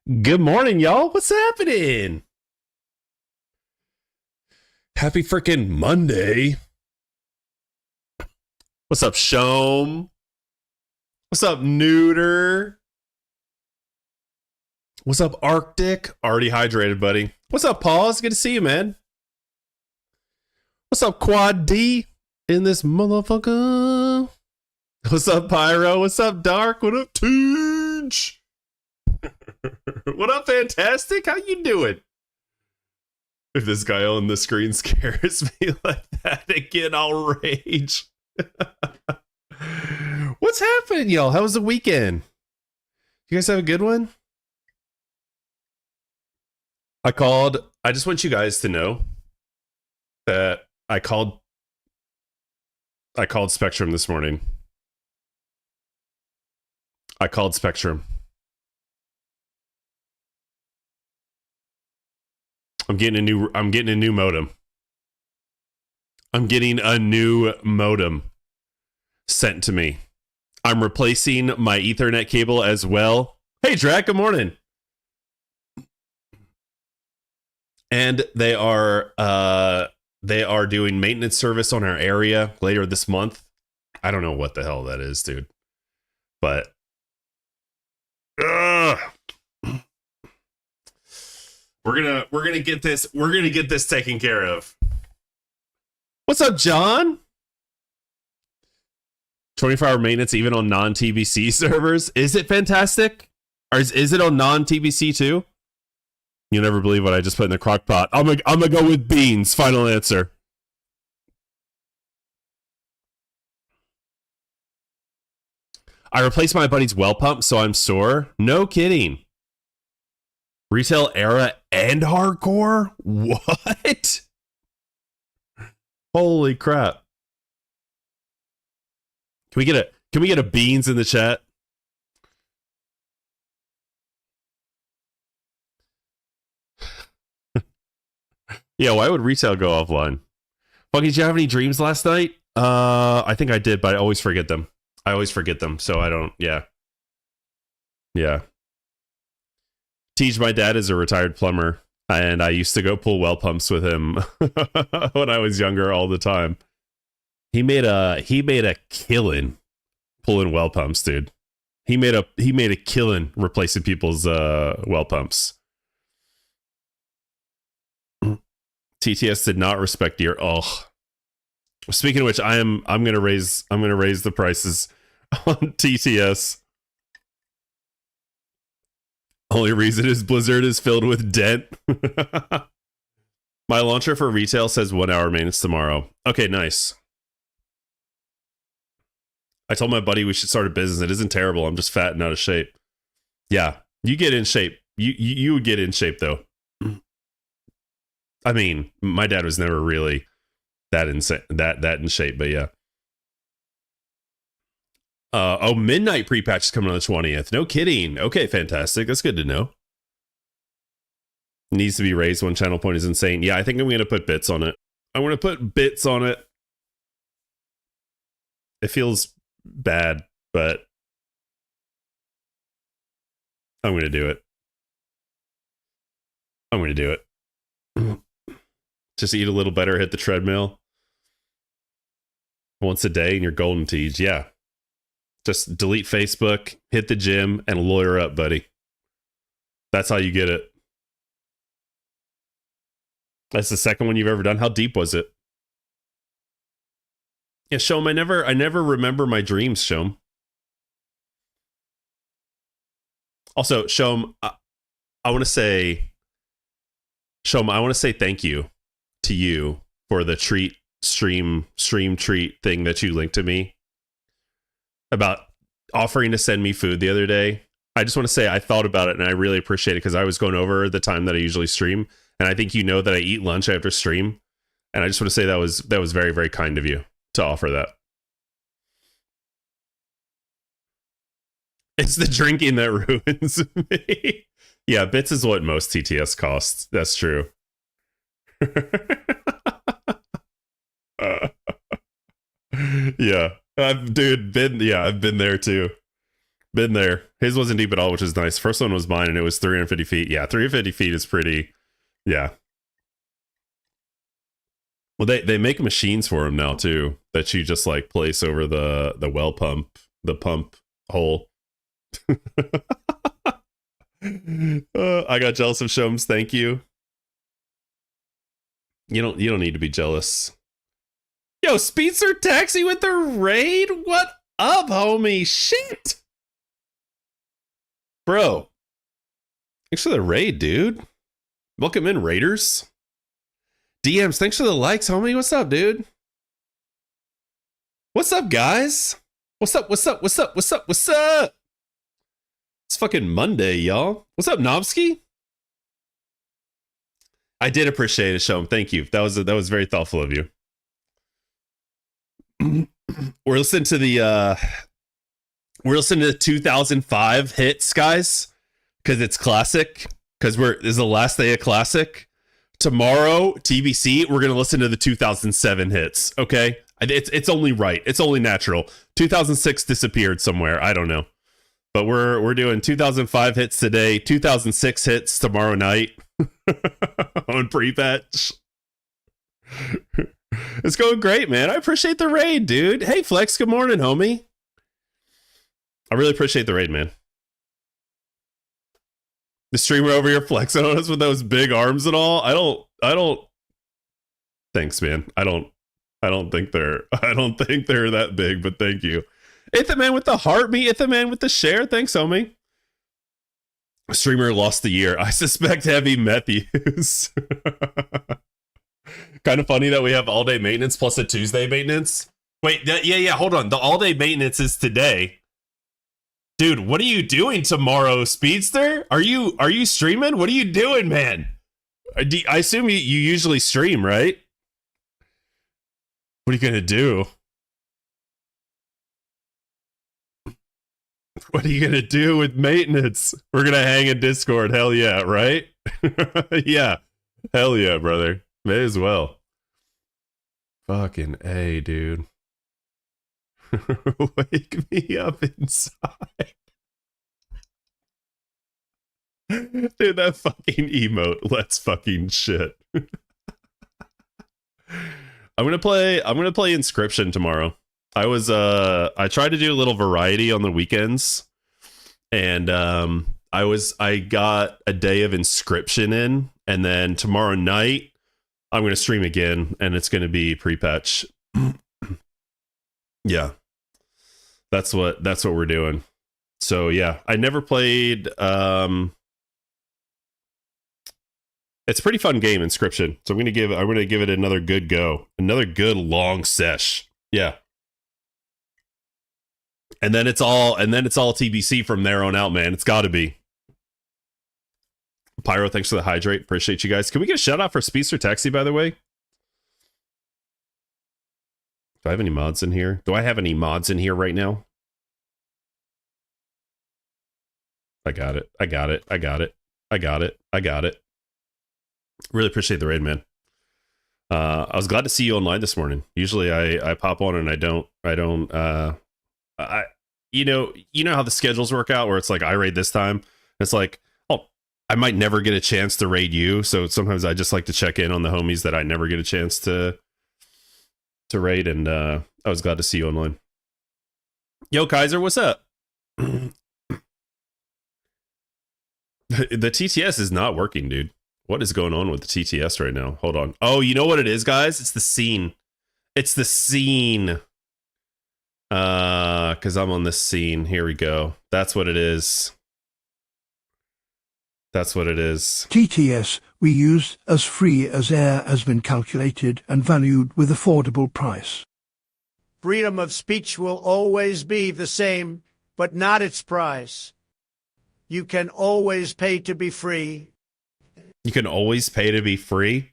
Good morning, y'all. What's happening? Happy freaking Monday. What's up, Shom? What's up, Neuter? What's up, Arctic? Already hydrated, buddy. What's up, Paul? It's good to see you, man. What's up, Quad D in this motherfucker? What's up, Pyro? What's up, Dark? What up, Teach? What up, Fantastic? How you doing? If this guy on the screen scares me like that again, I'll rage. What's happening, y'all? How was the weekend? You guys have a good one? I just want you guys to know that I called Spectrum this morning. I called Spectrum. I'm getting a new modem. I'm getting a new modem sent to me. I'm replacing my Ethernet cable as well. Hey, Drac, good morning. And they are doing maintenance service on our area later this month. I don't know what the hell that is, dude. But we're gonna get this taken care of. What's up, John? 24-hour maintenance even on non-TBC servers. Is it fantastic? Or is it on non-TBC too? You'll never believe what I just put in the crock pot. I'm gonna go with beans. Final answer. I replaced my buddy's well pump, so I'm sore. No kidding. Retail era and hardcore? What? Holy crap. Can we get a beans in the chat? Yeah, why would retail go offline? Fuck, did you have any dreams last night? I think I did, but I always forget them. So I don't, yeah. Yeah. Teach, my dad is a retired plumber, and I used to go pull well pumps with him when I was younger all the time. He made a killing pulling well pumps, dude. He made a killing replacing people's well pumps. TTS did not respect your Speaking of which, I'm gonna raise the prices on TTS. Only reason is Blizzard is filled with dent. My launcher for retail says 1 hour maintenance tomorrow. Okay, nice. I told my buddy we should start a business. It isn't terrible. I'm just fat and out of shape. Yeah, you get in shape. You would get in shape though. I mean, my dad was never really that in shape, but yeah. Midnight Prepatch is coming on the 20th. No kidding. Okay, fantastic. That's good to know. Needs to be raised. One channel point is insane. Yeah, I think I'm going to put bits on it. I want to put bits on it. It feels bad, but I'm going to do it. Just eat a little better, hit the treadmill once a day, and you're golden, Teej. Yeah. Just delete Facebook, hit the gym, and lawyer up, buddy. That's how you get it. That's the second one you've ever done. How deep was it? Yeah, Shom, I never remember my dreams, Shom. Also, Shom, I want to say thank you to you for the stream treat thing that you linked to me about offering to send me food the other day. I just want to say I thought about it and I really appreciate it because I was going over the time that I usually stream, and I think you know that I eat lunch after stream, and I just want to say that was very, very kind of you to offer that. It's the drinking that ruins me. Yeah, bits is what most TTS costs. That's true. Yeah, I've been there too. Been there. His wasn't deep at all, which is nice. First one was mine, and it was 350 feet. Yeah, 350 feet is pretty. Yeah. Well, they make machines for him now too that you just like place over the well pump, the pump hole. I got jealous of Shomes. Thank you. You don't need to be jealous. Yo, Speedster Taxi with the raid? What up, homie? Shit. Bro. Thanks for the raid, dude. Welcome in, Raiders. DMs, thanks for the likes, homie. What's up, dude? What's up, guys? What's up? What's up? What's up? What's up? What's up? It's fucking Monday, y'all. What's up, Nobsky? I did appreciate it, Shom. Thank you. That was very thoughtful of you. We're listening to the 2005 hits, guys, because it's classic. Because this is the last day of classic. Tomorrow, TBC, we're gonna listen to the 2007 hits. Okay, it's only right. It's only natural. 2006 disappeared somewhere. I don't know, but we're doing 2005 hits today. 2006 hits tomorrow night on Prepatch. It's going great, man. I appreciate the raid, dude. Hey, Flex. Good morning, homie. I really appreciate the raid, man. The streamer over here flexing on us with those big arms and all. I don't. Thanks, man. I don't think they're that big, but thank you. Itha man with the heartbeat. Itha man with the share. Thanks, homie. Streamer lost the year. I suspect heavy meth use. Kind of funny that we have all day maintenance plus a Tuesday maintenance. Wait, yeah. Hold on. The all day maintenance is today. Dude, what are you doing tomorrow, Speedster? Are you streaming? What are you doing, man? I assume you usually stream, right? What are you gonna do? What are you gonna do with maintenance? We're gonna hang in Discord. Hell yeah, right? Yeah. Hell yeah, brother. May as well. Fucking A, dude. Wake me up inside. Dude, that fucking emote. Let's fucking shit. I'm gonna play Inscription tomorrow. I tried to do a little variety on the weekends, and I got a day of Inscription in, and then tomorrow night I'm gonna stream again, and it's gonna be Prepatch. Yeah, that's what we're doing. So yeah, I never played. It's a pretty fun game, Inscription. So I'm gonna give it another good go, another good long sesh. Yeah, and then it's all TBC from there on out, man. It's got to be. Pyro, thanks for the hydrate. Appreciate you guys. Can we get a shout out for Speedster Taxi, by the way? Do I have any mods in here? Do I have any mods in here right now? I got it. Really appreciate the raid, man. I was glad to see you online this morning. Usually I pop on and I don't you know how the schedules work out where it's like I raid this time. It's like, oh, I might never get a chance to raid you. So sometimes I just like to check in on the homies that I never get a chance to raid, and I was glad to see you online. Yo, Kaiser, what's up? The TTS is not working, dude. What is going on with the TTS right now? Hold on. Oh, you know what it is, guys? It's the scene. It's the scene. Because I'm on this scene. Here we go. That's what it is. That's what it is. TTS we use as free as air has been calculated and valued with affordable price. Freedom of speech will always be the same, but not its price. You can always pay to be free. You can always pay to be free?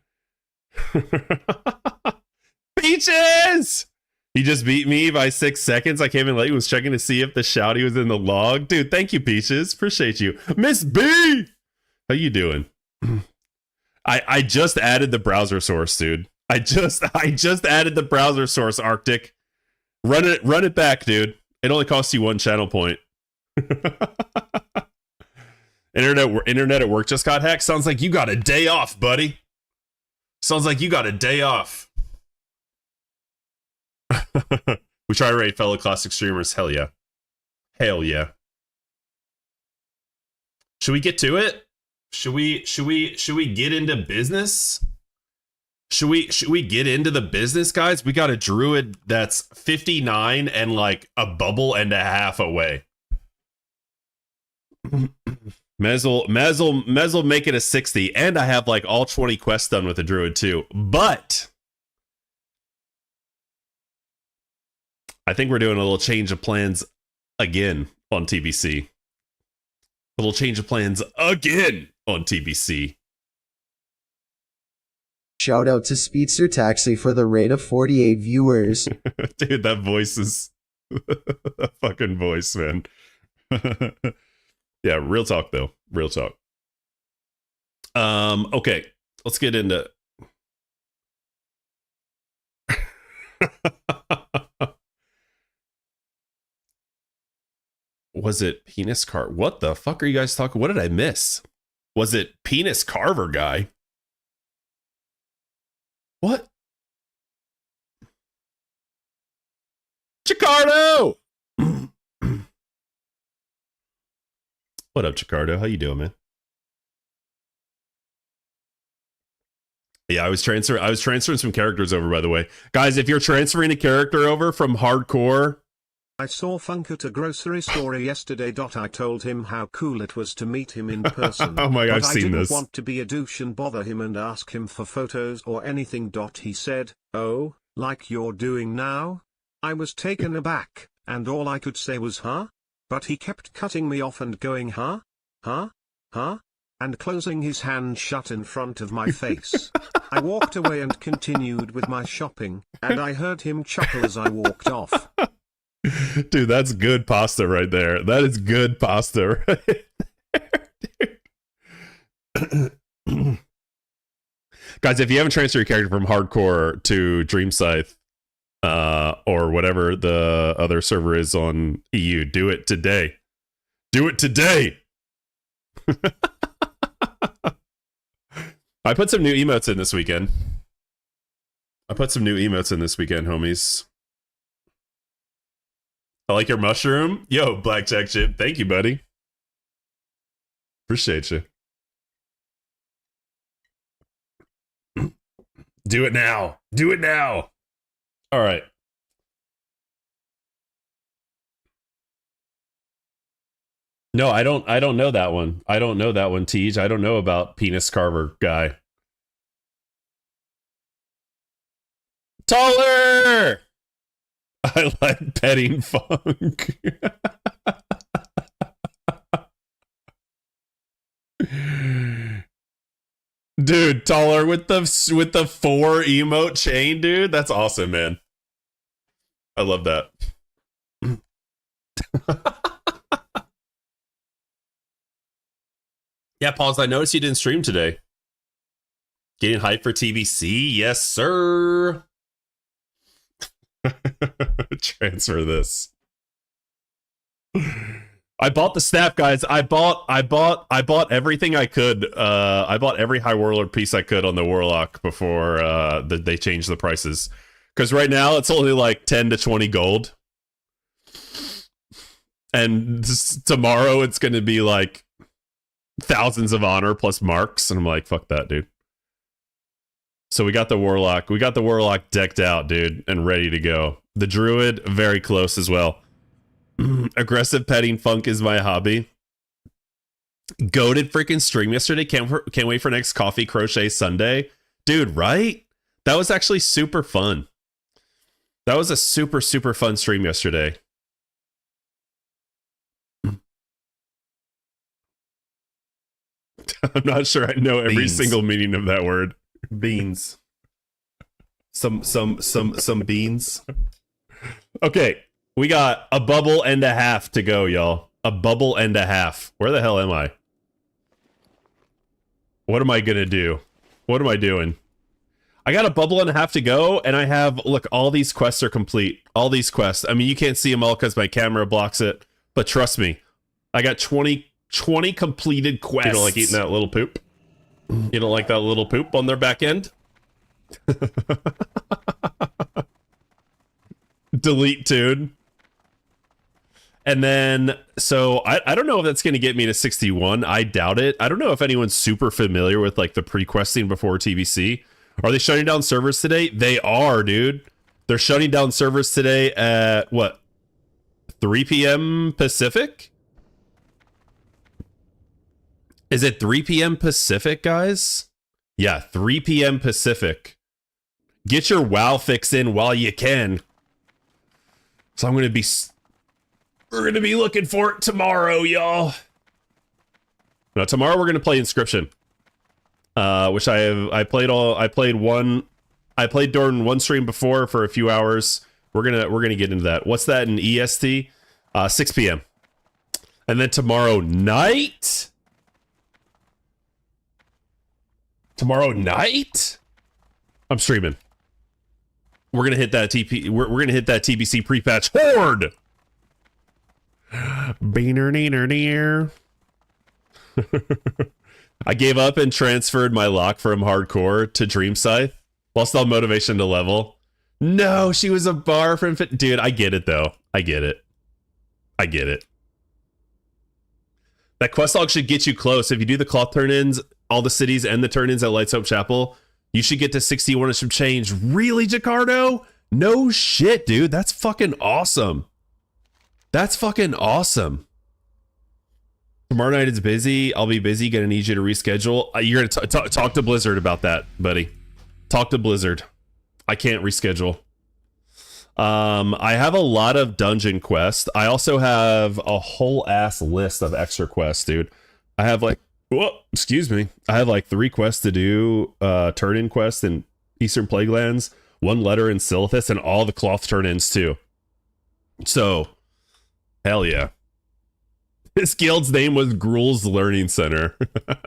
Peaches! He just beat me by 6 seconds. I came in late, was checking to see if the shouty was in the log. Dude, thank you, Peaches. Appreciate you. Miss B! How you doing? I just added the browser source, dude. I just added the browser source, Arctic. Run it back, dude. It only costs you 1 channel point. Internet at work just got hacked. Sounds like you got a day off, buddy. Sounds like you got a day off. We try to rate fellow classic streamers. Hell yeah. Hell yeah. Should we get to it? Should we get into business? Should we get into the business, guys? We got a druid that's 59 and like a bubble and a half away. Mezzle make it a 60, and I have like all 20 quests done with the druid too. But I think we're doing a little change of plans again on TBC. A little change of plans again on TBC. Shout out to Speedster Taxi for the rate of 48 viewers. Dude, that voice is that fucking voice, man. Yeah, real talk though. Real talk. Okay, let's get into Was it penis car? What the fuck are you guys talking? What did I miss? Was it penis carver guy? What? Chicardo! What up, Chicardo? How you doing, man? Yeah, I was transferring some characters over, by the way. Guys, if you're transferring a character over from hardcore... I saw Funk at a grocery store yesterday. I told him how cool it was to meet him in person. Oh my God, I've seen this. I didn't want to be a douche and bother him and ask him for photos or anything. He said, "Oh, like you're doing now?" I was taken aback, and all I could say was, "Huh?" But he kept cutting me off and going, "Huh? Huh? Huh?" and closing his hand shut in front of my face. I walked away and continued with my shopping, and I heard him chuckle as I walked off. Dude, that's good pasta right there. That is good pasta right there. Guys, if you haven't transferred your character from hardcore to Dream Scythe, or whatever the other server is on EU, do it today. Do it today. I put some new emotes in this weekend. Homies. I like your mushroom. Yo, Blackjack Chip. Thank you, buddy. Appreciate you. Do it now. Do it now. All right. No, I don't know that one. I don't know that one, Tej. I don't know about Penis Carver guy. Taller! I like petting Funk. Dude, Taller with the 4 emote chain, dude. That's awesome, man. I love that. Yeah, Pauls, I noticed you didn't stream today. Getting hyped for TBC? Yes, sir. Transfer this. I bought the snap, guys. I bought everything I could. I bought every High Warlord piece I could on the Warlock before they changed the prices. Because right now it's only like 10 to 20 gold. And tomorrow it's going to be like thousands of honor plus marks. And I'm like, fuck that, dude. So we got the Warlock. We got the Warlock decked out, dude, and ready to go. The Druid, very close as well. Aggressive petting Funk is my hobby. Goated freaking stream yesterday. Can't wait for next Coffee Crochet Sunday. Dude, right? That was actually super fun. That was a super, super fun stream yesterday. I'm not sure I know every single meaning of that word. Beans. Some beans. Okay, we got a bubble and a half to go, y'all. A bubble and a half. Where the hell am I? What am I gonna do? What am I doing? I got a bubble and a half to go, and I have, look, all these quests are complete. All these quests. I mean, you can't see them all because my camera blocks it, but trust me, I got 20 completed quests. You don't like eating that little poop? You don't like that little poop on their back end? Delete tune. And then, so I don't know if that's going to get me to 61. I doubt it. I don't know if anyone's super familiar with like the pre-questing before TBC. Are they shutting down servers today? They are, dude. They're shutting down servers today at what? 3 p.m. Pacific? Is it 3 p.m. Pacific, guys? Yeah, 3 p.m. Pacific. Get your WoW fix in while you can. So we're gonna be looking for it tomorrow, y'all. Now tomorrow we're gonna play Inscription, which I played during one stream before for a few hours. We're gonna get into that. What's that in EST? 6 p.m. And then tomorrow night, I'm streaming. We're gonna hit that We're gonna hit that TBC pre-patch horde. Beaner. I gave up and transferred my lock from hardcore to Dream Scythe. Lost all motivation to level. No, she was a bar from fit. Dude, I get it though. I get it. That quest log should get you close. If you do the cloth turn-ins, all the cities and the turn-ins at Lights Hope Chapel, you should get to 61 and some change. Really, Jacardo? No shit, dude. That's fucking awesome. Tomorrow night is busy. I'll be busy. Gonna need you to reschedule. You're gonna talk to Blizzard about that, buddy. Talk to Blizzard. I can't reschedule. I have a lot of dungeon quests. I also have a whole ass list of extra quests, dude. I have like, I have like 3 quests to do. Turn-in quests in Eastern Plaguelands, 1 letter in Silithus, and all the cloth turn-ins too. So, hell yeah. This guild's name was Gruel's Learning Center. Are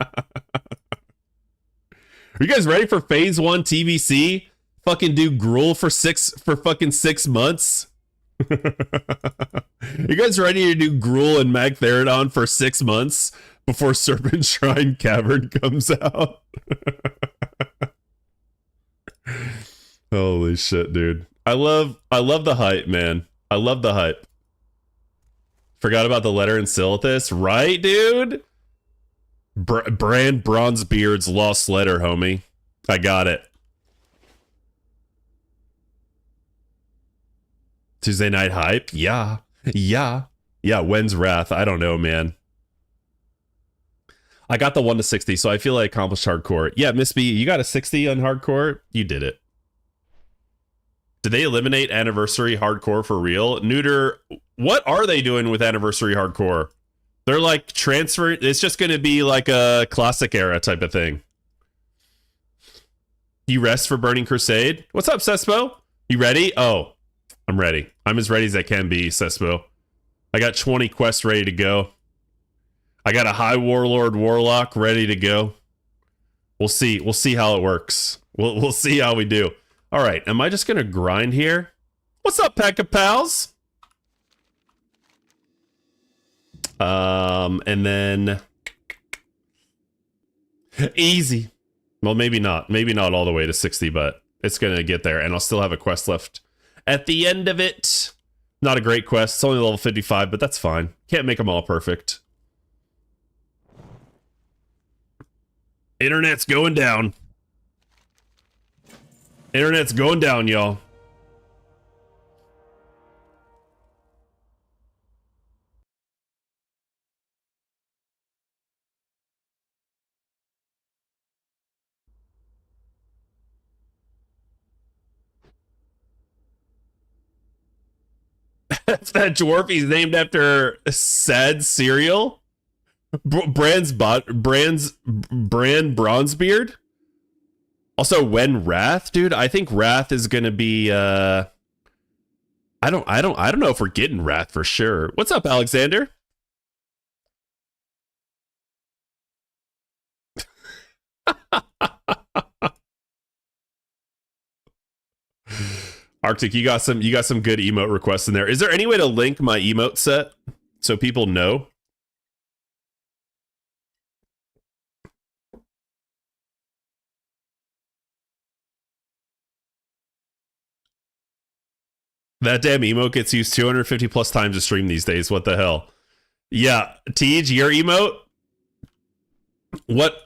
you guys ready for phase 1 TBC? Fucking do Gruel for fucking 6 months? You guys ready to do Gruel and Magtheridon for 6 months before Serpent Shrine Cavern comes out? Holy shit, dude. I love the hype, man. I love the hype. Forgot about the letter in Silithus, right, dude? Brand Bronzebeard's lost letter, homie. I got it. Tuesday night hype? Yeah. When's Wrath? I don't know, man. I got the 1 to 60, so I feel I accomplished hardcore. Yeah, Miss B, you got a 60 on hardcore? You did it. Did they eliminate Anniversary Hardcore for real? Neuter, what are they doing with Anniversary Hardcore? They're like transferring. It's just going to be like a classic era type of thing. You rest for Burning Crusade? What's up, Sespo? You ready? Oh, I'm ready. I'm as ready as I can be, Sespo. I got 20 quests ready to go. I got a High Warlord Warlock ready to go. We'll see. We'll see how it works. We'll see how we do. All right, am I just gonna grind here? What's up, pack of pals? And then easy. Well, maybe not. Maybe not all the way to 60, but it's gonna get there, and I'll still have a quest left at the end of it. Not a great quest. It's only level 55, but that's fine. Can't make them all perfect. Internet's going down. Internet's going down, y'all. That dwarf, he's named after sad cereal. Brand Bronzebeard. Also, when Wrath, dude, I think Wrath is gonna be I don't know if we're getting Wrath for sure. What's up, Alexander? Arctic, you got some good emote requests in there. Is there any way to link my emote set so people know? That damn emote gets used 250 plus times a stream these days. What the hell? Yeah, Tej, your emote? What?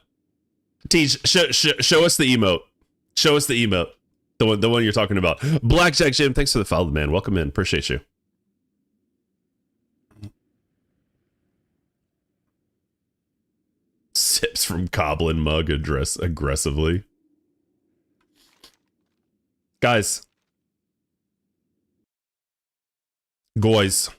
Tej, show us the emote. Show us the emote. The one you're talking about. Blackjack Jim, thanks for the follow, man. Welcome in. Appreciate you. Sips from Goblin mug address aggressively. Guys. Guys.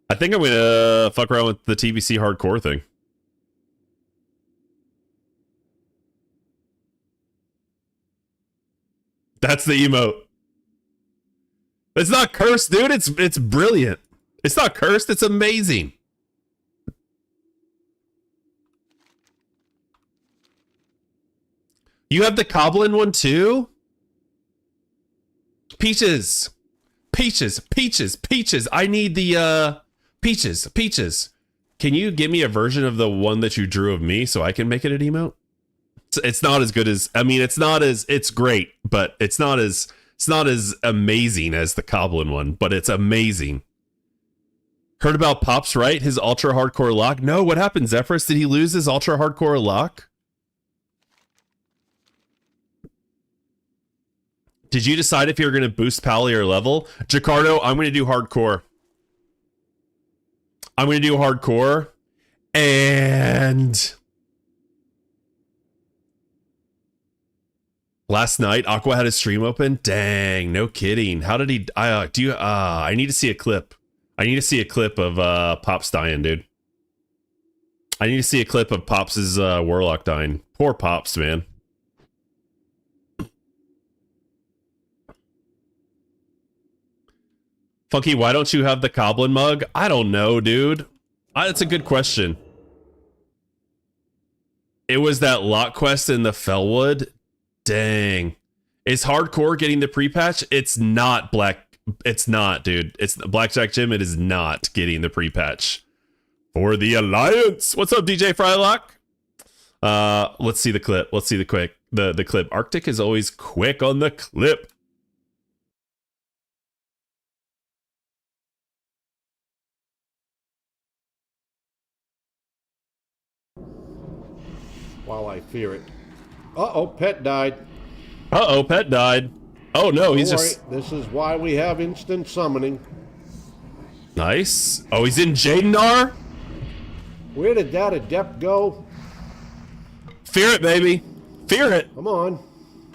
I think I'm gonna fuck around with the TBC hardcore thing. That's the emote. It's not cursed, dude. It's brilliant. It's not cursed. It's amazing. You have the Goblin one too? Peaches. Peaches. Peaches. Peaches. I need the Peaches. Peaches. Can you give me a version of the one that you drew of me so I can make it an emote? It's not as good as, I mean, it's great, but it's not as amazing as the Goblin one, but it's amazing. Heard about Pops, right? His ultra hardcore lock? No, what happened, Zephyrus? Did he lose his ultra hardcore lock? Did you decide if you're going to boost Pally or level? Jacardo, I'm going to do hardcore. I'm going to do hardcore. And last night, Aqua had his stream open. Dang, no kidding. How did he? I need to see a clip. I need to see a clip of Pops dying, dude. I need to see a clip of Pops' Warlock dying. Poor Pops, man. Funky, why don't you have the Goblin mug? I don't know, dude. That's a good question. It was that lock quest in the Fellwood. Dang. Is hardcore getting the pre-patch? It's not, It's not, dude. It's Blackjack Jim. It is not getting the pre-patch. For the Alliance. What's up, DJ Frylock? Let's see the clip. Let's see the clip. Arctic is always quick on the clip. While I fear it. Uh-oh, pet died. Uh-oh, pet died. Oh, no, he's Don't just... worry, this is why we have instant summoning. Nice. Oh, he's in Jadenar? Where did that adept go? Fear it, baby. Fear it. Come on.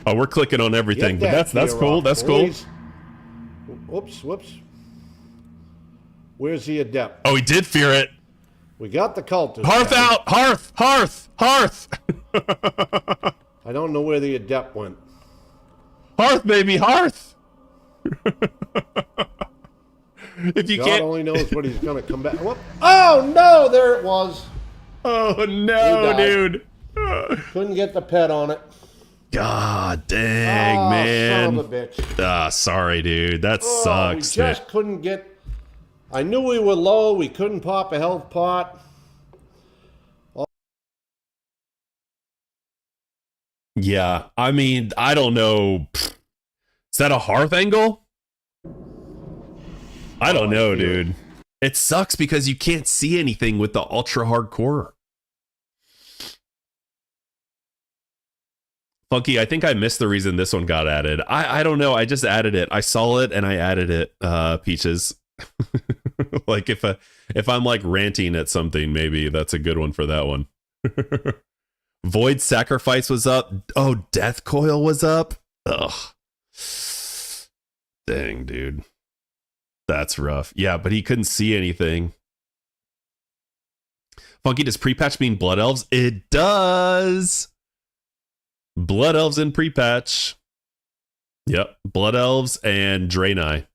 Oh, we're clicking on everything, but that's fear cool. off, That's boys. Cool. Whoops. Where's the adept? Oh, he did fear it. We got the cultist. Hearth down. out! Hearth! I don't know where the adept went. Hearth, baby, hearth! If you God can't... only knows what he's gonna come back. Whoop. Oh no! There it was. Oh no, dude! Couldn't get the pet on it. God dang, man! Son of a bitch. Sorry, dude. That sucks. We just couldn't get. I knew we were low. We couldn't pop a health pot. Yeah, I mean, I don't know. Is that a hearth angle? I don't know, dude. It sucks because you can't see anything with the ultra hardcore. Funky, I think I missed the reason this one got added. I don't know. I just added it. I saw it and I added it. Peaches. Like if I'm like ranting at something, maybe that's a good one for that one. Void Sacrifice was up. Oh, Death Coil was up. Ugh. Dang, dude. That's rough. Yeah, but he couldn't see anything. Funky, does pre-patch mean Blood Elves? It does. Blood Elves in pre-patch. Yep. Blood Elves and Draenei.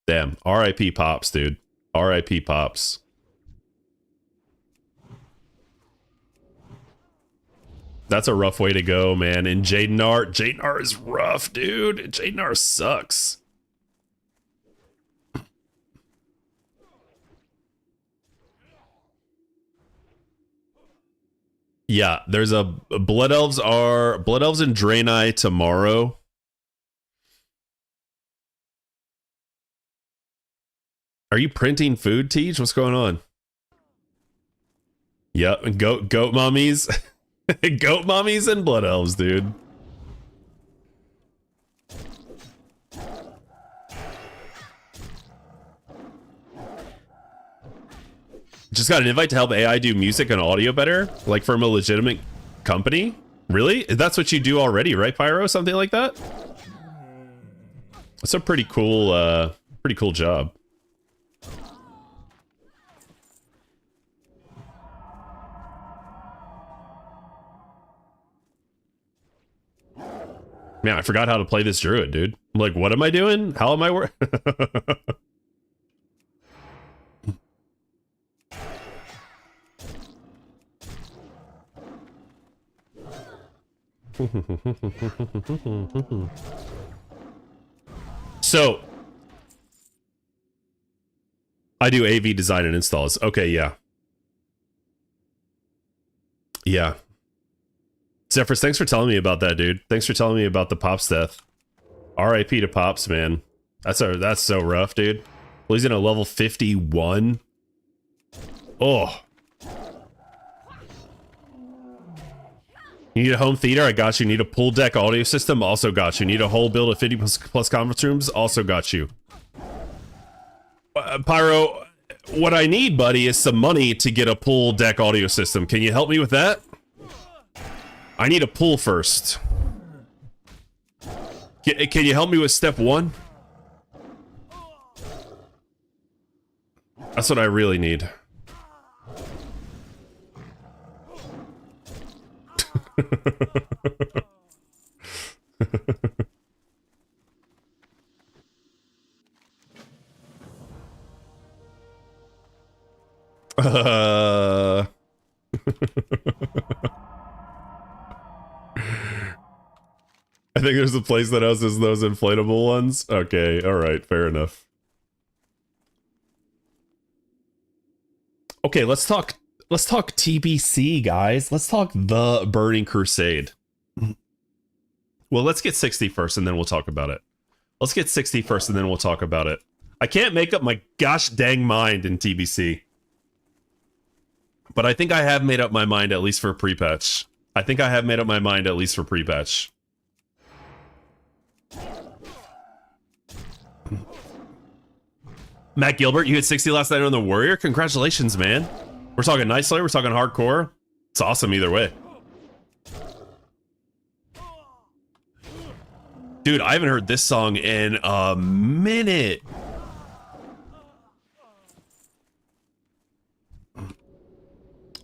Damn. R.I.P. Pops, dude. R.I.P. Pops. That's a rough way to go, man. And Jadenar is rough, dude. Jadenar sucks. Yeah, there's a Blood Elves and Draenei tomorrow. Are you printing food, Teach? What's going on? Yep, goat mummies. Goat mummies and Blood Elves, dude. Just got an invite to help AI do music and audio better, like from a legitimate company. Really? That's what you do already, right, Pyro? Something like that? That's a pretty cool job. Man, I forgot how to play this Druid, dude. I'm like, what am I doing? How am I working? So, I do AV design and installs. Okay, yeah. Yeah. Zephyrus, thanks for telling me about that, dude. Thanks for telling me about the Pops death. RIP to Pops, man. That's so rough, dude. Losing a level 51. Oh. You need a home theater? I got you. Need a pool deck audio system? Also got you. Need a whole build of 50 plus conference rooms? Also got you. Pyro, what I need, buddy, is some money to get a pool deck audio system. Can you help me with that? I need a pool first. Can you help me with step 1? That's what I really need. I think there's a place that has those inflatable ones. Okay, all right, fair enough. Okay, let's talk TBC, guys. Let's talk the Burning Crusade. Well, let's get 60 first and then we'll talk about it. Let's get 60 first and then we'll talk about it. I can't make up my gosh dang mind in TBC. But I think I have made up my mind at least for Prepatch. I think I have made up my mind at least for Prepatch. Matt Gilbert, you hit 60 last night on the Warrior? Congratulations, man. We're talking Night Slayer, we're talking hardcore. It's awesome either way. Dude, I haven't heard this song in a minute.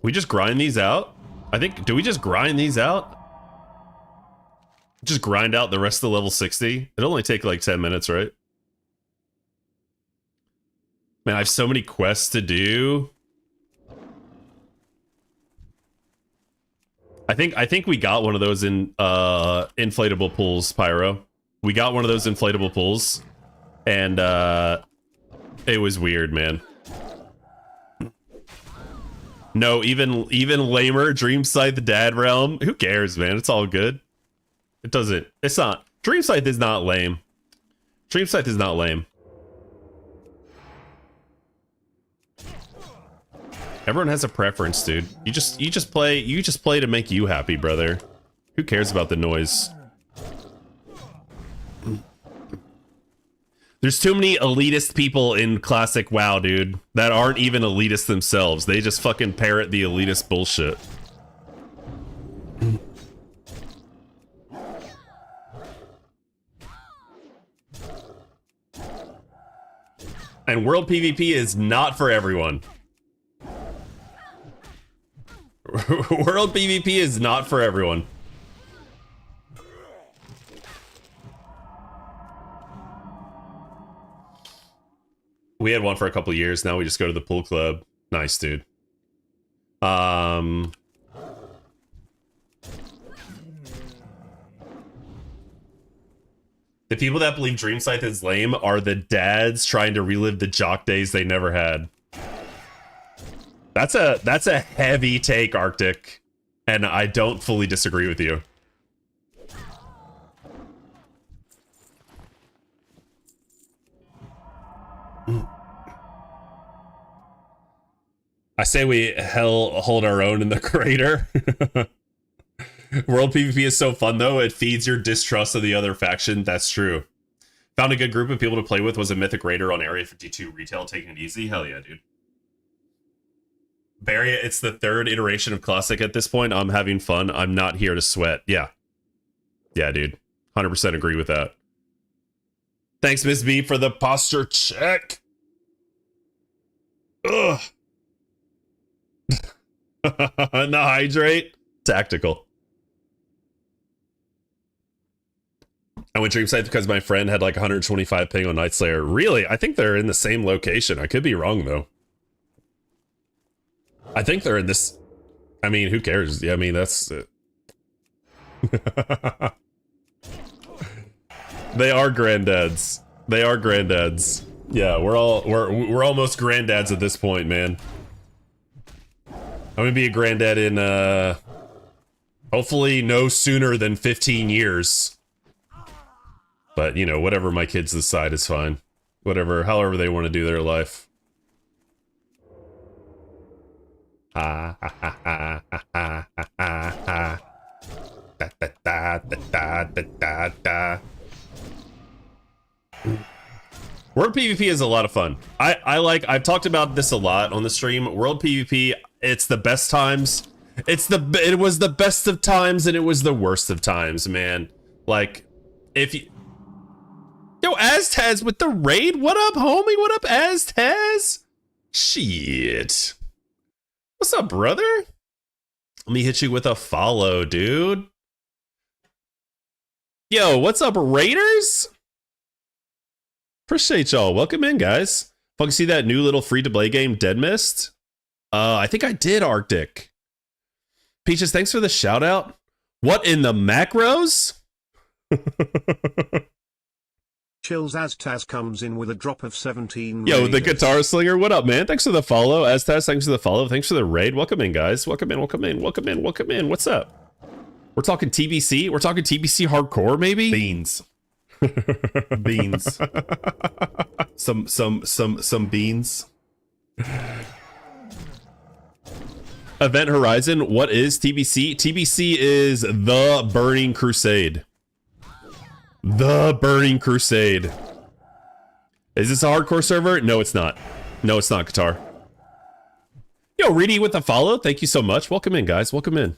We just grind these out? I think, do we just grind these out? Just grind out the rest of the level 60? It'll only take like 10 minutes, right? Man, I have so many quests to do. I think we got one of those in inflatable pools, Pyro. We got one of those inflatable pools, and it was weird, man. No, even lamer, Dream Scythe, the Dad Realm. Who cares, man? It's all good. It doesn't. It's not. Dream Scythe is not lame. Dream Scythe is not lame. Everyone has a preference, dude. You just play to make you happy, brother. Who cares about the noise? There's too many elitist people in classic WoW, dude, that aren't even elitist themselves. They just fucking parrot the elitist bullshit. And World PvP is not for everyone. World PvP is not for everyone. We had one for a couple of years. Now we just go to the pool club. Nice, dude. The people that believe Dream Scythe is lame are the dads trying to relive the jock days they never had. That's a heavy take, Arctic. And I don't fully disagree with you. I say we hold our own in the crater. World PvP is so fun, though. It feeds your distrust of the other faction. That's true. Found a good group of people to play with. Was a Mythic Raider on Area 52 retail, taking it easy. Hell yeah, dude. Barry, it's the third iteration of Classic at this point. I'm having fun. I'm not here to sweat. Yeah. Yeah, dude. 100% agree with that. Thanks, Miss B, for the posture check. Ugh. The hydrate. Tactical. I went Dream Site because my friend had like 125 ping on Night Slayer. Really? I think they're in the same location. I could be wrong, though. I think they're in this... I mean, who cares? Yeah, I mean, that's... They are granddads. They are granddads. Yeah, we're almost granddads at this point, man. I'm gonna be a granddad in, hopefully no sooner than 15 years. But, you know, whatever my kids decide is fine. Whatever, however they want to do their life. World PvP is a lot of fun. I've talked about this a lot on the stream. World PvP, it's the best times. It was the best of times and it was the worst of times, man. Like, if you... Yo, Aztaz with the raid? What up, homie? What up, Aztaz? Shit. What's up, brother? Let me hit you with a follow, dude. Yo, what's up, Raiders? Appreciate y'all. Welcome in, guys. Fucking see that new little free-to-play game, Dead Mist? I think I did, Arctic. Peaches, thanks for the shout-out. What in the macros? Chills Aztaz comes in with a drop of 17. Yo, the raiders. guitar slinger, what up, man? Thanks for the follow. Aztaz, thanks for the follow. Thanks for the raid. Welcome in, guys. Welcome in, welcome in, welcome in, welcome in. What's up? We're talking TBC? We're talking TBC hardcore, maybe? Beans. Beans. Some beans. Event Horizon, what is TBC? TBC is the Burning Crusade. The Burning Crusade. Is this a hardcore server? No, it's not. No, it's not, Qatar. Yo, Reedy with the follow. Thank you so much. Welcome in, guys. Welcome in.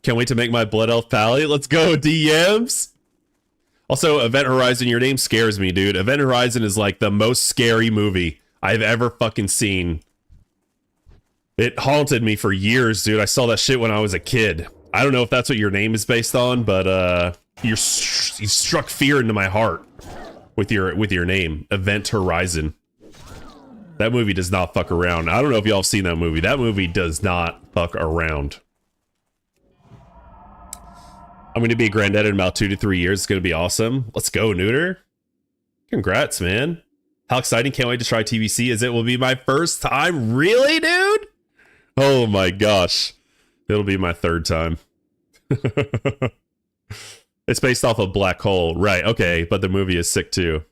Can't wait to make my Blood Elf Pally. Let's go, DMs. Also, Event Horizon, your name scares me, dude. Event Horizon is like the most scary movie I've ever fucking seen. It haunted me for years, dude. I saw that shit when I was a kid. I don't know if that's what your name is based on, but you struck fear into my heart with your name, Event Horizon. That movie does not fuck around. I don't know if y'all have seen that movie. That movie does not fuck around. I'm going to be a granddad in about 2 to 3 years. It's going to be awesome. Let's go, Neuter. Congrats, man. How exciting. Can't wait to try TBC as it will be my first time. Really, dude? Oh my gosh. It'll be my third time. It's based off of Black Hole. Right, okay. But the movie is sick too.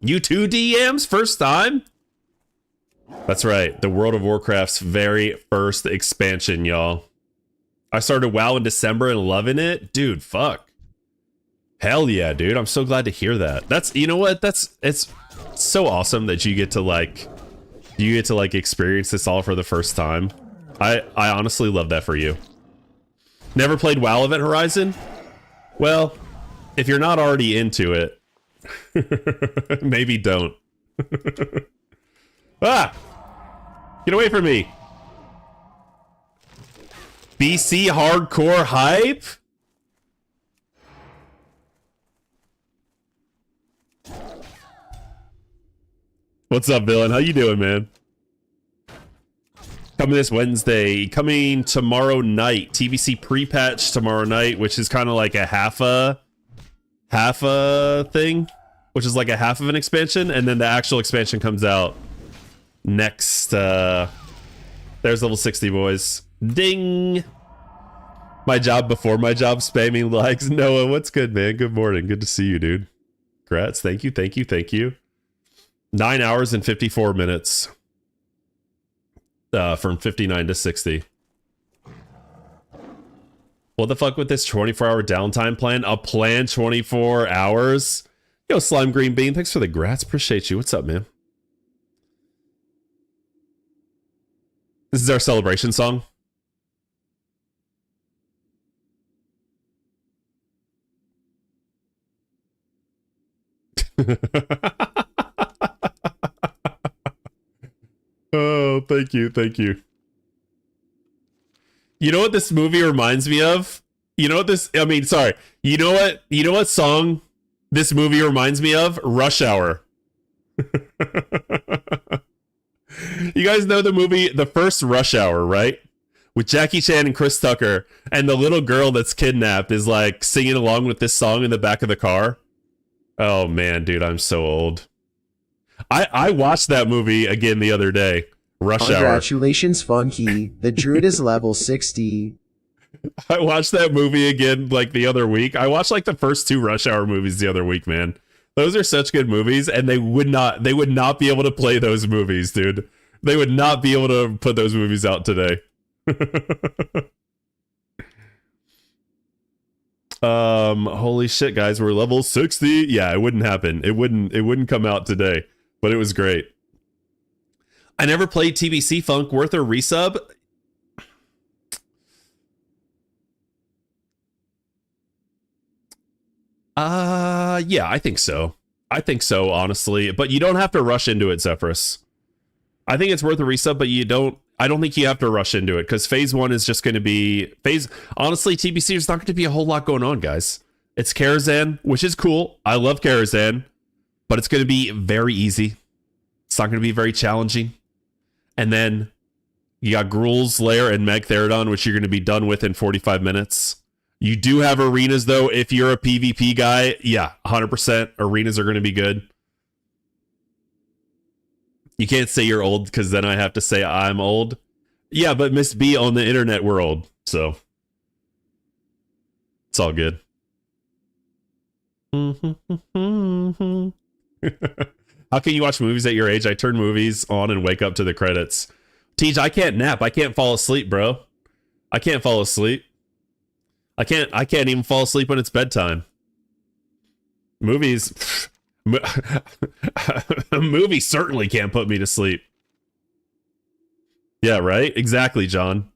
You too, DMs? First time? That's right. The World of Warcraft's very first expansion, y'all. I started WoW in December and loving it. Dude, fuck. Hell yeah, dude. I'm so glad to hear that. That's, you know what? It's so awesome that you get to like experience this all for the first time. I honestly love that for you. Never played WoW Event Horizon? Well, if you're not already into it, maybe don't. Ah! Get away from me. BC hardcore hype? What's up, villain? How you doing, man? Coming this Wednesday, coming tomorrow night. TBC Prepatch tomorrow night, which is kind of like a half a thing, which is like a half of an expansion, and then the actual expansion comes out next There's level 60, boys. Ding! My job before my job, spamming likes. Noah, what's good, man? Good morning. Good to see you, dude. Congrats. Thank you, thank you, thank you. 9 hours and 54 minutes. From 59 to 60. What the fuck with this 24-hour downtime plan? A planned 24 hours? Yo, Slime Green Bean, thanks for the grats. Appreciate you. What's up, man? This is our celebration song. Oh, thank you, thank you. You know what this movie reminds me of? You know what this, I mean, sorry. You know what song this movie reminds me of? Rush Hour. You guys know the movie, the first Rush Hour, right? With Jackie Chan and Chris Tucker, and the little girl that's kidnapped is like singing along with this song in the back of the car. Oh man, dude, I'm so old. I watched that movie again the other day. Rush Hour. Congratulations, Funky. The Druid is level 60. I watched that movie again like the other week. I watched like the first 2 Rush Hour movies the other week, man. Those are such good movies, and they would not be able to play those movies, dude. They would not be able to put those movies out today. Holy shit, guys, we're level 60. Yeah, it wouldn't happen. It wouldn't come out today, but it was great. I never played TBC Funk. Worth a resub? Yeah, I think so. I think so, honestly. But you don't have to rush into it, Zephyrus. I think it's worth a resub, but I don't think you have to rush into it, because phase 1 is just going to be honestly, TBC, there's not going to be a whole lot going on, guys. It's Karazhan, which is cool. I love Karazhan, but it's going to be very easy. It's not going to be very challenging. And then you got Gruul's Lair and Magtheridon, which you're going to be done with in 45 minutes. You do have arenas, though. If you're a PvP guy, yeah, 100% arenas are going to be good. You can't say you're old, because then I have to say I'm old. Yeah, but Miss B on the internet world, so it's all good. How can you watch movies at your age? I turn movies on and wake up to the credits. Tej, I can't nap. I can't fall asleep, bro. I can't fall asleep. I can't even fall asleep when it's bedtime. Movies. A movie certainly can't put me to sleep. Yeah, right? Exactly, John.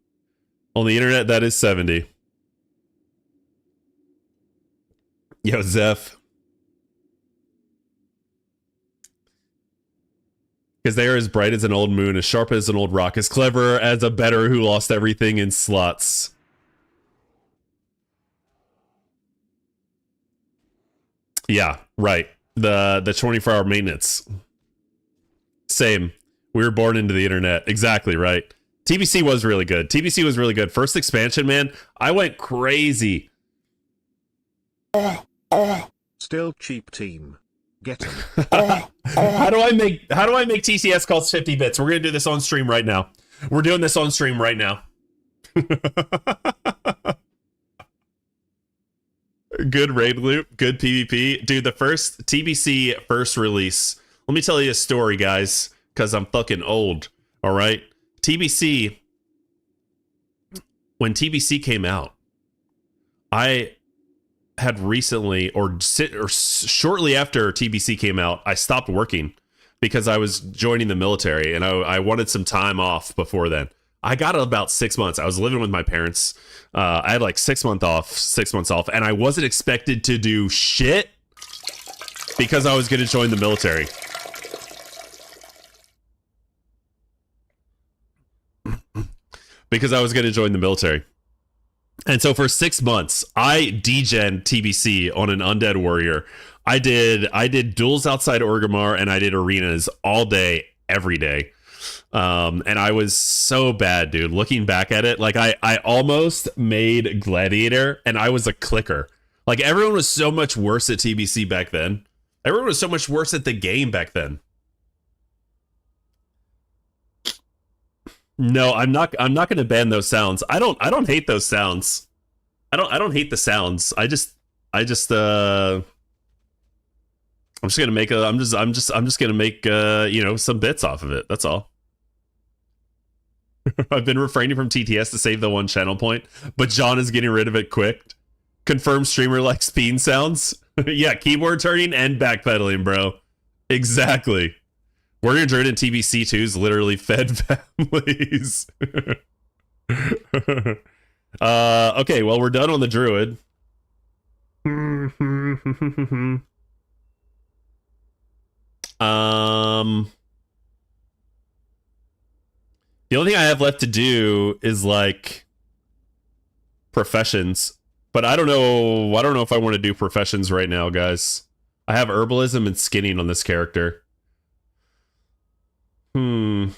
On the internet, that is 70. Yo, Zeph. Because they are as bright as an old moon, as sharp as an old rock, as clever as a better who lost everything in slots. Yeah, right. The 24-hour maintenance. Same. We were born into the internet. Exactly, right. TBC was really good. TBC was really good. First expansion, man, I went crazy. Still cheap team. Get him. How do I make TCS cost 50 bits? We're gonna do this on stream right now. We're doing this on stream right now. Good raid loop, good PvP. Dude, the first TBC first release. Let me tell you a story, guys, because I'm fucking old. All right. TBC, when TBC came out, I had recently, or shortly after TBC came out, I stopped working because I was joining the military, and I wanted some time off before then. I got about 6 months. I was living with my parents. I had like 6 months off, and I wasn't expected to do shit because I was going to join the military. And so for 6 months, I degened TBC on an Undead Warrior. I did duels outside Orgrimmar, and I did arenas all day, every day. And I was so bad, dude. Looking back at it, like I almost made Gladiator, and I was a clicker. Like, everyone was so much worse at TBC back then. Everyone was so much worse at the game back then. No, I'm not going to ban those sounds. I don't hate those sounds. I don't hate the sounds. I'm just gonna make I'm just gonna make you know, some bits off of it. That's all. I've been refraining from TTS to save the one channel point, but John is getting rid of it quick. Confirmed streamer like speed sounds. Yeah, keyboard turning and backpedaling, bro. Exactly. Warrior Druid and TBC 2 is literally fed families. Okay, well, we're done on the Druid. The only thing I have left to do is like professions, but I don't know if I want to do professions right now, guys. I have herbalism and skinning on this character. I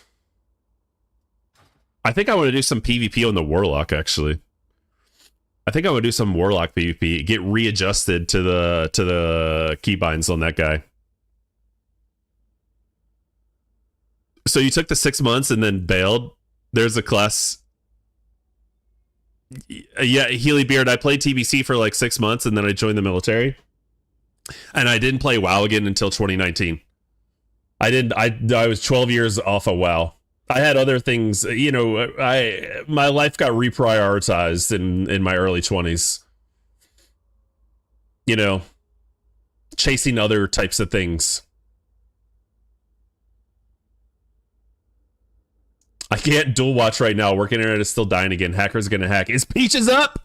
think I want to do some PvP on the Warlock, actually. I think I would do some Warlock PvP, get readjusted to the keybinds on that guy. So you took the 6 months and then bailed. There's a class. Yeah, Healy Beard. I played TBC for like 6 months and then I joined the military. And I didn't play WoW again until 2019. I was 12 years off of WoW. I had other things, you know, my life got reprioritized in my early 20s. You know, chasing other types of things. I can't dual watch right now. Working internet is still dying again. Hacker's gonna hack. Is Peaches up?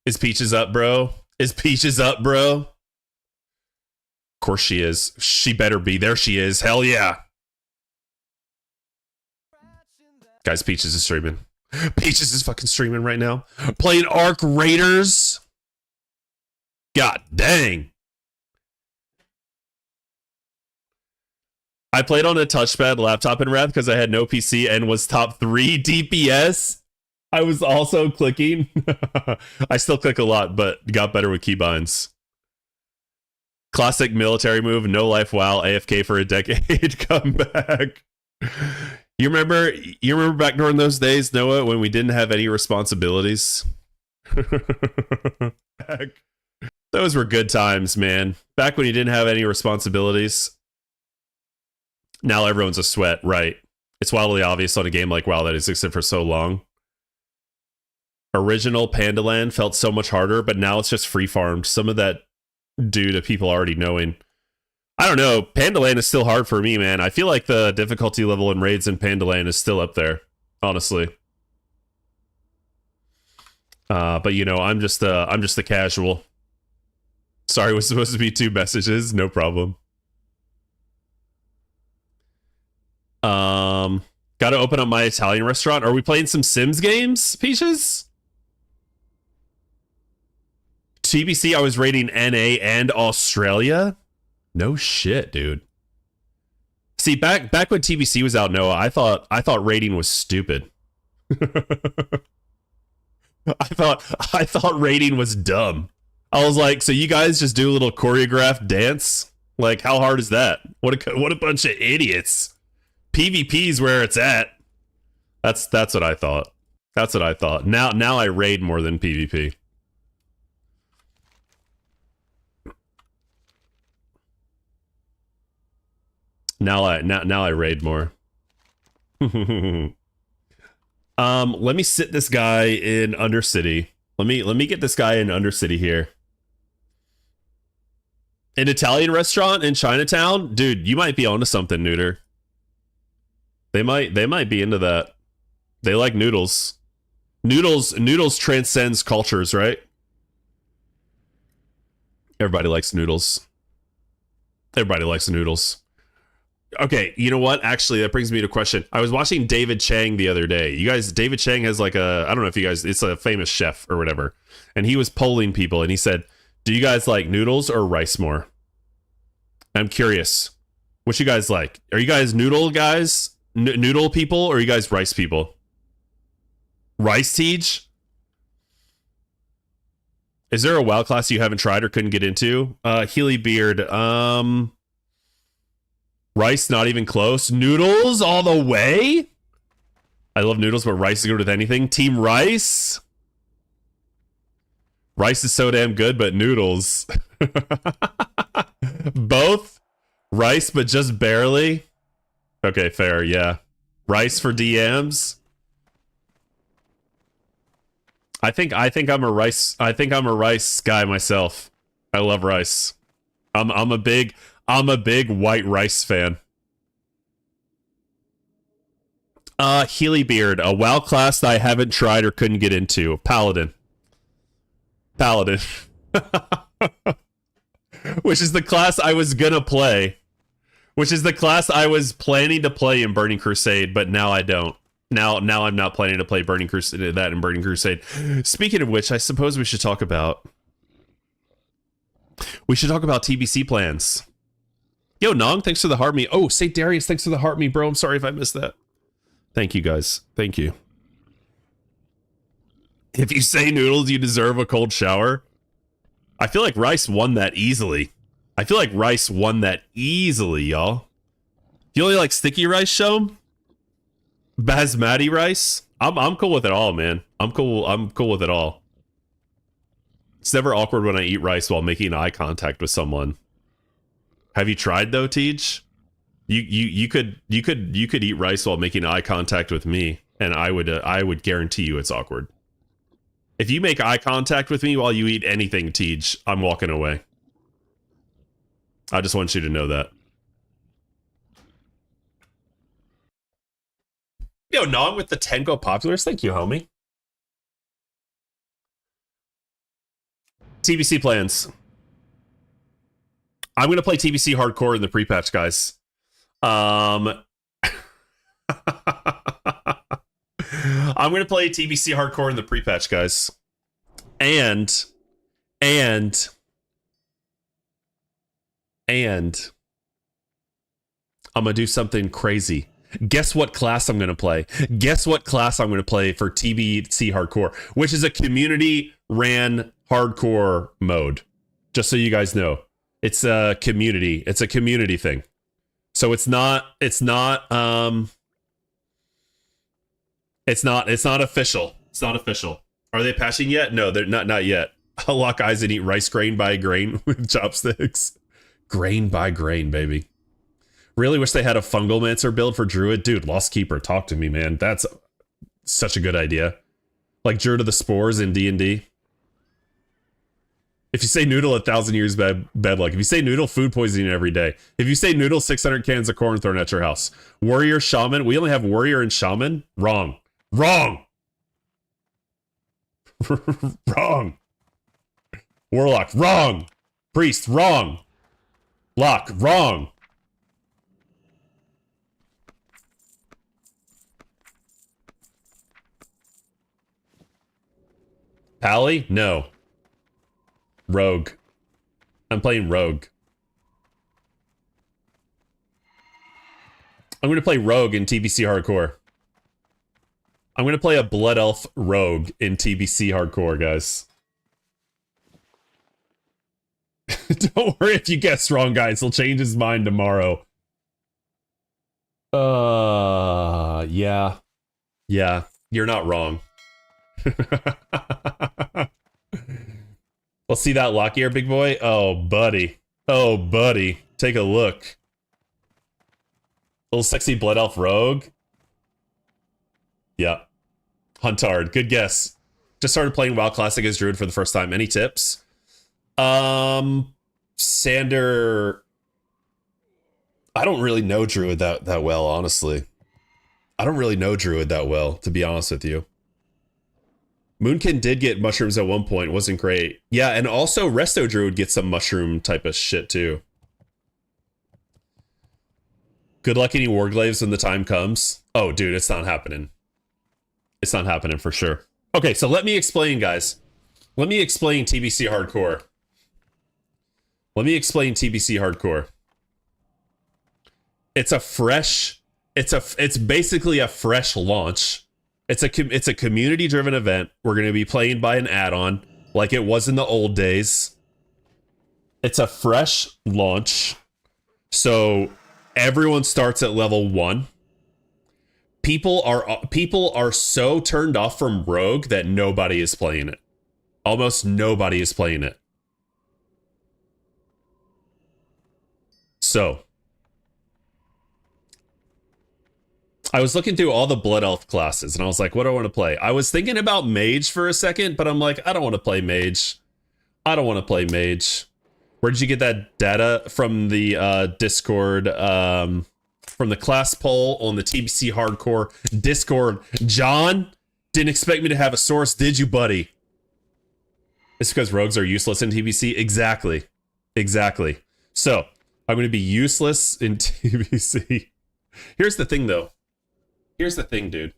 Is Peaches up, bro? Is Peaches up, bro? Of course she is. She better be. There she is. Hell yeah. Guys, Peaches is streaming. Peaches is fucking streaming right now. Playing Arc Raiders. God dang. I played on a touchpad laptop in Wrath because I had no PC and was top 3 DPS. I was also clicking. I still click a lot, but got better with keybinds. Classic military move, no life WoW, AFK for a decade, come back. You remember back during those days, Noah, when we didn't have any responsibilities? Those were good times, man. Back when you didn't have any responsibilities. Now everyone's a sweat, right? It's wildly obvious on a game like WoW that existed for so long. Original Pandaland felt so much harder, but now it's just free farmed. Some of that due to people already knowing. I don't know. Pandaland is still hard for me, man. I feel like the difficulty level in raids in Pandaland is still up there, honestly. But you know, I'm just a casual. Sorry, it was supposed to be 2 messages. No problem. Gotta open up my Italian restaurant. Are we playing some Sims games, Peaches? TBC, I was rating NA and Australia. No shit, dude. See, back when TBC was out, Noah, I thought rating was stupid. I thought rating was dumb. I was like, so you guys just do a little choreographed dance? Like, how hard is that? What a bunch of idiots. PvP's where it's at. That's what I thought. That's what I thought. Now I raid more than PvP. Now I raid more. Let me sit this guy in Undercity. Let me get this guy in Undercity here. An Italian restaurant in Chinatown? Dude, you might be onto something, Neuter. They might be into that. They like noodles. Noodles transcends cultures, right? Everybody likes noodles. Everybody likes noodles. Okay, you know what? Actually, that brings me to a question. I was watching David Chang the other day. You guys, David Chang has like I don't know if you guys, it's a famous chef or whatever. And he was polling people and he said, do you guys like noodles or rice more? I'm curious. What you guys like? Are you guys noodle guys? Noodle people, or are you guys rice people? Rice Teach? Is there a WoW class you haven't tried or couldn't get into? Healy Beard. Rice, not even close. Noodles all the way? I love noodles, but rice is good with anything. Team Rice? Rice is so damn good, but noodles. Both? Rice, but just barely? Okay, fair, yeah. Rice for DMs? I think I'm a rice guy myself. I love rice. I'm a big white rice fan. Healybeard, a WoW class that I haven't tried or couldn't get into. Paladin. Which is the class I was gonna play. Which is the class I was planning to play in Burning Crusade, but now I don't. Now I'm not planning to play Burning Crusade in Burning Crusade. Speaking of which, I suppose we should talk about TBC plans. Yo, Nong, thanks for the heart me. Oh, St. Darius, thanks for the heart me, bro. I'm sorry if I missed that. Thank you, guys. Thank you. If you say noodles, you deserve a cold shower. I feel like Rice won that easily. Y'all. You only like sticky rice, show? Basmati rice? I'm cool with it all, man. I'm cool with it all. It's never awkward when I eat rice while making eye contact with someone. Have you tried though, Teach? You could eat rice while making eye contact with me, and I would guarantee you it's awkward. If you make eye contact with me while you eat anything, Teach, I'm walking away. I just want you to know that. Yo, Nog with the Tenko Populars. Thank you, homie. TBC plans. I'm going to play TBC hardcore in the pre-patch, guys. I'm going to play TBC hardcore in the pre-patch, guys. And I'm going to do something crazy. Guess what class I'm going to play? Guess what class I'm going to play for TBC hardcore, which is a community ran hardcore mode. Just so you guys know, it's a community thing. So it's not official. It's not official. Are they patching yet? No, they're not yet. I'll lock eyes and eat rice grain by grain with chopsticks. Grain by grain, baby. Really wish they had a fungal mancer build for Druid. Dude, Lost Keeper, talk to me, man. That's such a good idea. Like Druid of the Spores in D&D. If you say noodle, 1,000 years bad luck. If you say noodle, food poisoning every day. If you say noodle, 600 cans of corn thrown at your house. Warrior, shaman. We only have warrior and shaman. Wrong. Wrong. Wrong. Warlock. Wrong. Priest. Wrong. Lock. Wrong. Pally? No. Rogue. I'm playing Rogue. I'm going to play Rogue in TBC Hardcore. I'm going to play a Blood Elf Rogue in TBC Hardcore, guys. Don't worry if you guess wrong, guys. He'll change his mind tomorrow. Yeah. Yeah, you're not wrong. Let's see that lock here, big boy. Oh, buddy. Oh, buddy. Take a look. Little sexy Blood Elf Rogue. Yeah. Huntard. Good guess. Just started playing WoW Classic as Druid for the first time. Any tips? Sander... I don't really know Druid that well, honestly. I don't really know Druid that well, to be honest with you. Moonkin did get mushrooms at one point. It wasn't great. Yeah, and also Resto Druid gets some mushroom type of shit, too. Good luck getting Warglaves when the time comes. Oh, dude, it's not happening. It's not happening for sure. Okay, so let me explain, guys. Let me explain TBC Hardcore. Let me explain TBC Hardcore. It's a fresh... It's basically a fresh launch. It's a community-driven event. We're going to be playing by an add-on, like it was in the old days. It's a fresh launch. So everyone starts at level 1. people are so turned off from Rogue that nobody is playing it. Almost nobody is playing it. So I was looking through all the Blood Elf classes and I was like, what do I want to play? I was thinking about Mage for a second, but I'm like, I don't want to play Mage. I don't want to play Mage. Where did you get that data from the Discord? From the class poll on the TBC Hardcore Discord. John, didn't expect me to have a source, did you, buddy? It's because rogues are useless in TBC. Exactly. Exactly. So, I'm going to be useless in TBC. Here's the thing, though. Here's the thing, dude.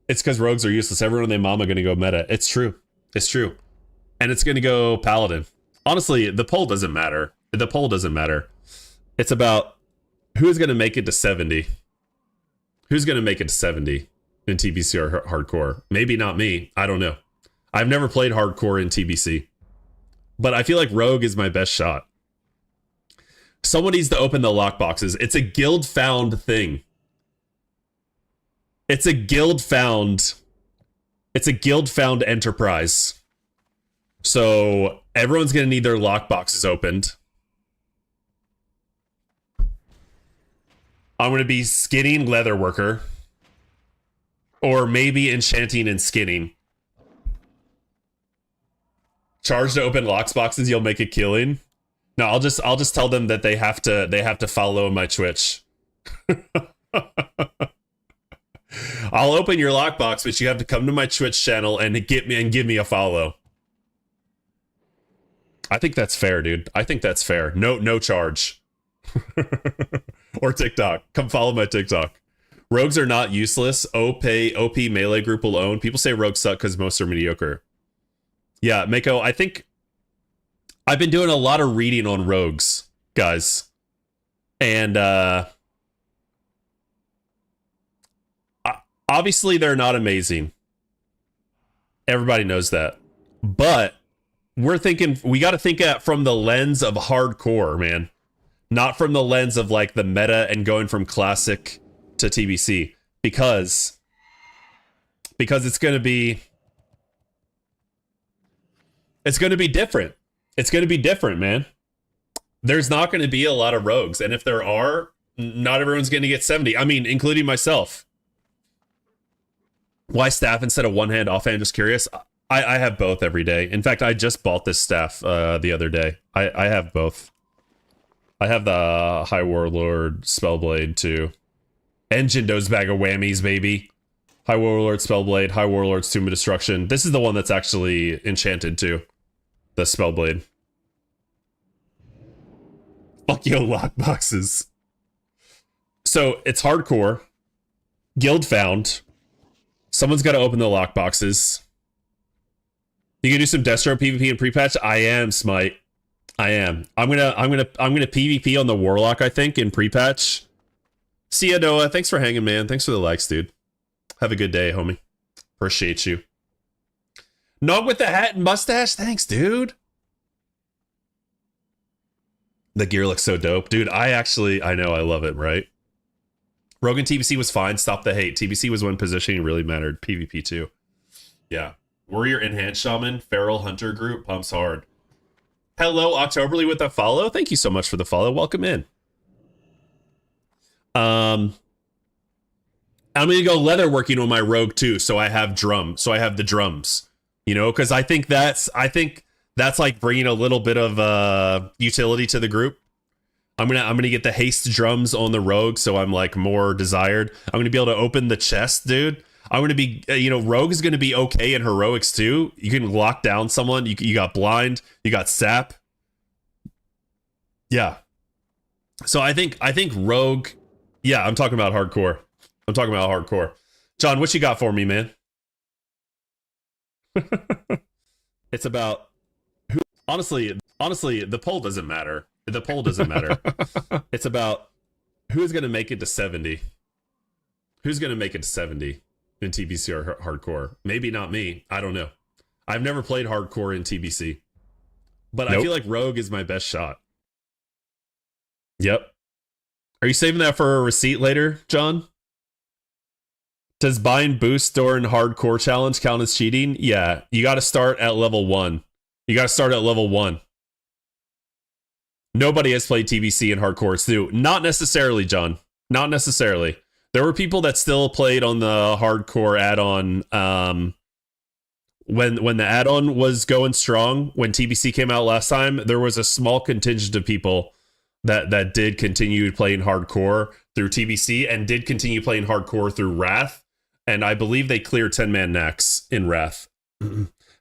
It's because rogues are useless. Everyone and their mama going to go meta. It's true. It's true. And it's going to go Paladin. Honestly, the poll doesn't matter. The poll doesn't matter. It's about who's going to make it to 70. Who's going to make it to 70 in TBC or hardcore? Maybe not me. I don't know. I've never played hardcore in TBC. But I feel like Rogue is my best shot. Someone needs to open the lockboxes. It's a guild found thing. It's a guild found enterprise. So everyone's going to need their lockboxes opened. I'm going to be skinning leatherworker. Or maybe enchanting and skinning. Charge to open lockboxes, you'll make a killing. No, I'll just tell them that they have to follow my Twitch. I'll open your lockbox, but you have to come to my Twitch channel and give me a follow. I think that's fair, dude. I think that's fair. No charge. Or TikTok. Come follow my TikTok. Rogues are not useless. OP melee group will own. People say rogues suck because most are mediocre. Yeah, Mako, I think I've been doing a lot of reading on rogues, guys. And obviously they're not amazing. Everybody knows that. But we got to think from the lens of hardcore, man. Not from the lens of like the meta and going from classic to TBC. Because it's going to be different. It's going to be different, man. There's not going to be a lot of rogues. And if there are, not everyone's going to get 70. I mean, including myself. Why staff instead of one hand offhand? Just curious. I have both every day. In fact, I just bought this staff the other day. I have both. I have the High Warlord Spellblade too. And Jindo's Bag of Whammies, baby. High Warlord Spellblade, High Warlord's Tomb of Destruction. This is the one that's actually enchanted too. The Spellblade. Fuck yo, lockboxes. So it's hardcore. Guild found. Someone's got to open the lockboxes. You can do some Destro PvP and Prepatch. I am, Smite. I am. I'm gonna PvP on the Warlock, I think, in Prepatch. See ya, Noah. Thanks for hanging, man. Thanks for the likes, dude. Have a good day, homie. Appreciate you. Nog with the hat and mustache. Thanks, dude. The gear looks so dope. Dude, I know, I love it, right? Rogan TBC was fine. Stop the hate. TBC was when positioning really mattered. PvP too. Yeah. Warrior Enhanced Shaman, Feral Hunter Group, pumps hard. Hello, Octoberly with a follow. Thank you so much for the follow. Welcome in. I'm gonna go leatherworking on my rogue too, so I have the drums. You know, because I think that's like bringing a little bit of utility to the group. I'm gonna get the haste drums on the rogue, so I'm like more desired. I'm gonna be able to open the chest, dude. I'm gonna be, rogue is gonna be okay in heroics too. You can lock down someone. You got blind. You got sap. Yeah. So I think rogue. Yeah, I'm talking about hardcore. John, what you got for me, man? It's about who. Honestly, the poll doesn't matter. The poll doesn't matter. It's about who's gonna make it to 70. Who's gonna make it to 70 in TBC or hardcore? Maybe not me. I don't know. I've never played hardcore in TBC, but nope. I feel like rogue is my best shot. Yep. Are you saving that for a receipt later, John? Does buying boost during hardcore challenge count as cheating? Yeah, you got to start at level 1. You got to start at level 1. Nobody has played TBC in hardcore too. Not necessarily, John. Not necessarily. There were people that still played on the hardcore add-on when the add-on was going strong. When TBC came out last time, there was a small contingent of people that did continue playing hardcore through TBC and did continue playing hardcore through Wrath. And I believe they cleared 10-man Nax in Wrath.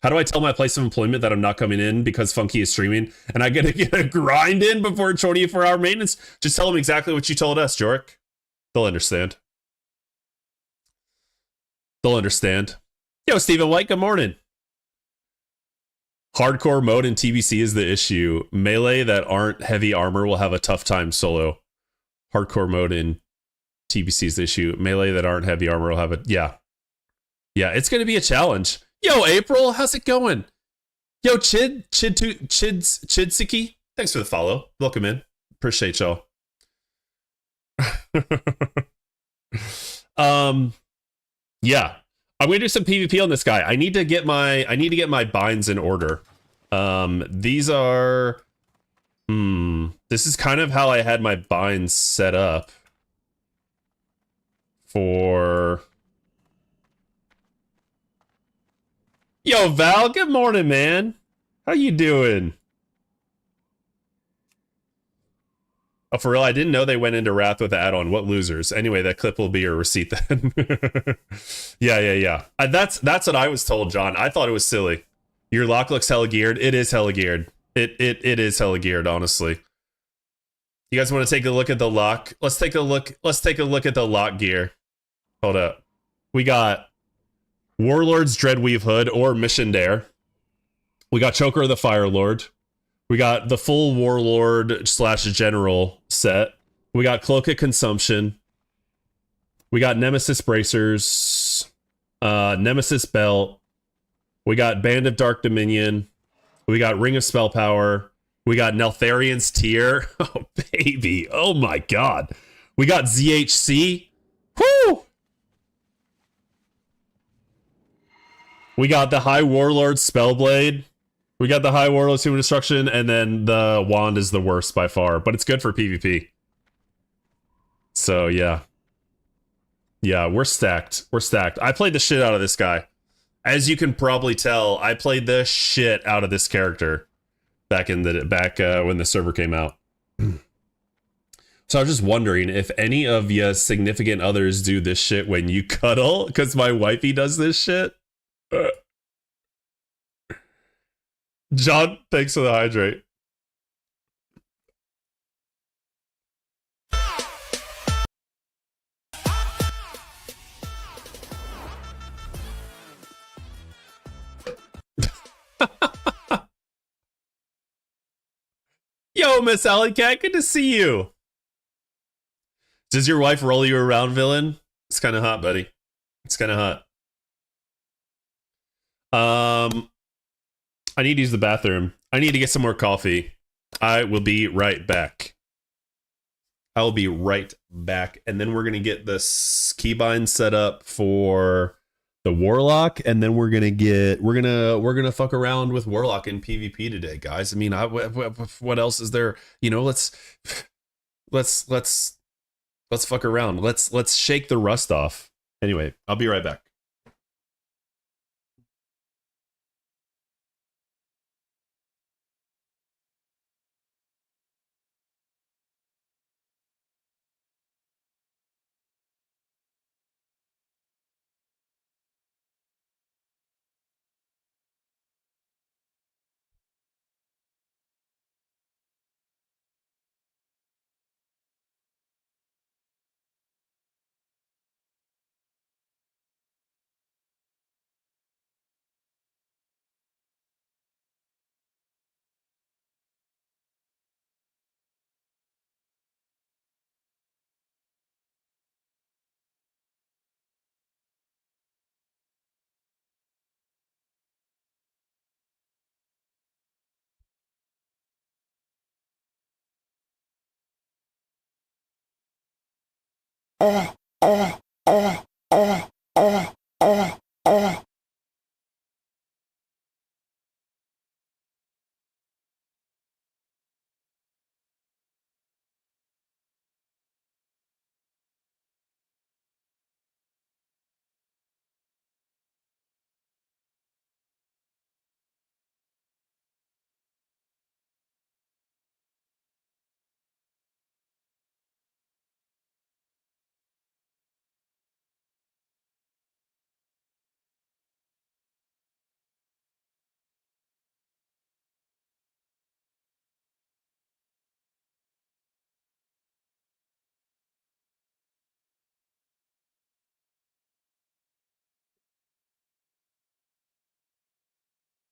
How do I tell my place of employment that I'm not coming in because Funky is streaming and I gotta get a grind in before 24-hour maintenance? Just tell them exactly what you told us, Jorik. They'll understand. They'll understand. Yo, Stephen White, good morning. Hardcore mode in TBC is the issue. Melee that aren't heavy armor will have a tough time solo. Hardcore mode in TBC is the issue. Melee that aren't heavy armor will have a... Yeah, it's going to be a challenge. Yo, April, how's it going? Yo, Chidsiki, thanks for the follow. Welcome in. Appreciate y'all. Yeah. I'm gonna do some PvP on this guy. I need to get my binds in order. These are this is kind of how I had my binds set up for... Yo, Val, good morning, man. How you doing? Oh, for real? I didn't know they went into Wrath with the add-on. What losers? Anyway, that clip will be your receipt then. Yeah. That's what I was told, John. I thought it was silly. Your lock looks hella geared. It is hella geared. It is hella geared, honestly. You guys want to take a look at the lock? Let's take a look at the lock gear. Hold up. We got Warlord's Dreadweave Hood or Mission Dare. We got Choker of the Fire Lord. We got the full Warlord / General set. We got Cloak of Consumption. We got Nemesis Bracers. Nemesis Belt. We got Band of Dark Dominion. We got Ring of Spell Power. We got Neltharian's Tear. Oh, baby. Oh, my God. We got ZHC. Woo! We got the High Warlord Spellblade. We got the High Warlord's Human Destruction, and then the Wand is the worst by far, but it's good for PvP. So, yeah. Yeah, we're stacked. We're stacked. I played the shit out of this guy. As you can probably tell, I played the shit out of this character back when the server came out. So I was just wondering if any of your significant others do this shit when you cuddle, because my wifey does this shit. John, thanks for the hydrate. Yo, Miss Alley Cat, good to see you. Does your wife roll you around, villain? It's kind of hot, buddy. It's kind of hot. I need to use the bathroom. I need to get some more coffee. I will be right back. I will be right back. And then we're going to get this keybind set up for the Warlock. And then we're going to fuck around with Warlock in PvP today, guys. I mean, what else is there? You know, let's fuck around. Let's shake the rust off. Anyway, I'll be right back.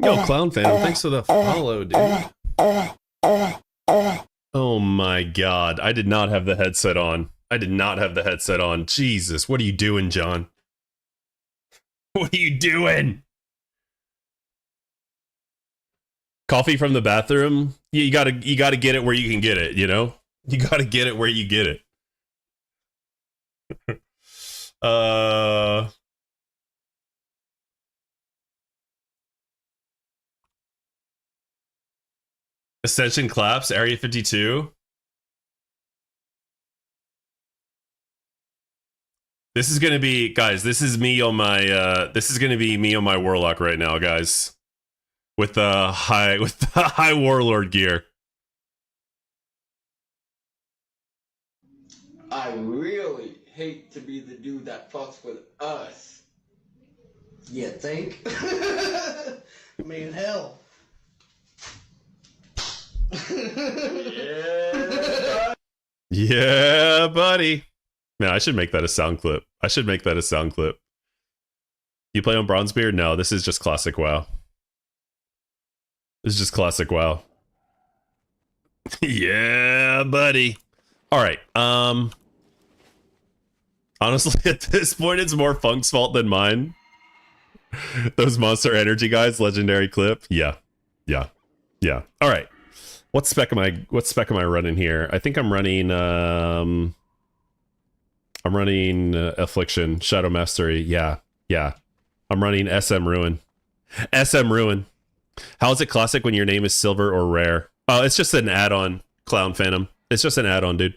Yo, Clown Fan, thanks for the follow, dude. Oh my god, I did not have the headset on. I did not have the headset on. Jesus, what are you doing, John? What are you doing? Coffee from the bathroom? You gotta get it where you can get it, you know? You gotta get it where you get it. Ascension claps, Area 52. This is gonna be, guys, this is me on my this is gonna be me on my Warlock right now, guys. With the high Warlord gear. I really hate to be the dude that fucks with us. You think? I mean, hell. Yeah. Yeah, buddy. Man, I should make that a sound clip. I should make that a sound clip. You play on Bronzebeard? No, this is just classic WoW. This is just classic WoW. Yeah, buddy. All right. Honestly, at this point, it's more Funk's fault than mine. Those Monster Energy guys, legendary clip. Yeah. All right. What spec am I running here? I think I'm running Affliction, Shadow Mastery. Yeah. I'm running SM Ruin. SM Ruin. How is it classic when your name is silver or rare? Oh, it's just an add-on, Clown Phantom. It's just an add-on, dude.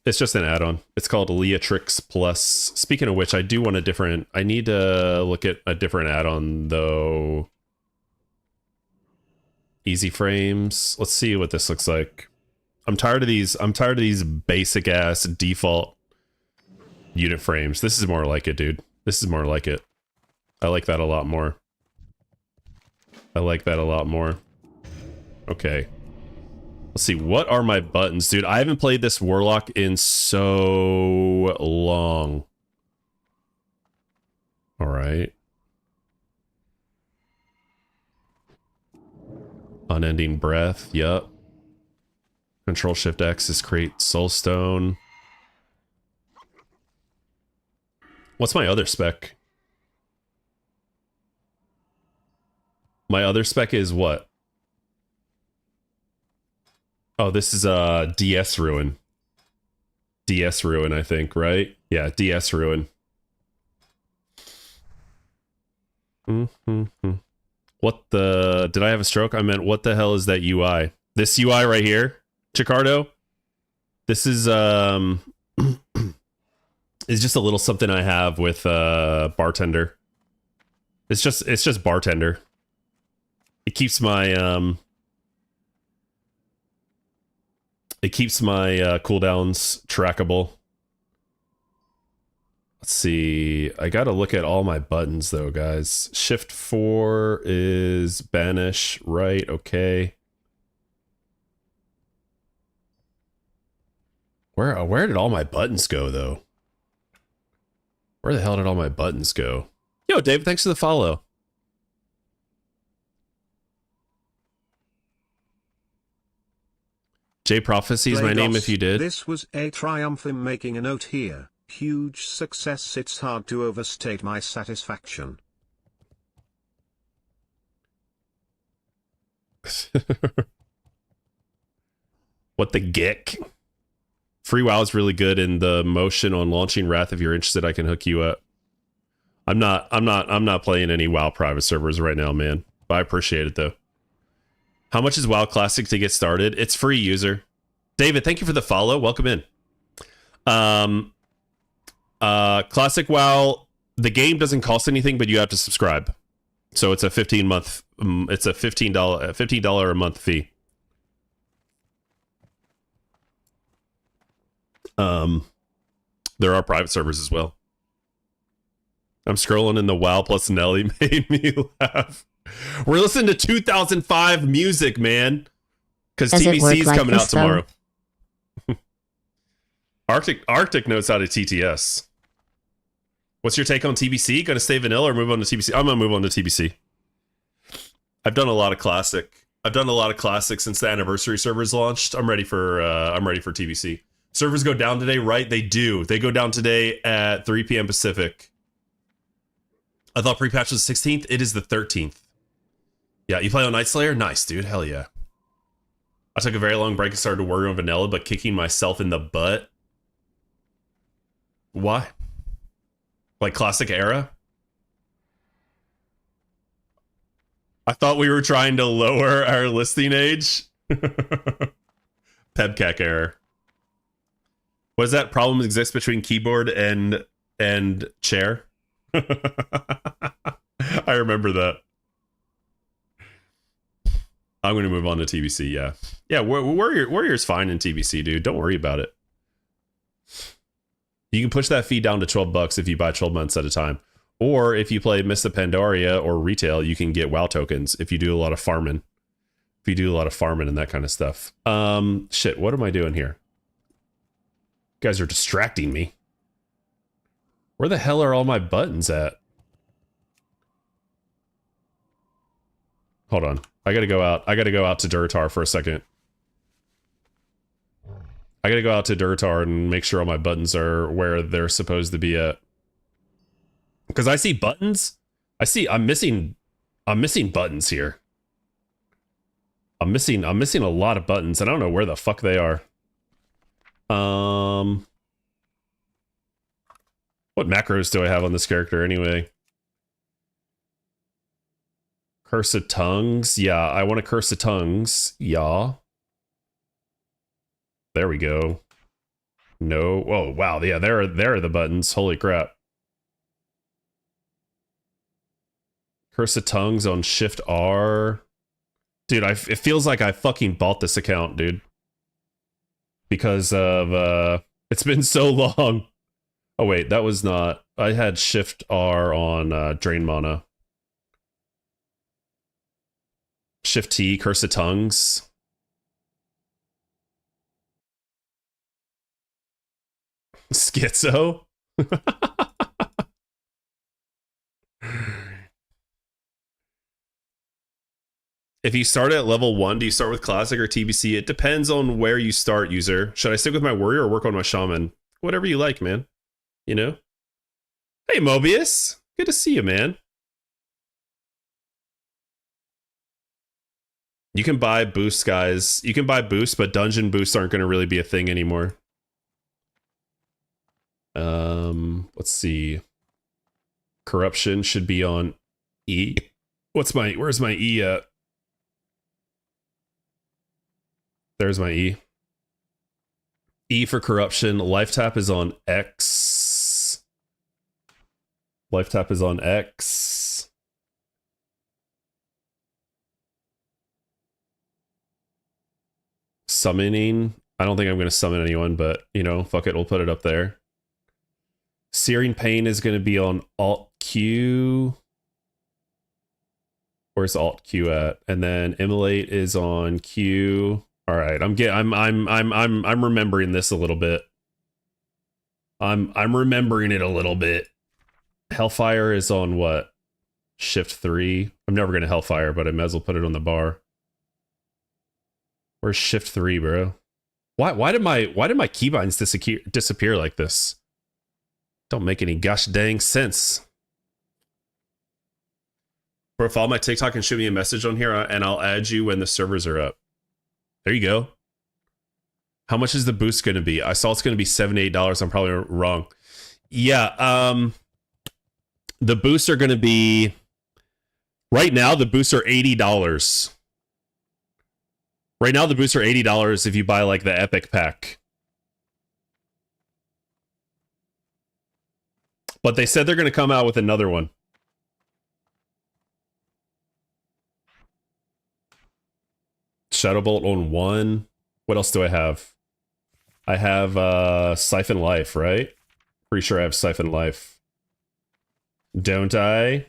It's just an add-on. It's called Leatrix Plus. Speaking of which, I do want a different... I need to look at a different add-on, though. Easy frames. Let's see what this looks like. I'm tired of these basic-ass default unit frames. This is more like it, dude. This is more like it. I like that a lot more. Okay. Let's see, what are my buttons? Dude, I haven't played this Warlock in so long. Alright. Unending Breath, yup. Control-Shift-X is create Soulstone. What's my other spec? My other spec is what? Oh, this is DS Ruin. DS Ruin, I think, right? Yeah, DS Ruin. What the... Did I have a stroke? I meant, what the hell is that UI? This UI right here, Chicardo? This is, is just a little something I have with, Bartender. It's just Bartender. It keeps my, cooldowns trackable. Let's see. I gotta look at all my buttons though, guys. Shift 4 is banish, right? Okay. Where did all my buttons go though? Where the hell did all my buttons go? Yo, Dave, thanks for the follow. J Prophecy is my name if you did. This was a triumph in making a note here. Huge success. It's hard to overstate my satisfaction. What the gick? Free WoW is really good in the motion on launching Wrath. If you're interested, I can hook you up. I'm not playing any WoW private servers right now, man. But I appreciate it though. How much is WoW Classic to get started? It's free, user. David, thank you for the follow. Welcome in. Classic WoW, the game doesn't cost anything, but you have to subscribe. So it's a $15 a month fee. There are private servers as well. I'm scrolling in the WoW plus Nelly made me laugh. We're listening to 2005 music, man. Because TBC's coming out tomorrow. Arctic knows how to TTS. What's your take on TBC? Gonna stay vanilla or move on to TBC? I'm gonna move on to TBC. I've done a lot of classic. I've done a lot of classic since the anniversary servers launched. I'm ready for TBC. Servers go down today, right? They do. They go down today at 3 p.m. Pacific. I thought Prepatch was the 16th. It is the 13th. Yeah, you play on Night Slayer? Nice, dude. Hell yeah. I took a very long break and started to work on vanilla, but kicking myself in the butt. Why? Like classic era? I thought we were trying to lower our listing age. Pebcac error. What does that problem exist between keyboard and chair? I remember that. I'm going to move on to TBC, yeah. Yeah, Warrior's fine in TBC, dude. Don't worry about it. You can push that fee down to $12 if you buy 12 months at a time. Or if you play Mists of Pandaria or retail, you can get WoW tokens if you do a lot of farming. If you do a lot of farming and that kind of stuff. Shit, what am I doing here? You guys are distracting me. Where the hell are all my buttons at? Hold on. I gotta go out. I gotta go out to Duratar for a second. I gotta go out to Duratar and make sure all my buttons are where they're supposed to be at. Because I see buttons. I'm missing buttons here. I'm missing a lot of buttons, and I don't know where the fuck they are. What macros do I have on this character anyway? Curse of Tongues. Yeah, I want a Curse of Tongues. Yeah. There we go. No. Oh, wow. Yeah, there are the buttons. Holy crap. Curse of Tongues on Shift R. Dude, it feels like I fucking bought this account, dude. Because of, it's been so long. Oh, wait, that was not... I had Shift R on Drain Mana. Shift T, Curse of Tongues. Schizo? If you start at level 1, do you start with Classic or TBC? It depends on where you start, user. Should I stick with my Warrior or work on my Shaman? Whatever you like, man. You know? Hey, Mobius. Good to see you, man. You can buy boosts, guys. You can buy boosts, but dungeon boosts aren't going to really be a thing anymore. Let's see. Corruption should be on E. Where's my E at? There's my E. E for corruption. Life tap is on X. Life tap is on X. Summoning. I don't think I'm going to summon anyone, but, you know, fuck it. We'll put it up there. Searing Pain is going to be on Alt Q. Where's Alt Q at? And then Immolate is on Q. All right, I'm remembering this a little bit. I'm remembering it a little bit. Hellfire is on what? Shift 3. I'm never going to Hellfire, but I might as well put it on the bar. Where's Shift 3, bro? Why did my keybinds disappear like this? Don't make any gosh dang sense. Bro, follow my TikTok and shoot me a message on here, and I'll add you when the servers are up. There you go. How much is the boost going to be? I saw it's going to be $78. I'm probably wrong. Yeah. The boosts are going to be, right now, the boosts are $80. Right now, the boosts are $80 if you buy like the Epic pack. But they said they're going to come out with another one. Shadowbolt on 1. What else do I have? I have Siphon Life, right? Pretty sure I have Siphon Life. Don't I?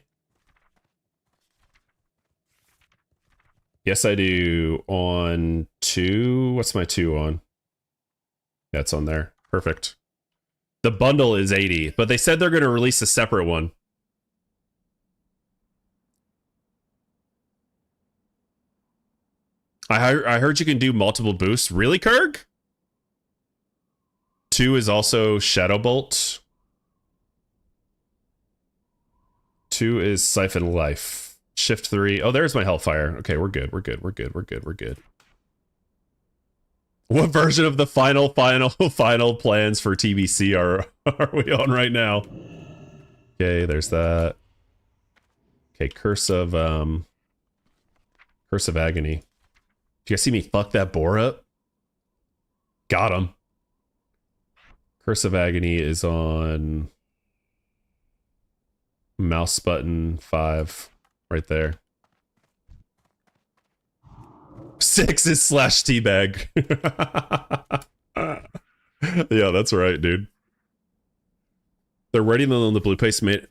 Yes, I do. On 2. What's my 2 on? That's on there. Perfect. The bundle is 80, but they said they're going to release a separate one. I heard you can do multiple boosts. Really, Kurg? 2 is also Shadowbolt. 2 is Siphon Life. Shift 3. Oh, there's my Hellfire. Okay, we're good. We're good. We're good. We're good. We're good. What version of the final plans for TBC are we on right now? Okay, there's that. Okay, Curse of Agony. Do you guys see me fuck that boar up? Got him. Curse of Agony is on mouse button 5 right there. 6 is slash teabag. Yeah, that's right, dude. They're writing on the Blue Post made it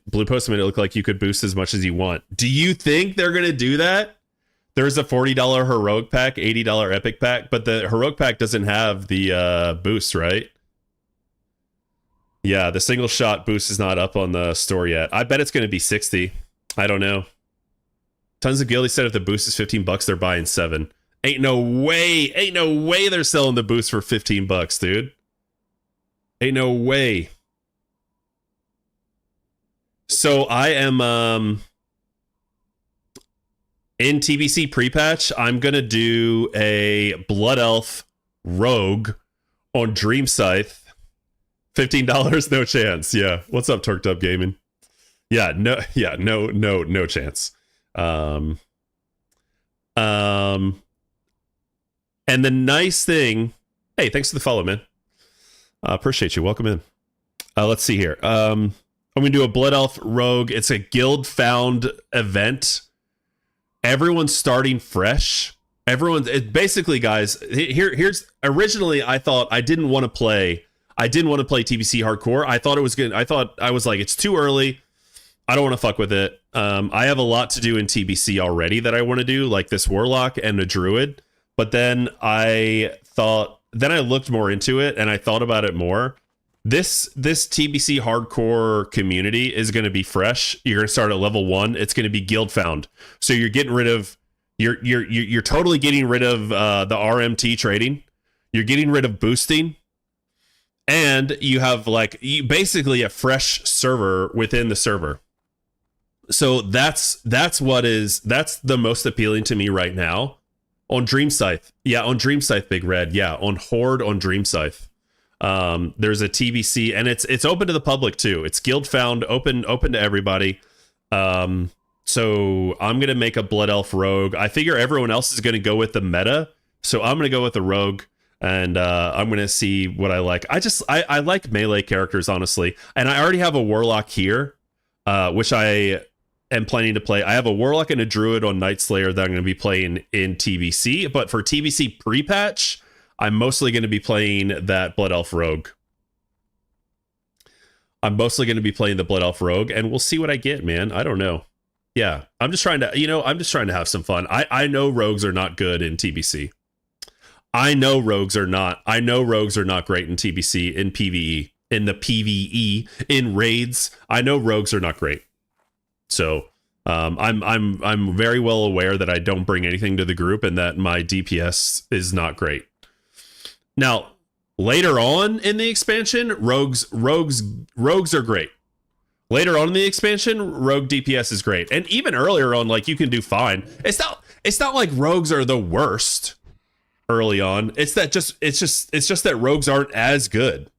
look like you could boost as much as you want. Do you think they're gonna do that? There's a $40 heroic pack, $80 epic pack, but the heroic pack doesn't have the boost, right? Yeah, the single shot boost is not up on the store yet. I bet it's going to be 60. I don't know. Tons of Guilty said if the boost is $15, they're buying 7. Ain't no way they're selling the boost for $15, dude. Ain't no way. So I am in TBC pre-patch, I'm gonna do a Blood Elf Rogue on Dream Scythe. $15, no chance. Yeah. What's up, Turked Up Gaming? Yeah, no chance. And the nice thing, hey, thanks for the follow, man. Appreciate you. Welcome in. Let's see here. I'm gonna do a Blood Elf Rogue. It's a guild found event. Everyone's starting fresh. Basically, guys, here's originally I thought I didn't want to play TBC hardcore. I thought I was like, it's too early. I don't want to fuck with it. I have a lot to do in TBC already that I want to do, like this Warlock and a Druid. But then I looked more into it and I thought about it more. This TBC hardcore community is going to be fresh. You're going to start at level 1. It's going to be guild found. So you're getting rid of you're totally getting rid of the RMT trading. You're getting rid of boosting. And you have basically a fresh server within the server. So that's the most appealing to me right now. On Dream Scythe. Yeah, on Dream Scythe, Big Red. Yeah, on Horde on Dream Scythe. There's a TBC and it's open to the public too. It's guild found, open to everybody. So I'm gonna make a Blood Elf Rogue. I figure everyone else is gonna go with the meta, so I'm gonna go with the Rogue, and I'm gonna see what I like. I like melee characters, honestly, and I already have a Warlock here, which I am planning to play. I have a Warlock and a Druid on Night Slayer that I'm gonna be playing in TBC, but for TBC pre-patch, I'm mostly going to be playing that Blood Elf Rogue. I'm mostly going to be playing the Blood Elf Rogue, and we'll see what I get, man. I don't know. Yeah, I'm just trying to have some fun. I know rogues are not good in TBC. I know rogues are not great in TBC, in PvE, in the PvE, in raids. I know rogues are not great. So I'm very well aware that I don't bring anything to the group and that my DPS is not great. Now, later on in the expansion, rogues are great. Later on in the expansion, rogue DPS is great. And even earlier on, you can do fine. It's not like rogues are the worst. early on. It's just that rogues aren't as good.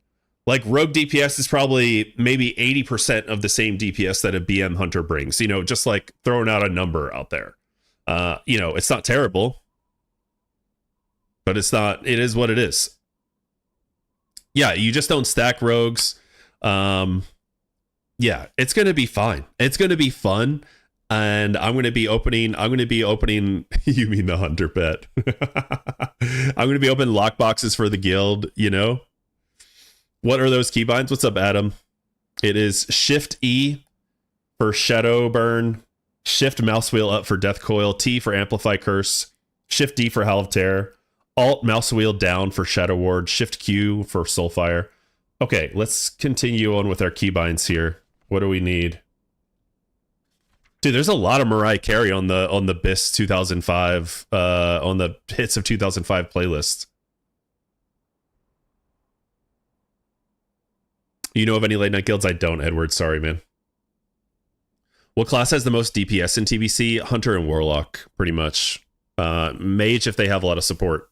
Like rogue DPS is probably maybe 80% of the same DPS that a BM hunter brings, you know, just like throwing out a number out there. You know, it's not terrible, but it is what it is. Yeah, you just don't stack rogues. Yeah, it's going to be fine. It's going to be fun. And I'm going to be opening, you mean the hunter pet. I'm going to be opening lockboxes for the guild, you know. What are those keybinds? What's up, Adam? It is Shift E for Shadow Burn, Shift mouse wheel up for Death Coil, T for Amplify Curse, Shift D for Howl of Terror, Alt mouse wheel down for Shadow Ward, Shift Q for Soulfire. Okay, let's continue on with our keybinds here. What do we need? Dude, there's a lot of Mariah Carey on the BIS 2005 on the hits of 2005 playlist. You know of any late night guilds? I don't, Edward. Sorry, man. What class has the most DPS in TBC? Hunter and Warlock, pretty much. Mage if they have a lot of support.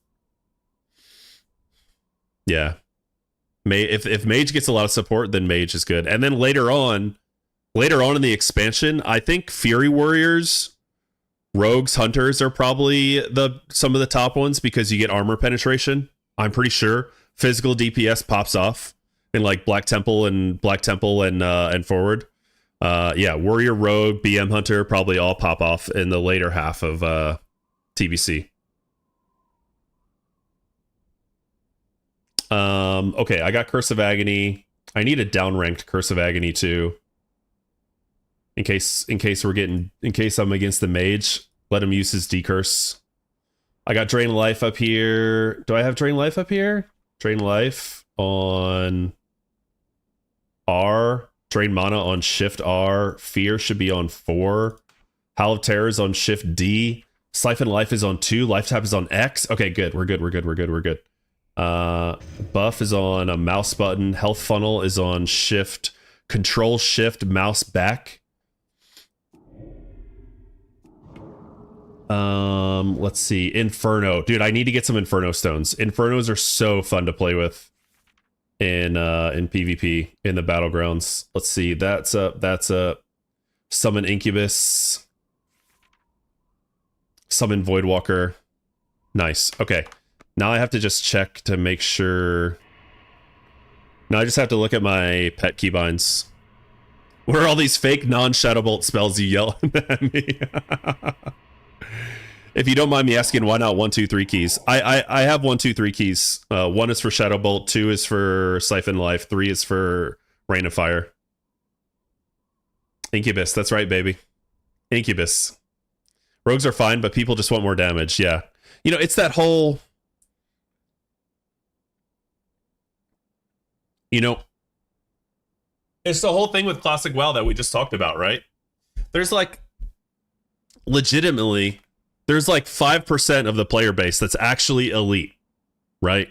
Yeah. If Mage gets a lot of support, then Mage is good. And then later on in the expansion, I think Fury Warriors, Rogues, Hunters are probably some of the top ones because you get armor penetration. I'm pretty sure physical DPS pops off in like Black Temple and Forward. Yeah, Warrior, Rogue, BM Hunter probably all pop off in the later half of TBC. Okay, I got Curse of Agony. I need a downranked Curse of Agony too. In case I'm against the mage, let him use his decurse. I got Drain Life up here. Do I have Drain Life up here? Drain Life on R. Drain Mana on Shift R. Fear should be on 4. Howl of Terror is on Shift D. Siphon Life is on 2. Life Tap is on X. Okay, good. We're good. Buff is on a mouse button. Health Funnel is on Shift. Control Shift mouse back. Let's see. Inferno. Dude, I need to get some Inferno stones. Infernos are so fun to play with in PvP in the battlegrounds. Let's see. That's a summon Incubus. Summon Voidwalker. Nice. Okay. Now I have to just check to make sure. Now I just have to look at my pet keybinds. What are all these fake non-Shadow Bolt spells you yell at me? If you don't mind me asking, why not 1, 2, 3 keys? I have 1, 2, 3 keys. 1 is for Shadow Bolt, 2 is for Siphon Life, 3 is for Rain of Fire. Incubus, that's right, baby. Incubus. Rogues are fine, but people just want more damage. Yeah. You know, it's that whole... You know, it's the whole thing with Classic WoW that we just talked about, right? There's like, legitimately, there's like 5% of the player base that's actually elite, right?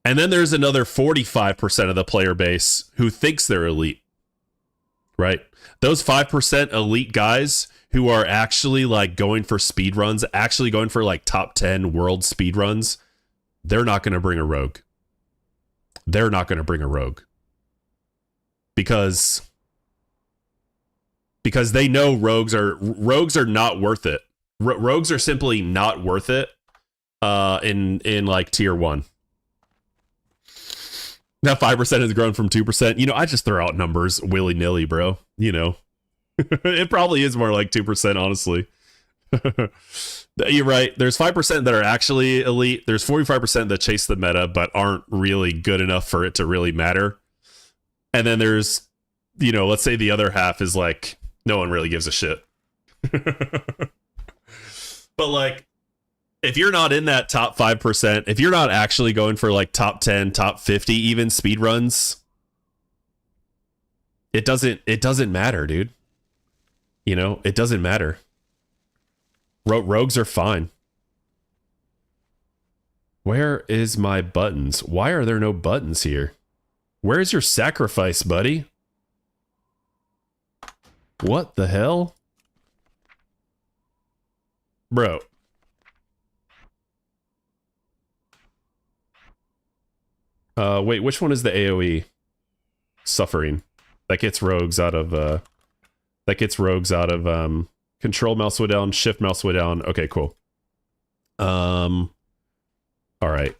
And then there's another 45% of the player base who thinks they're elite, right? Those 5% elite guys who are actually like going for speed runs, actually going for like top 10 world speed runs, they're not going to bring a rogue. They're not going to bring a rogue because they know rogues are not worth it. Rogues are simply not worth it in like tier 1. That 5% has grown from 2%. You know, I just throw out numbers willy-nilly, bro. You know, it probably is more like 2%, honestly. You're right. There's 5% that are actually elite. There's 45% that chase the meta but aren't really good enough for it to really matter. And then there's, you know, let's say the other half is like, no one really gives a shit. But like, if you're not in that top 5%, if you're not actually going for like top 10, top 50, even speed runs, it doesn't matter, dude. You know, it doesn't matter. Rogues are fine. Where is my buttons? Why are there no buttons here? Where's your sacrifice, buddy? What the hell? Bro. Wait, which one is the AoE? Suffering. That gets rogues out of control mouse way down, shift mouse way down. Okay, cool. All right.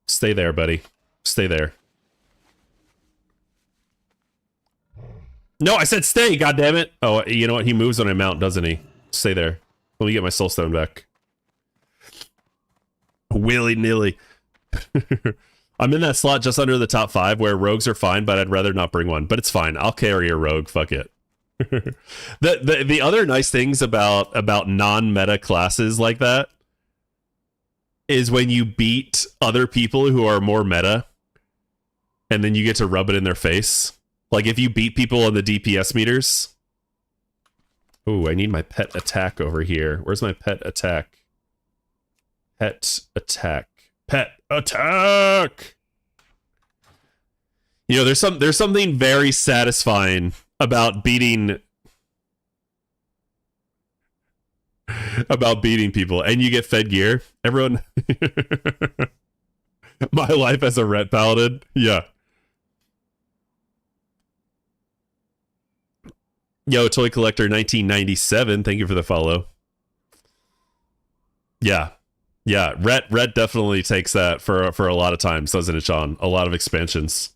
Stay there, buddy. Stay there. No, I said stay, goddammit. Oh, you know what? He moves when I mount, doesn't he? Stay there. Let me get my soul stone back. Willy-nilly. I'm in that slot just under the top 5 where rogues are fine, but I'd rather not bring one. But it's fine. I'll carry a rogue. Fuck it. The other nice things about non-meta classes like that is when you beat other people who are more meta, and then you get to rub it in their face. Like if you beat people on the DPS meters. Ooh, I need my pet attack over here. Where's my pet attack? Pet attack. Pet attack. You know, there's something very satisfying about beating people, and you get fed gear. Everyone, my life as a ret paladin. Yeah. Yo, Toy Collector 1997. Thank you for the follow. Yeah. Yeah, Ret definitely takes that for a lot of times, doesn't it, Sean? A lot of expansions.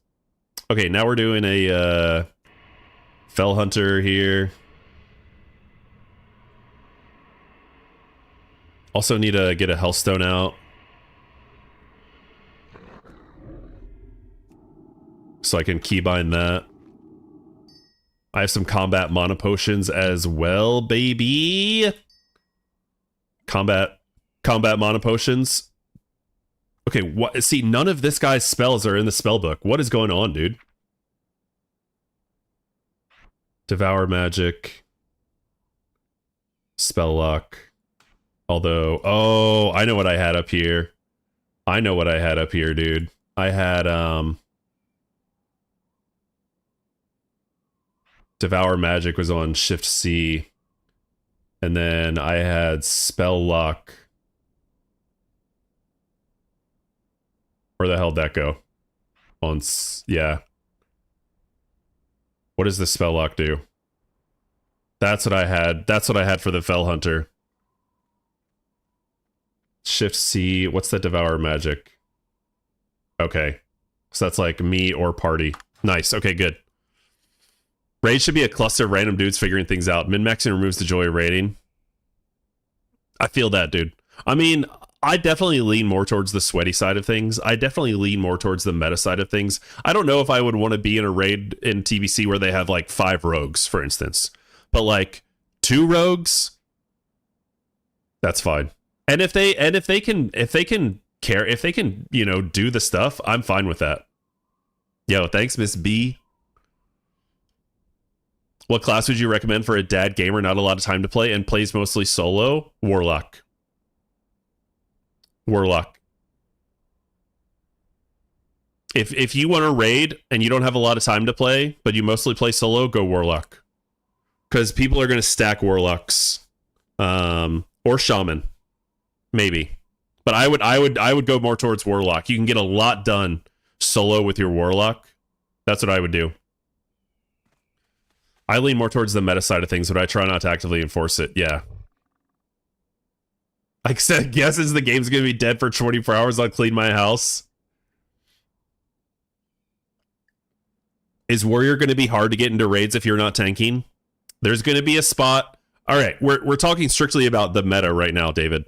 Okay, now we're doing a Fell Hunter here. Also need to get a Hellstone out. So I can keybind that. I have some combat mana potions as well, baby. Combat mana potions. Okay, what? See, none of this guy's spells are in the spell book. What is going on, dude? Devour magic. Spell lock. Although, oh, I know what I had up here. I know what I had up here, dude. I had, Devour magic was on Shift C. And then I had spell lock. Where the hell did that go? Yeah. What does the spell lock do? That's what I had. That's what I had for the Fell Hunter. Shift C. What's the Devour magic? Okay. So that's like me or party. Nice. Okay, good. Raid should be a cluster of random dudes figuring things out. Min-maxing removes the joy of raiding. I feel that, dude. I mean, I definitely lean more towards the sweaty side of things. I definitely lean more towards the meta side of things. I don't know if I would want to be in a raid in TBC where they have like 5 rogues, for instance. But like 2 rogues, that's fine. And if they can, you know, do the stuff, I'm fine with that. Yo, thanks, Miss B. What class would you recommend for a dad gamer, not a lot of time to play, and plays mostly solo? Warlock. Warlock. If you want to raid and you don't have a lot of time to play, but you mostly play solo, go Warlock. Because people are going to stack Warlocks. Or Shaman. Maybe. But I would go more towards Warlock. You can get a lot done solo with your Warlock. That's what I would do. I lean more towards the meta side of things, but I try not to actively enforce it. Yeah. Like I said, guesses the game's going to be dead for 24 hours. I'll clean my house. Is Warrior going to be hard to get into raids if you're not tanking? There's going to be a spot. All right, we're talking strictly about the meta right now, David.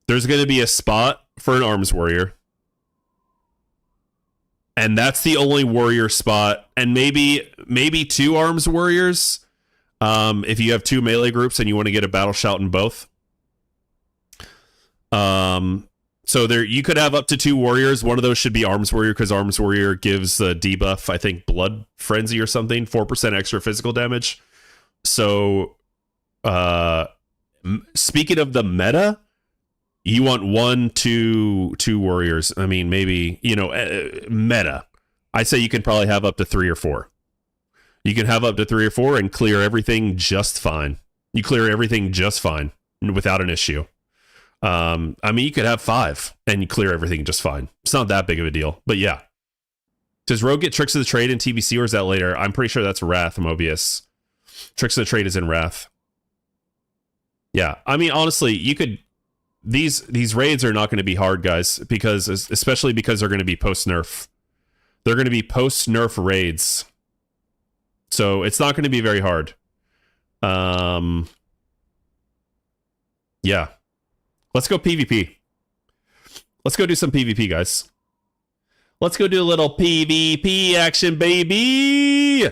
There's going to be a spot for an arms warrior. And that's the only warrior spot. And maybe 2 arms warriors. If you have 2 melee groups and you want to get a battle shout in both. So there you could have up to 2 warriors. One of those should be arms warrior because arms warrior gives a debuff, I think blood frenzy or something, 4% extra physical damage. So speaking of the meta, you want 1, 2 warriors. I mean, maybe, you know, meta. I say you can probably have up to 3 or 4. You can have up to 3 or 4 and clear everything just fine. You clear everything just fine without an issue. I mean, you could have 5 and you clear everything just fine. It's not that big of a deal, but yeah. Does Rogue get Tricks of the Trade in TBC, or is that later? I'm pretty sure that's Wrath, Mobius. Tricks of the Trade is in Wrath. Yeah, I mean, honestly, you could... These raids are not going to be hard, guys, because especially because they're going to be post-nerf. They're going to be post-nerf raids. So it's not going to be very hard. Yeah. Let's go PvP. Let's go do some PvP, guys. Let's go do a little PvP action, baby!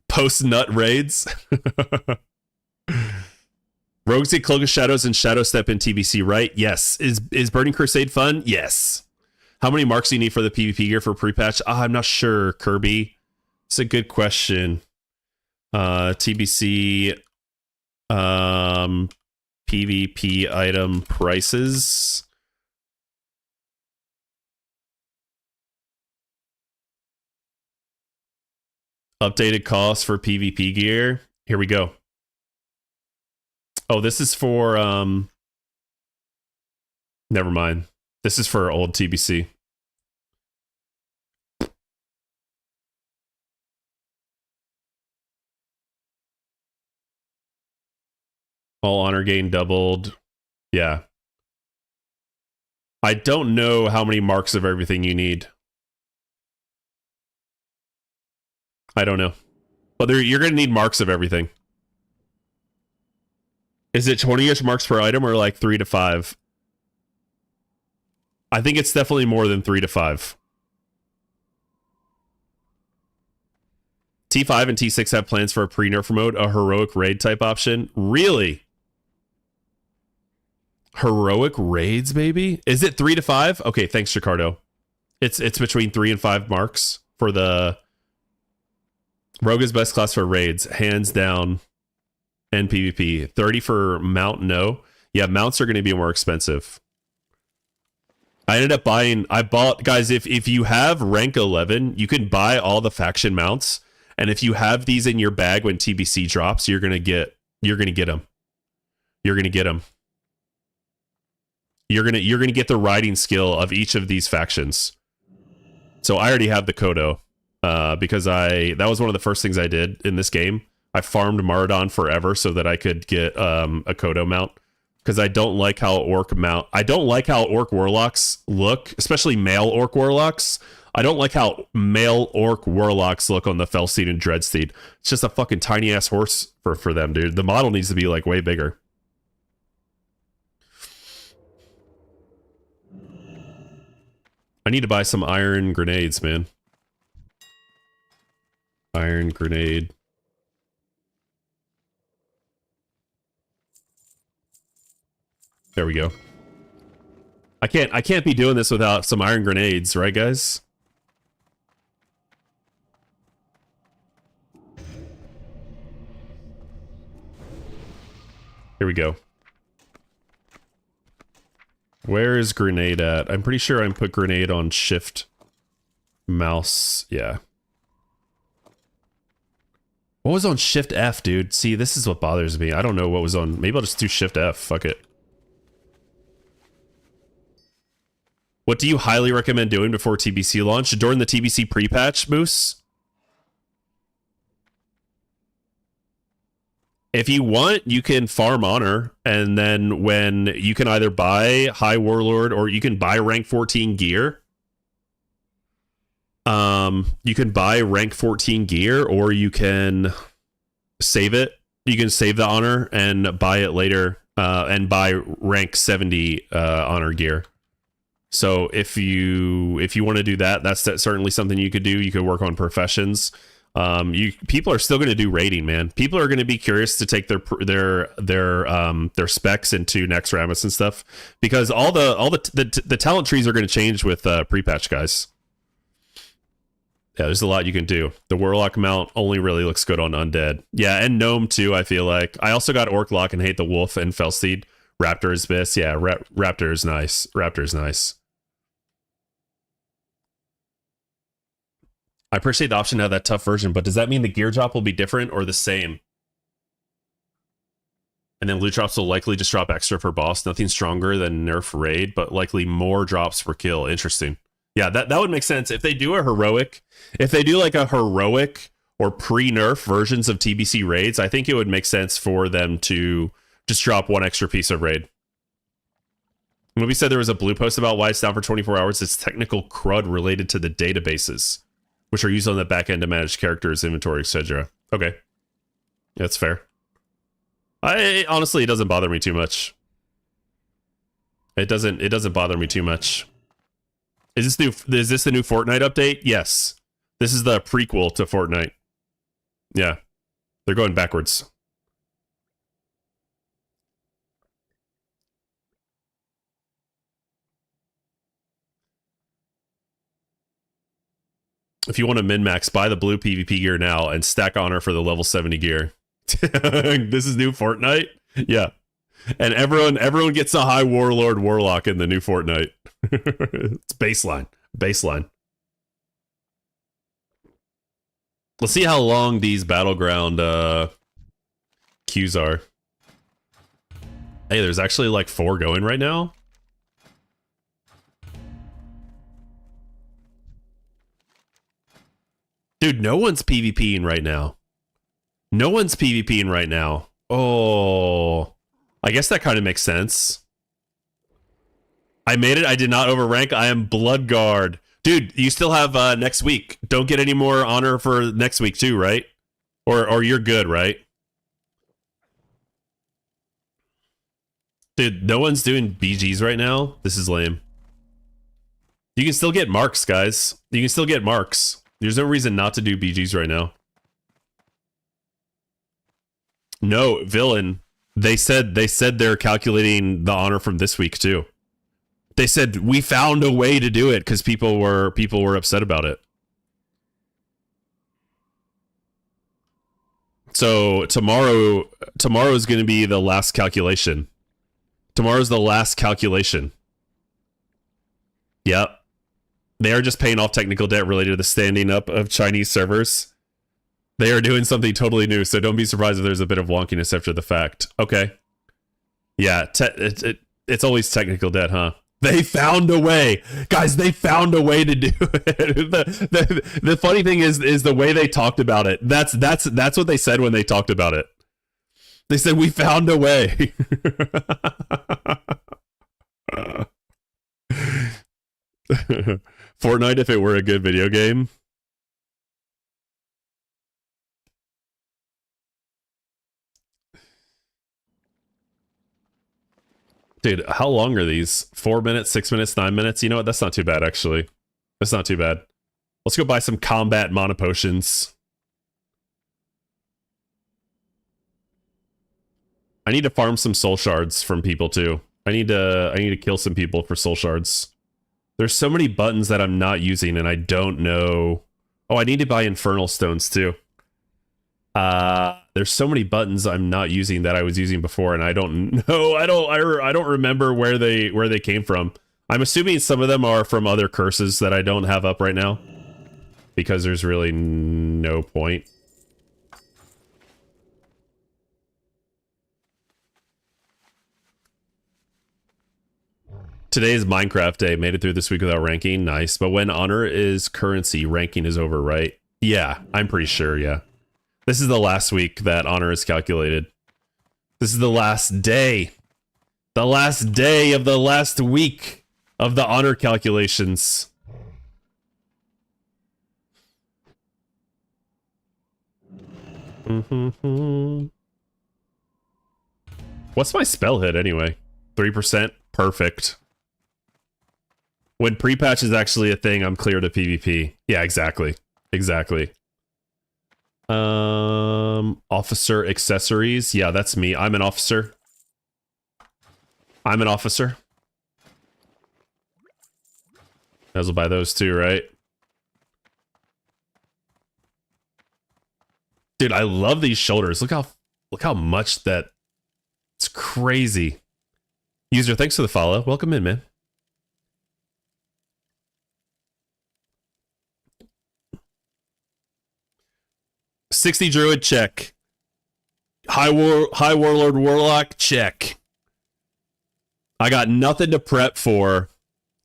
Post-nut raids. Rogues get Cloak of Shadows and Shadow Step in TBC, right? Yes. Is Burning Crusade fun? Yes. How many marks do you need for the PvP gear for pre-patch? I'm not sure, Kirby. It's a good question. TBC PvP item prices. Updated costs for PvP gear. Here we go. Oh, this is for never mind. This is for old TBC. All honor gain doubled. Yeah. I don't know how many marks of everything you need. I don't know. But you're going to need marks of everything. Is it 20-ish marks per item or like 3 to 5? I think it's definitely more than 3 to 5. T5 and T6 have plans for a pre-nerf mode, a heroic raid type option. Really? Heroic raids, baby? Is it 3 to 5? Okay, thanks, Ricardo. It's between 3 and 5 marks for the... Rogue is best class for raids, hands down, and PvP. 30 for mount, no. Yeah, mounts are going to be more expensive. I ended up guys, if you have rank 11, you can buy all the faction mounts, and if you have these in your bag when TBC drops, you're going to get them. You're going to get them. You're going to get the riding skill of each of these factions. So I already have the Kodo. Because that was one of the first things I did in this game. I farmed Maradon forever so that I could get a Kodo mount. Because I don't like how orc warlocks look, especially male orc warlocks. I don't like how male orc warlocks look on the Felsteed and Dreadsteed. It's just a fucking tiny ass horse for them, dude. The model needs to be like way bigger. I need to buy some iron grenades, man. Iron grenade. There we go. I can't be doing this without some iron grenades, right, guys? Here we go. Where is grenade at? I'm pretty sure I put grenade on shift mouse. Yeah. What was on Shift F, dude? See, this is what bothers me. I don't know what was on... Maybe I'll just do Shift F. Fuck it. What do you highly recommend doing before TBC launch? During the TBC pre-patch, Moose? If you want, you can farm honor, and then when you can either buy High Warlord or you can buy rank 14 gear. You can buy rank 14 gear, or you can save it. You can save the honor and buy it later, and buy rank 70 honor gear. So if you want to do that, that's certainly something you could do. You could work on professions. People are still going to do raiding, man. People are going to be curious to take their specs into Next Ramus and stuff, because all the talent trees are going to change with pre-patch, guys. Yeah, there's a lot you can do. The Warlock mount only really looks good on Undead. Yeah, and Gnome too, I feel like. I also got Orc Lock and Hate the Wolf and Felsteed. Raptor is best. Yeah, Raptor is nice. Raptor is nice. I appreciate the option to have that tough version, but does that mean the gear drop will be different or the same? And then loot drops will likely just drop extra per boss. Nothing stronger than nerf raid, but likely more drops per kill. Interesting. Yeah, that would make sense. If they do a heroic, if they do like a heroic or pre-nerf versions of TBC raids, I think it would make sense for them to just drop one extra piece of raid. When we said there was a blue post about why it's down for 24 hours, it's technical crud related to the databases, which are used on the back end to manage characters, inventory, etc. Okay. Yeah, that's fair. Honestly, it doesn't bother me too much. It doesn't bother me too much. Is this the new Fortnite update? Yes. This is the prequel to Fortnite. Yeah. They're going backwards. If you want to min-max, buy the blue PvP gear now and stack honor for the level 70 gear. This is new Fortnite? Yeah. And everyone gets a high warlord warlock in the new Fortnite. It's baseline. Baseline. Let's see how long these battleground queues are. Hey, there's actually like 4 going right now. Dude, no one's PvPing right now. No one's PvPing right now. Oh, I guess that kind of makes sense. I made it. I did not overrank. I am Bloodguard. Dude, you still have next week. Don't get any more honor for next week too, right? Or you're good, right? Dude, no one's doing BGs right now. This is lame. You can still get marks, guys. You can still get marks. There's no reason not to do BGs right now. No, villain. They said they're calculating the honor from this week too. They said we found a way to do it because people were upset about it. So tomorrow is going to be the last calculation. Tomorrow's the last calculation. Yep. They are just paying off technical debt related to the standing up of Chinese servers. They are doing something totally new, so don't be surprised if there's a bit of wonkiness after the fact. Okay. Yeah, it's always technical debt, huh? They found a way. Guys, they found a way to do it. The funny thing is the way they talked about it. That's what they said when they talked about it. They said, we found a way. Fortnite if it were a good video game. Dude, how long are these? 4 minutes, 6 minutes, 9 minutes? You know what? That's not too bad, actually. That's not too bad. Let's go buy some combat mana potions. I need to farm some soul shards from people, too. I need to kill some people for soul shards. There's so many buttons that I'm not using, and I don't know... Oh, I need to buy infernal stones, too. There's so many buttons I'm not using that I was using before, and I don't know. I don't remember where they came from. I'm assuming some of them are from other curses that I don't have up right now, because there's really no point. Today is Minecraft Day. Made it through this week without ranking. Nice. But when honor is currency, ranking is over, right? Yeah, I'm pretty sure, yeah. This is the last week that honor is calculated. This is the last day. The last day of the last week of the honor calculations. What's my spell hit anyway? 3%? Perfect. When Prepatch is actually a thing, I'm clear to PvP. Yeah, exactly. Exactly. Officer accessories. Yeah, that's me. I'm an officer. I'm an officer. I'll buy those too, right? Dude, I love these shoulders. Look how much that... It's crazy. User, thanks for the follow. Welcome in, man. $60 Druid check. High Warlord Warlock, check. I got nothing to prep for.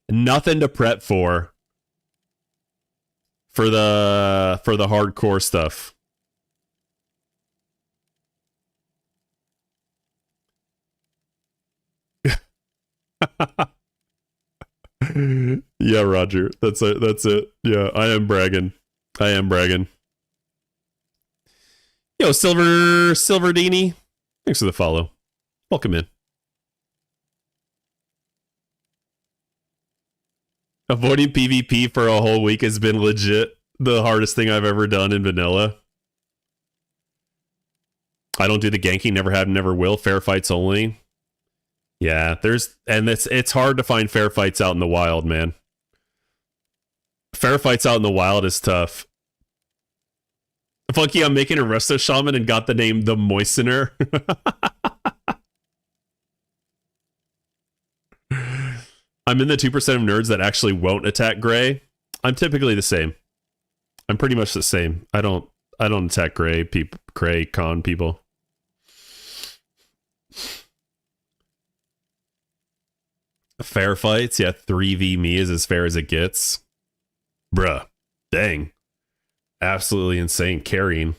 Nothing to prep for the hardcore stuff. Yeah, Roger. That's it. That's it. Yeah, I am bragging. Yo, Silverdini. Thanks for the follow. Welcome in. Avoiding PvP for a whole week has been legit the hardest thing I've ever done in vanilla. I don't do the ganking, never have, never will. Fair fights only. Yeah, it's hard to find fair fights out in the wild, man. Fair fights out in the wild is tough. Funky, I'm making a Resto Shaman and got the name The Moistener. I'm in the 2% of nerds that actually won't attack Gray. I'm typically the same. I'm pretty much the same. I don't attack Gray con people. Fair fights, yeah, 3v me is as fair as it gets. Bruh. Dang. Absolutely insane carrying.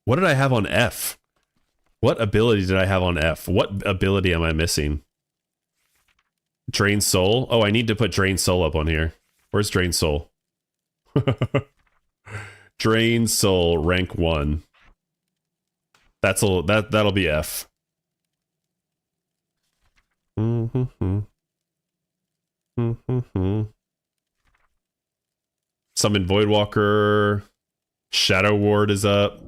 What did I have on F? What ability did I have on F? What ability am I missing? Drain Soul? Oh, I need to put Drain Soul up on here. Where's Drain Soul? Drain Soul, rank 1. That'll be F. Summon Voidwalker. Shadow Ward is up.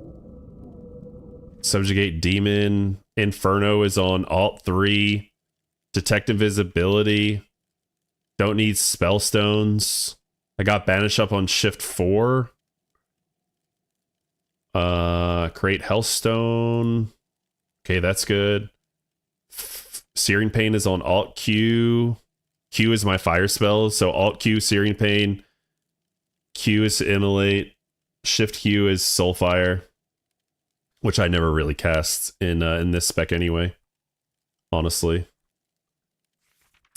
Subjugate Demon. Inferno is on Alt 3. Detect Invisibility. Don't need Spellstones. I got Banish up on Shift 4. Create Hellstone. Okay, that's good. Searing Pain is on Alt Q. Q is my fire spell, so Alt Q, Searing Pain. Q is Immolate. Shift Q is Soulfire, which I never really cast in this spec anyway. Honestly,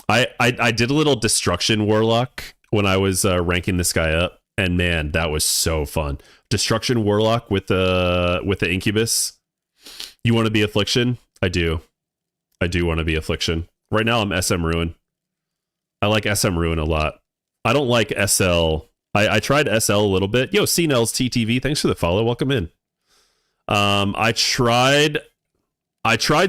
I did a little Destruction Warlock when I was ranking this guy up, and man, that was so fun. Destruction Warlock with the Incubus. You want to be Affliction? I do want to be Affliction. Right now, I'm SM Ruin. I like SM Ruin a lot. I don't like SL. I tried SL a little bit. Yo, CNL's TTV, thanks for the follow. Welcome in. I tried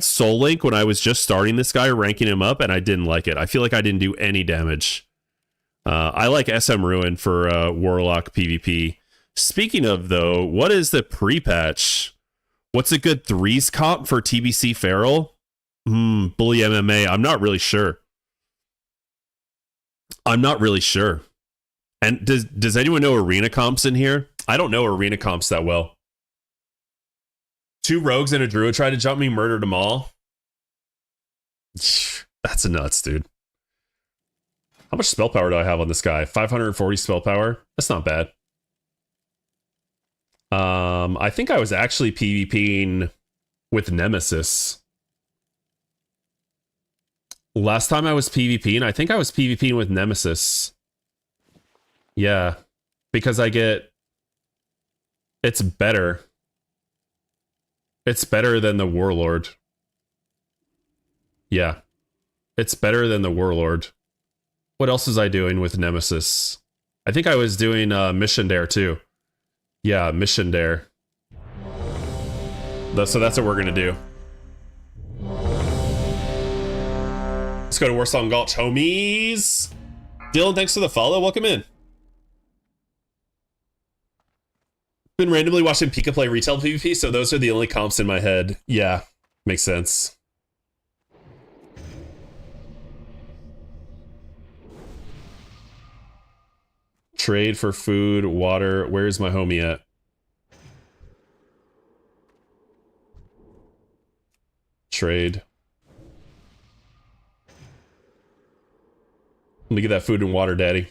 Soul Link when I was just starting this guy, ranking him up, and I didn't like it. I feel like I didn't do any damage. I like SM Ruin for Warlock PvP. Speaking of, though, what is the pre-patch? What's a good 3s comp for TBC Feral? Bully MMA. I'm not really sure. And does anyone know arena comps in here? I don't know arena comps that well. 2 rogues and a druid tried to jump me, murdered them all. That's nuts, dude. How much spell power do I have on this guy? 540 spell power. That's not bad. I think I was actually PvPing with Nemesis. Last time I was PvPing, I think I was PvPing with Nemesis. Yeah, because it's better. It's better than the Warlord. Yeah, it's better than the Warlord. What else was I doing with Nemesis? I think I was doing Mission Dare too. Yeah, Mission Dare. So that's what we're gonna do. Let's go to Warsong Gulch, homies. Dylan, thanks for the follow. Welcome in. Been randomly watching Pika play retail PvP, so those are the only comps in my head. Yeah, makes sense. Trade for food, water. Where's my homie at? Trade. Let me get that food and water, daddy.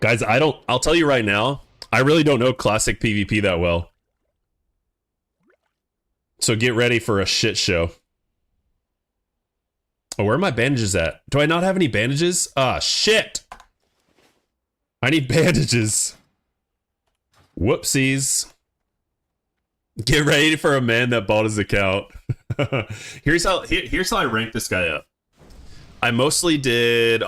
Guys, I'll tell you right now, I really don't know classic PvP that well. So get ready for a shit show. Oh, where are my bandages at? Do I not have any bandages? Ah, shit. I need bandages. Whoopsies. Get ready for a man that bought his account. here's how I rank this guy up. I did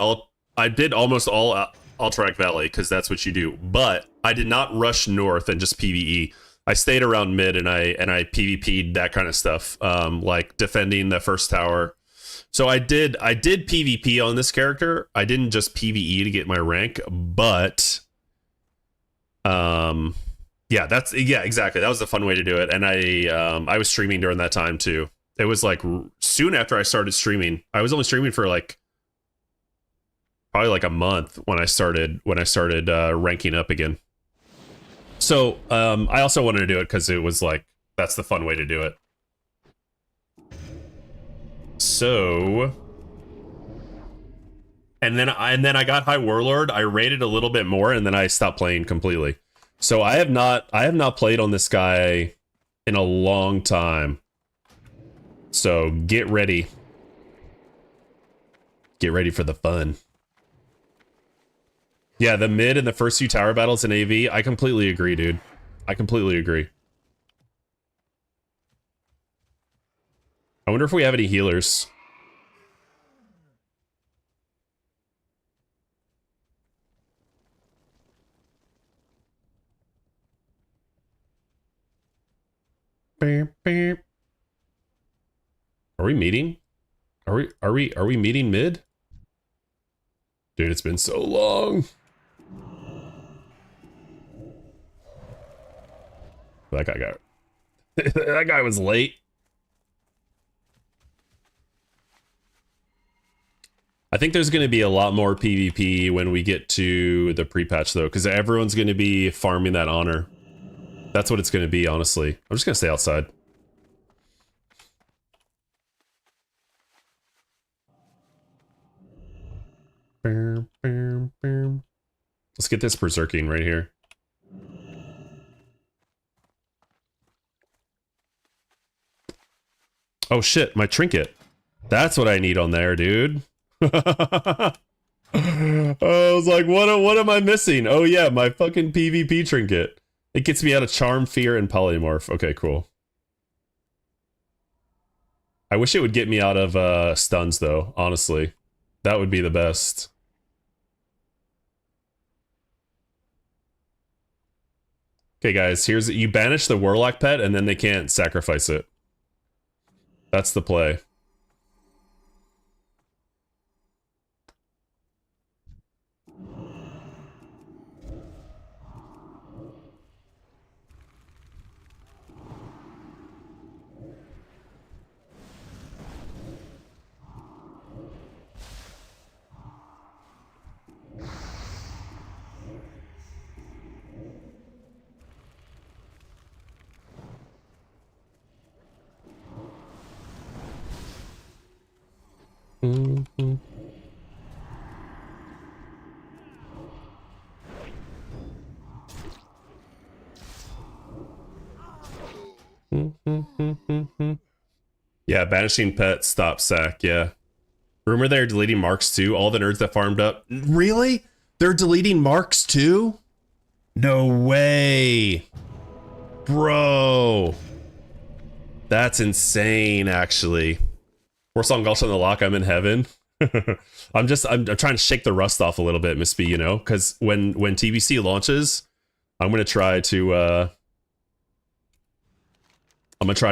almost all Alterac Valley because that's what you do. But I did not rush north and just PvE. I stayed around mid and I PvP'd that kind of stuff, like defending the first tower. So I did PvP on this character. I didn't just PvE to get my rank, but yeah, exactly. That was a fun way to do it. And I was streaming during that time too. It was like soon after I started streaming. I was only streaming for like probably like a month when I started ranking up again. So I also wanted to do it because it was like that's the fun way to do it. So and then I got High Warlord. I rated a little bit more and then I stopped playing completely. So I have not played on this guy in a long time. So get ready. Get ready for the fun. Yeah, the mid and the first few tower battles in AV, I completely agree, dude. I completely agree. I wonder if we have any healers. Are we meeting? Are we meeting mid? Dude, it's been so long. That guy got that guy was late. I think there's going to be a lot more PvP when we get to the pre-patch though, because everyone's going to be farming that honor. That's what it's going to be, honestly. I'm just going to stay outside. Let's get this berserking right here. Oh shit, my trinket. That's what I need on there, dude. I was like, what am I missing? Oh yeah, my fucking PvP trinket. It gets me out of Charm, Fear, and Polymorph. Okay, cool. I wish it would get me out of stuns, though, honestly. That would be the best. Okay, guys, here's... You banish the Warlock pet, and then they can't sacrifice it. That's the play. Mm-hmm. Yeah, banishing pet, stop sack, yeah. Rumor they're deleting marks too. All the nerds that farmed up. Really? They're deleting marks too? No way. Bro. That's insane, actually. Warsong Gulch on the lock, I'm in heaven. I'm trying to shake the rust off a little bit, Miss B, you know? Because when TBC launches, I'm gonna try to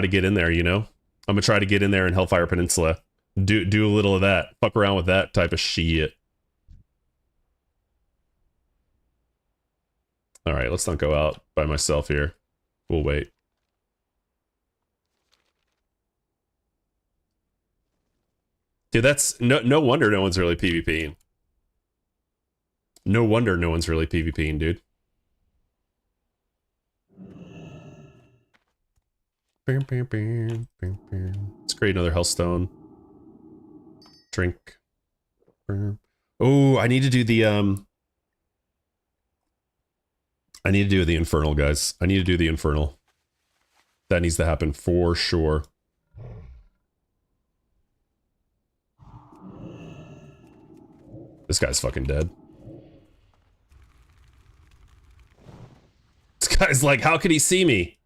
get in there, you know? I'm gonna try to get in there in Hellfire Peninsula. Do a little of that. Fuck around with that type of shit. Alright, let's not go out by myself here. We'll wait. Dude, that's no wonder no one's really PvPing. No wonder no one's really PvPing, dude. Let's create another Hellstone. Drink. Oh, I need to do the I need to do the Infernal, guys. I need to do the Infernal. That needs to happen for sure. This guy's fucking dead. This guy's like, how could he see me?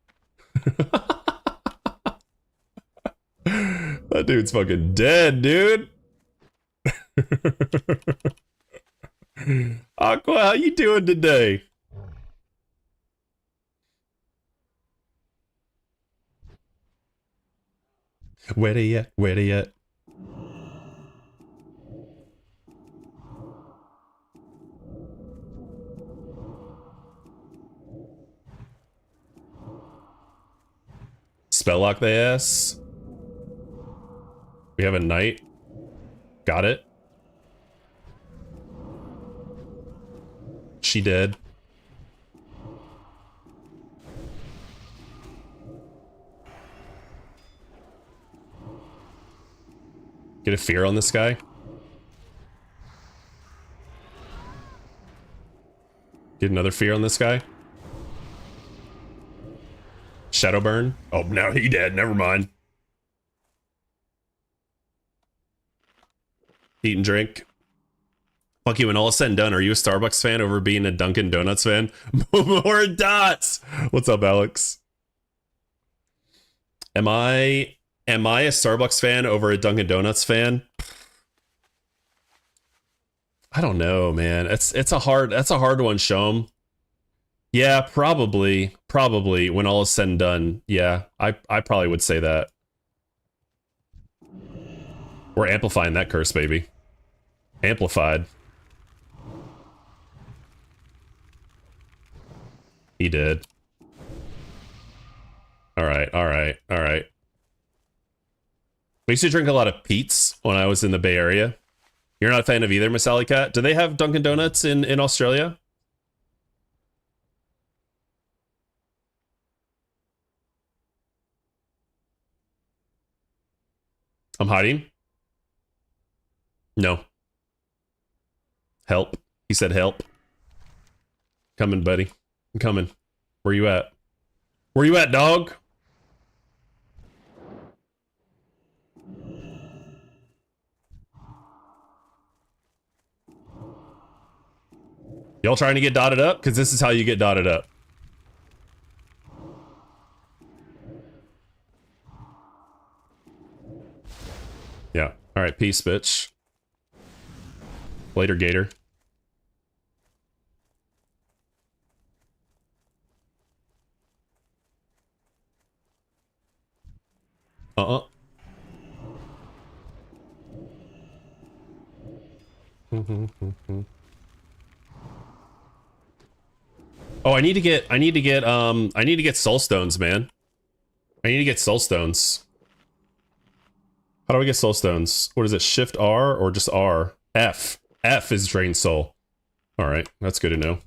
That dude's fucking dead, dude. Aqua, how you doing today? Where they at? Where they at? Spell lock the ass. We have a knight. Got it. She dead. Get a fear on this guy. Get another fear on this guy. Shadow burn. Oh, now he dead. Never mind. Eat and drink. Fuck you, when all is said and done, are you a Starbucks fan over being a Dunkin' Donuts fan? More dots! What's up, Alex? Am I a Starbucks fan over a Dunkin' Donuts fan? I don't know, man. That's a hard one, Shom. Yeah, probably when all is said and done. Yeah, I probably would say that. We're amplifying that curse, baby. Amplified. He did. Alright. I used to drink a lot of Pete's when I was in the Bay Area. You're not a fan of either, Miss Alley Cat? Do they have Dunkin' Donuts in Australia? I'm hiding. No. Help. He said help. Coming, buddy. I'm coming. Where you at? Where you at, dog? Y'all trying to get dotted up? Because this is how you get dotted up. Yeah. Alright, peace, bitch. Later, Gator. Oh, I need to get soul stones, man. I need to get soul stones. How do I get soul stones? What is it? Shift R or just R? F. F is drain soul. All right, that's good to know.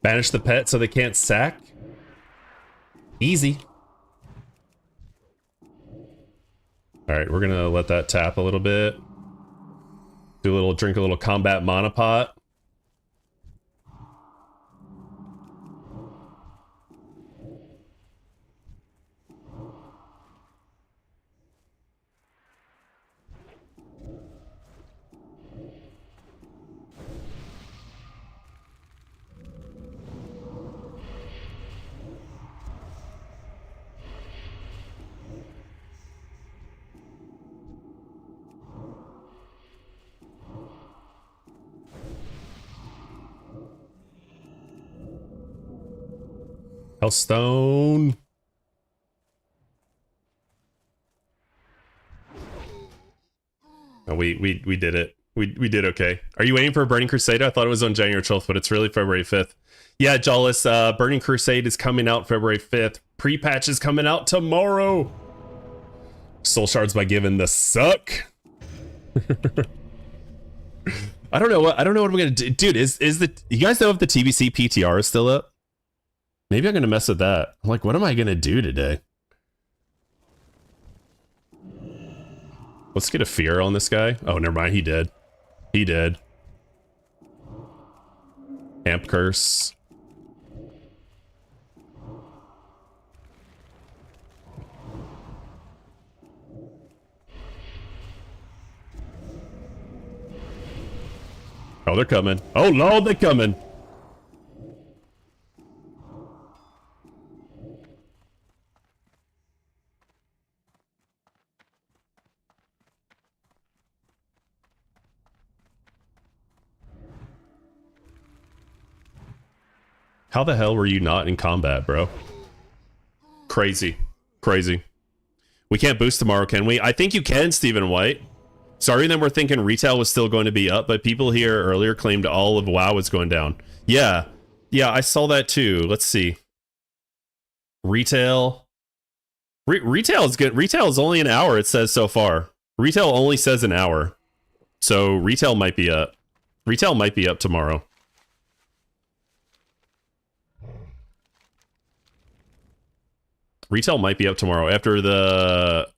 Banish the pet so they can't sack. Easy. All right, we're gonna let that tap a little bit. Drink a little combat monopot. Hellstone. Oh, we did it. We did okay. Are you waiting for a Burning Crusade? I thought it was on January 12th, but it's really February 5th. Yeah, Jawless, Burning Crusade is coming out February 5th. Prepatch is coming out tomorrow. Soul Shards by Given the suck. I don't know what I'm gonna do. Dude, you guys know if the TBC PTR is still up? Maybe I'm gonna mess with that. I'm like, what am I gonna do today? Let's get a fear on this guy. Oh, never mind. He did. He did. Amp curse. Oh, they're coming. Oh, Lord, they're coming. How the hell were you not in combat, bro? Crazy. Crazy. We can't boost tomorrow, can we? I think you can, Stephen White. Sorry that we're thinking retail was still going to be up, but people here earlier claimed all of WoW was going down. Yeah. Yeah, I saw that too. Let's see. Retail. Retail is good. Retail is only an hour, it says so far. Retail only says an hour. So retail might be up. Retail might be up tomorrow. Retail might be up tomorrow after the...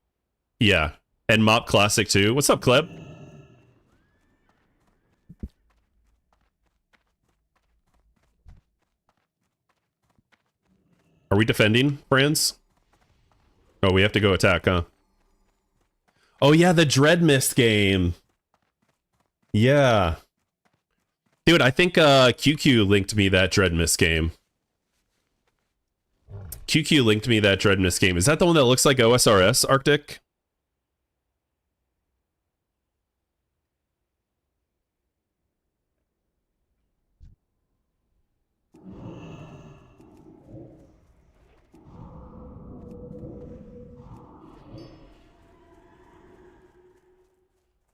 Yeah. And Mop Classic too. What's up, Kleb? Are we defending, friends? Oh, we have to go attack, huh? Oh yeah, the Dread Mist game. Yeah. Dude, I think QQ linked me that Dread Mist game. QQ linked me that Dread Mist game. Is that the one that looks like OSRS, Arctic?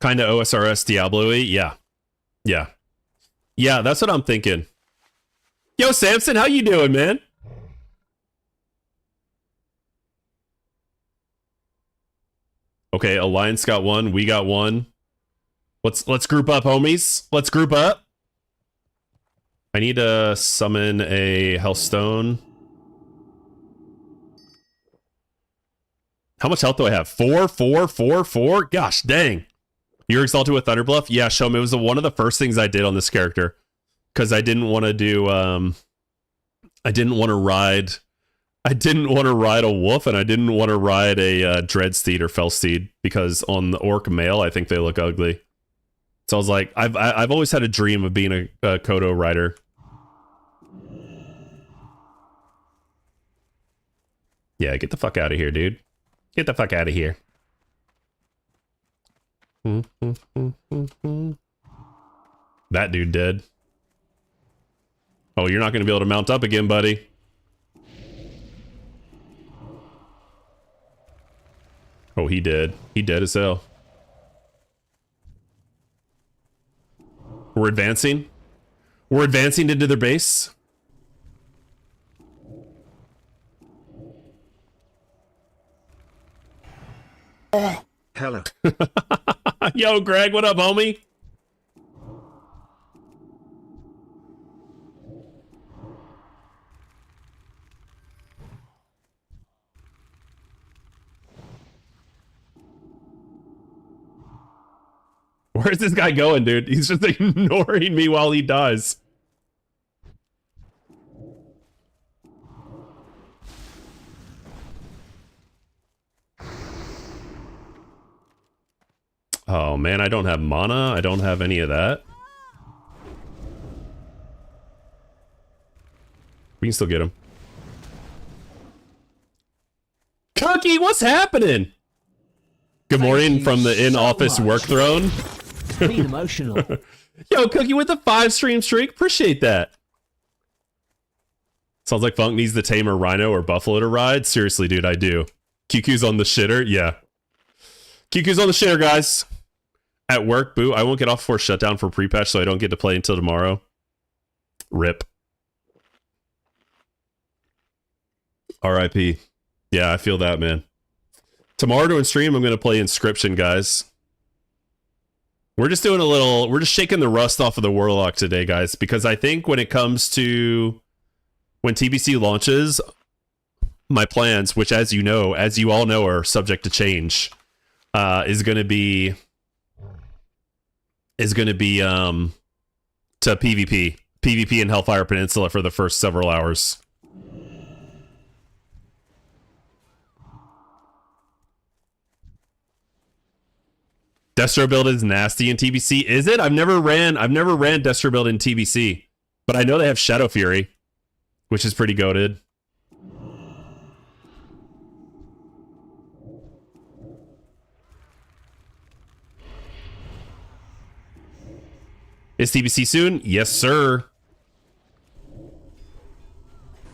Kind of OSRS Diablo-y? Yeah. Yeah. Yeah, that's what I'm thinking. Yo, Samson, how you doing, man? Okay, Alliance got one. We got one. Let's group up, homies. Let's group up. I need to summon a Hellstone. How much health do I have? 4, 4, 4, 4? Gosh, dang. You're exalted with Thunderbluff? Yeah, show me. It was one of the first things I did on this character. Because I didn't want to do, I didn't want to ride a wolf, and I didn't want to ride a Dreadsteed or Fellsteed, because on the Orc male, I think they look ugly. So I was like, I've always had a dream of being a Kodo rider. Yeah, get the fuck out of here, dude. Get the fuck out of here. That dude dead. Oh, you're not going to be able to mount up again, buddy. Oh, he did. He dead as hell. We're advancing. We're advancing into their base. Hello. Yo, Greg, what up, homie? Where's this guy going, dude? He's just ignoring me while he dies. Oh man, I don't have mana. I don't have any of that. We can still get him. Cookie, what's happening? Good morning from the in-office work throne. Being emotional. Yo, Cookie with the 5-stream streak. Appreciate that. Sounds like Funk needs the tamer rhino or buffalo to ride. Seriously, dude, I do. QQ's on the shitter. Yeah. QQ's on the shitter, guys. At work, boo. I won't get off before shutdown for Prepatch, so I don't get to play until tomorrow. RIP. RIP. Yeah, I feel that, man. Tomorrow during stream, I'm going to play Inscription, guys. We're just doing a little... We're just shaking the rust off of the Warlock today, guys, because I think when it comes to... When TBC launches, my plans, which as you all know, are subject to change. is gonna be to PvP in Hellfire Peninsula for the first several hours. Destro build is nasty in TBC. Is it? I've never ran Destro build in TBC, but I know they have Shadow Fury, which is pretty goated. Is TBC soon? Yes, sir.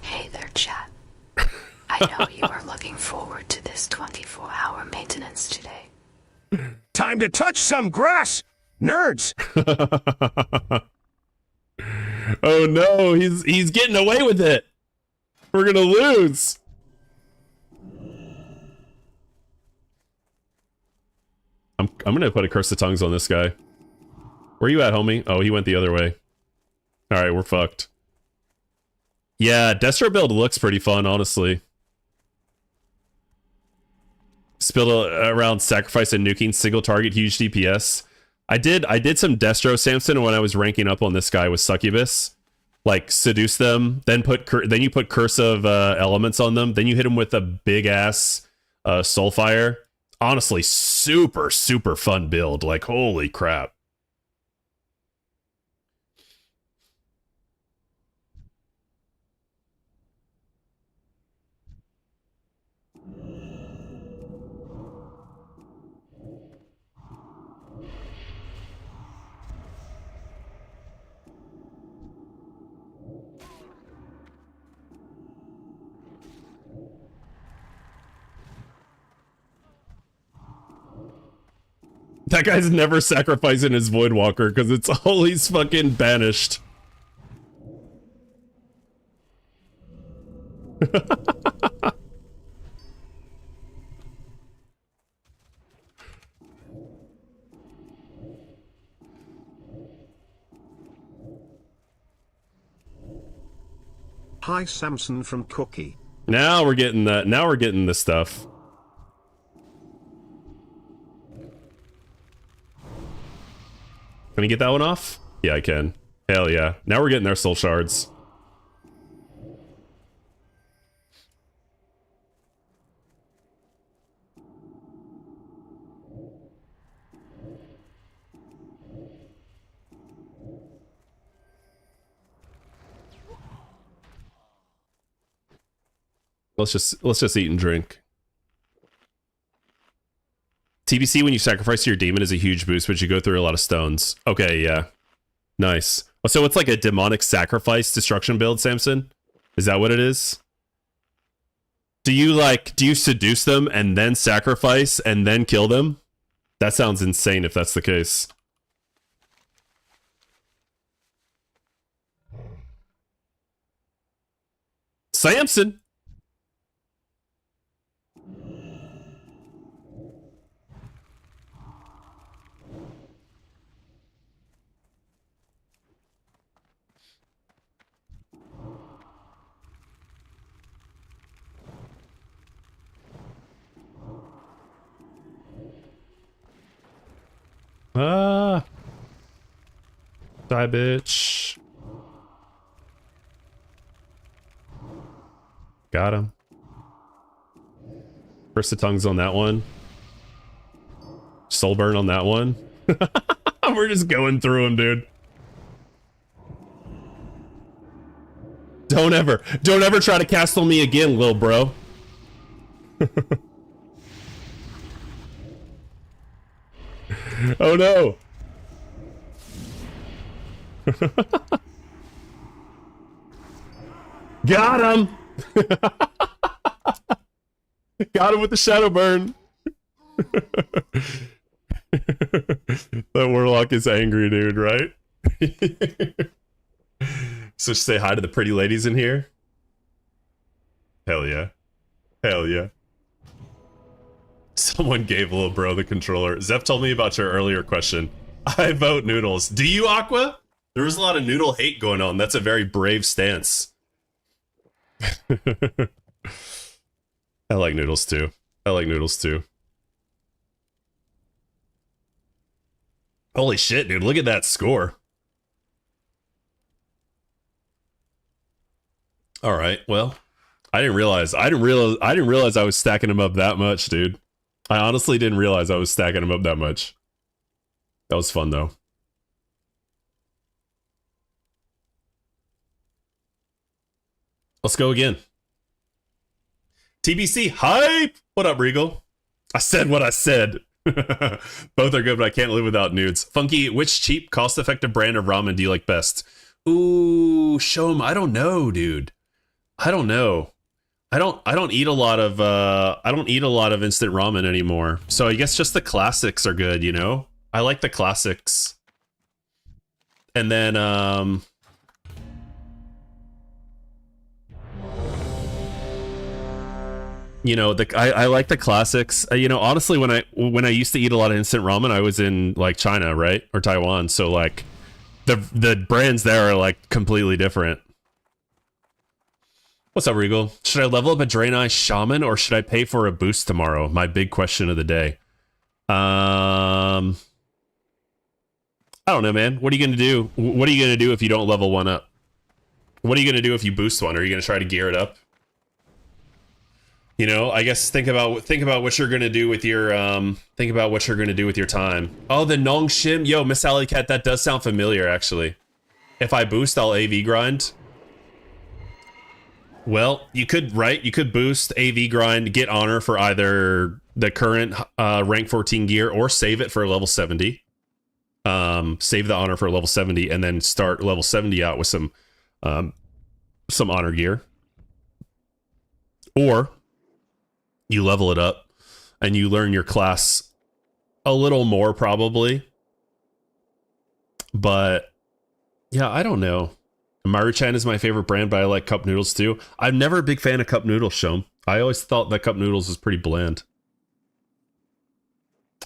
Hey there, chat. I know you are looking forward to this 24-hour maintenance today. Time to touch some grass, nerds. Oh no, he's getting away with it. We're gonna lose. I'm gonna put a Curse of Tongues on this guy. Where you at, homie? Oh, he went the other way. All right, we're fucked. Yeah, Destro build looks pretty fun, honestly. Spilled around sacrifice and nuking, single target, huge DPS. I did some Destro Samson when I was ranking up on this guy with Succubus. Like seduce them, then you put Curse of Elements on them, then you hit them with a big ass Soulfire. Honestly, super fun build. Like holy crap. That guy's never sacrificing his Voidwalker because it's always fucking banished. Hi Samson from Cookie. Now we're getting that. Now we're getting this stuff. Can I get that one off? Yeah, I can. Hell yeah. Now we're getting their soul shards. Let's just eat and drink. TBC, when you sacrifice your demon, is a huge boost, but you go through a lot of stones. Okay, yeah. Nice. Oh, so it's like a demonic sacrifice destruction build, Samson? Is that what it is? Do you seduce them and then sacrifice and then kill them? That sounds insane if that's the case. Samson! Ah. Die, bitch. Got him. Curse of Tongues on that one. Soulburn on that one. We're just going through them, dude. Don't ever try to cast on me again, lil bro. Oh no. Got him. Got him with the shadow burn. That Warlock is angry, dude, right? So say hi to the pretty ladies in here. Hell yeah. Hell yeah. Someone gave little bro the controller. Zeph told me about your earlier question. I vote Noodles. Do you, Aqua? There was a lot of Noodle hate going on. That's a very brave stance. I like Noodles too. I like Noodles too. Holy shit, dude. Look at that score. All right. Well, I didn't realize I was stacking him up that much, dude. I honestly didn't realize I was stacking him up that much. That was fun though. Let's go again. TBC hype. What up, Regal? I said what I said. Both are good, but I can't live without nudes. Funky, which cheap, cost-effective brand of ramen do you like best? Ooh, show 'em. I don't know, dude. I don't know. I don't eat a lot of instant ramen anymore. So I guess just the classics are good, you know? I like the classics. And then you know, I like the classics. You know, honestly, when I used to eat a lot of instant ramen, I was in like China, right? Or Taiwan. So like the brands there are like completely different. What's up, Regal? Should I level up a Draenei Shaman or should I pay for a boost tomorrow? My big question of the day. I don't know, man. What are you going to do? What are you going to do if you don't level one up? What are you going to do if you boost one? Are you going to try to gear it up? You know, I guess think about what you're going to do with your think about what you're going to do with your time. Oh, the Nongshim. Yo, Miss Alley Cat, that does sound familiar actually. If I boost, I'll AV grind. Well, you could, right? You could boost, AV grind, get honor for either the current rank 14 gear or save it for level 70. Save the honor for level 70 and then start level 70 out with some honor gear. Or you level it up and you learn your class a little more probably. But yeah, I don't know. Maruchan is my favorite brand, but I like cup noodles too. I'm never a big fan of cup noodles, Shom. I always thought that cup noodles was pretty bland.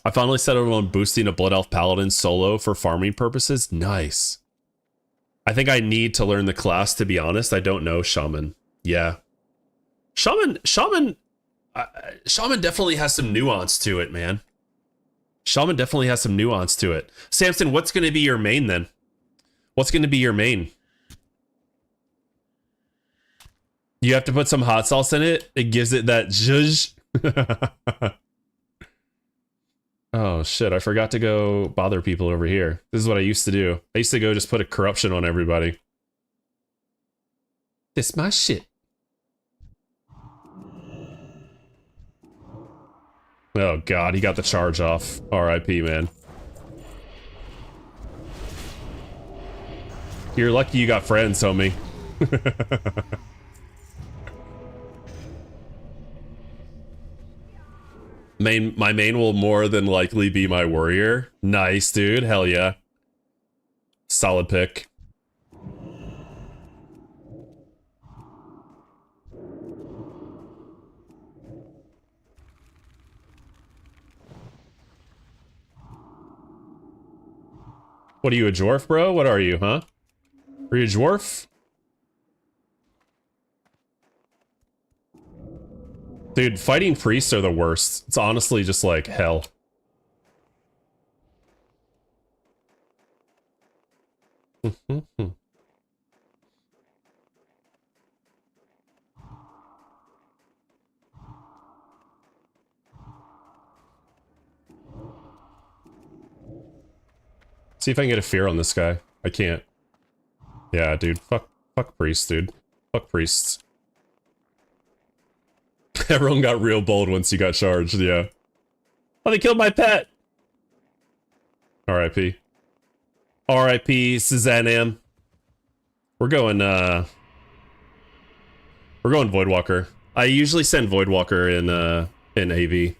I finally settled on boosting a Blood Elf Paladin solo for farming purposes. Nice. I think I need to learn the class, to be honest. I don't know Shaman. Yeah. Shaman definitely has some nuance to it, man. Shaman definitely has some nuance to it. Samson, what's going to be your main then? What's going to be your main? You have to put some hot sauce in it. It gives it that zhuzh. Oh shit, I forgot to go bother people over here. This is what I used to do. I used to go just put a corruption on everybody. This my shit. Oh god, he got the charge off. RIP, man. You're lucky you got friends, homie. My main will more than likely be my warrior. Nice, dude. Hell yeah. Solid pick. What are you, a dwarf, bro? What are you, huh? Are you a dwarf? Dude, fighting priests are the worst. It's honestly just like hell. See if I can get a fear on this guy. I can't. Yeah, dude. Fuck priests, dude. Fuck priests. Everyone got real bold once you got charged, yeah. Oh, they killed my pet! R.I.P. R.I.P. Suzanne. We're going Voidwalker. I usually send Voidwalker in AV.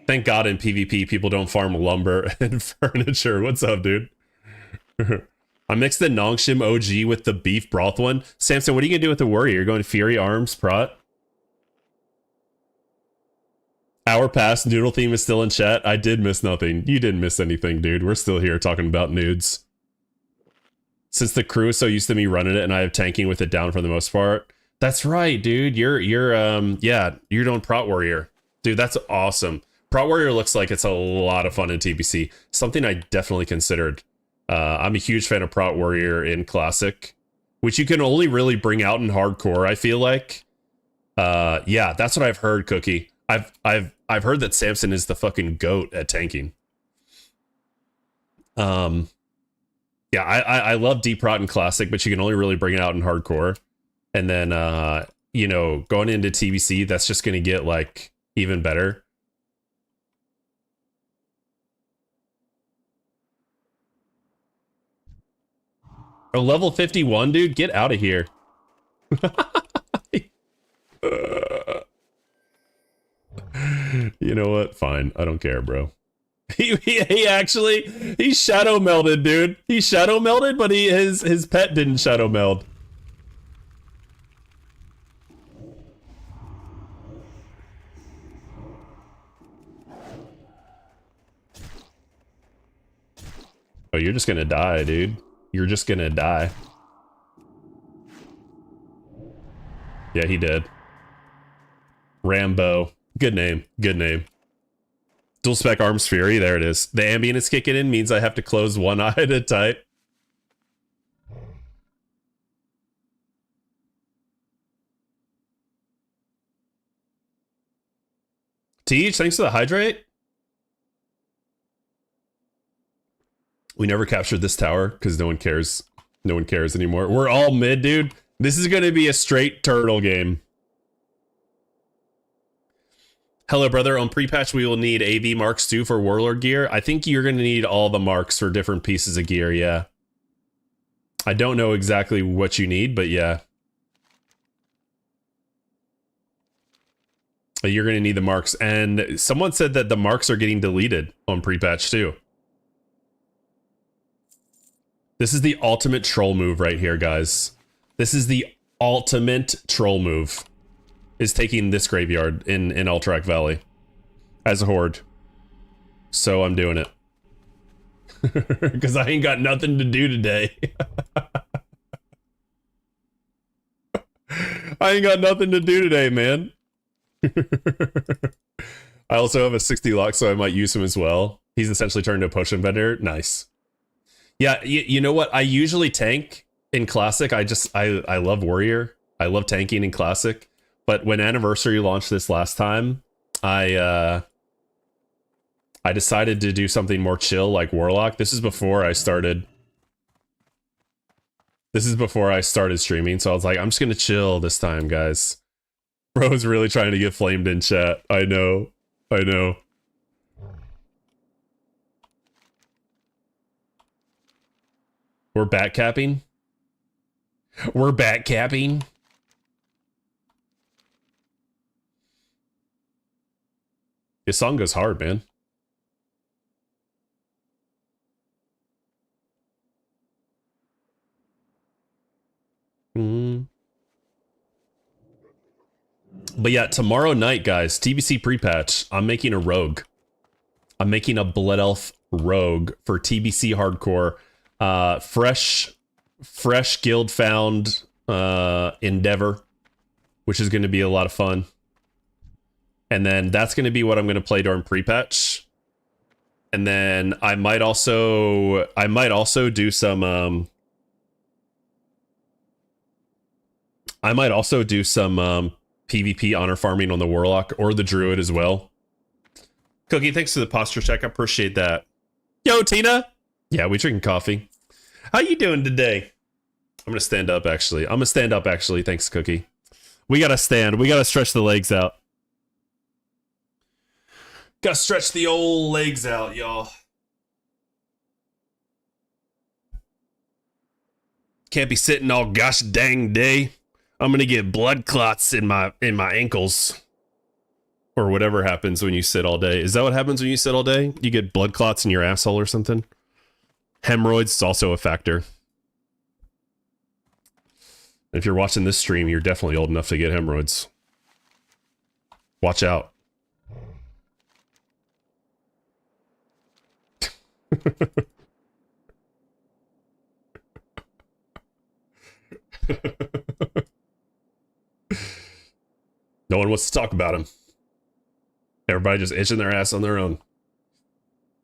Thank God in PvP people don't farm lumber and furniture. What's up, dude? I mixed the Nongshim OG with the beef broth one. Samson, what are you gonna do with the warrior? You're going Fury Arms, Prot? Hour past, noodle theme is still in chat. I did miss nothing. You didn't miss anything, dude. We're still here talking about nudes. Since the crew is so used to me running it and I have tanking with it down for the most part. That's right, dude. You're doing Prot Warrior. Dude, that's awesome. Prot Warrior looks like it's a lot of fun in TBC. Something I definitely considered. I'm a huge fan of Prot Warrior in Classic, which you can only really bring out in Hardcore, I feel like. Yeah, that's what I've heard, Cookie. I've heard that Samson is the fucking GOAT at tanking. Yeah, I love Deep Prot in Classic, but you can only really bring it out in Hardcore. And then, you know, going into TBC, that's just going to get, like, even better. Oh, level 51, dude? Get out of here. You know what? Fine. I don't care, bro. He actually, he shadow melded, dude. He shadow melded, but his pet didn't shadow meld. Oh, you're just gonna die, dude. You're just gonna die. Yeah, he did. Rambo. Good name. Good name. Dual spec arms fury. There it is. The ambient is kicking in means I have to close one eye at a time. Teach, thanks for the hydrate. We never captured this tower because no one cares. No one cares anymore. We're all mid, dude. This is going to be a straight turtle game. Hello, brother. On Prepatch, we will need AV marks too for Warlord gear. I think you're going to need all the marks for different pieces of gear, yeah. I don't know exactly what you need, but yeah. You're going to need the marks. And someone said that the marks are getting deleted on Prepatch too. This is the ultimate troll move right here, guys. This is the ultimate troll move. Is taking this graveyard in Alterac Valley as a horde. So I'm doing it. Because I ain't got nothing to do today. I ain't got nothing to do today, man. I also have a 60 lock, so I might use him as well. He's essentially turned into a potion vendor. Nice. Yeah, you know what? I usually tank in Classic. I love Warrior. I love tanking in Classic. But when Anniversary launched this last time, I decided to do something more chill like Warlock. This is before I started. This is before I started streaming, so I was like, I'm just gonna chill this time, guys. Bro's really trying to get flamed in chat. I know. I know. We're back capping. We're back capping. This song goes hard, man. But yeah, tomorrow night, guys, TBC Prepatch, I'm making a rogue. I'm making a Blood Elf rogue for TBC Hardcore. Fresh guild found Endeavor, which is going to be a lot of fun. And then that's going to be what I'm going to play during Prepatch. And then I might also do some PvP honor farming on the Warlock or the Druid as well. Cookie, thanks for the posture check. I appreciate that. Yo, Tina. Yeah, we drinking coffee. How you doing today? I'm gonna stand up actually. I'm gonna stand up actually. Thanks, Cookie. We gotta stand. We gotta stretch the legs out. Gotta stretch the old legs out, y'all. Can't be sitting all gosh dang day. I'm gonna get blood clots in my ankles. Or whatever happens when you sit all day. Is that what happens when you sit all day? You get blood clots in your asshole or something? Hemorrhoids is also a factor. If you're watching this stream, you're definitely old enough to get hemorrhoids. Watch out. No one wants to talk about him. Everybody just itching their ass on their own.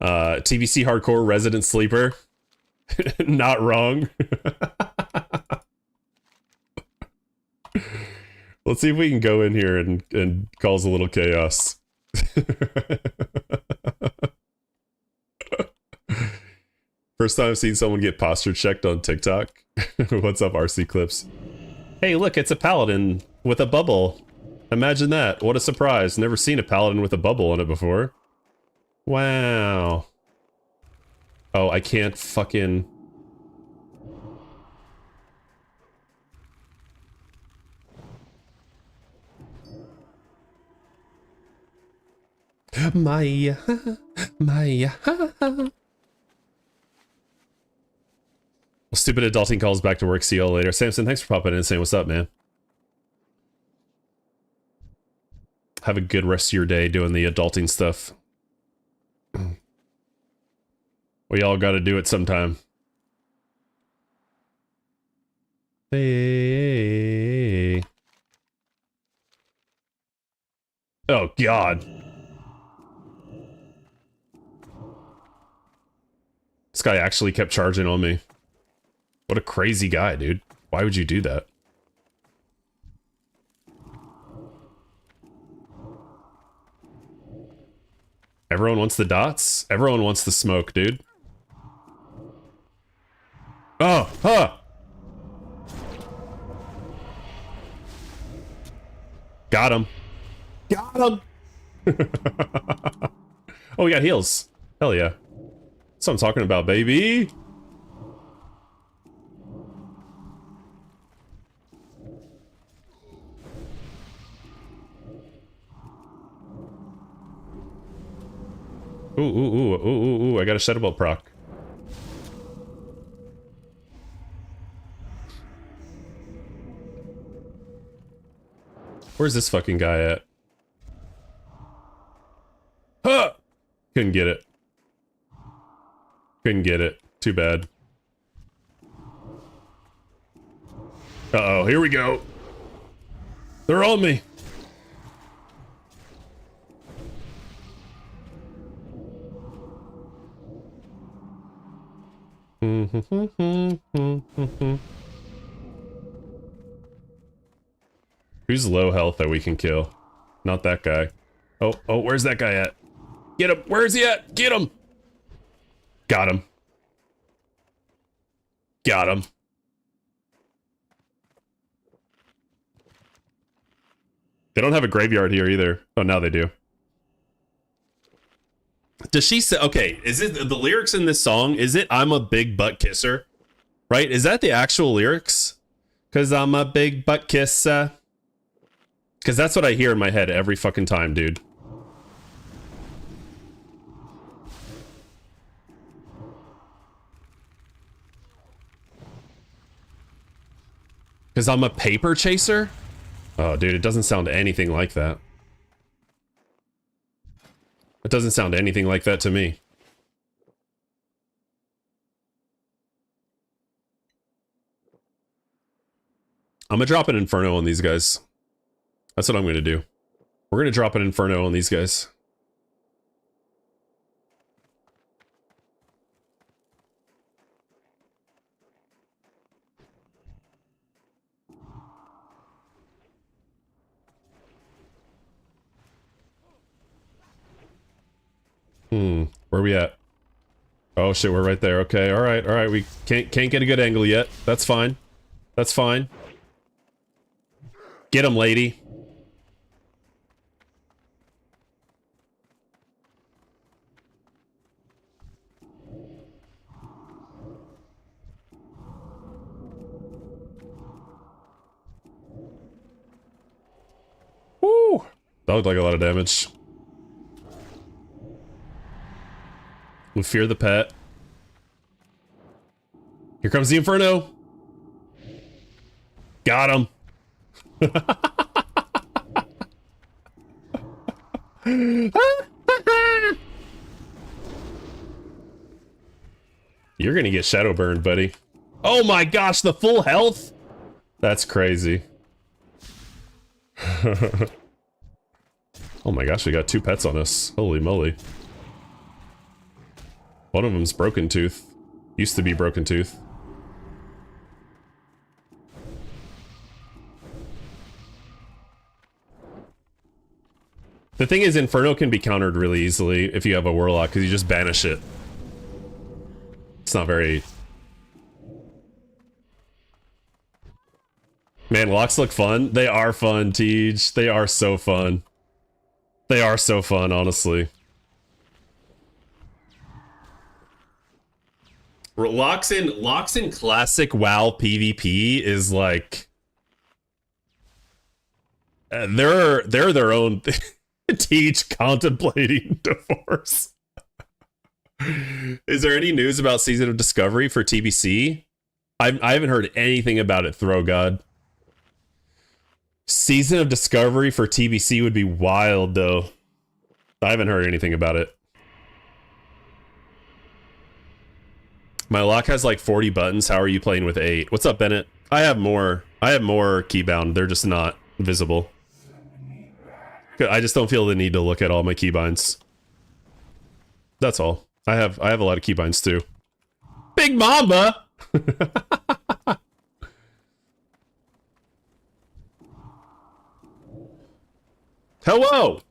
TBC hardcore resident sleeper. Not wrong. Let's see if we can go in here and cause a little chaos. First time I've seen someone get posture checked on TikTok. What's up, RC Clips? Hey, look, it's a paladin with a bubble. Imagine that. What a surprise. Never seen a paladin with a bubble in it before. Wow. Oh, I can't fucking... Maya. Maya. Well, stupid adulting calls back to work. See you all later. Samson, thanks for popping in and saying what's up, man. Have a good rest of your day doing the adulting stuff. We all got to do it sometime. Hey. Oh, God. This guy actually kept charging on me. What a crazy guy, dude. Why would you do that? Everyone wants the dots? Everyone wants the smoke, dude. Oh, huh. Got him. Got him. Oh, we got heals. Hell yeah. That's what I'm talking about, baby. Ooh, I got a Shadowbolt proc. Where's this fucking guy at? Huh! Couldn't get it. Couldn't get it. Too bad. Uh-oh, here we go. They're on me. Who's low health that we can kill? Not that guy. Oh, where's that guy at? Get him! Where is he at? Get him! Got him. Got him. They don't have a graveyard here either. Oh, now they do. Does she say, okay, is it the lyrics in this song? Is it I'm a big butt kisser? Right? Is that the actual lyrics? Cause I'm a big butt kisser. Cause that's what I hear in my head every fucking time, dude. Cause I'm a paper chaser? Oh, dude, it doesn't sound anything like that. It doesn't sound anything like that to me. I'm gonna drop an Inferno on these guys. That's what I'm gonna do. We're gonna drop an Inferno on these guys. Where are we at? Oh shit, we're right there. Okay, alright, we can't get a good angle yet. That's fine. That's fine. Get him, lady. Woo! That looked like a lot of damage. We fear the pet. Here comes the Inferno. Got him. You're gonna get shadow burned, buddy. Oh my gosh, the full health? That's crazy. Oh my gosh, we got 2 pets on us. Holy moly. One of them's Broken Tooth. Used to be Broken Tooth. The thing is, Inferno can be countered really easily if you have a Warlock, because you just banish it. It's not very... Man, locks look fun. They are fun, Tej. They are so fun. They are so fun, honestly. Locks in classic WoW PvP is like... they're their own... Teach contemplating divorce. Is there any news about Season of Discovery for TBC? I haven't heard anything about it, Throw God. Season of Discovery for TBC would be wild, though. I haven't heard anything about it. My lock has like 40 buttons. How are you playing with 8? What's up, Bennett? I have more keybound. They're just not visible. I just don't feel the need to look at all my keybinds. That's all. I have a lot of keybinds too. Big Mamba! Hello!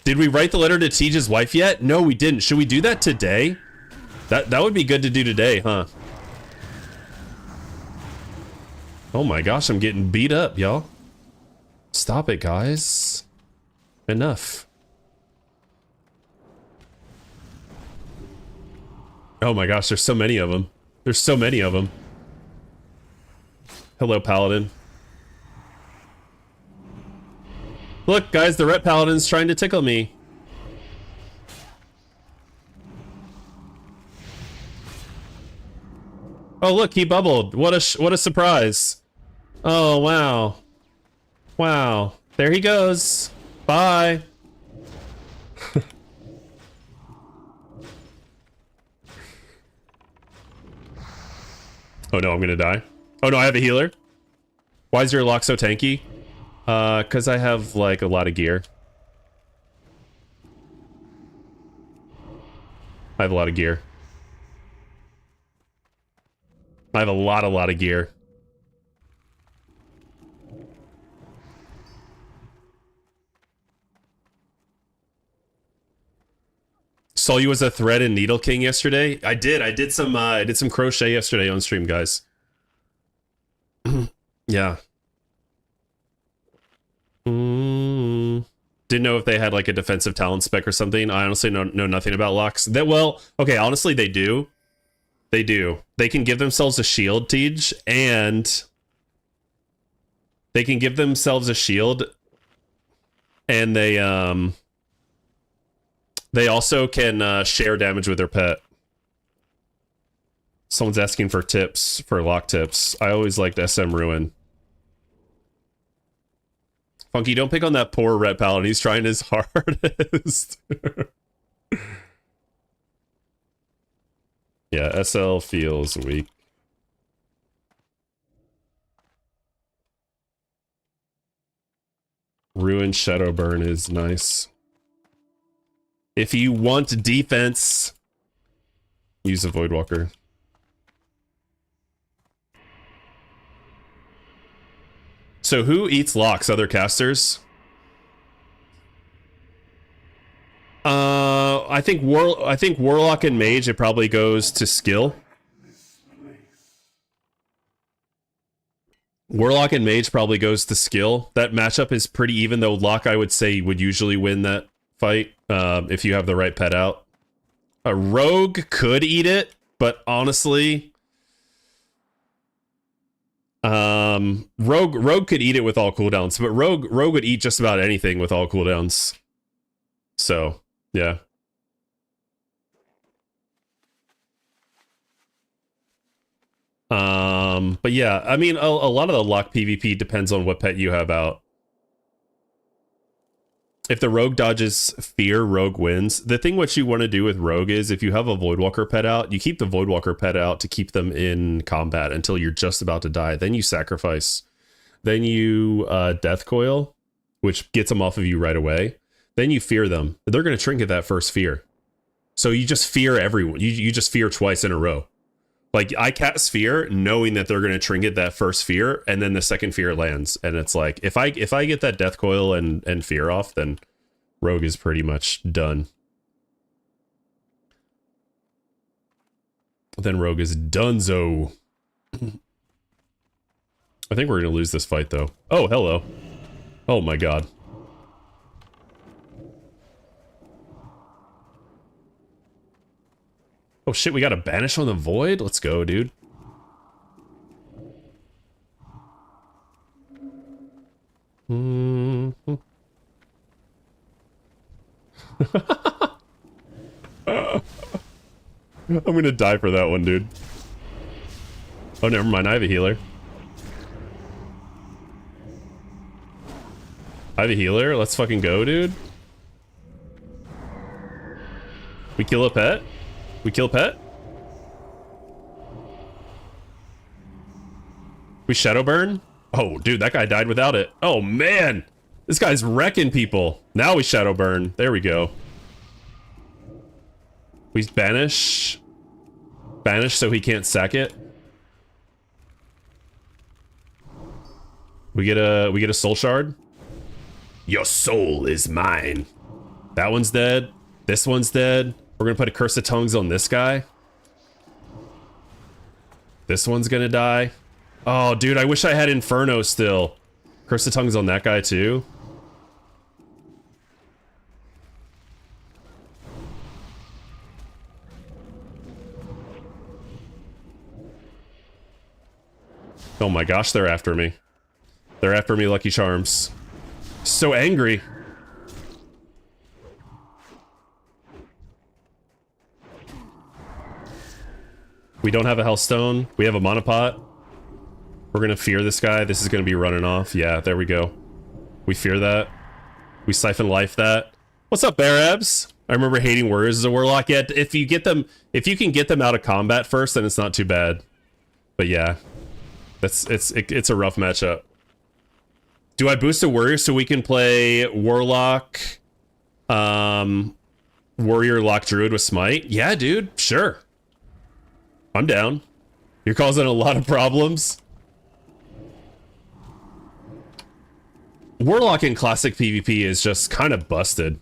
Did we write the letter to Tej's wife yet? No, we didn't. Should we do that today? That would be good to do today, huh? Oh my gosh, I'm getting beat up, y'all. Stop it, guys. Enough. Oh my gosh, there's so many of them. There's so many of them. Hello, Paladin. Look, guys, the Ret Paladin's trying to tickle me. Oh, look, he bubbled. What a surprise. Oh, wow. Wow. There he goes. Bye. Oh no, I'm gonna die. Oh no, I have a healer. Why is your lock so tanky? Cause I have like a lot of gear. I have a lot of gear. I have a lot of gear. Saw you as a thread in Needle King yesterday. I did some crochet yesterday on stream, guys. Yeah. Didn't know if they had like a defensive talent spec or something. I honestly know nothing about locks. Well, okay, honestly they do. They do. They can give themselves a shield, Tej, and they can give themselves a shield, and they also can share damage with their pet. Someone's asking for tips, for lock tips. I always liked SM Ruin. Funky, don't pick on that poor Ret Paladin. He's trying his hardest. Yeah, SL feels weak. Ruin Shadowburn is nice. If you want defense, use a Voidwalker. So who eats locks? Other casters? I think Warlock and Mage, it probably goes to skill. Warlock and Mage probably goes to skill. That matchup is pretty even, though Lock, I would say, would usually win that fight if you have the right pet out. A Rogue could eat it, but honestly, Rogue could eat it with all cooldowns, but Rogue would eat just about anything with all cooldowns. So, yeah. But yeah, I mean, a lot of the lock PvP depends on what pet you have out. If the Rogue dodges Fear, Rogue wins. The thing what you want to do with Rogue is, if you have a Voidwalker pet out, you keep the Voidwalker pet out to keep them in combat until you're just about to die. Then you sacrifice. Then you Death Coil, which gets them off of you right away. then you fear them. They're going to trinket that first fear. So you just fear everyone. You just fear twice in a row. Like, I cast fear knowing that they're going to trinket that first fear, and then the second fear lands. And it's like, if I get that death coil and fear off, then rogue is pretty much done. Then rogue is donezo. I think we're going to lose this fight, though. Oh, hello. Oh, my God. Oh, shit, we got a banish on the void? Let's go, dude. I'm gonna die for that one, dude. Oh, never mind. I have a healer. I have a healer. Let's fucking go, dude. We kill a pet? We kill pet? We shadow burn? Oh, dude, that guy died without it. Oh, man. This guy's wrecking people. Now we shadow burn. There we go. We banish. Banish so he can't sack it. We get a soul shard. Your soul is mine. That one's dead. This one's dead. We're gonna put a curse of tongues on this guy. This one's gonna die. Oh, dude, I wish I had Inferno still. Curse of tongues on that guy too. Oh my gosh, they're after me. They're after me, Lucky Charms. So angry. We don't have a Hellstone. We have a Monopot. We're gonna fear this guy. This is gonna be running off. Yeah, there we go. We fear that. We Siphon Life that. What's up, Barabs? I remember hating Warriors as a Warlock. Yeah, if you can get them out of combat first, then it's not too bad. But yeah, it's a rough matchup. Do I boost a Warrior so we can play Warlock, Warrior Lock Druid with Smite? Yeah, dude, sure. I'm down. You're causing a lot of problems. Warlock in classic PvP is just kind of busted.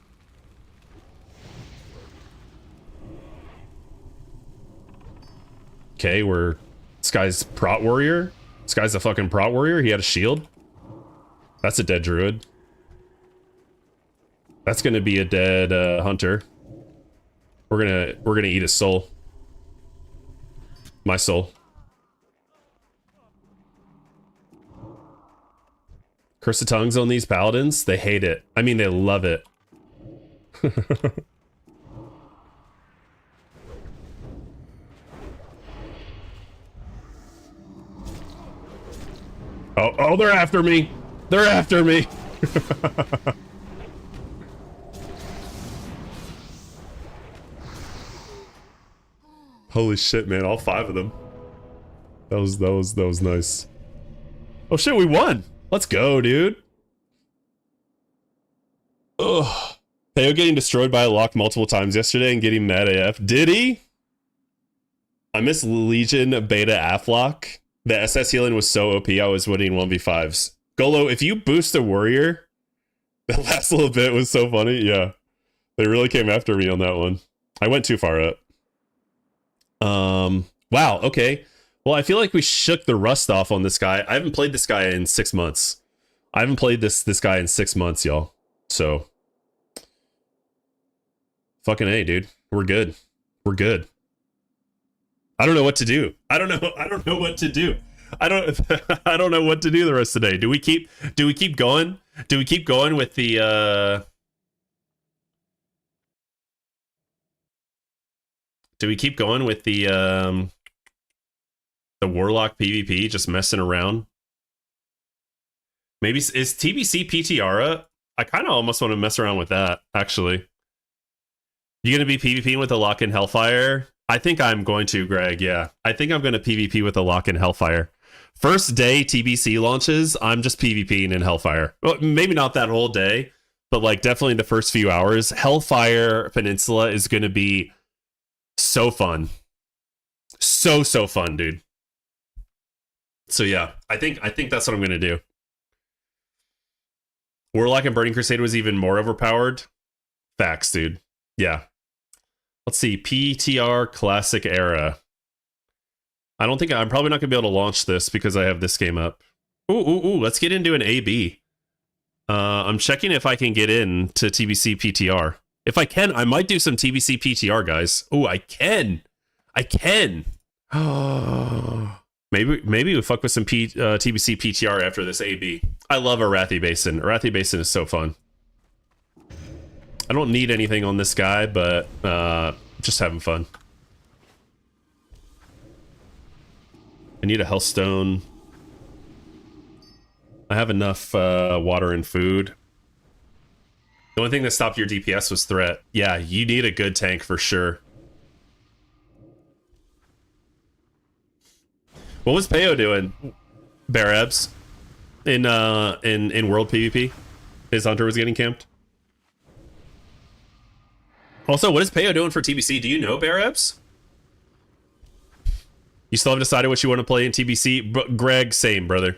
Okay, this guy's Prot Warrior. This guy's a fucking Prot Warrior. He had a shield. That's a dead Druid. That's gonna be a dead Hunter. We're gonna eat his soul. My soul. Curse of Tongues on these Paladins. They hate it. I mean, they love it. Oh, they're after me. They're after me. Holy shit, man. All 5 of them. That was nice. Oh shit, we won. Let's go, dude. Ugh. Theo getting destroyed by a lock multiple times yesterday and getting mad AF. Did he? I miss Legion Beta Aflock. The SS healing was so OP, I was winning 1v5s. Golo, if you boost a warrior, the last little bit was so funny. Yeah. They really came after me on that one. I went too far up. Wow, okay. Well, I feel like we shook the rust off on this guy. I haven't played this guy in 6 months. I haven't played this guy in 6 months, y'all. So fucking A, dude. We're good. We're good. I don't know what to do. I don't know what to do. I don't know what to do the rest of the day. Do we keep going? Do we keep going with the Do we keep going with the Warlock PvP, just messing around? Maybe is TBC PTR? I kind of almost want to mess around with that, actually. You gonna be PvPing with a lock in Hellfire? I think I'm going to, Greg, yeah. I think I'm gonna PvP with a lock in Hellfire. First day TBC launches, I'm just PvPing in Hellfire. Well, maybe not that whole day, but like definitely the first few hours. Hellfire Peninsula is going to be so fun. So fun, dude. So yeah, I think that's what I'm going to do. Warlock and Burning Crusade was even more overpowered. Facts, dude. Yeah. Let's see. PTR Classic Era. I'm probably not going to be able to launch this because I have this game up. Ooh. Let's get into an AB. I'm checking if I can get in to TBC PTR. If I can, I might do some TBC PTR, guys. Oh, I can. Maybe we fuck with some TBC PTR after this AB. I love Arathi Basin. Arathi Basin is so fun. I don't need anything on this guy, but just having fun. I need a Hellstone. I have enough water and food. The only thing that stopped your DPS was threat. Yeah, you need a good tank for sure. What was Peo doing, Barebs, in World PvP? His hunter was getting camped. Also, what is Peo doing for TBC? Do you know, Barebs? You still haven't decided what you want to play in TBC? Greg, same, brother.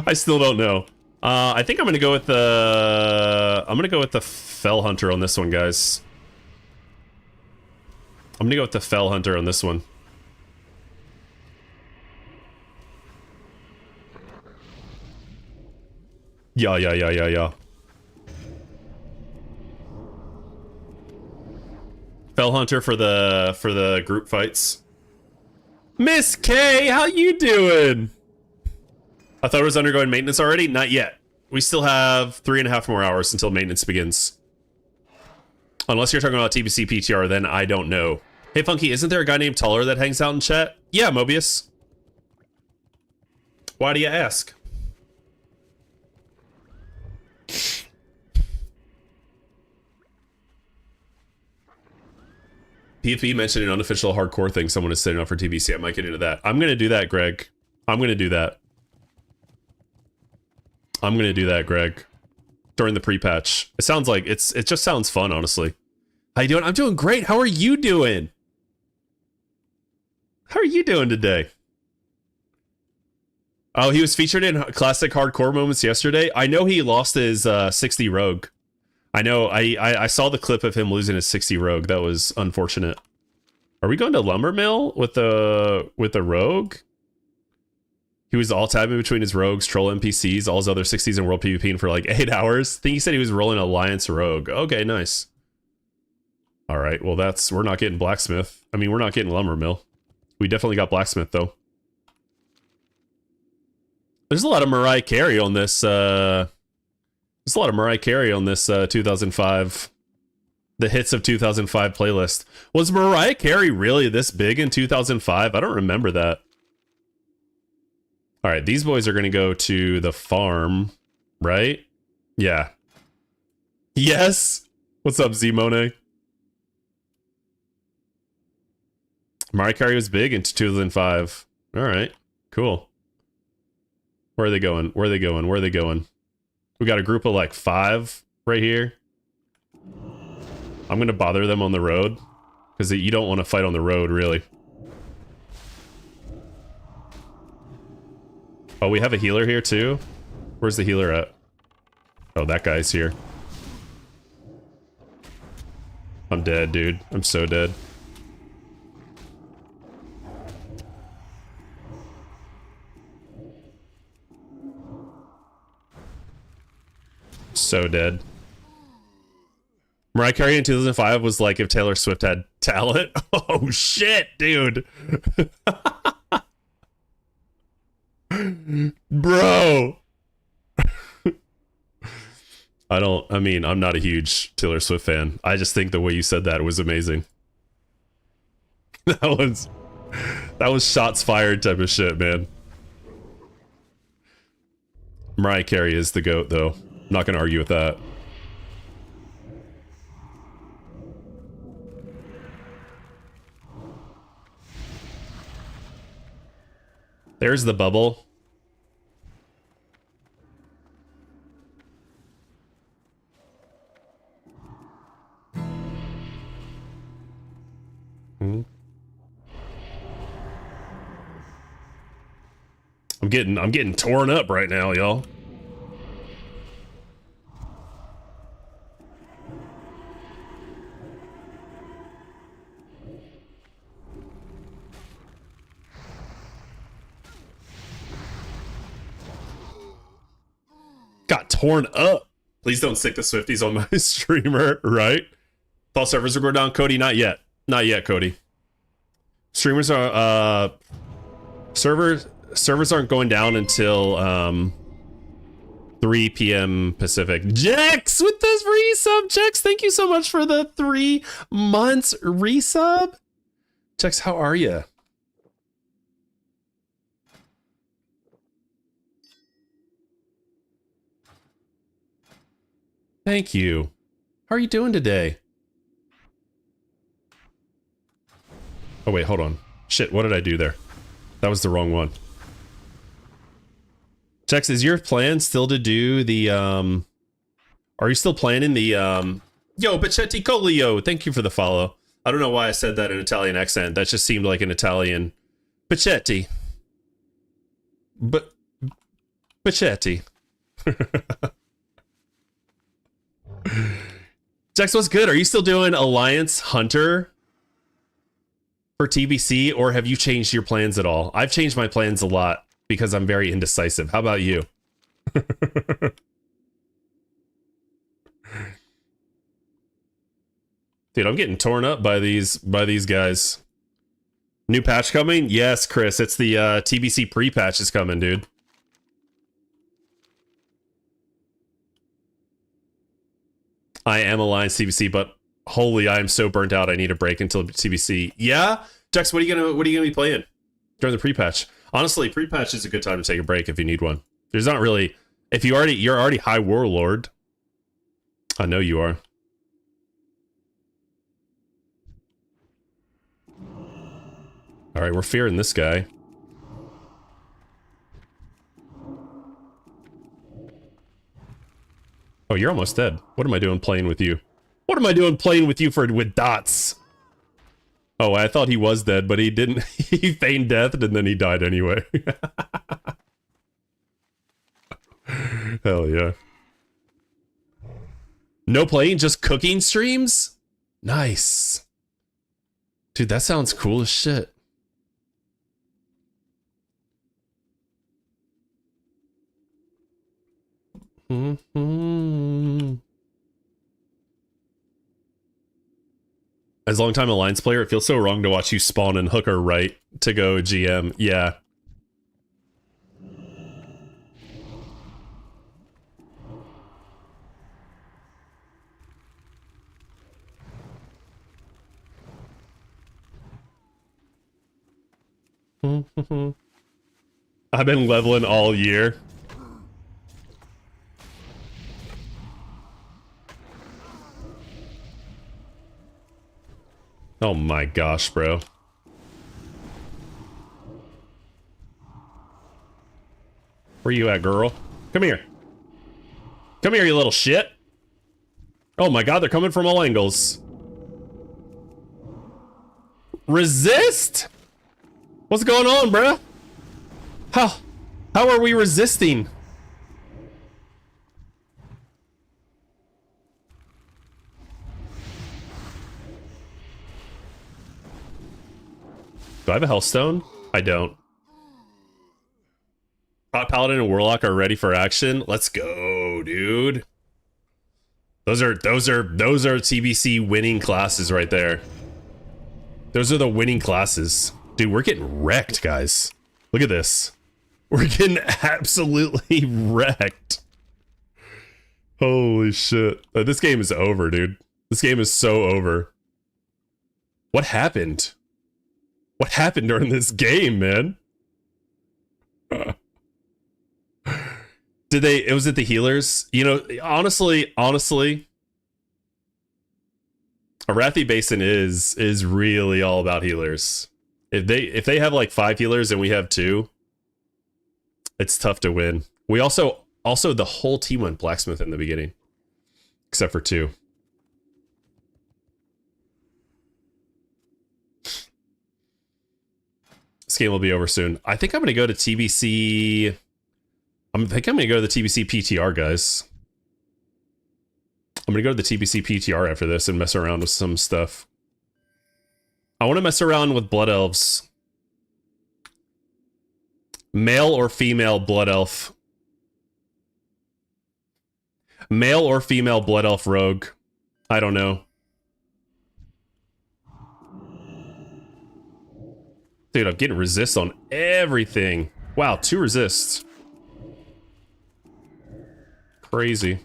I still don't know. I think I'm gonna go with the Fell Hunter on this one, guys. I'm gonna go with the Fell Hunter on this one. Yeah. Fell Hunter for the group fights. Miss K, how you doing? I thought it was undergoing maintenance already. Not yet. We still have 3.5 more hours until maintenance begins. Unless you're talking about TBC PTR, then I don't know. Hey, Funky, isn't there a guy named Tuller that hangs out in chat? Yeah, Mobius. Why do you ask? PFP mentioned an unofficial hardcore thing someone is setting up for TBC. I might get into that. I'm going to do that, Greg. I'm going to do that, Greg. During the pre-patch. It sounds like it just sounds fun, honestly. How you doing? I'm doing great. How are you doing? How are you doing today? Oh, he was featured in Classic Hardcore Moments yesterday. I know he lost his 60 Rogue. I know. I saw the clip of him losing his 60 Rogue. That was unfortunate. Are we going to Lumber Mill with the Rogue? He was all tabbing between his rogues, troll NPCs, all his other 60s and world PvPing for like 8 hours. I think he said he was rolling Alliance Rogue. Okay, nice. All right, well we're not getting Blacksmith. I mean, we're not getting Lumber Mill. We definitely got Blacksmith though. There's a lot of Mariah Carey on this. There's a lot of Mariah Carey on this 2005, the hits of 2005 playlist. Was Mariah Carey really this big in 2005? I don't remember that. All right, these boys are going to go to the farm, right? Yeah. Yes. What's up, Z-Monet? Mariah Carey was big in 2005. All right, cool. Where are they going? Where are they going? Where are they going? We got a group of like 5 right here. I'm going to bother them on the road because you don't want to fight on the road, really. Oh, we have a healer here too? Where's the healer at? Oh, that guy's here. I'm dead, dude. I'm so dead. So dead. Mariah Carey in 2005 was like if Taylor Swift had talent. Oh shit, dude. Bro. I'm not a huge Taylor Swift fan. I just think the way you said that was amazing. That was shots fired type of shit, man. Mariah Carey is the GOAT though. I'm not gonna argue with that. There's the bubble. I'm getting torn up right now, y'all. Got torn up. Please don't stick the Swifties on my streamer, right? Thought servers will go down. Cody, not yet. Not yet, Cody. Streamers are servers aren't going down until 3 p.m. Pacific. Jex with this resub. Jex, thank you so much for the 3 months resub. Jex, how are you? Thank you. How are you doing today? Oh wait, hold on. Shit, what did I do there? That was the wrong one. Jex, is your plan still to do the are you still planning the Yo, Pacetti Colio, thank you for the follow. I don't know why I said that in Italian accent. That just seemed like an Italian Pacetti. But Pacetti. Jex, what's good? Are you still doing Alliance Hunter for TBC, or have you changed your plans at all? I've changed my plans a lot because I'm very indecisive. How about you? Dude, I'm getting torn up by these guys. New patch coming? Yes, Chris. It's the TBC pre-patch is coming, dude. I am Alliance TBC, but holy, I am so burnt out. I need a break until TBC. Yeah, Jex, what are you gonna be playing during the pre-patch? Honestly, pre-patch is a good time to take a break if you need one. There's not really, if you're already high warlord. I know you are. All right, we're fearing this guy. Oh, you're almost dead. What am I doing playing with you? What am I doing playing with you with dots? Oh, I thought he was dead, but he didn't. He feigned death and then he died anyway. Hell yeah. No playing, just cooking streams? Nice. Dude, that sounds cool as shit. As a long-time Alliance player, it feels so wrong to watch you spawn and hooker right to go GM. Yeah. I've been leveling all year. Oh my gosh, bro. Where you at, girl? Come here. Come here, you little shit. Oh my god, they're coming from all angles. Resist? What's going on, bro? How are we resisting? Do I have a Hellstone? I don't. Paladin and Warlock are ready for action. Let's go, dude. Those are TBC winning classes right there. Those are the winning classes. Dude, we're getting wrecked, guys. Look at this. We're getting absolutely wrecked. Holy shit. This game is over, dude. This game is so over. What happened? What happened during this game, man? Was it the healers? You know, honestly, Arathi Basin is really all about healers. If they have like 5 healers and we have 2, it's tough to win. We also the whole team went blacksmith in the beginning, except for 2. This game will be over soon. I think I'm going to go to TBC. I think I'm going to go to the TBC PTR, guys. I'm going to go to the TBC PTR after this and mess around with some stuff. I want to mess around with Blood Elves. Male or female Blood Elf? Male or female Blood Elf Rogue? I don't know. Dude, I'm getting resist on everything. Wow, 2 resists. Crazy.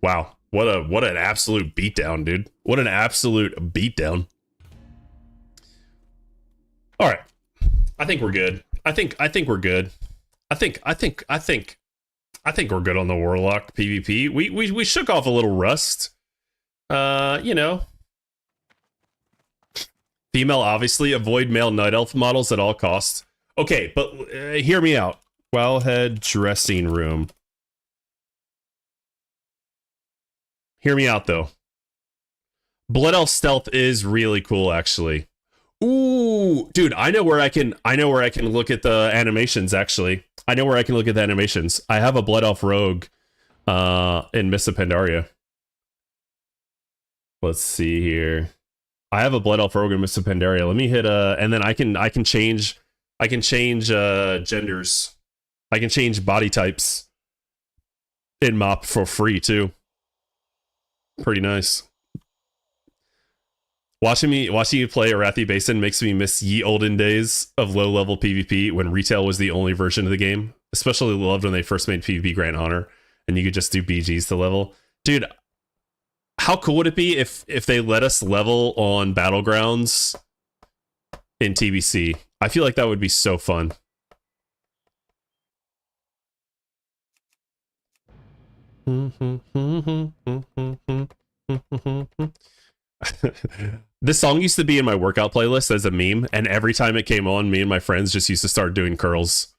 Wow, what an absolute beatdown, dude. What an absolute beatdown. All right. I think we're good. I think we're good. I think we're good on the Warlock PvP. We shook off a little rust. You know. Female, obviously. Avoid male Night Elf models at all costs. Okay, but hear me out. Wellhead dressing room. Hear me out, though. Blood Elf stealth is really cool, actually. Ooh, dude, I know where I can look at the animations, actually. I know where I can look at the animations. I have a Blood Elf Rogue in Mists of Pandaria. Let's see here. I have a Blood Elf Rogue in Mists of Pandaria. Let me hit and then I can change genders. I can change body types in MOP for free too. Pretty nice. Watching you play Arathi Basin makes me miss ye olden days of low-level PvP when retail was the only version of the game. Especially loved when they first made PvP Grand Honor and you could just do BGs to level. Dude, how cool would it be if they let us level on Battlegrounds in TBC? I feel like that would be so fun. This song used to be in my workout playlist as a meme, and every time it came on, me and my friends just used to start doing curls.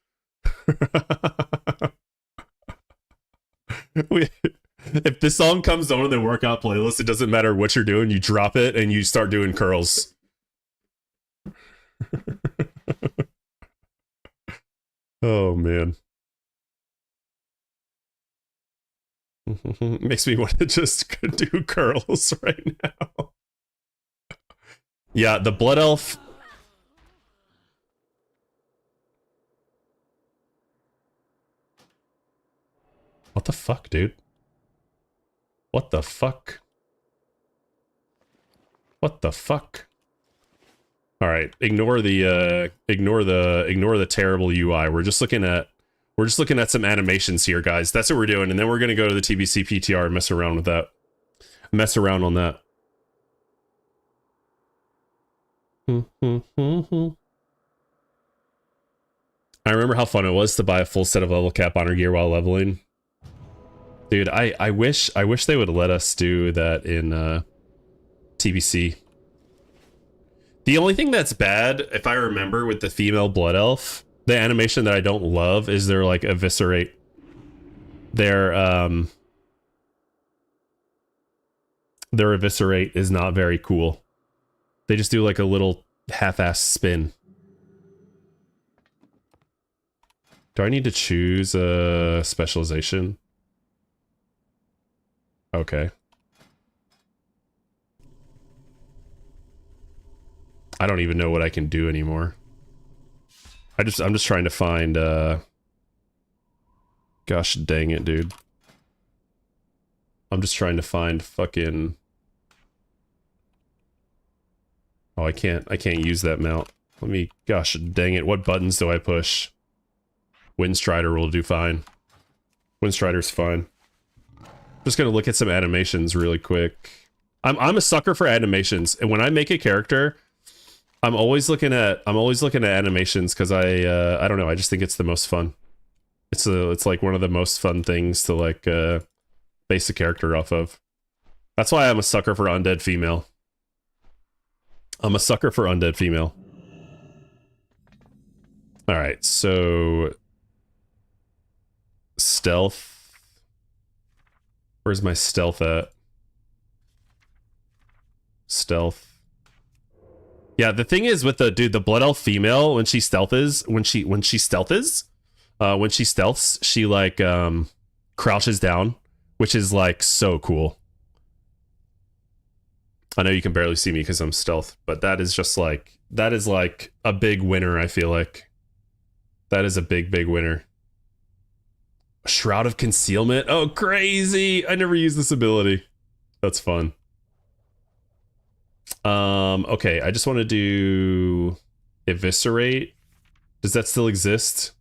If this song comes on in the workout playlist, it doesn't matter what you're doing, you drop it and you start doing curls. Oh, man. Makes me want to just do curls right now. Yeah, the Blood Elf. What the fuck, dude? What the fuck? What the fuck? All right, ignore the terrible UI. We're just looking at some animations here, guys. That's what we're doing, and then we're gonna go to the TBC PTR and mess around with that. Mess around on that. I remember how fun it was to buy a full set of level cap honor gear while leveling. Dude, I wish they would let us do that in TBC. The only thing that's bad, if I remember, with the female Blood Elf, the animation that I don't love is their like eviscerate. Their eviscerate is not very cool. They just do like a little half-ass spin. Do I need to choose a specialization? Okay. I don't even know what I can do anymore. I'm just trying to find gosh dang it, dude. I'm just trying to find fucking oh, I can't use that mount. Let me gosh dang it, what buttons do I push? Windstrider will do fine. Windstrider's fine. Just gonna look at some animations really quick. I'm a sucker for animations, and when I make a character, I'm always looking at animations because I don't know, I just think it's the most fun. It's like one of the most fun things to like base a character off of. That's why I'm a sucker for undead female. I'm a sucker for undead female. All right, so stealth. Where's my stealth at? stealth. Yeah, the thing is with the blood elf female, when she stealths, she like crouches down, which is like so cool. I know you can barely see me because I'm stealth, but that is just like, that is like a big winner, I feel like. That is a big winner. Shroud of Concealment? Oh, crazy! I never used this ability. That's fun. Okay, I just want to do Eviscerate. Does that still exist?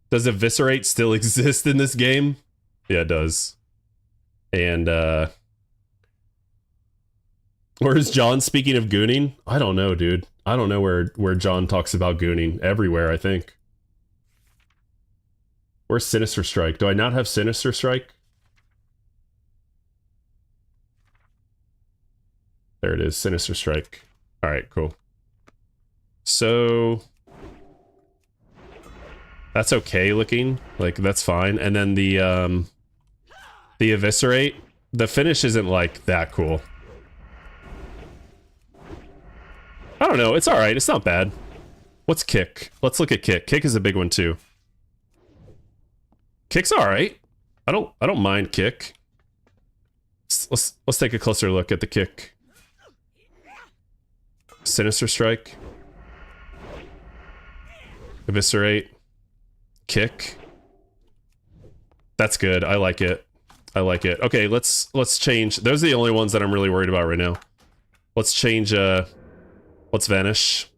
Does Eviscerate still exist in this game? Yeah, it does. And, where's John speaking of gooning? I don't know, dude. I don't know where John talks about gooning. Everywhere, I think. Where's Sinister Strike? Do I not have Sinister Strike? There it is, Sinister Strike. Alright, cool. So... that's okay looking. Like, that's fine. And then the Eviscerate, the finish isn't, like, that cool. I don't know, it's alright, it's not bad. What's Kick? Let's look at Kick. Kick is a big one, too. Kick's alright. I don't mind Kick. Let's take a closer look at the Kick. Sinister Strike. Eviscerate. Kick. That's good. I like it. I like it. Okay, let's change. Those are the only ones that I'm really worried about right now. Let's change, let's vanish.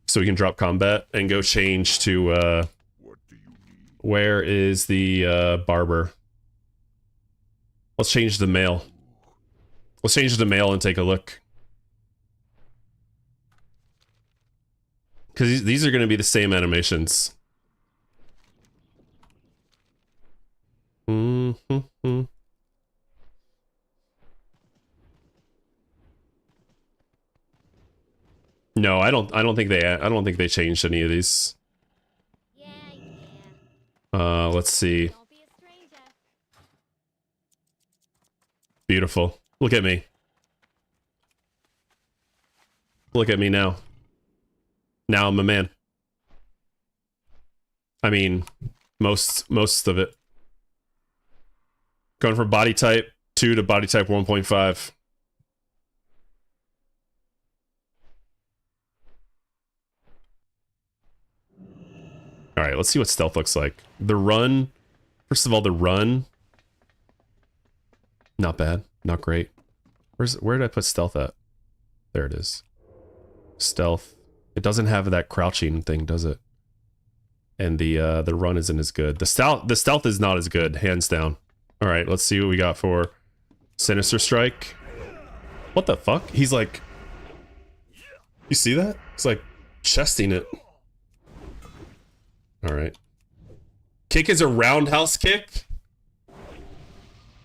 So we can drop combat and go change to, where is the, barber? Let's change the male. Let's change the male and take a look. Because these are going to be the same animations. Mm-hmm. No, I don't think they changed any of these. Let's see. Beautiful. Look at me. Look at me now. Now I'm a man. I mean, most of it. Going from body type 2 to body type 1.5. Alright, let's see what stealth looks like. The run. First of all, the run. Not bad. Not great. Where did I put stealth at? There it is. Stealth. It doesn't have that crouching thing, does it? And the run isn't as good. The stealth is not as good, hands down. Alright, let's see what we got for Sinister Strike. What the fuck? He's like... You see that? He's like chesting it. Alright. Kick is a roundhouse kick?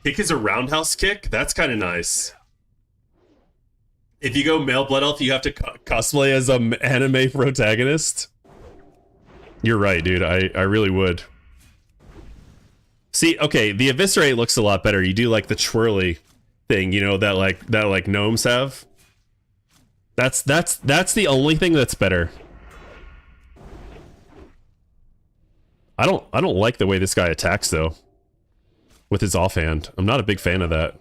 Kick is a roundhouse kick? That's kind of nice. If you go male blood elf, you have to cosplay as an anime protagonist? You're right, dude. I really would. See, okay, the Eviscerate looks a lot better. You do like the twirly thing, you know, that like gnomes have. That's the only thing that's better. I don't like the way this guy attacks though. With his offhand. I'm not a big fan of that.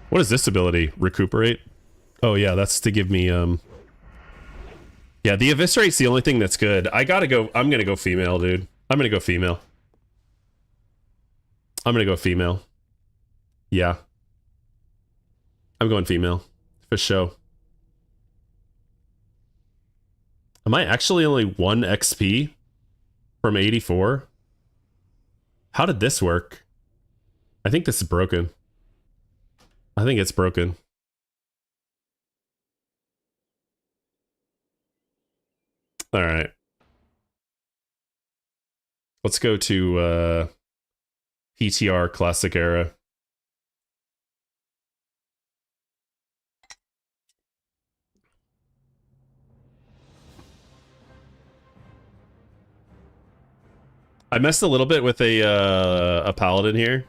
What is this ability? Recuperate? Oh yeah, that's to give me yeah, the Eviscerate's the only thing that's good. I'm gonna go female, dude. I'm gonna go female. I'm gonna go female. Yeah. I'm going female. For sure. Am I actually only 1 XP from 84? How did this work? I think this is broken. I think it's broken. Alright. Let's go to PTR Classic Era. I messed a little bit with a Paladin here.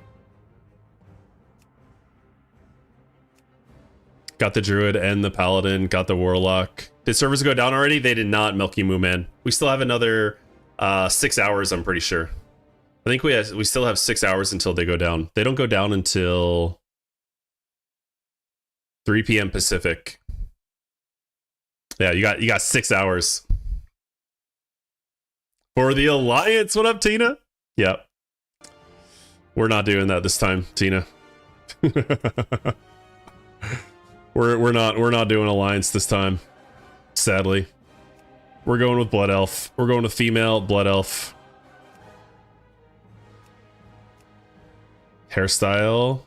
Got the Druid and the Paladin, got the Warlock. Did servers go down already? They did not, Milky Moo Man. We still have another 6 hours, I'm pretty sure. I think we still have 6 hours until they go down. They don't go down until 3 p.m. Pacific. Yeah, you got 6 hours. For the Alliance. What up, Tina? Yep. We're not doing that this time, Tina. We're not doing Alliance this time. Sadly. We're going with Blood Elf. We're going with female Blood Elf. Hairstyle.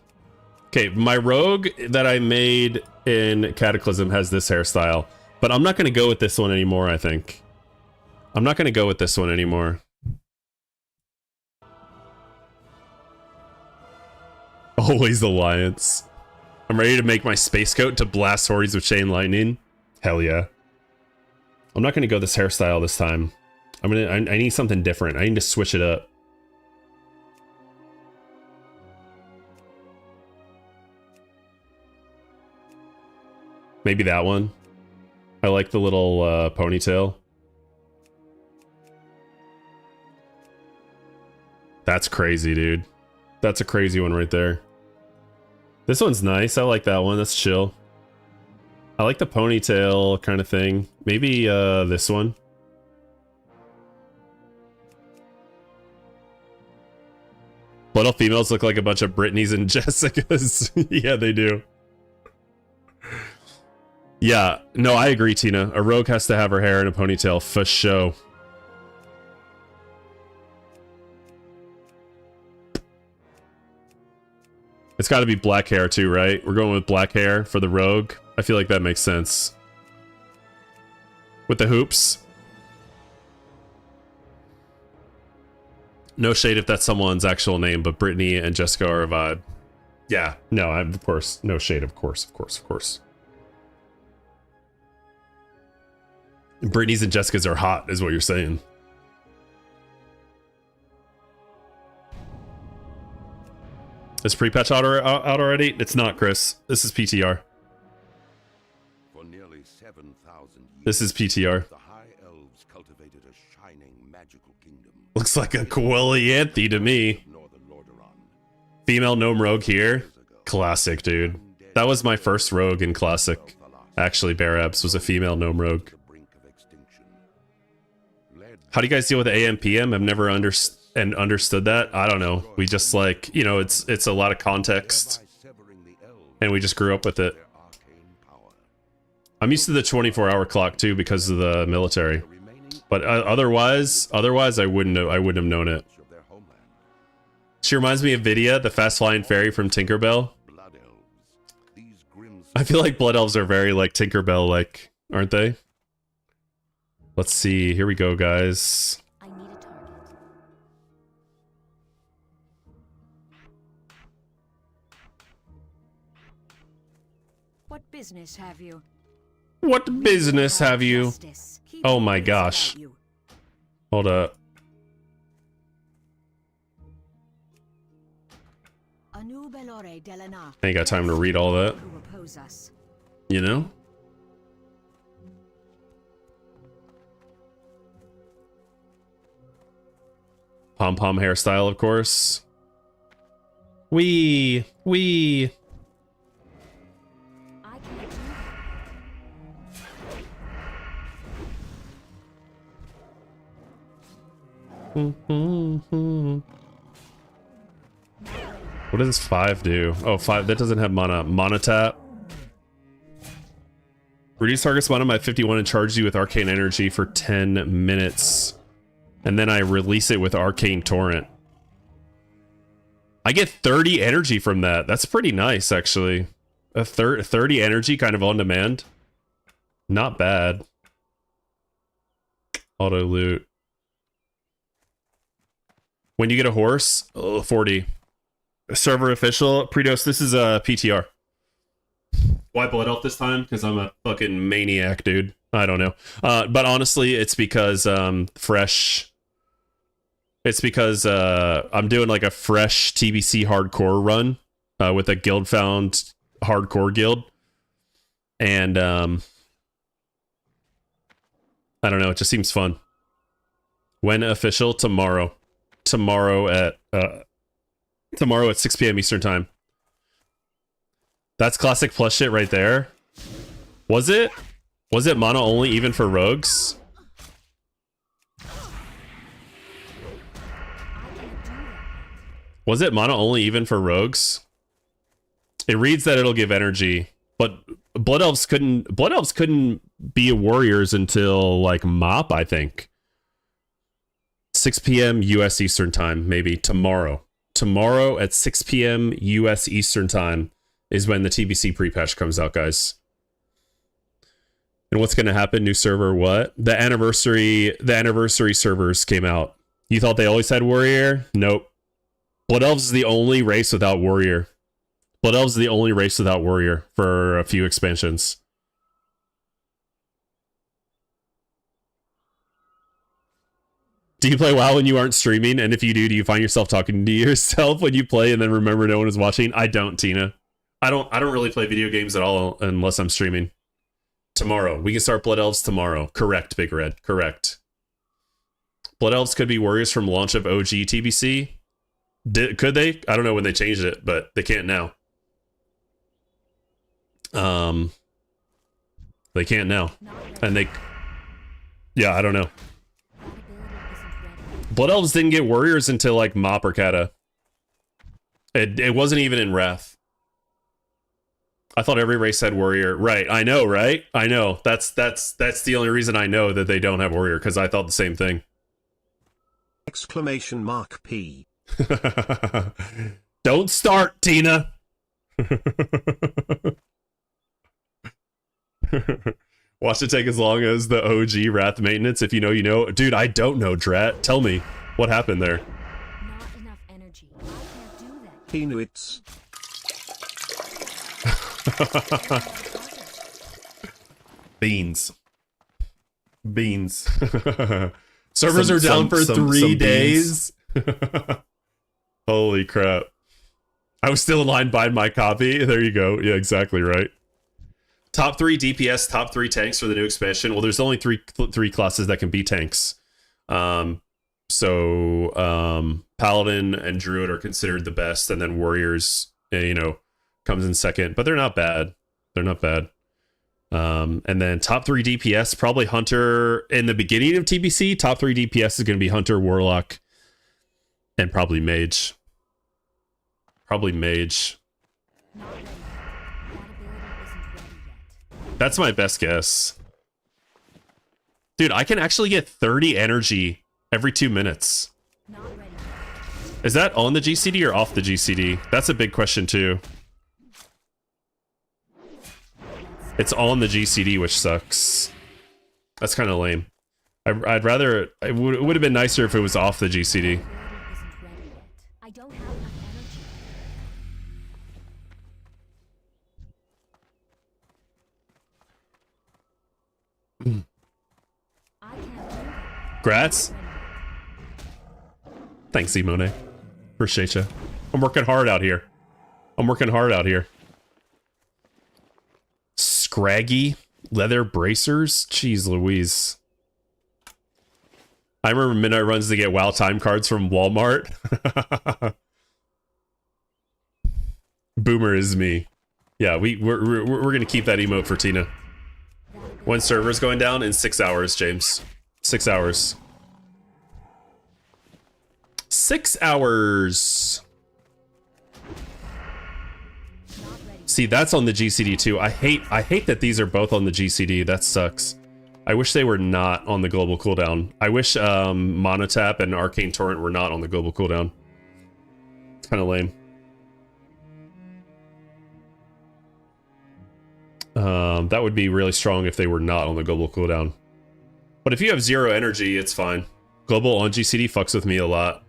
Okay, my rogue that I made in Cataclysm has this hairstyle. But I'm not going to go with this one anymore, I think. I'm not going to go with this one anymore. Always Alliance. I'm ready to make my space coat to blast hordes with chain lightning. Hell yeah. I'm not going to go this hairstyle this time. I need something different. I need to switch it up. Maybe that one. I like the little ponytail. That's crazy, dude. That's a crazy one right there. This one's nice. I like that one. That's chill. I like the ponytail kind of thing. Maybe this one. Little females look like a bunch of Britneys and Jessicas. Yeah, they do. Yeah, no, I agree, Tina. A rogue has to have her hair in a ponytail for show. It's got to be black hair too, right? We're going with black hair for the rogue. I feel like that makes sense. With the hoops. No shade if that's someone's actual name, but Brittany and Jessica are a vibe. Yeah, no, of course. No shade, of course. Brittany's and Jessica's are hot, is what you're saying. Is Prepatch out already? It's not, Chris. This is PTR. For nearly 7,000 years, this is PTR. the High Elves cultivated a shining magical kingdom. Looks like a Quellianthe to me. Female gnome rogue here. Classic, dude. That was my first rogue in Classic. Actually, Barabs was a female gnome rogue. How do you guys deal with AM PM? I've never understood that. I don't know. We just like, you know, it's a lot of context. And we just grew up with it. I'm used to the 24-hour clock too because of the military. But otherwise I wouldn't have known it. She reminds me of Vidya, the fast flying fairy from Tinkerbell. I feel like blood elves are very like Tinkerbell like, aren't they? Let's see. Here we go, guys. I need a target. What business have you? What business have you? Oh my gosh. Hold up. I ain't got time to read all that. You know? Pom-pom hairstyle, of course. Wee. What does 5 do? Oh, 5. That doesn't have mana. Mana tap. Reduce target's mana by 51 and charge you with arcane energy for 10 minutes. And then I release it with Arcane Torrent. I get 30 energy from that. That's pretty nice, actually. A 30 energy kind of on demand. Not bad. Auto loot. When you get a horse, 40. Server official. Predos, this is a PTR. Why Blood Elf this time? Because I'm a fucking maniac, dude. I don't know. But honestly, it's because fresh It's because I'm doing like a fresh TBC hardcore run with a guild found hardcore guild. And I don't know, it just seems fun. When official? Tomorrow. Tomorrow at 6 p.m. Eastern time. That's classic plus shit right there. Was it? Was it mono only even for rogues? Was it mono only even for rogues? It reads that it'll give energy, but blood elves couldn't be warriors until like MOP, I think. 6 p.m. US Eastern time, maybe tomorrow. Tomorrow at 6 p.m. US Eastern time is when the TBC pre-patch comes out, guys. And what's going to happen? New server, what? The anniversary servers came out. You thought they always had warrior? Nope. Blood Elves is the only race without warrior. Blood Elves is the only race without warrior for a few expansions. Do you play WoW when you aren't streaming? And if you do you find yourself talking to yourself when you play and then remember no one is watching? I don't, Tina. I don't really play video games at all unless I'm streaming. Tomorrow. We can start Blood Elves tomorrow. Correct, Big Red. Correct. Blood Elves could be warriors from launch of OG TBC. Could they? I don't know when they changed it, but they can't now. They can't now. And they... Yeah, I don't know. Blood Elves didn't get warriors until like Mop or Kata. It wasn't even in Wrath. I thought every race had warrior. Right, I know, right? I know. That's the only reason I know that they don't have warrior, because I thought the same thing. Exclamation mark P. Don't start, Tina. Watch it take as long as the OG Wrath maintenance. If you know, you know. Dude, I don't know, Drat. Tell me what happened there. Not enough energy. I can't do that. He knew it's. Beans. Servers are down for 3 days. Holy crap. I was still in line buying my copy. There you go. Yeah, exactly right. Top 3 DPS, top 3 tanks for the new expansion. Well, there's only three classes that can be tanks. Paladin and Druid are considered the best, and then Warriors, comes in second. But they're not bad. They're not bad. And then top 3 DPS, probably Hunter in the beginning of TBC. Top 3 DPS is going to be Hunter, Warlock, and probably Mage. Probably Mage. That's my best guess. Dude, I can actually get 30 energy every 2 minutes. Is that on the GCD or off the GCD? That's a big question too. It's on the GCD, which sucks. That's kind of lame. I'd rather... It would have been nicer if it was off the GCD. I don't have enough energy. Grats. Thanks, Simone. Appreciate you. I'm working hard out here. Scraggy leather bracers? Jeez Louise. I remember midnight runs to get WoW time cards from Walmart. Boomer is me. Yeah, we're gonna keep that emote for Tina. When server's going down? In 6 hours, James. 6 hours. 6 hours. See, that's on the GCD too. I hate that these are both on the GCD. That sucks. I wish they were not on the global cooldown. I wish Monotap and Arcane Torrent were not on the global cooldown. It's kind of lame. That would be really strong if they were not on the global cooldown. But if you have 0 energy, it's fine. Global on GCD fucks with me a lot.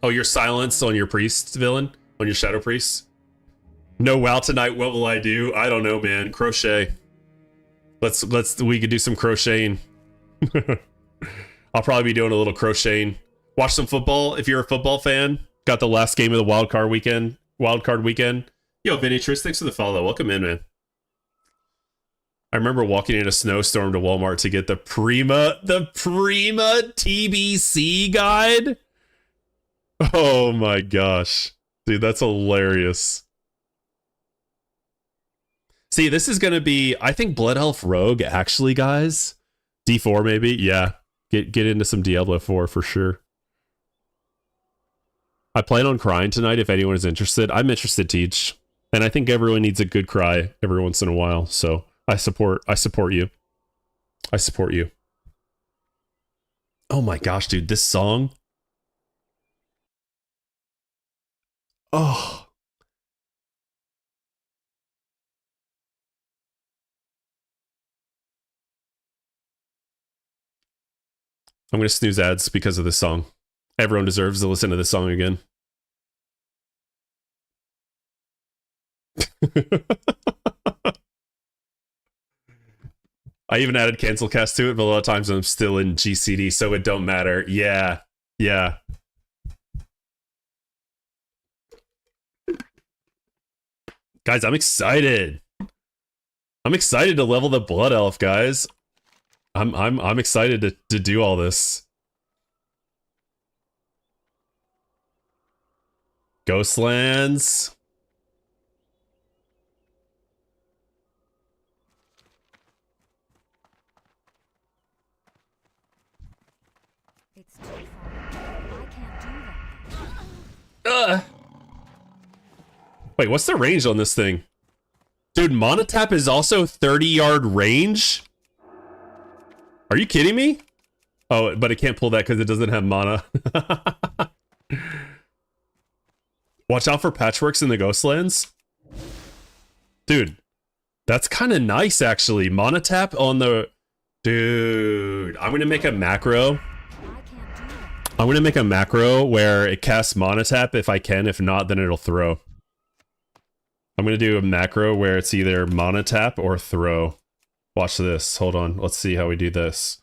Oh, you're silenced on your priest villain? On your shadow priest? No WoW tonight, what will I do? I don't know, man. Crochet. We could do some crocheting. I'll probably be doing a little crocheting. Watch some football if you're a football fan. Got the last game of the wild card weekend. Yo, Vinny Tris, thanks for the follow. Welcome in, man. I remember walking in a snowstorm to Walmart to get the Prima TBC guide. Oh my gosh. Dude, that's hilarious. See, this is going to be, I think, Blood Elf Rogue, actually, guys. D4, maybe? Yeah. Get into some Diablo 4 for sure. I plan on crying tonight if anyone is interested. I'm interested, Teach. And I think everyone needs a good cry every once in a while. So I support you. I support you. Oh my gosh, dude, this song. Oh. I'm going to snooze ads because of this song. Everyone deserves to listen to this song again. I even added cancel cast to it, but a lot of times I'm still in GCD, so it don't matter. Yeah. Yeah. Guys, I'm excited. I'm excited to level the Blood Elf, guys. I'm excited to do all this. Ghostlands. It's too far. I can't do that. Wait, what's the range on this thing? Dude, Monotap is also 30-yard range? Are you kidding me? Oh, but it can't pull that because it doesn't have mana. Watch out for patchworks in the Ghostlands. Dude, that's kind of nice, actually. Monotap on the... Dude, I'm going to make a macro. I'm going to make a macro where it casts Monotap if I can. If not, then it'll throw. I'm going to do a macro where it's either Monotap or throw. Watch this. Hold on. Let's see how we do this.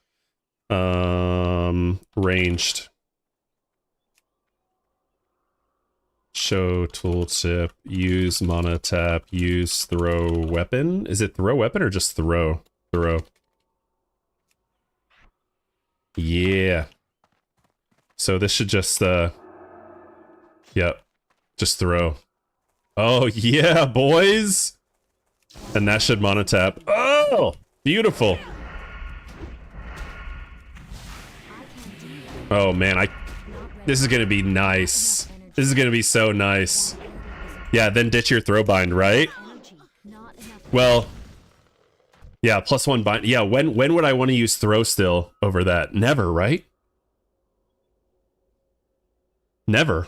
Ranged. Show tooltip. Use Monotap. Use throw weapon. Is it throw weapon or just throw? Throw. Yeah. So this should just, yep. Just throw. Oh, yeah, boys! And that should Monotap. Oh! Beautiful! Oh, man, this is gonna be nice. This is gonna be so nice. Yeah, then ditch your throw bind, right? Well... Yeah, +1 bind. Yeah, when would I want to use throw still over that? Never, right? Never.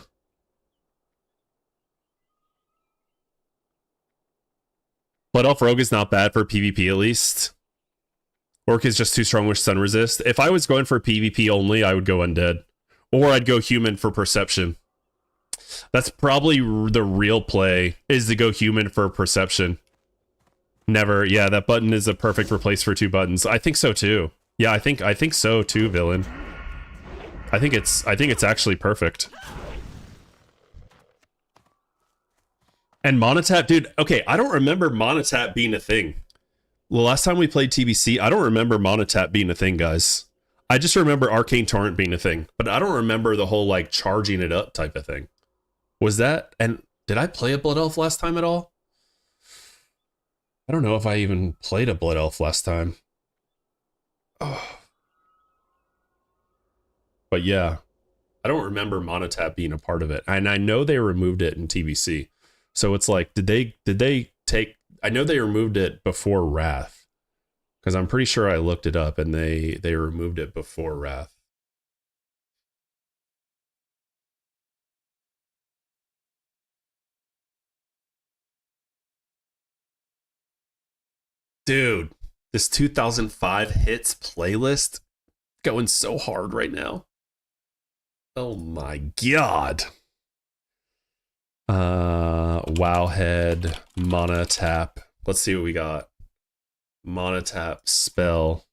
Blood Elf Rogue is not bad for PvP at least. Orc is just too strong with stun resist. If I was going for PvP only, I would go Undead. Or I'd go Human for Perception. That's probably the real play, is to go Human for Perception. Never. Yeah, that button is a perfect replace for 2 buttons. I think so too. Yeah, I think so too, Villain. I think it's actually perfect. And Monotap, dude, okay, I don't remember Monotap being a thing. The last time we played TBC, I don't remember Monotap being a thing, guys. I just remember Arcane Torrent being a thing, but I don't remember the whole, like, charging it up type of thing. Was that, and did I play a Blood Elf last time at all? I don't know if I even played a Blood Elf last time. Oh. But yeah, I don't remember Monotap being a part of it. And I know they removed it in TBC. So it's like, did they take, I know they removed it before Wrath. Because I'm pretty sure I looked it up and they removed it before Wrath. Dude, this 2005 hits playlist going so hard right now. Oh my god. Wowhead, Monotap. Let's see what we got. Monotap spell.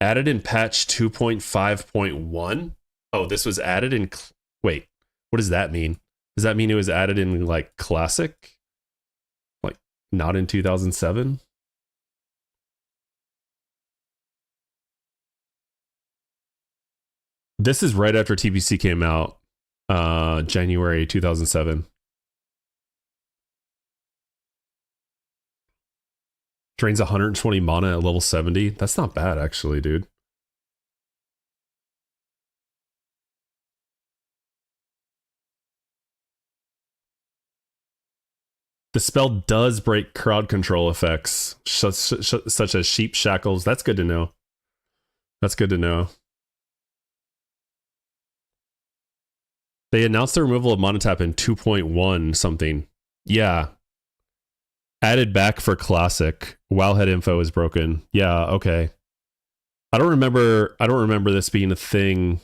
Added in patch 2.5.1. Oh, this was added in. Wait, what does that mean? Does that mean it was added in like classic? Like not in 2007? This is right after TBC came out, January 2007. Drains 120 mana at level 70. That's not bad, actually, dude. The spell does break crowd control effects, such as sheep shackles. That's good to know. That's good to know. They announced the removal of mana tap in 2.1 something. Yeah. Added back for classic. Wowhead info is broken. Yeah, okay. I don't remember this being a thing.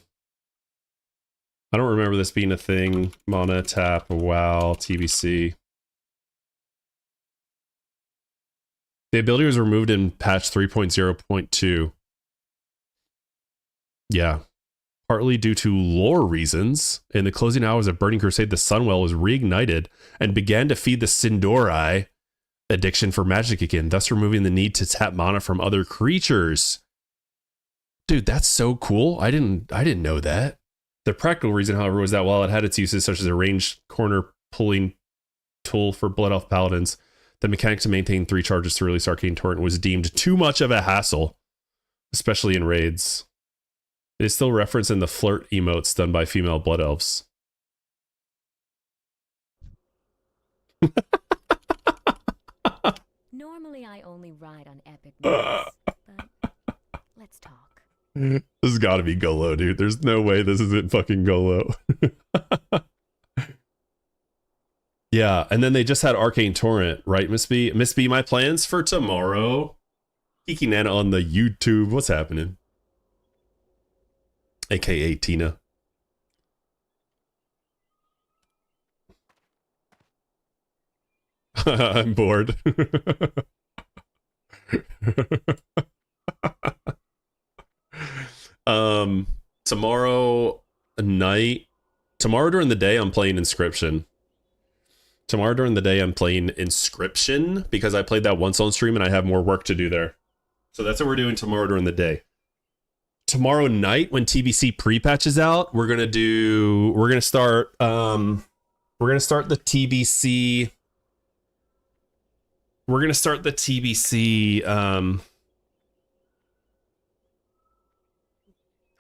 Mana tap, WoW, TBC. The ability was removed in patch 3.0.2. Yeah. Partly due to lore reasons. In the closing hours of Burning Crusade, the Sunwell was reignited and began to feed the Sindori addiction for magic again, thus removing the need to tap mana from other creatures. Dude, that's so cool. I didn't know that. The practical reason, however, was that while it had its uses such as a ranged corner pulling tool for Blood Elf Paladins, the mechanic to maintain 3 charges to release Arcane Torrent was deemed too much of a hassle, especially in raids. It is still referenced in the flirt emotes done by female Blood Elves. Normally I only ride on epic moves, but let's talk. This has got to be Golo, dude. There's no way this isn't fucking Golo. Yeah, and then they just had Arcane Torrent, right, Miss B? Miss B, my plans for tomorrow. Kiki Nana on the YouTube. What's happening? AKA Tina. I'm bored. Tomorrow during the day I'm playing Inscription. Because I played that once on stream and I have more work to do there. So that's what we're doing tomorrow during the day. Tomorrow night when TBC pre-patch is out, we're gonna start the TBC. We're gonna start the TBC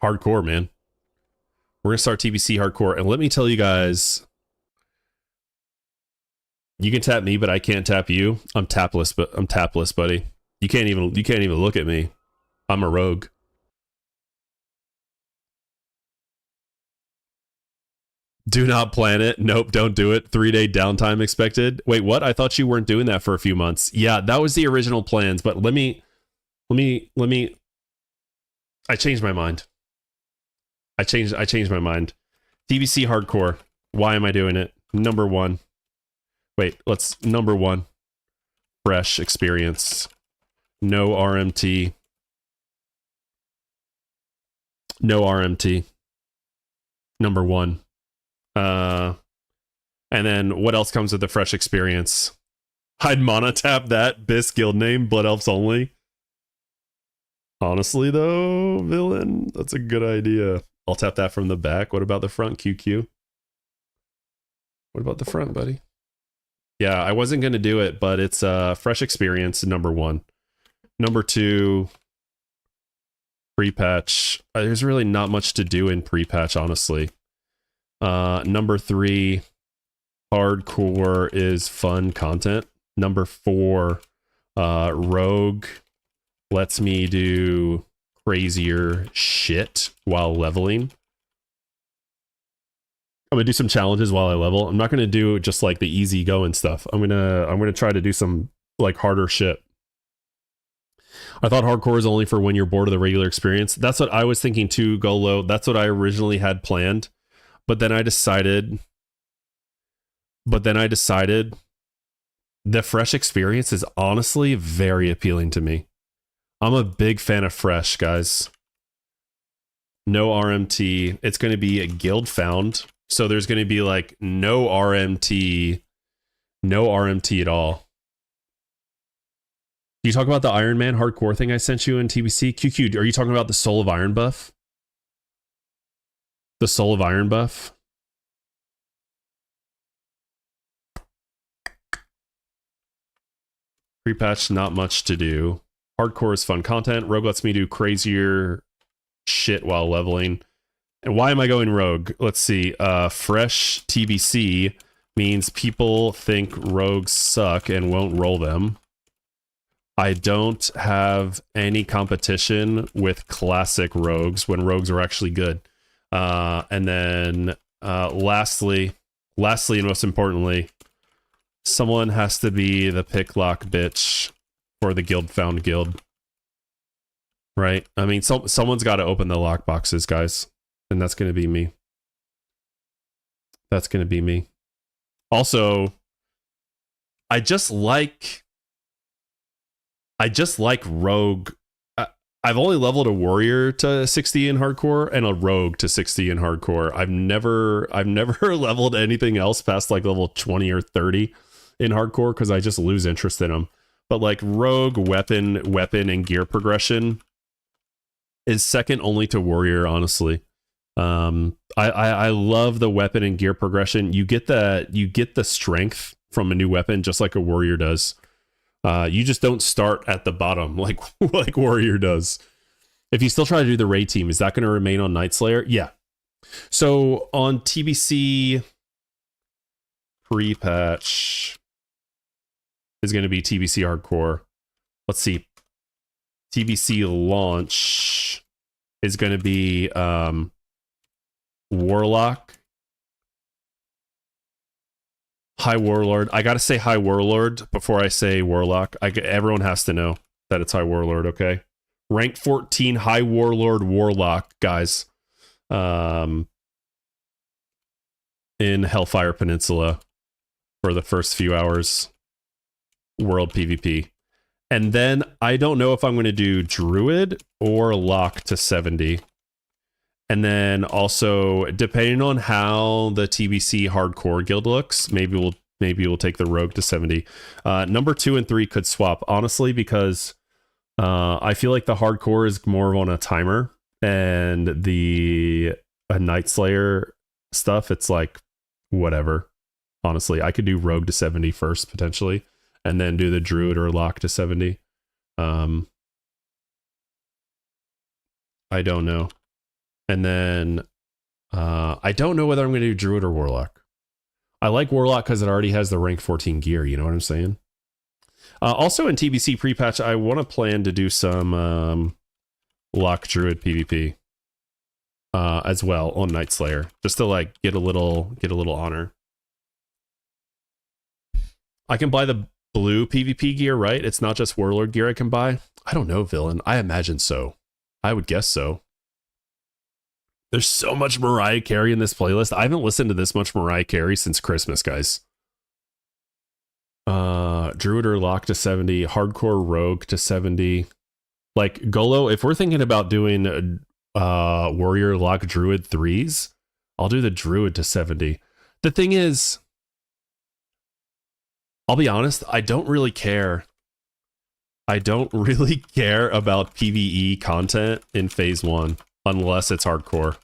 hardcore, man. We're gonna start TBC hardcore, and let me tell you guys, you can tap me, but I can't tap you. I'm tapless, buddy. You can't even look at me. I'm a rogue. Do not plan it. Nope, don't do it. 3-day downtime expected. Wait, what? I thought you weren't doing that for a few months. Yeah, that was the original plans, but let me I changed my mind. I changed my mind. TBC hardcore. Why am I doing it? Number 1. Number 1. Fresh experience. No RMT. No RMT. Number 1. And then what else comes with the fresh experience? I'd mana tap that Bis guild name, Blood Elves only. Honestly though, villain, that's a good idea. I'll tap that from the back. What about the front, QQ? What about the front, buddy? Yeah, I wasn't gonna do it, but it's fresh experience, number 1. Number 2, pre-patch. There's really not much to do in pre-patch, honestly. Number 3, hardcore is fun content. Number 4, rogue lets me do crazier shit while leveling. I'm gonna do some challenges while I level. I'm not gonna do just like the easy going stuff. I'm gonna try to do some like harder shit. I thought hardcore is only for when you're bored of the regular experience. That's what I was thinking too, Golo. That's what I originally had planned. But then I decided the fresh experience is honestly very appealing to me. I'm a big fan of fresh, guys. No RMT. It's going to be a guild found. So there's going to be like no RMT at all. Do you talk about the Iron Man hardcore thing I sent you in TBC? QQ, are you talking about the Soul of Iron buff? The Soul of Iron buff? Prepatch, not much to do. Hardcore is fun content. Rogue lets me do crazier shit while leveling. And why am I going rogue? Let's see. Fresh TBC means people think rogues suck and won't roll them. I don't have any competition with classic rogues when rogues are actually good. And then lastly, and most importantly, someone has to be the picklock bitch for the guild found guild. Right? I mean, someone's got to open the lock boxes, guys. And that's going to be me. That's going to be me. Also, I just like rogue. I've only leveled a warrior to 60 in hardcore and a rogue to 60 in hardcore. I've never leveled anything else past like level 20 or 30 in hardcore because I just lose interest in them. But like rogue, weapon, and gear progression is second only to warrior, honestly. I love the weapon and gear progression. You get the strength from a new weapon just like a warrior does. You just don't start at the bottom like warrior does. If you still try to do the raid team, is that going to remain on Night Slayer? Yeah. So on TBC Prepatch is going to be TBC hardcore. Let's see. TBC launch is going to be Warlock, High Warlord. I gotta say High Warlord before I say Warlock. Everyone has to know that it's High Warlord, okay? Rank 14 High Warlord Warlock, guys. In Hellfire Peninsula for the first few hours. World PvP. And then I don't know if I'm going to do Druid or Lock to 70. And then also, depending on how the TBC hardcore guild looks, maybe we'll take the rogue to 70. Number 2 and 3 could swap, honestly, because I feel like the hardcore is more on a timer, and the Night Slayer stuff, it's like whatever. Honestly, I could do rogue to 70 first potentially, and then do the druid or lock to 70. I don't know. And then I don't know whether I'm going to do Druid or Warlock. I like Warlock because it already has the rank 14 gear. You know what I'm saying? Also in TBC pre-patch, I want to plan to do some Lock Druid PvP as well on Night Slayer, just to like get a little honor. I can buy the blue PvP gear, right? It's not just Warlord gear I can buy. I don't know, Villain. I imagine so. I would guess so. There's so much Mariah Carey in this playlist. I haven't listened to this much Mariah Carey since Christmas, guys. Druid or Lock to 70, Hardcore Rogue to 70. Like, Golo, if we're thinking about doing Warrior Lock Druid 3s, I'll do the Druid to 70. The thing is, I'll be honest, I don't really care. I don't really care about PvE content in Phase 1. Unless it's hardcore.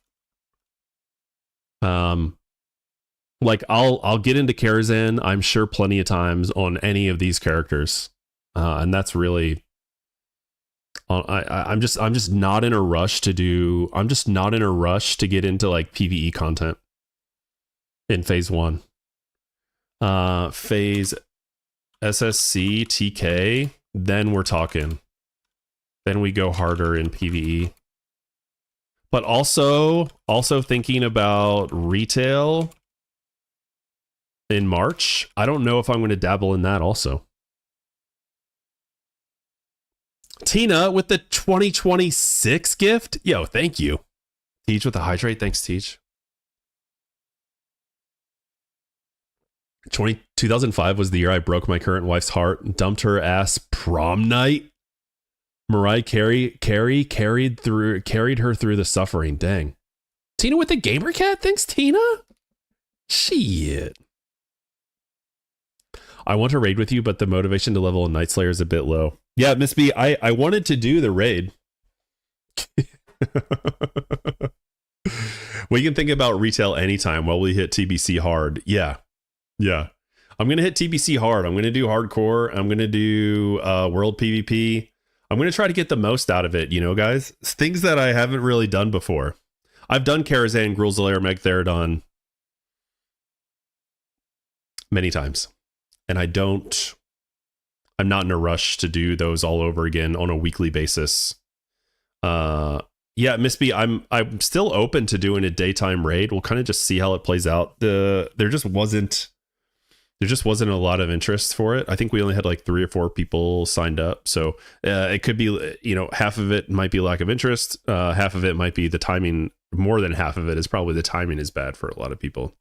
Like I'll get into Karazhan, I'm sure, plenty of times on any of these characters. And that's really I'm just not in a rush to do get into like PvE content in Phase 1. Phase SSC TK, then we're talking. Then we go harder in PvE. But also thinking about retail in March. I don't know if I'm going to dabble in that also. Tina with the 2026 gift. Yo, thank you. Teach with the hydrate. Thanks, Teach. 2005 was the year I broke my current wife's heart and dumped her ass prom night. Mariah carried her through the suffering. Dang. Tina with the gamer cat? Thanks, Tina. Shit. I want to raid with you, but the motivation to level a Night Slayer is a bit low. Yeah, Miss B, I wanted to do the raid. We can think about retail anytime while we hit TBC hard. Yeah. I'm going to hit TBC hard. I'm going to do hardcore. I'm going to do world PvP. I'm going to try to get the most out of it, you know, guys. It's things that I haven't really done before. I've done Karazhan, Grulzalair, Megtheridon many times. And I'm not in a rush to do those all over again on a weekly basis. Yeah, Miss B, I'm still open to doing a daytime raid. We'll kind of just see how it plays out. There just wasn't a lot of interest for it. I think we only had like 3 or 4 people signed up. So it could be, you know, half of it might be lack of interest. Half of it might be the timing. More than half of it is probably the timing is bad for a lot of people.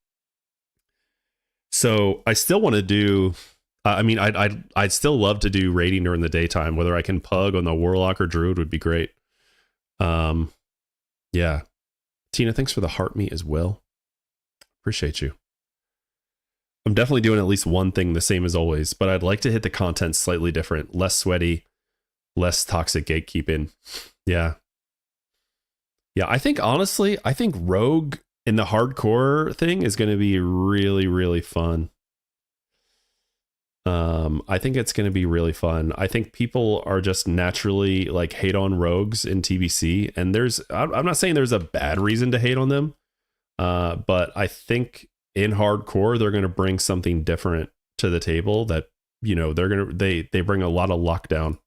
So I still want to do, I'd still love to do raiding during the daytime. Whether I can pug on the Warlock or Druid would be great. Yeah. Tina, thanks for the heart meat as well. Appreciate you. I'm definitely doing at least one thing the same as always, but I'd like to hit the content slightly different, less sweaty, less toxic gatekeeping. Yeah. I think Rogue in the hardcore thing is going to be really, really fun. I think it's going to be really fun. I think people are just naturally like hate on rogues in TBC, and I'm not saying there's a bad reason to hate on them, but I think in hardcore they're going to bring something different to the table that, you know, they bring a lot of lockdown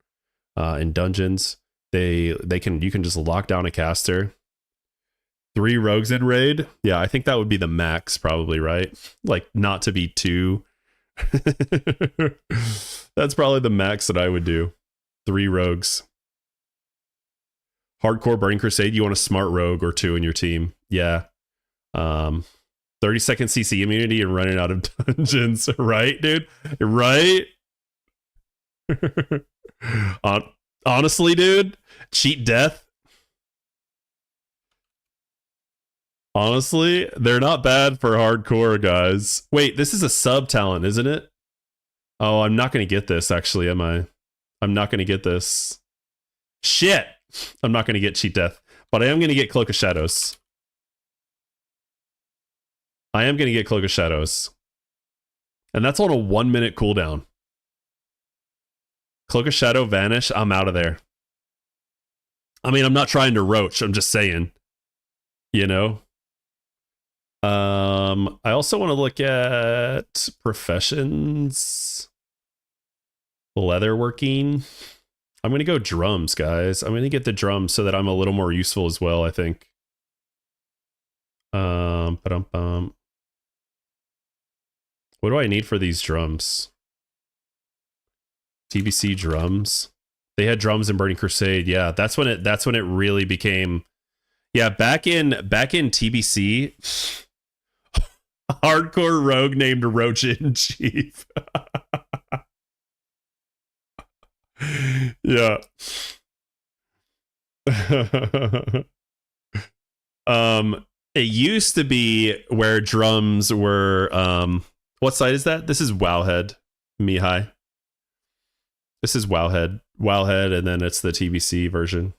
in dungeons. You can just lock down a caster. 3 rogues in raid. Yeah, I think that would be the max probably, right? Like not to be too. That's probably the max that I would do. 3 rogues. Hardcore Burning Crusade, you want a smart rogue or 2 in your team. Yeah. 30-second CC immunity and running out of dungeons. Right, dude? Right? Honestly, dude, cheat death. Honestly, they're not bad for hardcore, guys. Wait, this is a sub talent, isn't it? Oh, I'm not going to get this, actually, am I? I'm not going to get this. Shit! I'm not going to get cheat death, but I am going to get Cloak of Shadows. And that's on a 1-minute cooldown. Cloak of Shadow vanish, I'm out of there. I mean, I'm not trying to roach, I'm just saying. You know? I also want to look at professions. Leatherworking. I'm going to go drums, guys. I'm going to get the drums so that I'm a little more useful as well, I think. Ba-dum-bum. What do I need for these drums? TBC drums. They had drums in Burning Crusade. Yeah, that's when it really became. Yeah, back in TBC, hardcore rogue named Roach in Chief. Yeah. It used to be where drums were. What site is that? This is Wowhead, Mihai. This is Wowhead, and then it's the TBC version.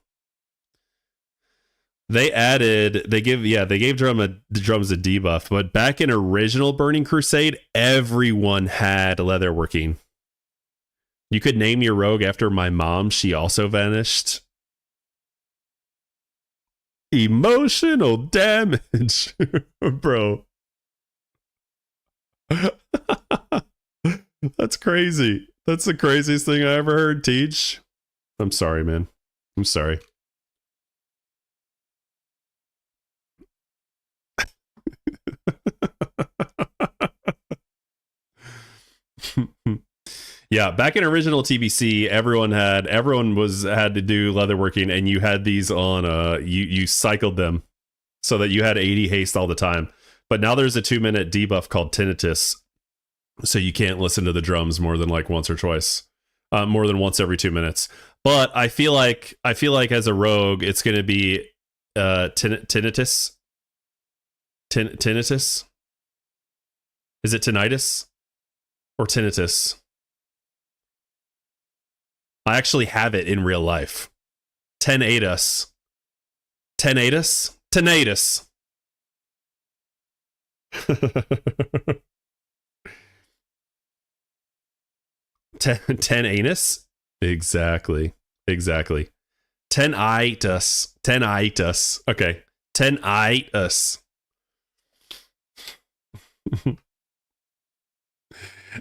They gave drums a debuff, but back in original Burning Crusade, everyone had leatherworking. You could name your rogue after my mom. She also vanished. Emotional damage, bro. That's crazy. That's the craziest thing I ever heard, Teach. I'm sorry, man. I'm sorry. Yeah, back in original TBC, everyone had to do leatherworking, and you had these on you cycled them so that you had 80 haste all the time. But now there's a 2-minute debuff called tinnitus, so you can't listen to the drums more than like once or twice, more than once every 2 minutes. But I feel like as a rogue, it's going to be tinnitus. Tinnitus. Is it tinnitus or tinnitus? I actually have it in real life. Tinnitus. Tinnitus. Tinnitus. Ten anus? Exactly. Tinnitus. Okay. Tinnitus.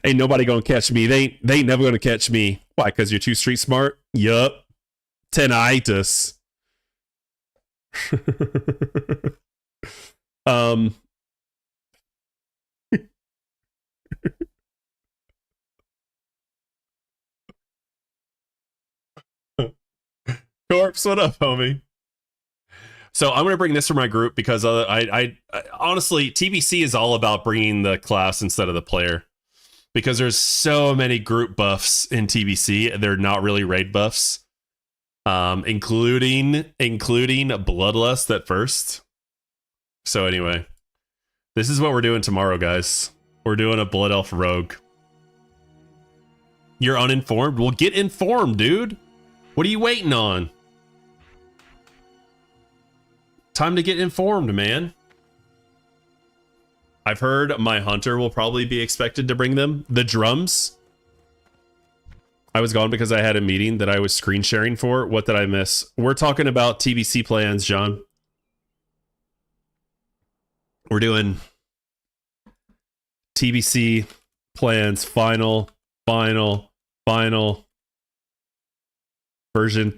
Ain't nobody gonna catch me. They ain't never gonna catch me. Why? Because you're too street smart? Yup. Tinnitus. Corpse, what up, homie? So I'm gonna bring this for my group because I honestly, TBC is all about bringing the class instead of the player, because there's so many group buffs in TBC. They're not really raid buffs, including Bloodlust at first. So anyway, this is what we're doing tomorrow, guys. We're doing a Blood Elf Rogue. You're uninformed? Well, get informed, dude. What are you waiting on? Time to get informed, man. I've heard my hunter will probably be expected to bring them. The drums. I was gone because I had a meeting that I was screen sharing for. What did I miss? We're talking about TBC plans, John. We're doing TBC plans, final version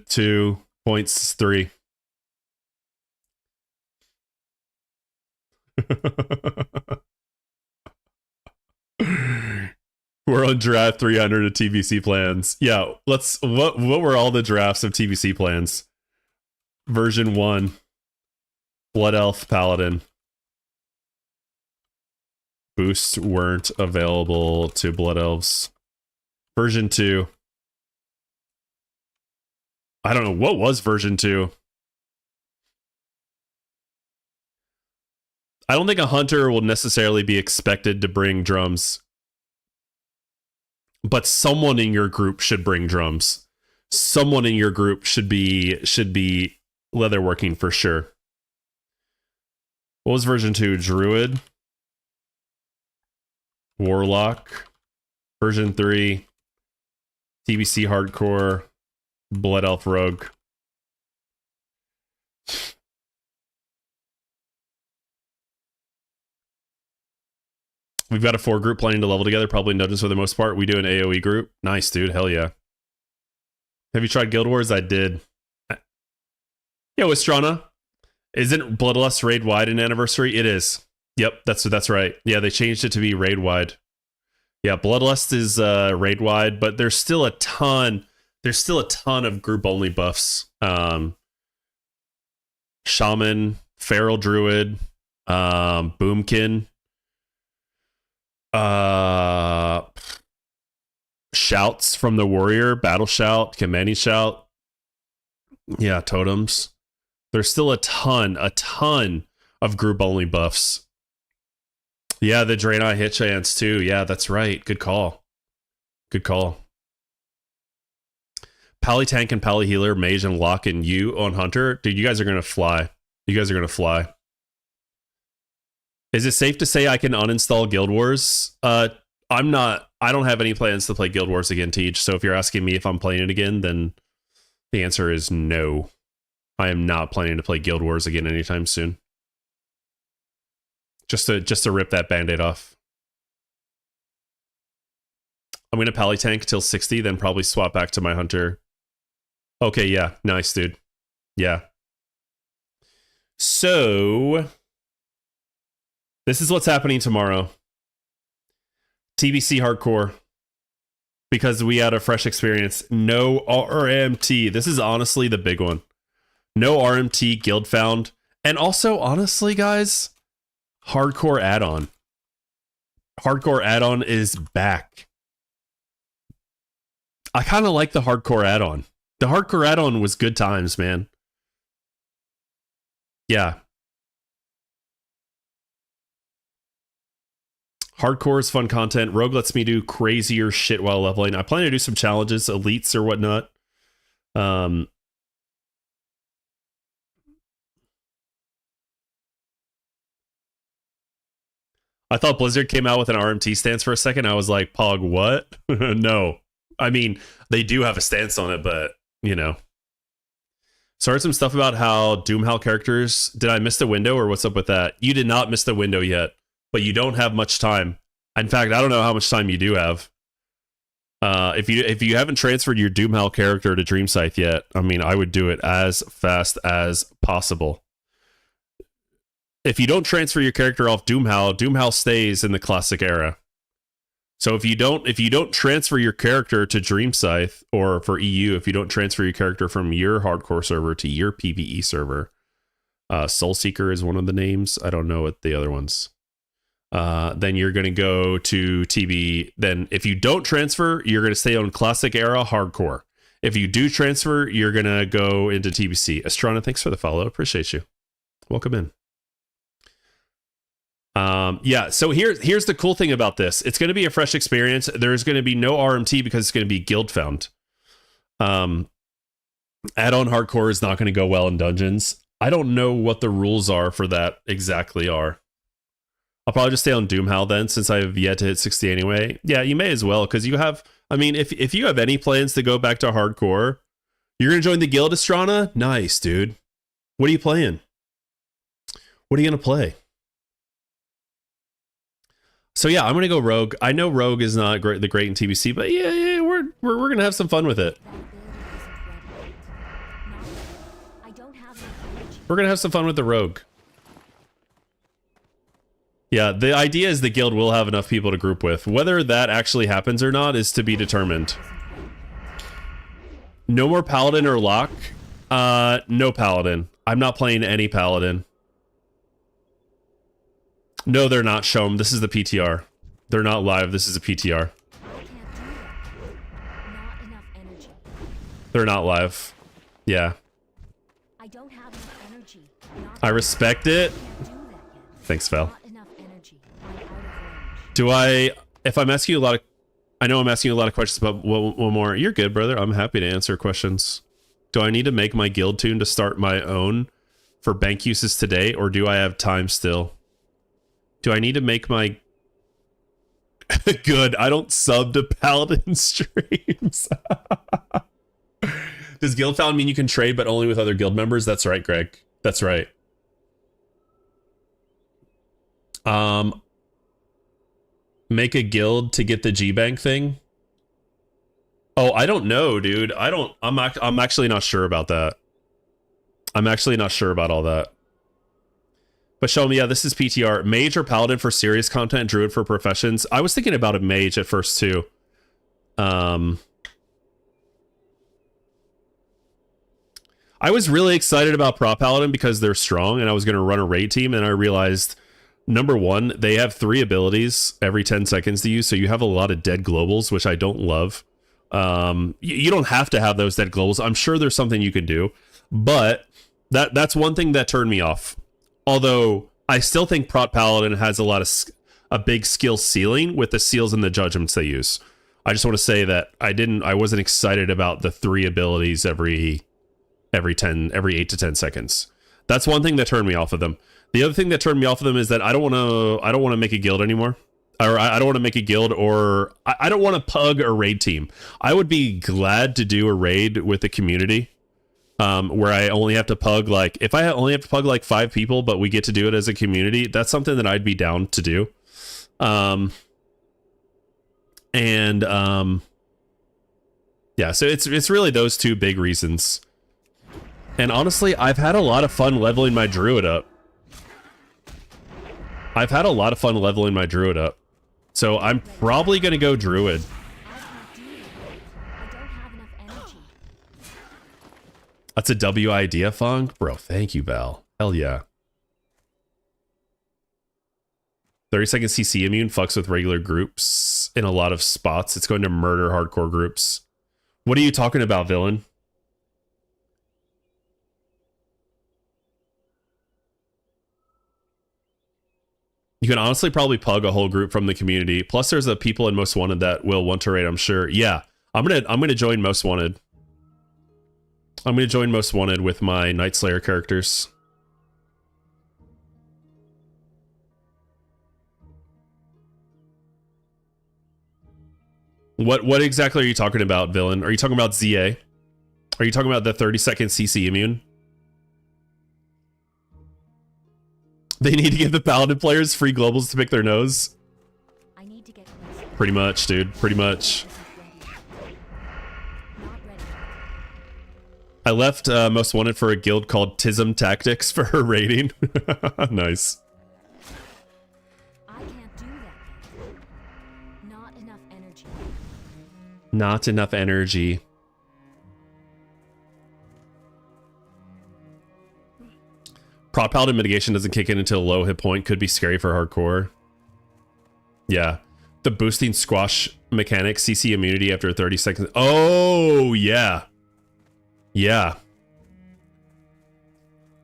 2.3. We're on draft 300 of TBC plans. Yeah, let's. What were all the drafts of TBC plans? Version 1, Blood Elf Paladin. Boosts weren't available to Blood Elves. Version 2. I don't know, what was version 2? I don't think a hunter will necessarily be expected to bring drums, but someone in your group should bring drums. Someone in your group should be leatherworking for sure. What was version 2? Druid, Warlock. Version 3, TBC Hardcore, Blood Elf Rogue. We've got a 4 group planning to level together, probably dungeons for the most part. We do an AoE group. Nice, dude. Hell yeah. Have you tried Guild Wars? I did. Yo, Estrana. Isn't Bloodlust raid wide in Anniversary? It is. Yep, that's right. Yeah, they changed it to be raid wide. Yeah, Bloodlust is raid wide, but there's still a ton of group only buffs. Shaman, Feral Druid, Boomkin, Shouts from the Warrior, Battle Shout, Commanding Shout. Yeah, Totems. There's still a ton of group only buffs. Yeah, the Draenei hit chance too. Yeah, that's right. Good call. Pally Tank and Pally Healer, Mage and Lock and you on Hunter. Dude, you guys are going to fly. Is it safe to say I can uninstall Guild Wars? I'm not. I don't have any plans to play Guild Wars again, Teach. So if you're asking me if I'm playing it again, then the answer is no. I am not planning to play Guild Wars again anytime soon. Just to rip that band-aid off. I'm going to Pally Tank till 60, then probably swap back to my Hunter. Okay, yeah. Nice, dude. Yeah. So, this is what's happening tomorrow. TBC Hardcore. Because we had a fresh experience. No RMT. This is honestly the big one. No RMT guild found. And also, honestly, guys, Hardcore add-on. Hardcore add-on is back. I kind of like the Hardcore add-on. The hardcore add-on was good times, man. Yeah. Hardcore is fun content. Rogue lets me do crazier shit while leveling. I plan to do some challenges, elites or whatnot. I thought Blizzard came out with an RMT stance for a second. I was like, Pog, what? No. I mean, they do have a stance on it, but, you know. So I heard some stuff about how Doomhowl characters... Did I miss the window, or what's up with that? You did not miss the window yet, but you don't have much time. In fact, I don't know how much time you do have. If you haven't transferred your Doomhowl character to Dream Scythe yet, I mean, I would do it as fast as possible. If you don't transfer your character off Doomhowl, Doomhowl stays in the classic era. So if you don't transfer your character to Dream Scythe, or for EU, if you don't transfer your character from your hardcore server to your PvE server, Soulseeker is one of the names. I don't know what the other ones. Then you're going to go to TB. Then if you don't transfer, you're going to stay on classic era hardcore. If you do transfer, you're going to go into TBC. Astrana, thanks for the follow. Appreciate you. Welcome in. Yeah, so here's the cool thing about this. It's going to be a fresh experience. There's going to be no RMT because it's going to be guild found. Add-on hardcore is not going to go well in dungeons. I don't know what the rules are for that exactly are. I'll probably just stay on Doomhowl then, since I have yet to hit 60 anyway. Yeah, you may as well, because you have... I mean, if you have any plans to go back to hardcore, you're going to join the guild, Astrana? Nice, dude. What are you playing? What are you going to play? So yeah, I'm gonna go Rogue. I know Rogue is not great in TBC, but yeah, we're gonna have some fun with it. We're gonna have some fun with the Rogue. Yeah, the idea is the guild will have enough people to group with. Whether that actually happens or not is to be determined. No more Paladin or Lock. No Paladin. I'm not playing any Paladin. No, they're not. Show them. This is the PTR. They're not live. This is a PTR. They're not live. Yeah. I respect it. Thanks, Val. Do I... If I'm asking you a lot of... I know I'm asking you a lot of questions, but one more. You're good, brother. I'm happy to answer questions. Do I need to make my guild tune to start my own for bank uses today, or do I have time still? Do I need to make my... Good, I don't sub to Paladin streams. Does guild found mean you can trade, but only with other guild members? That's right, Greg. That's right. Make a guild to get the G-Bank thing? Oh, I don't know, dude. I'm actually not sure about that. I'm actually not sure about all that. But show me, yeah, this is PTR. Mage or Paladin for serious content, Druid for professions. I was thinking about a Mage at first, too. I was really excited about Prop Paladin because they're strong, and I was going to run a raid team, and I realized, number one, they have 3 abilities every 10 seconds to use, so you have a lot of dead globals, which I don't love. You don't have to have those dead globals. I'm sure there's something you can do, but that's one thing that turned me off. Although I still think Prot Paladin has a big skill ceiling with the seals and the judgments they use. I just want to say that I wasn't excited about the 3 abilities every 8 to 10 seconds. That's one thing that turned me off of them. The other thing that turned me off of them is that I don't want to make a guild anymore. Or I don't want to make a guild, or I don't want to pug a raid team. I would be glad to do a raid with the community. Where I only have to pug if I only have to pug 5 people, but we get to do it as a community, that's something that I'd be down to do. Yeah, so it's really those 2 big reasons. And honestly, I've had a lot of fun leveling my Druid up. So I'm probably going to go Druid. That's a W idea, Funk? Bro, thank you, Val. Hell yeah. 30-second CC immune fucks with regular groups in a lot of spots. It's going to murder hardcore groups. What are you talking about, villain? You can honestly probably pug a whole group from the community. Plus, there's a people in Most Wanted that will want to raid, I'm sure. Yeah, I'm gonna join Most Wanted. I'm gonna join Most Wanted with my Night Slayer characters. What exactly are you talking about, villain? Are you talking about ZA? Are you talking about the 30-second CC immune? They need to give the Paladin players free globals to pick their nose. I need to get closer. Pretty much, dude. Pretty much. I left Most Wanted for a guild called Tism Tactics for her rating. Nice. I can't do that. Not enough energy. Not enough energy. Prop Paladin mitigation doesn't kick in until low hit point. Could be scary for hardcore. Yeah. The boosting squash mechanic, CC immunity after 30 seconds. Oh, yeah. Yeah.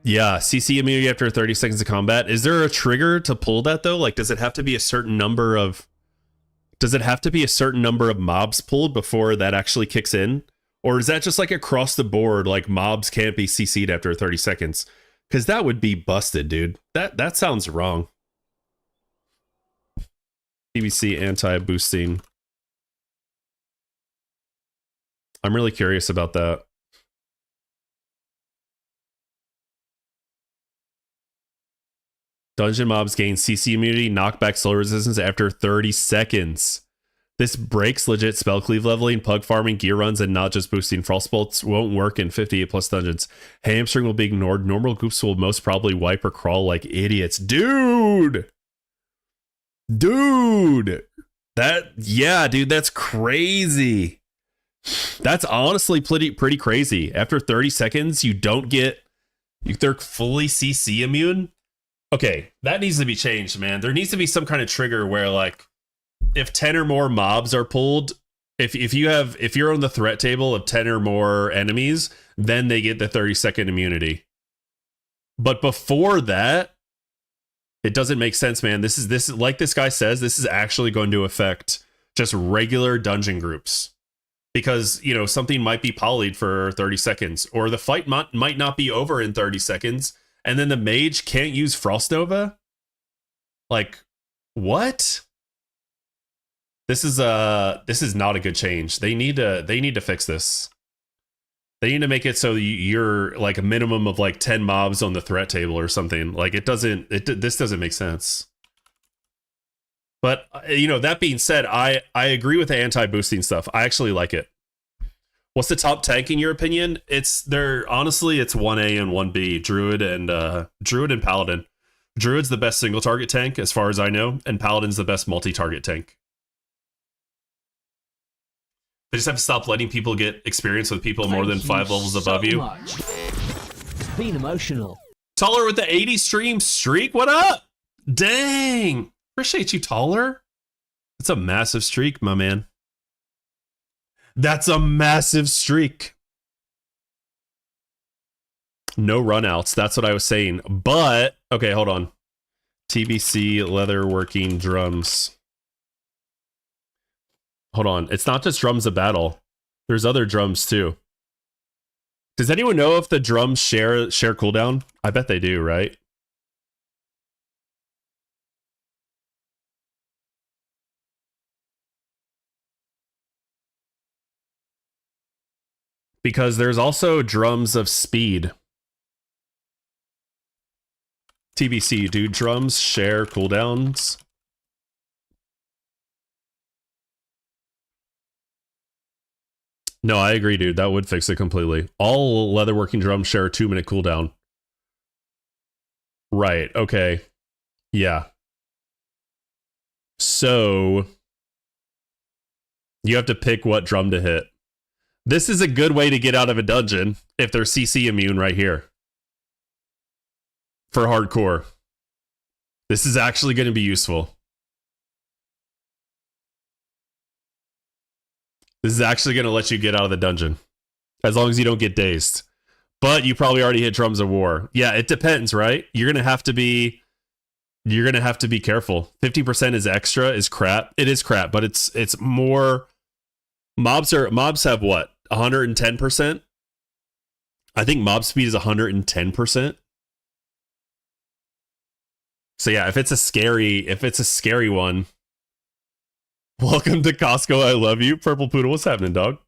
Yeah, CC immunity after 30 seconds of combat. Is there a trigger to pull that though? Like, does it have to be a certain number of... Does it have to be a certain number of mobs pulled before that actually kicks in? Or is that just like across the board, like mobs can't be CC'd after 30 seconds? Because that would be busted, dude. That sounds wrong. TBC anti-boosting. I'm really curious about that. Dungeon mobs gain CC immunity, knockback, slow resistance after 30 seconds. This breaks legit spell cleave leveling, pug farming, gear runs, and not just boosting. Frost bolts won't work in 58 plus dungeons. Hamstring will be ignored. Normal groups will most probably wipe or crawl like idiots. Dude! Dude! Yeah, dude, that's crazy. That's honestly pretty crazy. After 30 seconds, they're fully CC immune. Okay, that needs to be changed, man. There needs to be some kind of trigger where, like, if 10 or more mobs are pulled, if you're on the threat table of 10 or more enemies, then they get the 30-second immunity. But before that, it doesn't make sense, man. This is like this guy says, this is actually going to affect just regular dungeon groups. Because, you know, something might be polyed for 30 seconds, or the fight might not be over in 30 seconds, and then the mage can't use Frost Nova? Like, what? This is not a good change. They need to fix this. They need to make it so you're like a minimum of like 10 mobs on the threat table or something. Like this doesn't make sense. But you know, that being said, I agree with the anti-boosting stuff. I actually like it. What's the top tank in your opinion? Honestly, it's 1A and 1B, Druid and Paladin. Druid's the best single target tank as far as I know, and Paladin's the best multi-target tank. They just have to stop letting people get experience with people more than 5 levels above you. It's been emotional. Taller with the 80 stream streak. What up? Dang. Appreciate you, Taller. That's a massive streak, my man. That's a massive streak. No runouts. That's what I was saying. But, okay, hold on. TBC leatherworking drums. Hold on. It's not just drums of battle. There's other drums too. Does anyone know if the drums share cooldown? I bet they do, right? Because there's also drums of speed. TBC, do drums share cooldowns? No, I agree, dude. That would fix it completely. All leatherworking drums share a 2-minute cooldown. Right, okay. Yeah. So, you have to pick what drum to hit. This is a good way to get out of a dungeon if they're CC immune right here. For hardcore. This is actually going to be useful. This is actually going to let you get out of the dungeon. As long as you don't get dazed. But you probably already hit drums of war. Yeah, it depends, right? You're going to have to be... You're gonna have to be careful. 50% is extra, is crap. It is crap, but it's more. Mobs have what? 110%? I think mob speed is 110%. So yeah, if it's a scary one. Welcome to Costco. I love you. Purple Poodle, what's happening, dog?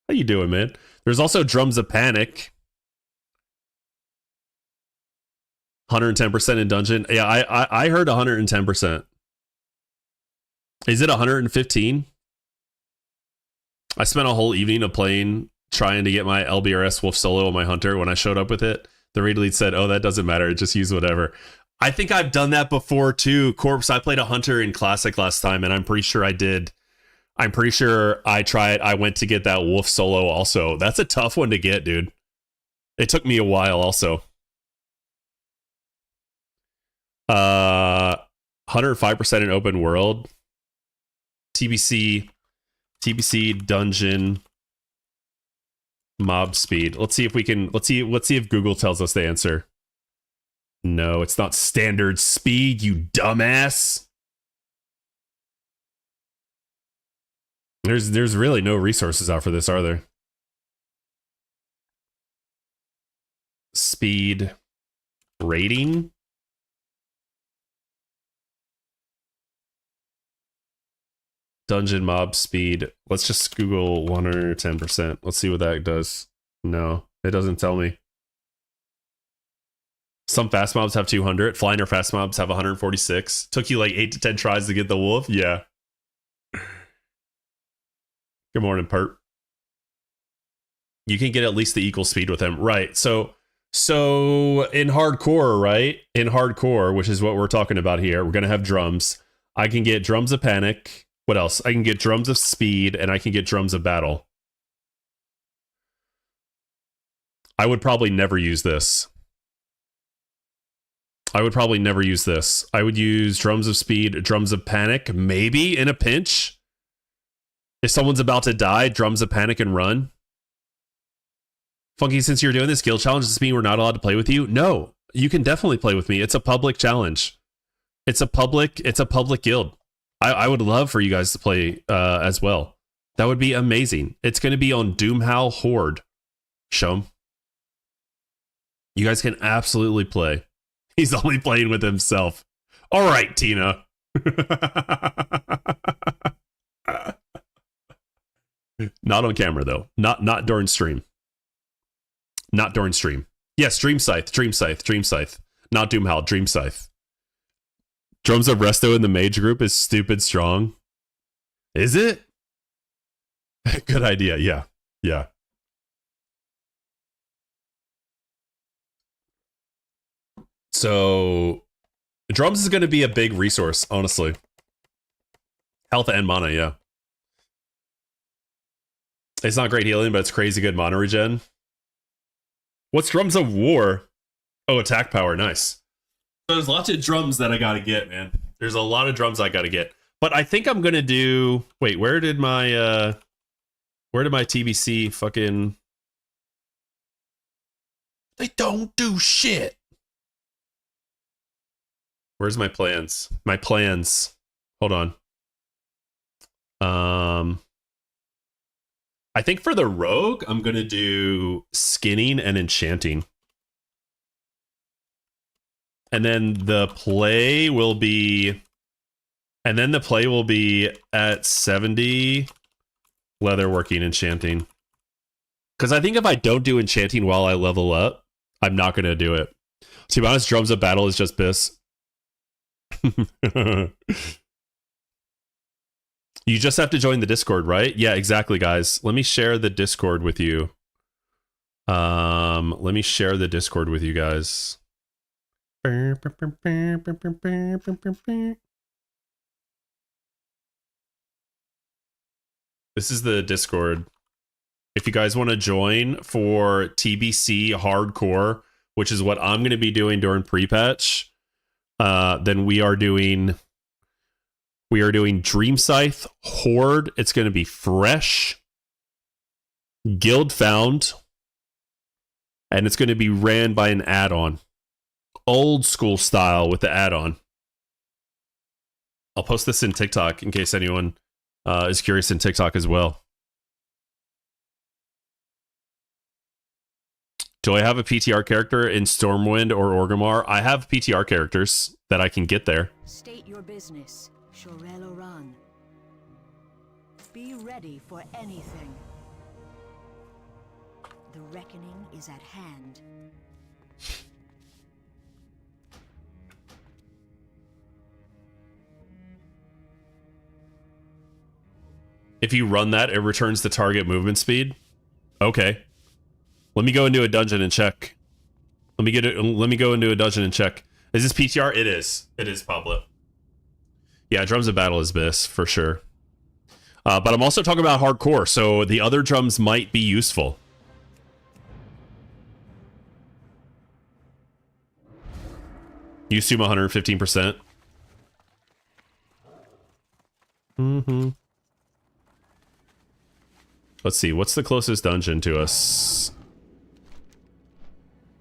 How you doing, man? There's also Drums of Panic. 110% in dungeon. Yeah, I heard 110%. Is it 115? I spent a whole evening of playing trying to get my LBRS Wolf Solo on my Hunter. When I showed up with it, the raid lead said, "Oh, that doesn't matter. Just use whatever." I think I've done that before too. Corpse, I played a Hunter in Classic last time, and I'm pretty sure I did. I'm pretty sure I tried. I went to get that Wolf Solo also. That's a tough one to get, dude. It took me a while also. 105% in open world. TBC dungeon mob speed. Let's see if we can. Let's see if Google tells us the answer. No, it's not standard speed, you dumbass. There's really no resources out for this, are there? Speed rating. Dungeon mob speed. Let's just Google 110%. Let's see what that does. No, it doesn't tell me. Some fast mobs have 200. Flying or fast mobs have 146. Took you like 8 to 10 tries to get the wolf? Yeah. Good morning, Pert. You can get at least the equal speed with him. Right. So in hardcore, right? In hardcore, which is what we're talking about here, we're going to have drums. I can get drums of panic. What else? I can get drums of speed, and I can get drums of battle. I would probably never use this. I would use drums of speed, drums of panic, maybe in a pinch. If someone's about to die, drums of panic and run. Funky, since you're doing this guild challenge, does this mean we're not allowed to play with you? No, you can definitely play with me. It's a public challenge. It's a public guild. I would love for you guys to play as well. That would be amazing. It's going to be on Doomhowl Horde. Show 'em. You guys can absolutely play. He's only playing with himself. All right, Tina. Not on camera, though. Not during stream. Not during stream. Yes, Dream Scythe. Not Doomhowl, Dream Scythe. Drums of Resto in the mage group is stupid strong. Is it? Good idea. Yeah. So, drums is going to be a big resource, honestly. Health and mana, yeah. It's not great healing, but it's crazy good mana regen. What's Drums of War? Oh, attack power, nice. So there's lots of drums that I gotta get, man. There's a lot of drums I gotta get. But I think I'm gonna do... Wait, where did my TBC fucking... They don't do shit! Where's my plans? My plans. Hold on. I think for the rogue, I'm gonna do skinning and enchanting. And then the play will be at 70 leatherworking enchanting. Because I think if I don't do enchanting while I level up, I'm not going to do it. To be honest, Drums of Battle is just piss. You just have to join the Discord, right? Yeah, exactly, guys. Let me share the Discord with you. Let me share the Discord with you guys. This is the Discord. If you guys want to join for TBC hardcore, which is what I'm going to be doing during pre-patch, then we are doing Dream Scythe Horde. It's going to be fresh, guild found, and it's going to be ran by an add-on. Old school style with the add-on. I'll post this in TikTok in case anyone is curious in TikTok as well. Do I have a PTR character in Stormwind or Orgrimmar? I have PTR characters that I can get there. State your business, Shorel Oran. Be ready for anything. The reckoning is at hand. If you run that, it returns the target movement speed. Okay. Let me go into a dungeon and check. Let me go into a dungeon and check. Is this PTR? It is. It is, Pablo. Yeah, drums of battle is this for sure. But I'm also talking about hardcore, so the other drums might be useful. You assume 115%. Let's see, what's the closest dungeon to us?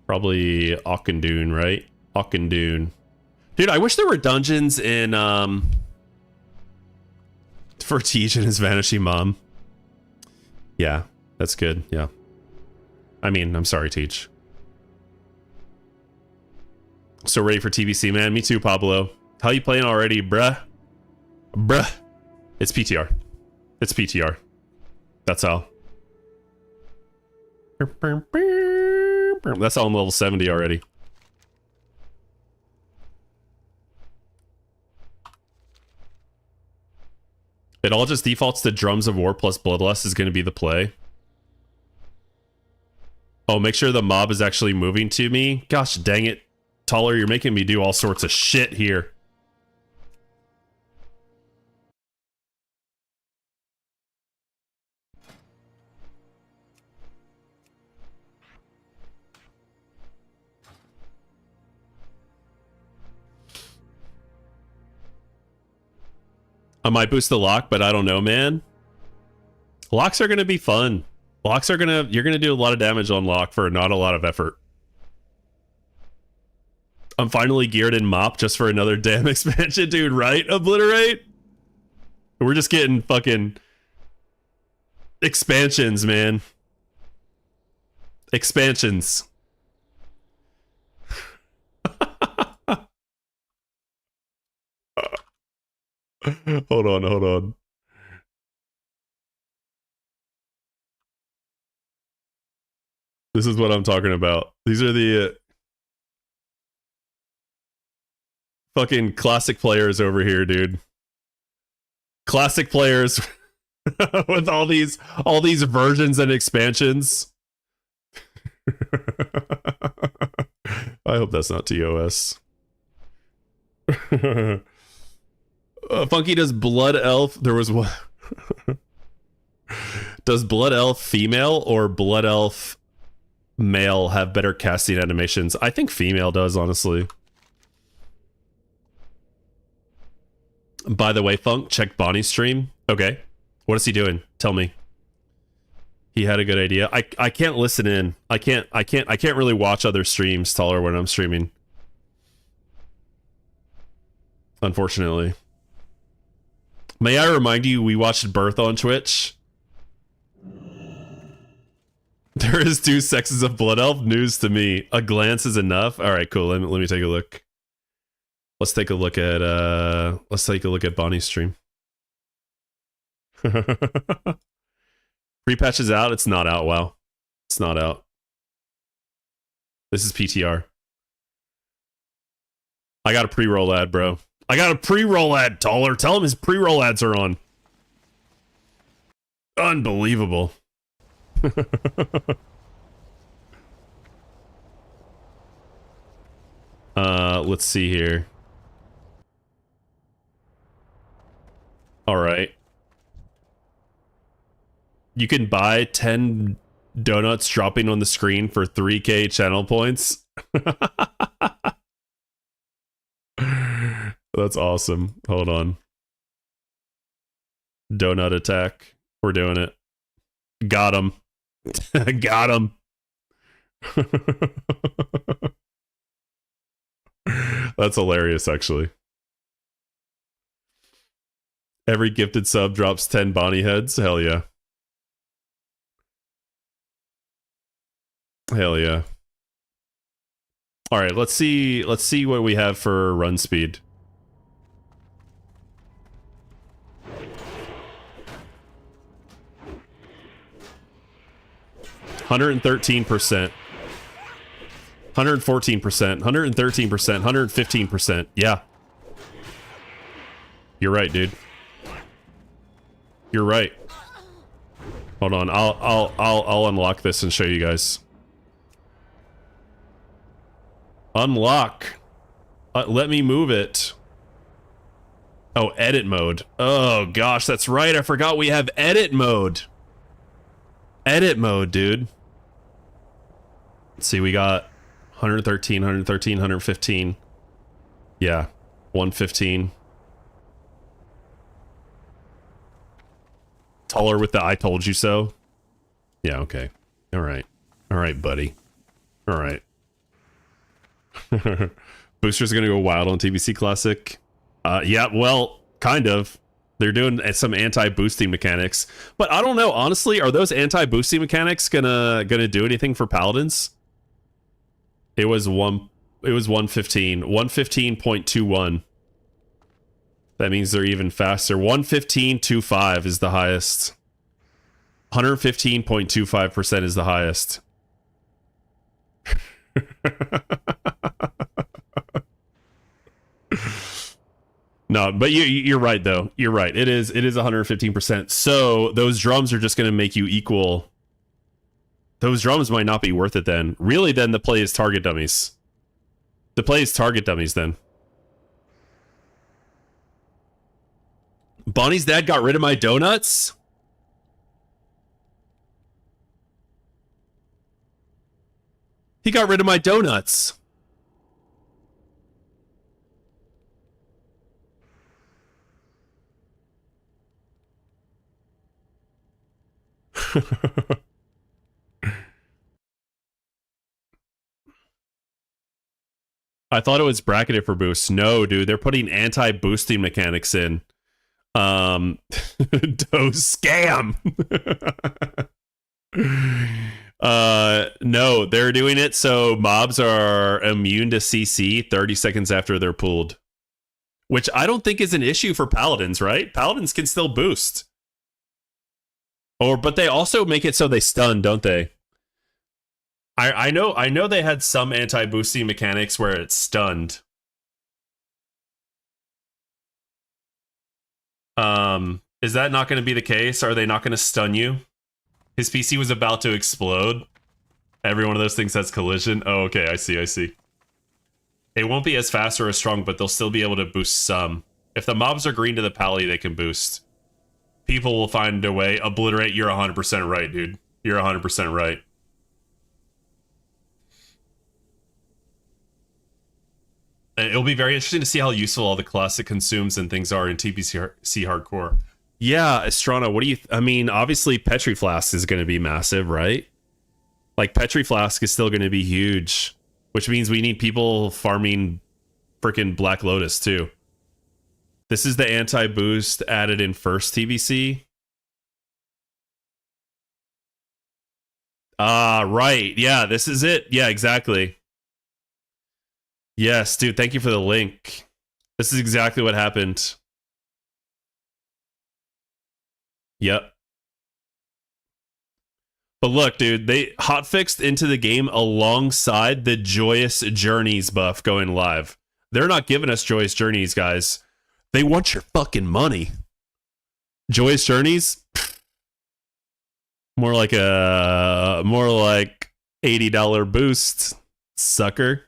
Probably Auchindoun, right? Auchindoun. Dude, I wish there were dungeons in, for Teach and his vanishing mom. Yeah, that's good, yeah. I mean, I'm sorry, Teach. So ready for TBC, man. Me too, Pablo. How you playing already, bruh? Bruh. It's PTR. It's PTR. That's how. That's how I'm level 70 already. It all just defaults to Drums of War plus Bloodlust is going to be the play. Oh, make sure the mob is actually moving to me. Gosh dang it. Taller, you're making me do all sorts of shit here. I might boost the lock, but I don't know, man. Locks are going to be fun. Locks are going to... You're going to do a lot of damage on lock for not a lot of effort. I'm finally geared in mop just for another damn expansion, dude, right? Obliterate? We're just getting fucking... expansions, man. Expansions. Hold on, hold on. This is what I'm talking about. These are the fucking classic players over here, dude. Classic players with all these versions and expansions. I hope that's not TOS. Funky, does Blood Elf... There was one... Does Blood Elf female or Blood Elf male have better casting animations? I think female does, honestly. By the way, Funk, check Bonnie's stream. Okay. What is he doing? Tell me. He had a good idea. I can't listen in. I can't really watch other streams, Taller, when I'm streaming. Unfortunately. May I remind you, we watched Birth on Twitch? There is 2 sexes of Blood Elf. News to me. A glance is enough. All right, cool. Let me take a look. Let's take a look at Bonnie's stream. Prepatch is out. It's not out. Wow, it's not out. This is PTR. I got a pre-roll ad, bro. I got a pre-roll ad, Taller. Tell him his pre-roll ads are on. Unbelievable. Let's see here. All right. You can buy 10 donuts dropping on the screen for 3k channel points. That's awesome. Hold on. Donut attack. We're doing it. Got him. Got him. That's hilarious, actually. Every gifted sub drops 10 Bonnie heads. Hell yeah. Hell yeah. All right, let's see what we have for run speed. %113%. 114%, 113%, 115%. Yeah. You're right, dude. You're right. Hold on, I'll unlock this and show you guys. Unlock. Let me move it. Oh, edit mode. Oh gosh, that's right. I forgot we have edit mode. Edit mode, dude. Let's see, we got 113, 113, 115. Yeah, 115. Taller with the I told you so. Yeah, okay. All right. All right, buddy. All right. Boosters are going to go wild on TBC Classic. Yeah, well, kind of. They're doing some anti-boosting mechanics. But I don't know, honestly, are those anti-boosting mechanics gonna do anything for Paladins? It was 115. 115.21. That means they're even faster. 115.25 is the highest. 115.25% is the highest. No, but you're right though. You're right. It is 115%. So those drums are just going to make you equal. Those drums might not be worth it then. Really, then the play is target dummies. The play is target dummies then. Bonnie's dad got rid of my donuts? He got rid of my donuts. I thought it was bracketed for boosts. No, dude, they're putting anti-boosting mechanics in. Dose scam. No, they're doing it so mobs are immune to CC 30 seconds after they're pulled. Which I don't think is an issue for Paladins, right? Paladins can still boost. But they also make it so they stun, don't they? I know they had some anti-boosting mechanics where it's stunned. Is that not going to be the case? Are they not going to stun you? His PC was about to explode. Every one of those things has collision. Oh, okay, I see. It won't be as fast or as strong, but they'll still be able to boost some. If the mobs are green to the pally, they can boost. People will find a way. Obliterate, you're 100% right, dude. You're 100% right. It'll be very interesting to see how useful all the classic consumes and things are in TBC hardcore. Yeah, Estrana, what do you... I mean, obviously Petri Flask is going to be massive, right? Like, Petri Flask is still going to be huge, which means we need people farming freaking Black Lotus, too. This is the anti-boost added in first TBC. Right. Yeah, this is it. Yeah, exactly. Yes, dude, thank you for the link. This is exactly what happened. Yep. But look, dude, they hotfixed into the game alongside the Joyous Journeys buff going live. They're not giving us Joyous Journeys, guys. They want your fucking money. Joyous Journeys? More like $80 boost, sucker.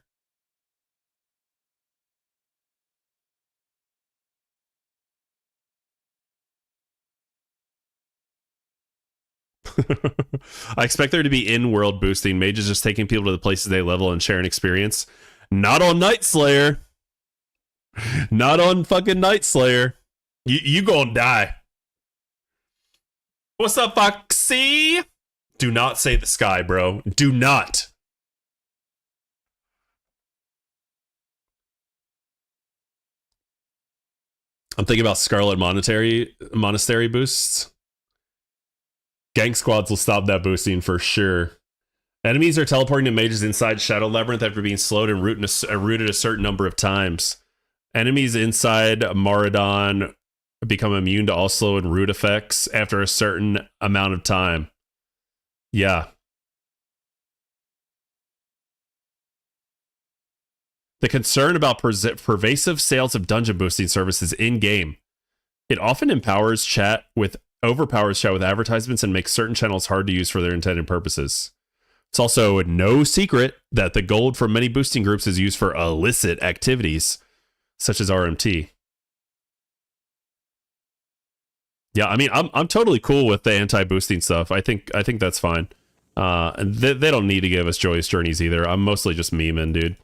I expect there to be in-world boosting. Mages just taking people to the places they level and share an experience. Not on Night Slayer. Not on fucking Night Slayer. You gonna die. What's up, Foxy? Do not say the sky, bro. Do not. I'm thinking about Scarlet Monastery boosts. Gang squads will stop that boosting for sure. Enemies are teleporting to mages inside Shadow Labyrinth after being slowed and rooted a certain number of times. Enemies inside Maradon become immune to all slow and root effects after a certain amount of time. Yeah. The concern about pervasive sales of dungeon boosting services in-game. It often overpowers chat with advertisements and makes certain channels hard to use for their intended purposes. It's also no secret that the gold from many boosting groups is used for illicit activities, such as RMT. Yeah, I mean, I'm totally cool with the anti-boosting stuff. I think that's fine. And they don't need to give us Joyous Journeys either. I'm mostly just memeing, dude.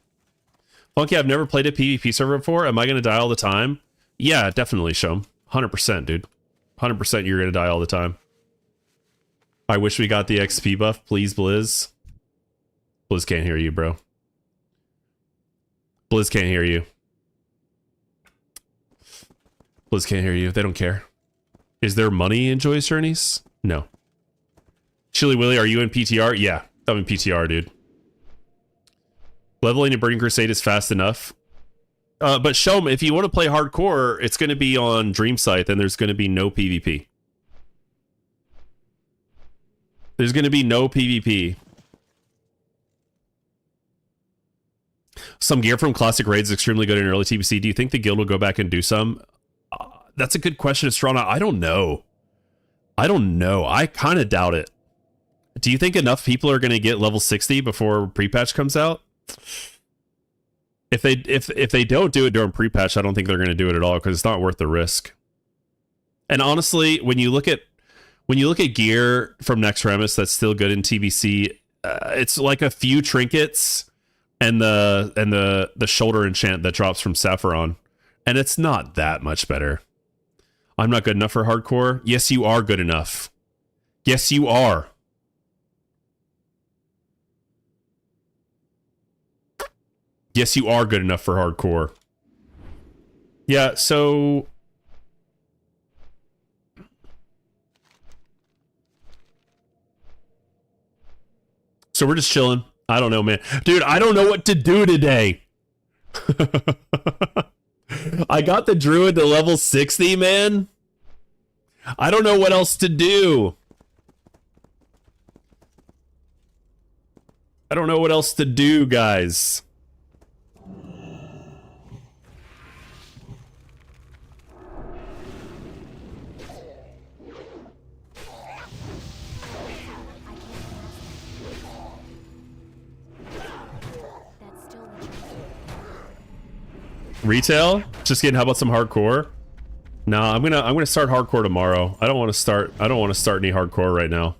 Funky, I've never played a PvP server before. Am I going to die all the time? Yeah, definitely, Shom. 100%, dude. 100% you're going to die all the time. I wish we got the XP buff. Please, Blizz. Blizz can't hear you, bro. Blizz can't hear you. Blizz can't hear you. They don't care. Is there money in Joyous Journeys? No. Chili Willy, are you in PTR? Yeah, I'm in PTR, dude. Leveling in Burning Crusade is fast enough. But Shom, if you want to play hardcore, it's going to be on Dream Scythe, and there's going to be no PvP. There's going to be no PvP. Some gear from Classic Raids is extremely good in early TBC. Do you think the guild will go back and do some? That's a good question, Astrana. I don't know. I kind of doubt it. Do you think enough people are going to get level 60 before Prepatch comes out? If they don't do it during Prepatch, I don't think they're going to do it at all because it's not worth the risk. And honestly, when you look at gear from Nextremis that's still good in TBC, it's like a few trinkets and the shoulder enchant that drops from Sapphiron, and it's not that much better. I'm not good enough for hardcore. Yes, you are good enough. Yes, you are. Yes, you are good enough for hardcore. Yeah, so... So we're just chilling. I don't know, man. Dude, I don't know what to do today. I got the Druid to level 60, man. I don't know what else to do. I don't know what else to do, guys. Retail? Just kidding. How about some hardcore? No, I'm gonna start hardcore tomorrow. I don't want to start any hardcore right now.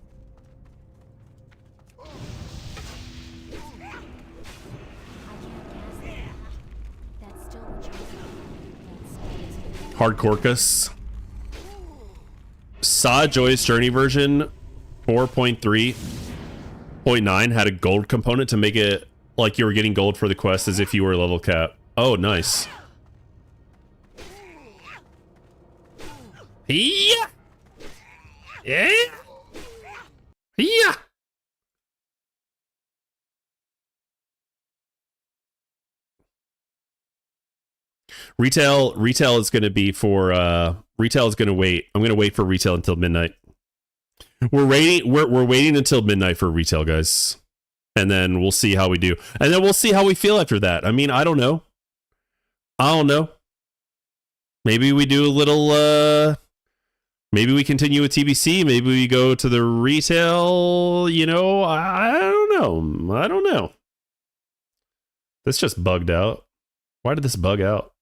Hardcorcus. Saw Joyous Journey version 4.3.9 had a gold component to make it like you were getting gold for the quest as if you were level cap. Oh, nice. Yeah. Yeah. Yeah. Retail is going to be for retail is going to wait. I'm going to wait for retail until midnight. We're waiting until midnight for retail, guys. And then we'll see how we do. And then we'll see how we feel after that. I mean, I don't know. Maybe we do a little maybe we continue with TBC, maybe we go to the retail, you know, I don't know. This just bugged out. Why did this bug out?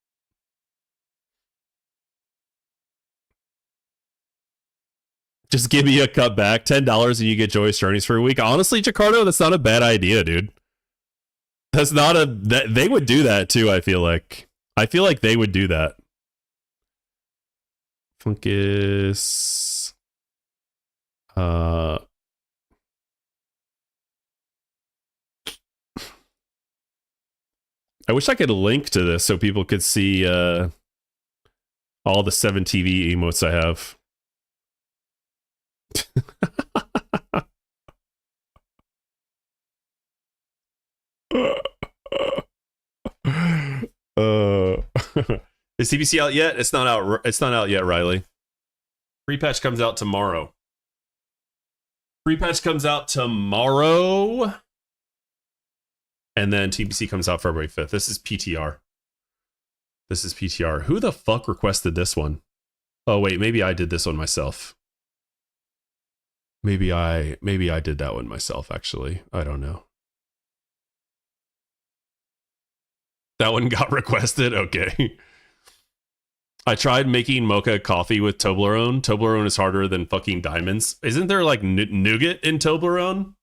Just give me a cut back, $10 and you get Joyous Journeys for a week. Honestly, Jacardo, that's not a bad idea, dude. That's not they would do that too, I feel like. They would do that. Funkus. I wish I could link to this so people could see All the 7 TV emotes I have. Is TBC out yet? It's not out. It's not out yet, Riley. Prepatch comes out tomorrow. Prepatch comes out tomorrow. And then TBC comes out February 5th. This is PTR. This is PTR. Who the fuck requested this one? Oh, wait. Maybe I did this one myself. Maybe I did that one myself, actually. I don't know. That one got requested? Okay. I tried making mocha coffee with Toblerone. Toblerone is harder than fucking diamonds. Isn't there like nougat in Toblerone?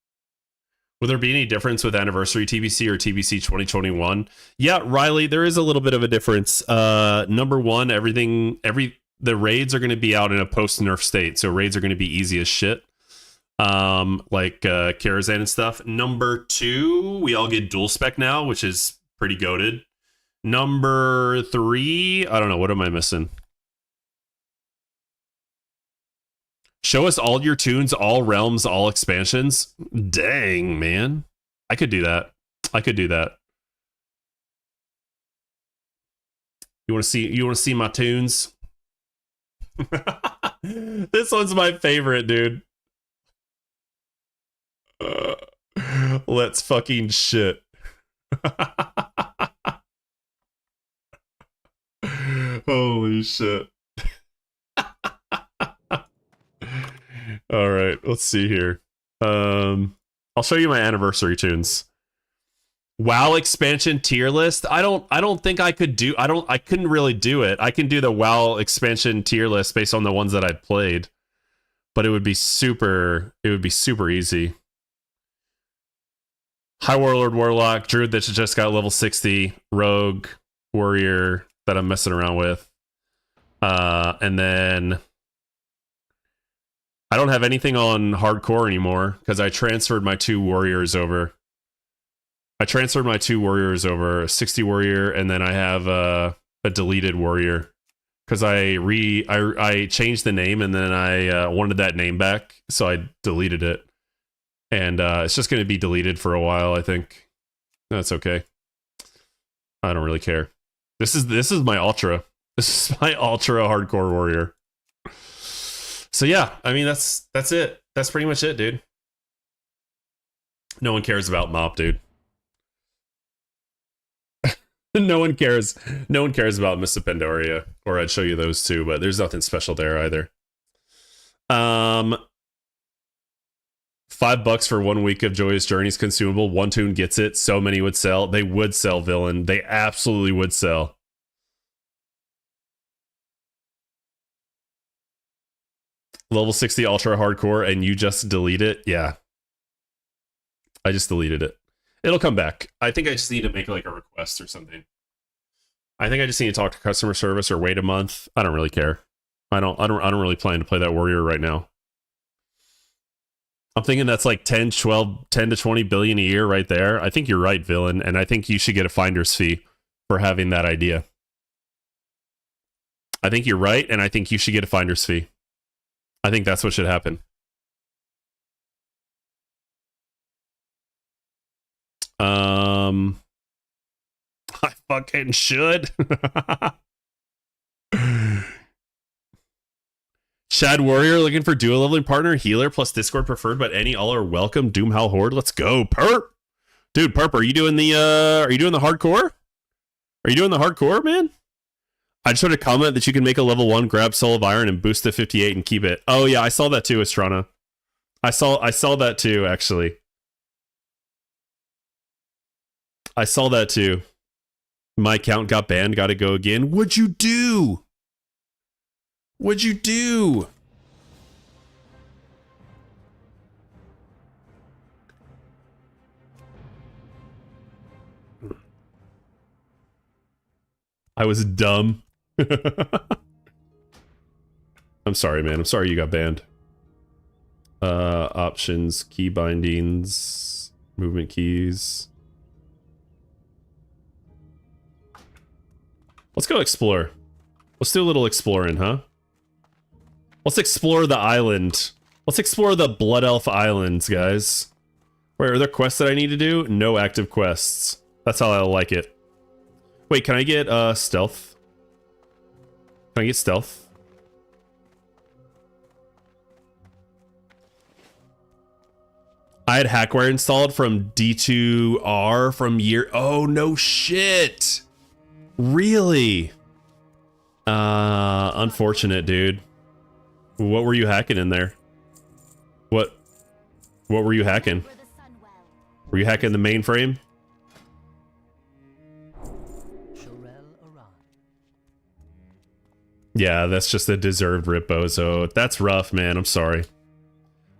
Will there be any difference with Anniversary TBC or TBC 2021? Yeah, Riley, there is a little bit of a difference. Number one, the raids are going to be out in a post-nerf state, so raids are going to be easy as shit. Like Karazhan and stuff. Number two, we all get dual spec now, which is pretty goated. Number three, I don't know, what am I missing? Show us all your tunes, all realms, all expansions. Dang, man. I could do that. I could do that. You want to see my tunes? This one's my favorite, dude. Let's fucking shit. Holy shit. All right, let's see here. I'll show you my anniversary tunes. WoW expansion tier list. I don't think I could do I couldn't really do it. I can do the WoW expansion tier list based on the ones that I'd played. But it would be super easy. High Warlord, Warlock, Druid that just got level 60, Rogue, Warrior that I'm messing around with. And then I don't have anything on hardcore anymore because I transferred my 2 warriors over. A 60 warrior, and then I have a deleted warrior because I changed the name and then I wanted that name back, so I deleted it. And it's just going to be deleted for a while, I think. That's okay. I don't really care. This is my ultra. This is my ultra hardcore warrior. So yeah, I mean that's it. That's pretty much it, dude. No one cares about Mop, dude. No one cares. No one cares about Miss Pandoria, or I'd show you those too, but there's nothing special there either. $5 for 1 week of Joyous Journeys consumable. One tune gets it. So many would sell. They would sell, Villain. They absolutely would sell. Level 60 ultra hardcore, and you just delete it? Yeah. I just deleted it. It'll come back. I think I just need to make like a request or something. I think I just need to talk to customer service or wait a month. I don't really care. I don't really plan to play that warrior right now. I'm thinking that's like 10 to 20 billion a year right there. I think you're right, Villain, and I think you should get a finder's fee for having that idea. I think you're right, and I think you should get a finder's fee. I think that's what should happen. I fucking should. Shad Warrior looking for dual leveling partner, healer plus Discord preferred, but any all are welcome. Doomhowl Horde, let's go. Perp, dude, Perp, are you doing the hardcore? Are you doing the hardcore, man? I just heard a comment that you can make a level 1 grab Soul of Iron and boost to 58 and keep it. Oh yeah, I saw that too, Estrana. I saw that too, actually. I saw that too. My account got banned, gotta go again. What'd you do? What'd you do? I was dumb. I'm sorry, man. I'm sorry you got banned. Options, key bindings, movement keys. Let's go explore. Let's do a little exploring, huh? Let's explore the island. Let's explore the Blood Elf Islands, guys. Wait, are there quests that I need to do? No active quests. That's how I like it. Wait, can I get stealth? Can I get stealth? I had Hackware installed from D2R from year... Oh, no shit! Really? Unfortunate, dude. What were you hacking in there? What were you hacking? Were you hacking the mainframe? Yeah, that's just a deserved rip, bozo. That's rough, man. I'm sorry.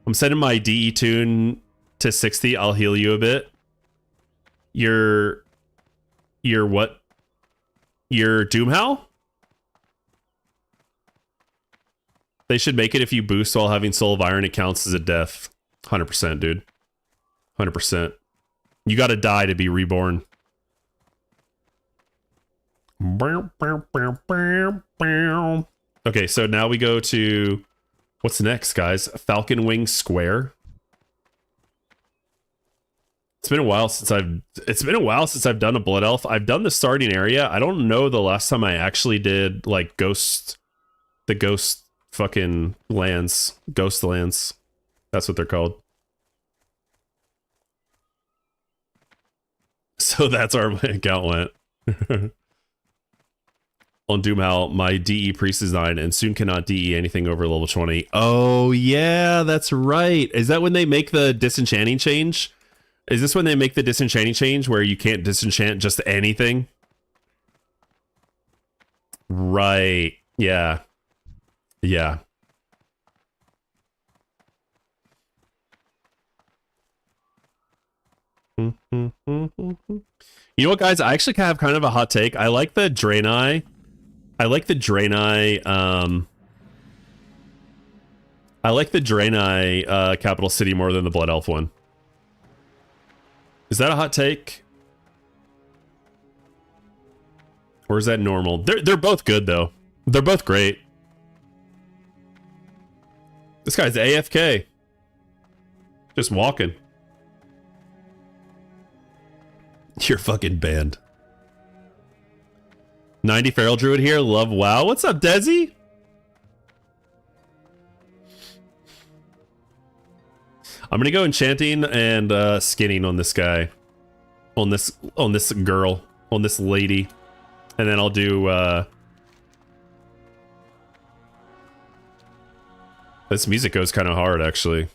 I'm setting my DE tune to 60. I'll heal you a bit. Your what? Your Doomhowl? They should make it if you boost while having Soul of Iron, it counts as a death. 100%, dude. 100%. You gotta die to be reborn. Okay, so now we go to... What's next, guys? Falcon Wing Square. It's been a while since I've done a Blood Elf. I've done the starting area. I don't know the last time I actually did like the ghost fucking lands. Ghost lands. That's what they're called. So that's where my account went. On Doomhowl, my DE priest is 9 and soon cannot DE anything over level 20. Oh yeah, that's right. Is that when they make the disenchanting change? Is this when they make the disenchanting change where you can't disenchant just anything? Right. Yeah. Yeah. You know what, guys? I actually have kind of a hot take. I like the Draenei. I like the Draenei capital city more than the Blood Elf one. Is that a hot take? Or is that normal? They're both good though. They're both great. This guy's AFK. Just walking. You're fucking banned. 90 Feral Druid here. Love WoW. What's up, Desi? I'm gonna go enchanting and skinning on this guy. On this girl. On this lady. And then I'll do this music goes kind of hard, actually.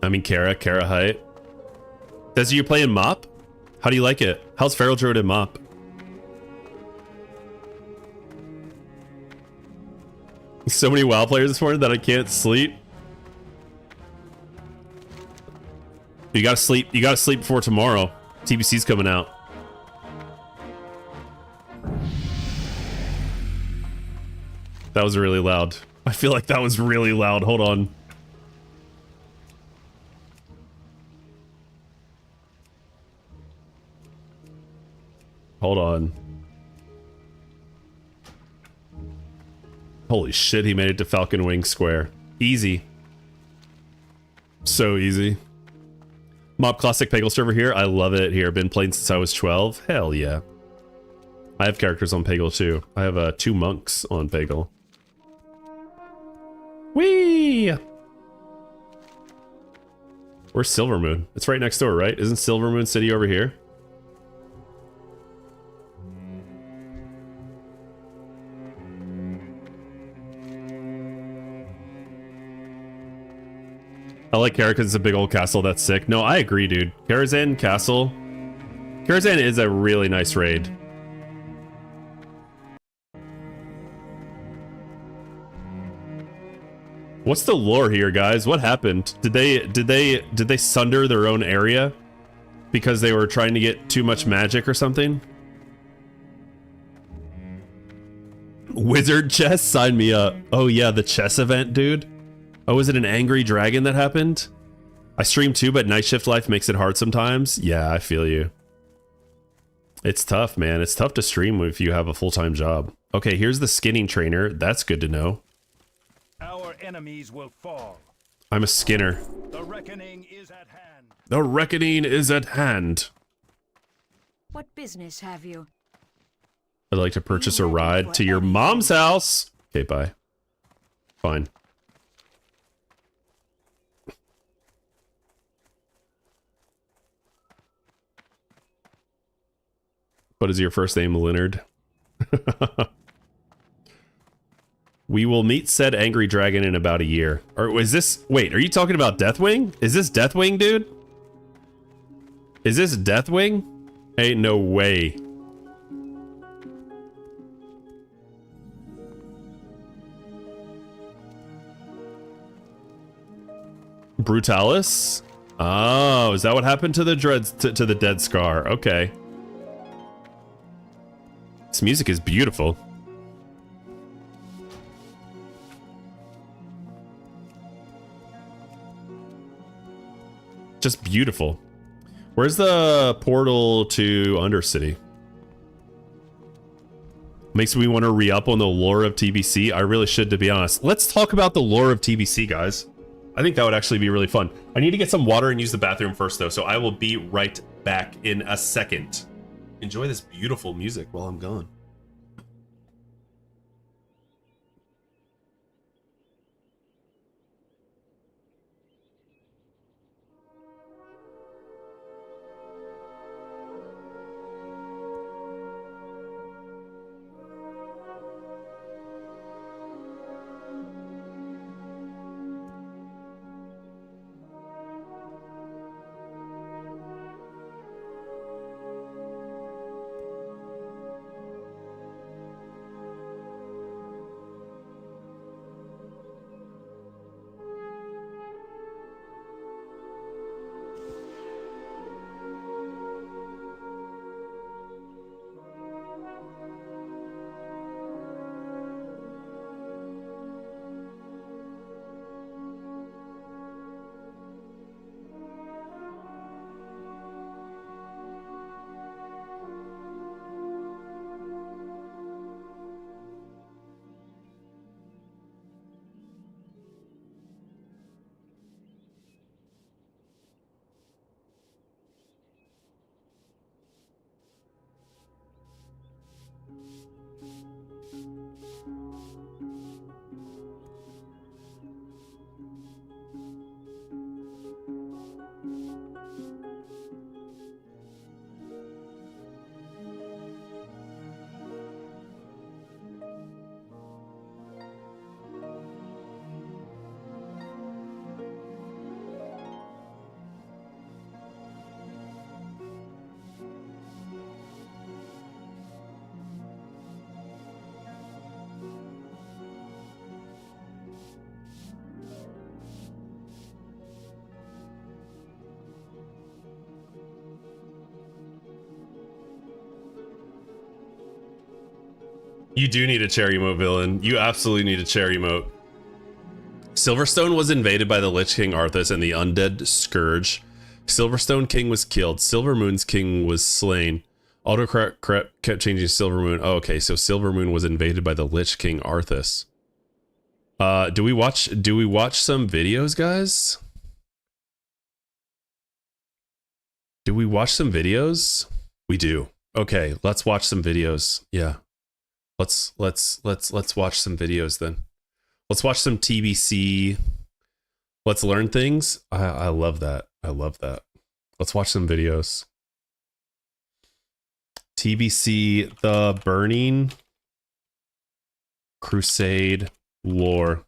I mean, Kara height. Desi, you playing Mop? How do you like it? How's Feral Druid in Mop? So many WoW players this morning that I can't sleep. You gotta sleep. You gotta sleep before tomorrow. TBC's coming out. That was really loud. I feel like that was really loud. Hold on. Hold on. Holy shit, he made it to Falcon Wing Square. Easy. So easy. Mob Classic Peggle server here. I love it here. Been playing since I was 12. Hell yeah. I have characters on Peggle too. I have 2 monks on Peggle. Whee! Where's Silvermoon? It's right next door, right? Isn't Silvermoon City over here? I like Kara because it's a big old castle. That's sick. No, I agree, dude. Karazhan Castle. Karazhan is a really nice raid. What's the lore here, guys? What happened? Did they sunder their own area because they were trying to get too much magic or something? Wizard chess, sign me up. Oh yeah, the chess event, dude. Oh, is it an angry dragon that happened? I stream too, but night shift life makes it hard sometimes. Yeah, I feel you. It's tough, man. It's tough to stream if you have a full-time job. Okay, here's the skinning trainer. That's good to know. Our enemies will fall. I'm a skinner. The reckoning is at hand. The reckoning is at hand. What business have you? I'd like to purchase a ride to your mom's house. Okay, bye. Fine. What is your first name, Leonard? We will meet said angry dragon in about a year. Or is this... Wait, are you talking about Deathwing? Is this Deathwing, dude? Is this Deathwing? Ain't no way. Brutalis? Oh, is that what happened to the dreads to the Dead Scar? Okay. This music is beautiful. Just beautiful. Where's the portal to Undercity? Makes me want to re-up on the lore of TBC. I really should, to be honest. Let's talk about the lore of TBC, guys. I think that would actually be really fun. I need to get some water and use the bathroom first, though, so I will be right back in a second. Enjoy this beautiful music while I'm gone. You do need a cherry emote, villain. You absolutely need a cherry emote. Silverstone was invaded by the Lich King Arthas and the Undead Scourge. Silverstone King was killed. Silvermoon's King was slain. Autocorrect kept changing Silvermoon. Oh, okay, so Silvermoon was invaded by the Lich King Arthas. Do we watch some videos, guys? Do we watch some videos? We do. Okay, let's watch some videos. Yeah. Let's watch some videos then. Let's watch some TBC. Let's learn things. I love that. I love that. Let's watch some videos. TBC, the Burning Crusade lore.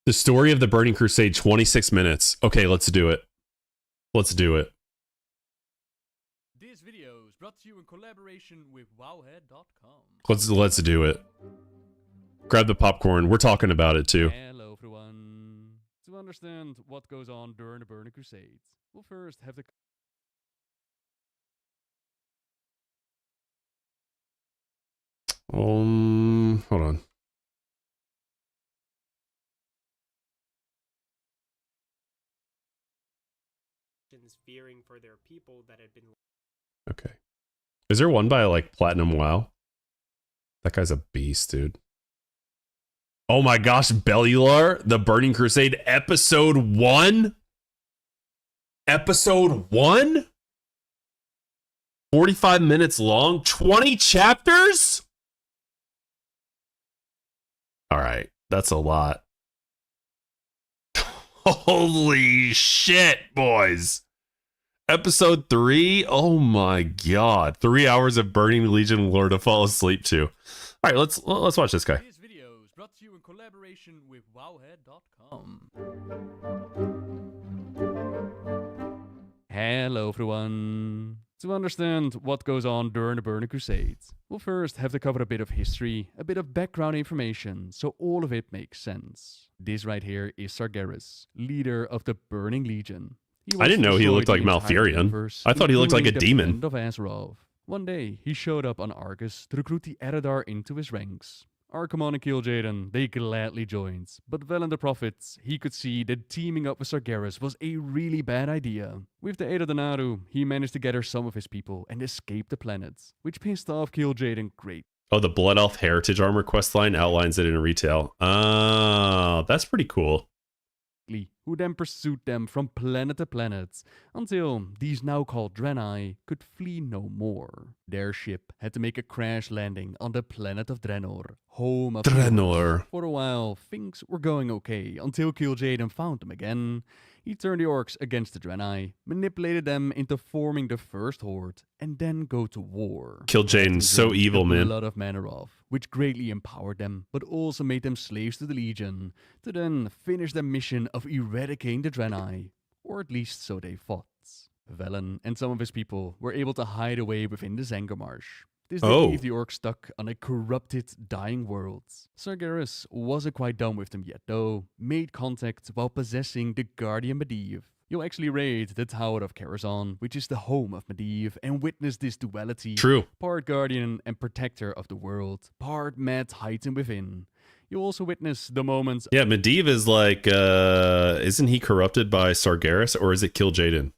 The story of the Burning Crusade, 26 minutes. Okay, let's do it. Let's do it. This video is brought to you in collaboration with wowhead.com. Let's do it. Grab the popcorn. We're talking about it too. Hello everyone. To understand what goes on during the Burning Crusade, we'll first have the Hold on. Fearing for their people that had been. Okay. Is there one by like Platinum WoW? That guy's a beast, dude. Oh my gosh, Bellular, the Burning Crusade, episode 1? Episode 1? 45 minutes long, 20 chapters? All right, that's a lot. Holy shit, boys. Episode 3? Oh my god. 3 hours of Burning Legion lore to fall asleep to. All right, let's watch this guy. This video is brought to you in collaboration with wowhead.com. Hello everyone. To understand what goes on during the Burning Crusade, we'll first have to cover a bit of history, a bit of background information, so all of it makes sense. This right here is Sargeras, leader of the Burning Legion. I didn't know he looked like Malfurion. I thought he looked like a demon. Of Azeroth. One day, he showed up on Argus to recruit the Eredar into his ranks. Archimon and Kil'jaeden, they gladly joined, but Velen the Prophet, he could see that teaming up with Sargeras was a really bad idea. With the aid of the Naru, he managed to gather some of his people and escape the planet, which pissed off Kil'jaeden great. Oh, the Blood Elf Heritage Armor questline outlines it in retail. Oh, that's pretty cool. Who then pursued them from planet to planet, until these now called Draenei could flee no more. Their ship had to make a crash landing on the planet of Draenor, home of Draenor. For a while, things were going okay, until Kil'jaeden found them again. He turned the orcs against the Draenei, manipulated them into forming the first horde, and then go to war. Kil'jaeden's so evil, man. A lot of Manaroth, which greatly empowered them, but also made them slaves to the Legion, to then finish their mission of eradicating the Draenei, or at least so they thought. Velen and some of his people were able to hide away within the Zangarmarsh. This did leave the orcs stuck on a corrupted, dying world. Sargeras wasn't quite done with them yet, though, made contact while possessing the Guardian Medivh. You'll actually raid the Tower of Karazhan, which is the home of Medivh, and witness this duality. True. Part guardian and protector of the world, part mad titan within. You'll also witness the moments... Yeah, Medivh is like, isn't he corrupted by Sargeras, or is it Kil'jaeden?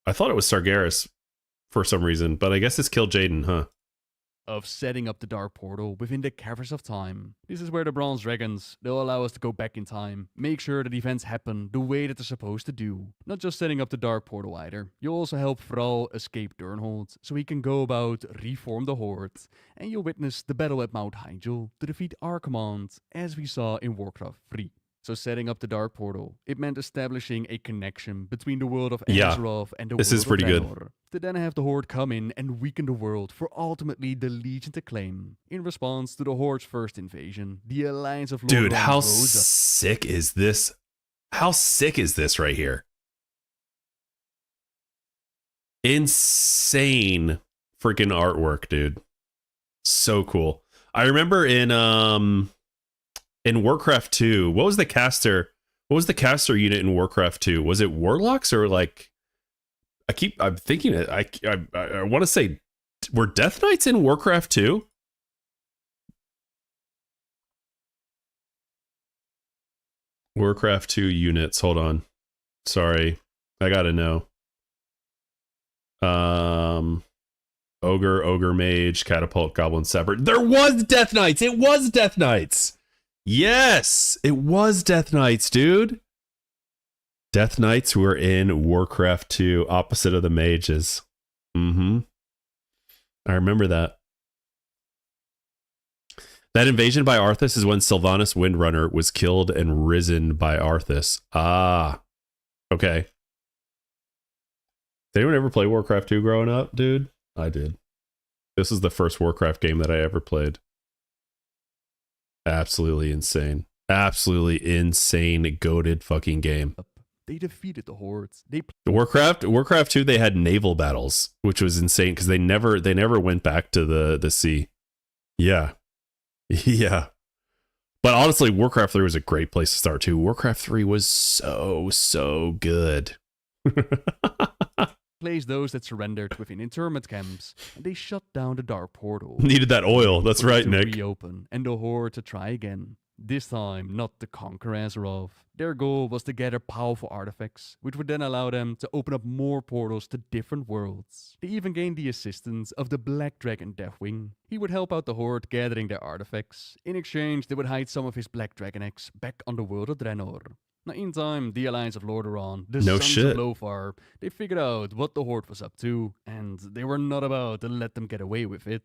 I thought it was Sargeras for some reason, but I guess it's Kil'jaeden, huh? Of setting up the Dark Portal within the Caverns of Time. This is where the Bronze Dragons, they'll allow us to go back in time, make sure that events happen the way that they're supposed to do. Not just setting up the Dark Portal either, you'll also help Thrall escape Durnhold, so he can go about reform the Horde, and you'll witness the battle at Mount Hyjal to defeat Archimon, as we saw in Warcraft 3. So setting up the Dark Portal, it meant establishing a connection between the world of Azeroth and the world of Draenor. To then have the Horde come in and weaken the world for ultimately the Legion to claim. In response to the Horde's first invasion, the Alliance of Lordaeron Dude, how rose up. sick is this? How sick is this right here? Insane freaking artwork, dude. So cool. I remember in Warcraft 2, what was the caster unit in Warcraft 2? Was it Warlocks or like I'm thinking it. I want to say, were Death Knights in Warcraft 2? Warcraft 2 units. Hold on. Sorry. I gotta know. Ogre Mage, Catapult, Goblin Separate. There was Death Knights! It was Death Knights! Yes! It was Death Knights, dude! Death Knights were in Warcraft 2, opposite of the mages. I remember that. That invasion by Arthas is when Sylvanas Windrunner was killed and risen by Arthas. Ah. Okay. Did anyone ever play Warcraft 2 growing up, dude? I did. This is the first Warcraft game that I ever played. Absolutely insane. Absolutely insane, goated fucking game. They defeated the hordes. Warcraft 2, they had naval battles, which was insane because they never went back to the sea. Yeah. Yeah. But honestly, Warcraft 3 was a great place to start too. Warcraft 3 was so good. placed those that surrendered within internment camps, and they shut down the dark portal. Needed that oil. That's For it right, to Nick. reopen, and the Horde to try again. This time, not to conquer Azeroth. Their goal was to gather powerful artifacts, which would then allow them to open up more portals to different worlds. They even gained the assistance of the Black Dragon Deathwing. He would help out the Horde gathering their artifacts. In exchange, they would hide some of his Black Dragon eggs back on the world of Draenor. Now, in time, the Alliance of Lordaeron, the No Sons shit. of Lothar, they figured out what the Horde was up to, and they were not about to let them get away with it.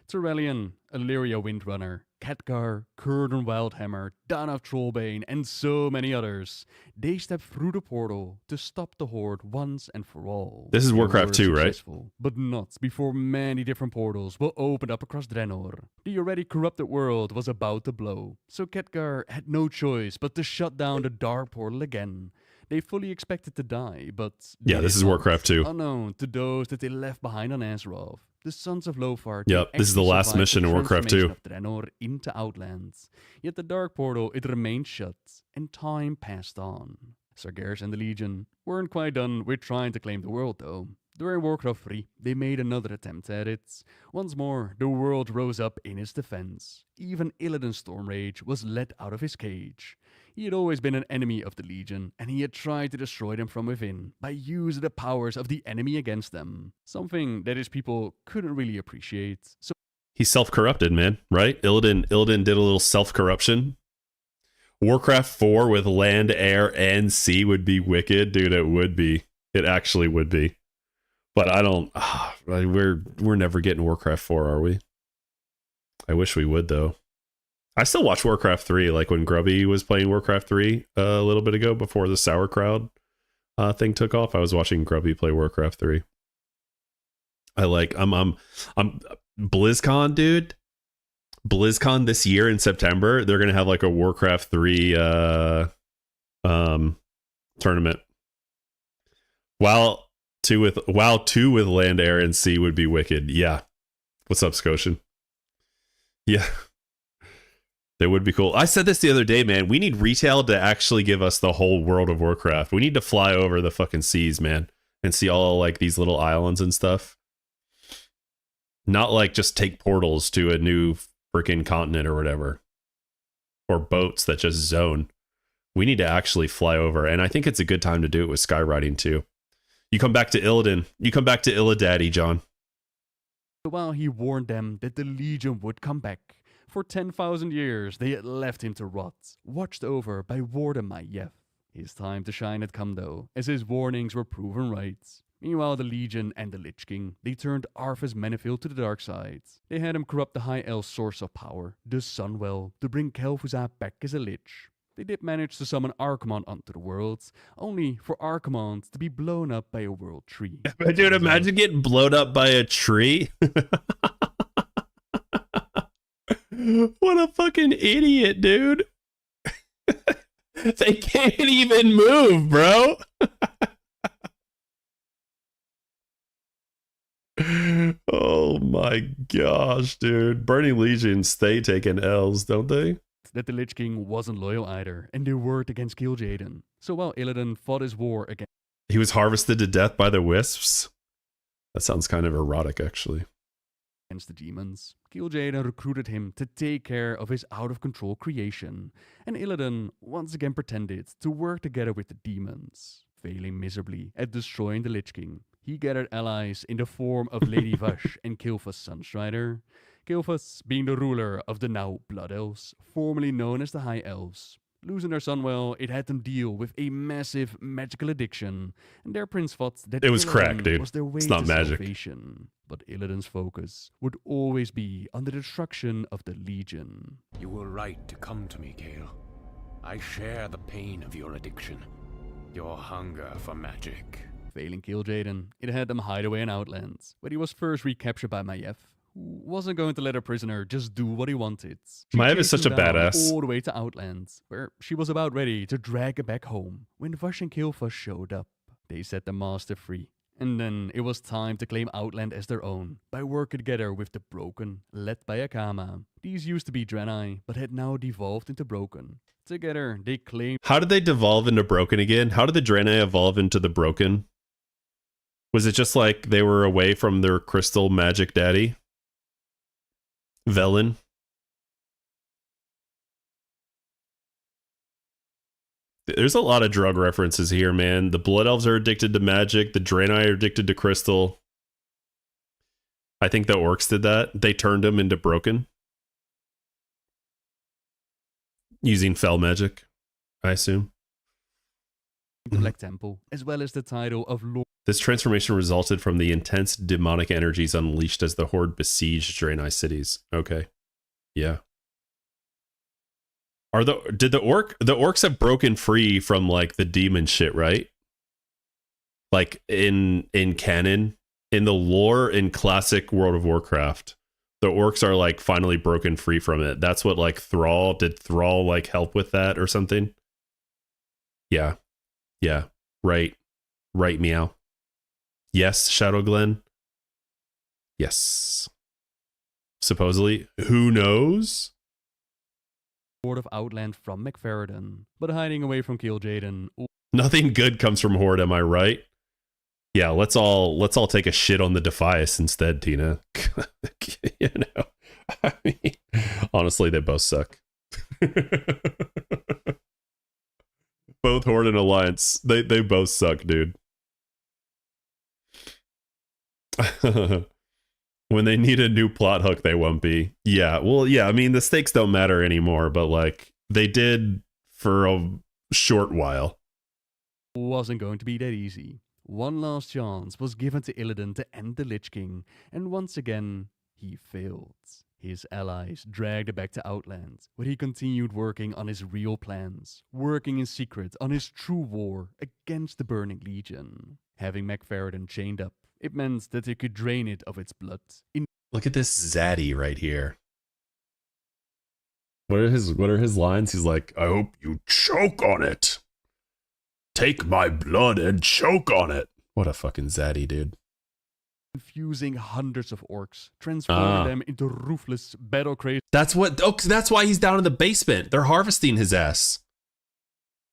Turelion, Illyria Windrunner, Khadgar, Kurdan Wildhammer, Danav Trollbane, and so many others. They stepped through the portal to stop the Horde once and for all. This is They Warcraft were 2, right? successful, but not before many different portals were opened up across Draenor. The already corrupted world was about to blow, so Khadgar had no choice but to shut down the dark portal again. They fully expected to die, but Yeah, this is Warcraft 2. Unknown to those that they left behind on Azeroth. The Sons of Lothar. Yep, this is the last mission in Warcraft 2. Of Draenor into Outlands. Yet the Dark Portal, it remained shut, and time passed on. Sargeras and the Legion weren't quite done with trying to claim the world, though. During Warcraft 3, they made another attempt at it. Once more, the world rose up in its defense. Even Illidan's Stormrage was let out of his cage. He had always been an enemy of the Legion, and he had tried to destroy them from within by using the powers of the enemy against them. Something that his people couldn't really appreciate. So He's self-corrupted, man, right? Illidan did a little self-corruption. Warcraft 4 with land, air, and sea would be wicked. Dude, it would be. It actually would be. But I don't... we're never getting Warcraft 4, are we? I wish we would, though. I still watch Warcraft 3, like when Grubby was playing Warcraft 3 a little bit ago before the sauerkraut thing took off. I was watching Grubby play Warcraft 3. I'm BlizzCon, dude. BlizzCon this year in September, they're gonna have like a Warcraft 3 tournament. WoW 2 with land, air, and sea would be wicked. Yeah. What's up, Scotian? Yeah. That would be cool. I said this the other day, man. We need retail to actually give us the whole World of Warcraft. We need to fly over the fucking seas, man, and see all like these little islands and stuff. Not like just take portals to a new freaking continent or whatever. Or boats that just zone. We need to actually fly over. And I think it's a good time to do it with skywriting too. You come back to Illidan. You come back to Illidaddy, John. while he warned them that the Legion would come back, for 10,000 years they had left him to rot, watched over by Warden Maiev. His time to shine had come though, as his warnings were proven right. Meanwhile, the Legion and the Lich King, they turned Arthas Menethil to the dark side. They had him corrupt the High Elf's source of power, the Sunwell, to bring Kel'Thuzad back as a Lich. They did manage to summon Archimonde onto the world, only for Archimonde to be blown up by a world tree. Dude, imagine getting blown up by a tree. What a fucking idiot, dude. They can't even move, bro. Oh my gosh, dude. Burning Legions stay taking L's, don't they? That the Lich King wasn't loyal either, and they worked against Kil'jaeden. So while Illidan fought his war against... He was harvested to death by the wisps? That sounds kind of erotic, actually. Against the demons, Kil'jaeden recruited him to take care of his out-of-control creation, and Illidan once again pretended to work together with the demons. Failing miserably at destroying the Lich King, he gathered allies in the form of Lady Vash and Kil'Thuz's Sunstrider. Kil'Thuz being the ruler of the now Blood Elves, formerly known as the High Elves. Losing their Sunwell, it had them deal with a massive magical addiction, and their prince thought that it was Illidan crack, dude. was their way It's not to magic. salvation. But Illidan's focus would always be on the destruction of the Legion. You were right to come to me, Kale. I share the pain of your addiction, your hunger for magic. Failing Kil'jaeden, it had them hide away in Outlands, where he was first recaptured by Maiev, who wasn't going to let a prisoner just do what he wanted. She Maiev is chased such him a down badass. all the way to Outlands, where she was about ready to drag him back home when Vash and Kil'Thuz showed up. They set the master free, and then it was time to claim Outland as their own by working together with the Broken, led by Akama. These used to be Draenei, but had now devolved into Broken. Together, they claimed... How did they devolve into Broken again? How did the Draenei evolve into the Broken? Was it just like they were away from their crystal magic daddy? Velen? There's a lot of drug references here, man. The Blood Elves are addicted to magic. The Draenei are addicted to crystal. I think the Orcs did that. They turned them into broken. Using fell magic, I assume. The Black Temple, as well as the title of Lord. This transformation resulted from the intense demonic energies unleashed as the Horde besieged Draenei cities. Okay. Yeah. Did the orcs have broken free from like the demon shit, right? Like in canon, in the lore in classic World of Warcraft, the orcs are like finally broken free from it. That's what like did Thrall like help with that or something? Yeah. Yeah. Right, meow. Yes, Shadow Glen. Yes. Supposedly. Who knows? Horde of Outland from McFerrin, but hiding away from Kil'jaeden. Nothing good comes from Horde, am I right? Yeah, let's all take a shit on the Defias instead, Tina. You know, I mean, honestly, they both suck. Both Horde and Alliance, they both suck, dude. When they need a new plot hook, they won't be. Yeah, well, yeah, I mean, the stakes don't matter anymore, but like, they did for a short while. Wasn't going to be that easy. One last chance was given to Illidan to end the Lich King, and once again, he failed. His allies dragged it back to Outland, where he continued working on his real plans, working in secret on his true war against the Burning Legion. Having McFerrin chained up, it meant that they could drain it of its blood. Look at this Zaddy right here. What are his lines? He's like, I hope you choke on it. Take my blood and choke on it. What a fucking Zaddy, dude. Confusing hundreds of orcs, transforming them into ruthless, battle-crazed. That's why he's down in the basement. They're harvesting his ass.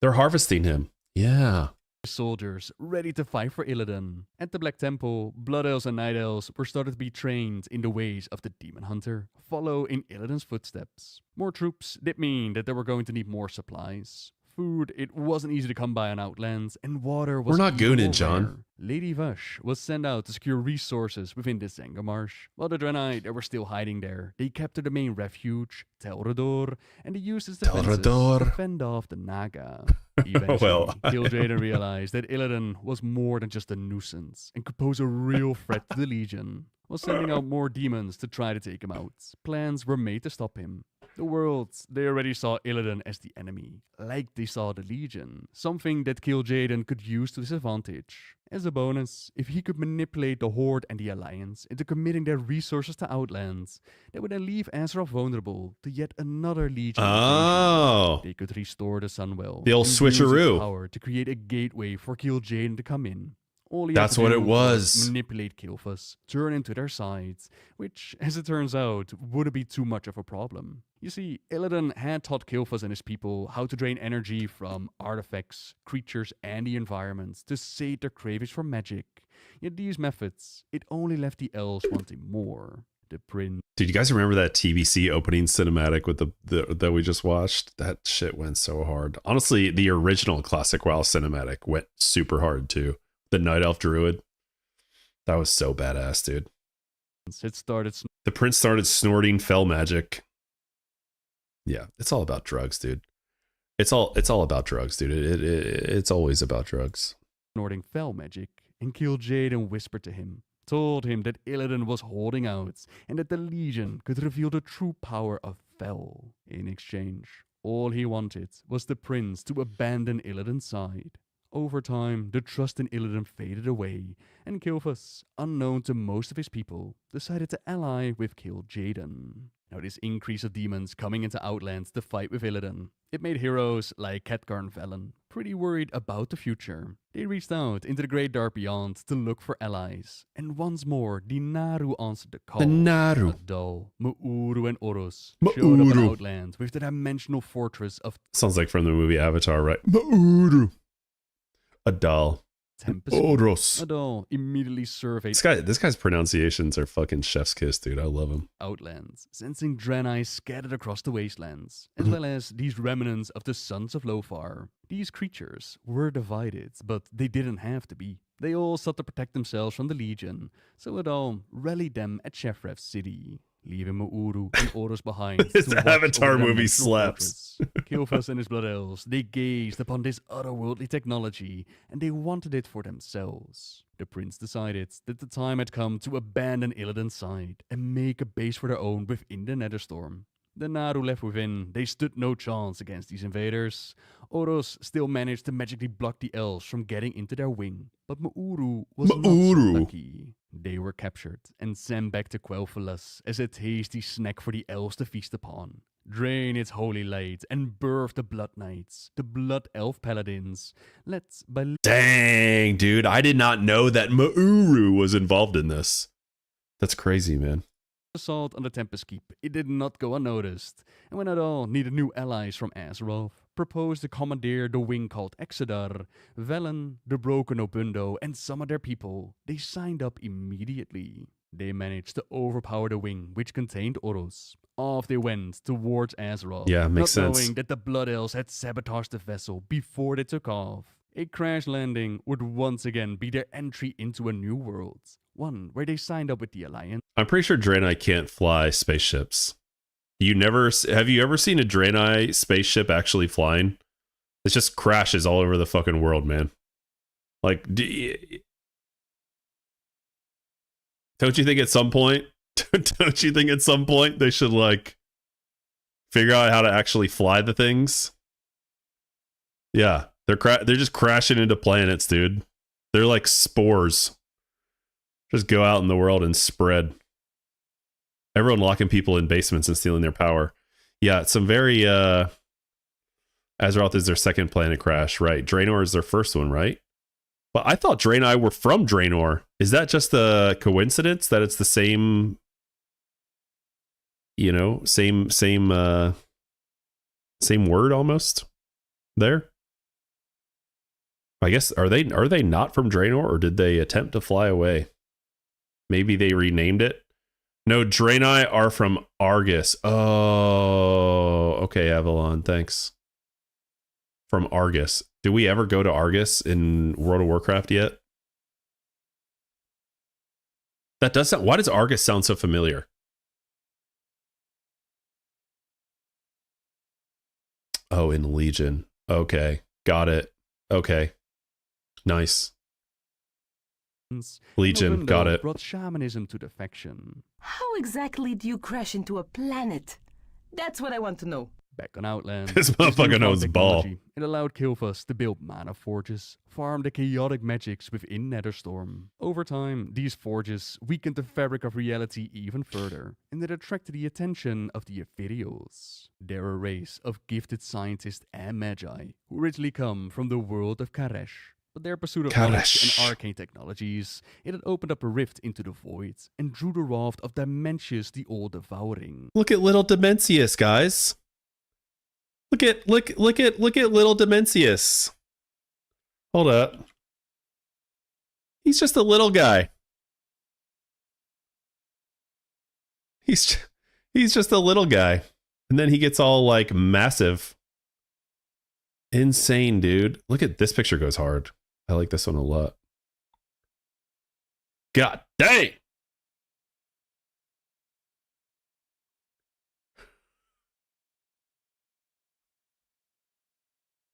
They're harvesting him. Yeah. Soldiers ready to fight for Illidan. At the Black Temple, Blood Elves and Night Elves were started to be trained in the ways of the Demon Hunter, follow in Illidan's footsteps. More troops did mean that they were going to need more supplies. Food, it wasn't easy to come by on Outlands, and water was We're not even gooning, more John. rare. Lady Vash was sent out to secure resources within the Zenga Marsh. While the Draenei, they were still hiding there, they captured the main refuge, Tel'Rador, and they used its defenses to fend off the Naga. Eventually, Kil'jaeden realized that Illidan was more than just a nuisance, and could pose a real threat to the Legion. Was sending out more demons to try to take him out. Plans were made to stop him. The world, they already saw Illidan as the enemy, like they saw the Legion, something that Kil'jaeden could use to his advantage. As a bonus, if he could manipulate the Horde and the Alliance into committing their resources to Outlands, they would then leave Azeroth vulnerable to yet another Legion. Oh. They could restore the Sunwell. The old and use its switcheroo. power to create a gateway for Kil'jaeden to come in. All he That's had to what do it was. manipulate Kil'Thas, turn into their sides, which, as it turns out, wouldn't be too much of a problem. You see, Illidan had taught Kil'Thas and his people how to drain energy from artifacts, creatures, and the environment to sate their cravings for magic. Yet these methods, it only left the elves wanting more. The prince. Dude, you guys remember that TBC opening cinematic with the that we just watched? That shit went so hard. Honestly, the original Classic WoW cinematic went super hard too. The Night Elf Druid. That was so badass, dude. It started. The prince started snorting fell magic. Yeah, it's all about drugs, dude. It's all about drugs, dude. It's always about drugs. Snorting fell magic, and Kil'jaeden whispered to him, told him that Illidan was holding out, and that the Legion could reveal the true power of Fel. In exchange, all he wanted was the prince to abandon Illidan's side. Over time, the trust in Illidan faded away, and Kil'Thas, unknown to most of his people, decided to ally with Kil'jaeden. Now, this increase of demons coming into Outlands to fight with Illidan, it made heroes like Khadgar and Velen pretty worried about the future. They reached out into the Great Dark Beyond to look for allies, and once more, the Naru answered the call. The Naru. Adal, Mu'uru, and Oros showed up in Outland with the dimensional fortress of... Sounds like from the movie Avatar, right? Mauru. Adal. Tempest. Oros. Adol immediately surveyed This guy's pronunciations are fucking chef's kiss, dude. I love him. outlands, sensing Draenei scattered across the wastelands, as well as these remnants of the Sons of Lothar. These creatures were divided, but they didn't have to be. They all sought to protect themselves from the Legion, so Adol rallied them at Shefrev's city, leaving Mauru and Oros behind. This to watch Avatar over their movie natural slaps. fortress. Kilfas and his Blood Elves, they gazed upon this otherworldly technology, and they wanted it for themselves. The prince decided that the time had come to abandon Illidan's side and make a base for their own within the Netherstorm. The Naru left within, they stood no chance against these invaders. Oros still managed to magically block the elves from getting into their wing, but Mauru was not so lucky. They were captured and sent back to Quel'Thalas as a tasty snack for the elves to feast upon. Drain its holy light and birth the Blood Knights, the Blood Elf Paladins, led by... Dang, dude. I did not know that Mauru was involved in this. That's crazy, man. Assault on the Tempest Keep. It did not go unnoticed, and when Adol needed new allies from Azeroth, proposed to commandeer the wing called Exodar, Velen, the Broken Obundo, and some of their people. They signed up immediately. They managed to overpower the wing, which contained Oros. Off they went towards Azeroth, Yeah, makes not sense. knowing that the Blood Elves had sabotaged the vessel before they took off. A crash landing would once again be their entry into a new world, one where they signed up with the Alliance. I'm pretty sure Draenei can't fly spaceships. Have you ever seen a Draenei spaceship actually flying? It just crashes all over the fucking world, man. Like, don't you think at some point, they should like figure out how to actually fly the things? Yeah, they're just crashing into planets, dude. They're like spores. Just go out in the world and spread. Everyone locking people in basements and stealing their power. Yeah, some very Azeroth is their second planet crash, right? Draenor is their first one, right? But I thought Draenei were from Draenor. Is that just a coincidence that it's the same, you know, same word almost there? I guess are they not from Draenor, or did they attempt to fly away? Maybe they renamed it. No, Draenei are from Argus. Oh, okay, Avalon, thanks. From Argus. Do we ever go to Argus in World of Warcraft yet? That does sound... Why does Argus sound so familiar? Oh, in Legion. Okay, got it. Okay, nice. Legion, got it. Brought shamanism to the faction. How exactly do you crash into a planet? That's what I want to know. Back on Outland, This motherfucker knows ball. It allowed Kil'Thas to build mana forges, farm the chaotic magics within Netherstorm. Over time, these forges weakened the fabric of reality even further, and it attracted the attention of the Ethereals. They're a race of gifted scientists and magi who originally come from the world of Karesh. But their pursuit of knowledge and arcane technologies, it had opened up a rift into the void and drew the raft of Dementius the All-Devouring. Look at little Dementius, guys. Look at little Dementius. Hold up. He's just a little guy. He's just a little guy. And then he gets all like massive. Insane, dude. Look at this picture, goes hard. I like this one a lot. God dang.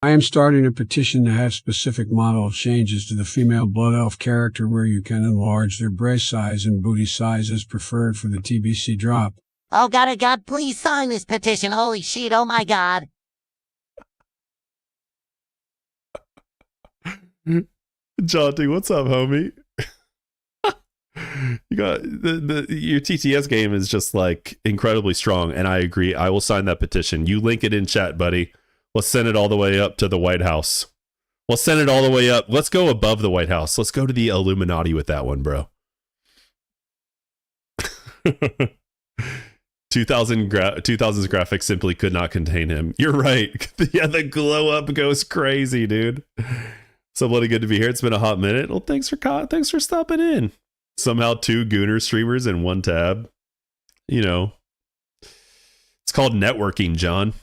I am starting a petition to have specific model changes to the female Blood Elf character where you can enlarge their breast size and booty size as preferred for the TBC drop. Oh God, please sign this petition. Holy shit, oh my God. Jaunty, what's up, homie? You got your TTS game is just like incredibly strong, and I agree. I will sign that petition. You link it in chat, buddy. Let's send it all the way up to the White House. Let's send it all the way up. Let's go above the White House. Let's go to the Illuminati with that one, bro. 2000s graphics simply could not contain him. You're right. Yeah, the glow up goes crazy, dude. So bloody good to be here. It's been a hot minute. Well, thanks for stopping in. Somehow 2 Gooner streamers in one tab. You know, it's called networking, John.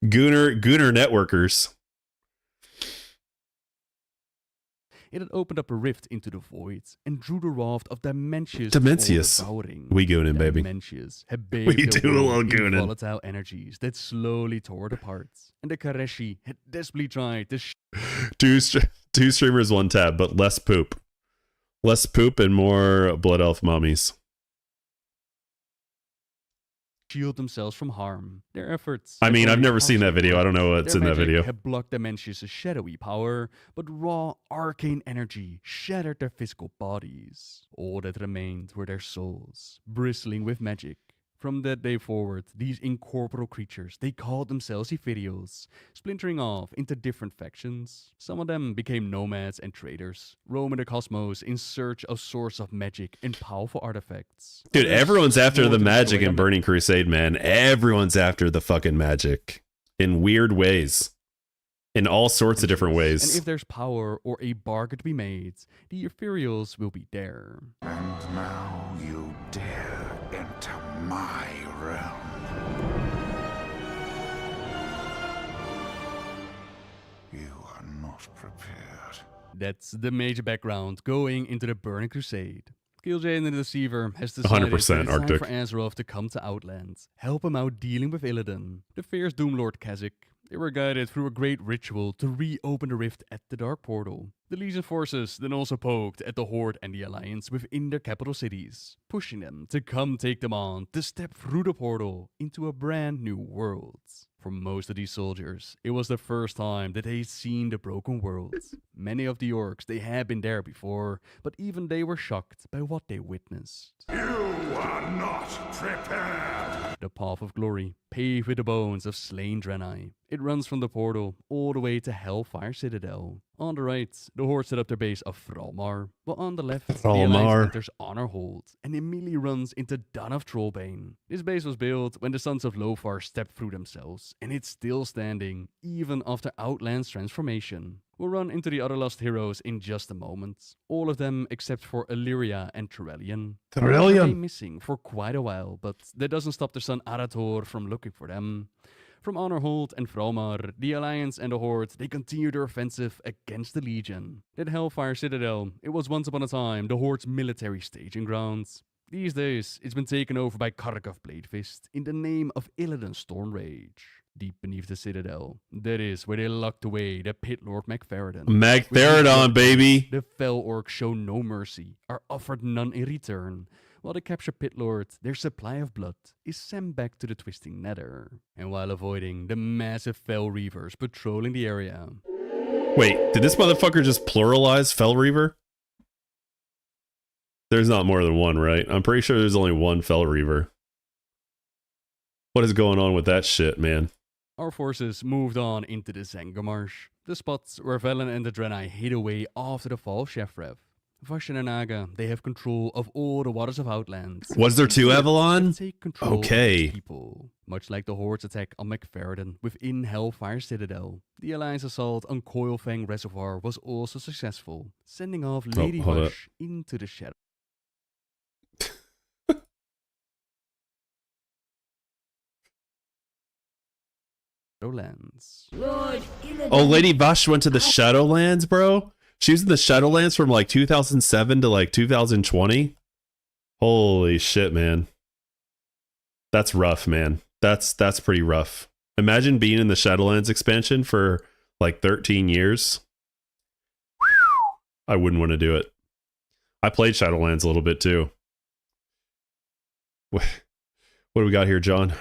Gooner networkers. It had opened up a rift into the void and drew the raft of Dimensius. We gooning, baby. Dimensius had We bathed do the a world little in gooning. volatile energies that slowly tore it apart. And the Kareshi had desperately tried to Two streamers, one tab, but less poop. Less poop and more blood elf mommies. shield themselves from harm. Their efforts... I mean, had I've only never seen that video. I don't know what's Their in that magic video. had blocked Dimensius' shadowy power, but raw, arcane energy shattered their physical bodies. All that remained were their souls, bristling with magic. From that day forward, these incorporeal creatures, they called themselves Ethereals, splintering off into different factions. Some of them became nomads and traders, roaming the cosmos in search of source of magic and powerful artifacts. Dude, Others everyone's after swore the to magic destroy in them. Burning Crusade, man. Everyone's after the fucking magic. In weird ways. In all sorts of different And ways. if there's power or a bargain to be made, the Ethereals will be there. And now you dare enter my realm. You are not prepared. That's the major background going into the Burning Crusade. Kil'jaeden the Deceiver has decided 100% that it's time Arctic. for Azeroth to come to Outland, help him out dealing with Illidan, the fierce Doomlord Kha'Zix. They were guided through a great ritual to reopen the rift at the Dark Portal. The Legion forces then also poked at the Horde and the Alliance within their capital cities, pushing them to come take them on to step through the portal into a brand new world. For most of these soldiers, it was the first time that they'd seen the broken world. Many of the orcs, they had been there before, but even they were shocked by what they witnessed. You are not prepared. The Path of Glory, paved with the bones of slain Draenei. It runs from the portal all the way to Hellfire Citadel. On the right, the Horde set up their base of Thrallmar, while on the left, the Thrallmar. Alliance enters Honorhold and immediately runs into Dawn of Trollbane. This base was built when the Sons of Lothar stepped through themselves, and it's still standing, even after Outland's transformation. We'll run into the other lost heroes in just a moment. All of them except for Illyria and Turellian. Turellian. They've been missing for quite a while, but that doesn't stop their son Arator from looking for them. From Honorhold and Thrallmar, the Alliance and the Horde, they continue their offensive against the Legion. At Hellfire Citadel, it was once upon a time the Horde's military staging grounds. These days, it's been taken over by Kharkov Bladefist in the name of Illidan Stormrage. Deep beneath the Citadel, that is where they locked away the Pit Lord Magtheridon. Magtheridon, baby! The fell orcs show no mercy, are offered none in return. While the captured Pit Lord, their supply of blood is sent back to the Twisting Nether. And while avoiding the massive Fell Reavers patrolling the area. Wait, did this motherfucker just pluralize Fell Reaver? There's not more than one, right? I'm pretty sure there's only one Fell Reaver. What is going on with that shit, man? Our forces moved on into the Zangarmarsh, the spots where Velen and the Draenei hid away after the fall of Shefrev. Vashan and Naga, they have control of all the waters of Outland. Was there two Avalon? They take control Okay. of its people. Much like the Horde's attack on Magtheridon within Hellfire Citadel, the Alliance assault on Coilfang Reservoir was also successful, sending off Lady hold up. Hush into the shadow. Shadowlands. Oh, Lady Vash went to the Shadowlands, bro? She was in the Shadowlands from like 2007 to like 2020? Holy shit, man. That's rough, man. That's pretty rough. Imagine being in the Shadowlands expansion for like 13 years. I wouldn't want to do it. I played Shadowlands a little bit too. What do we got here, John?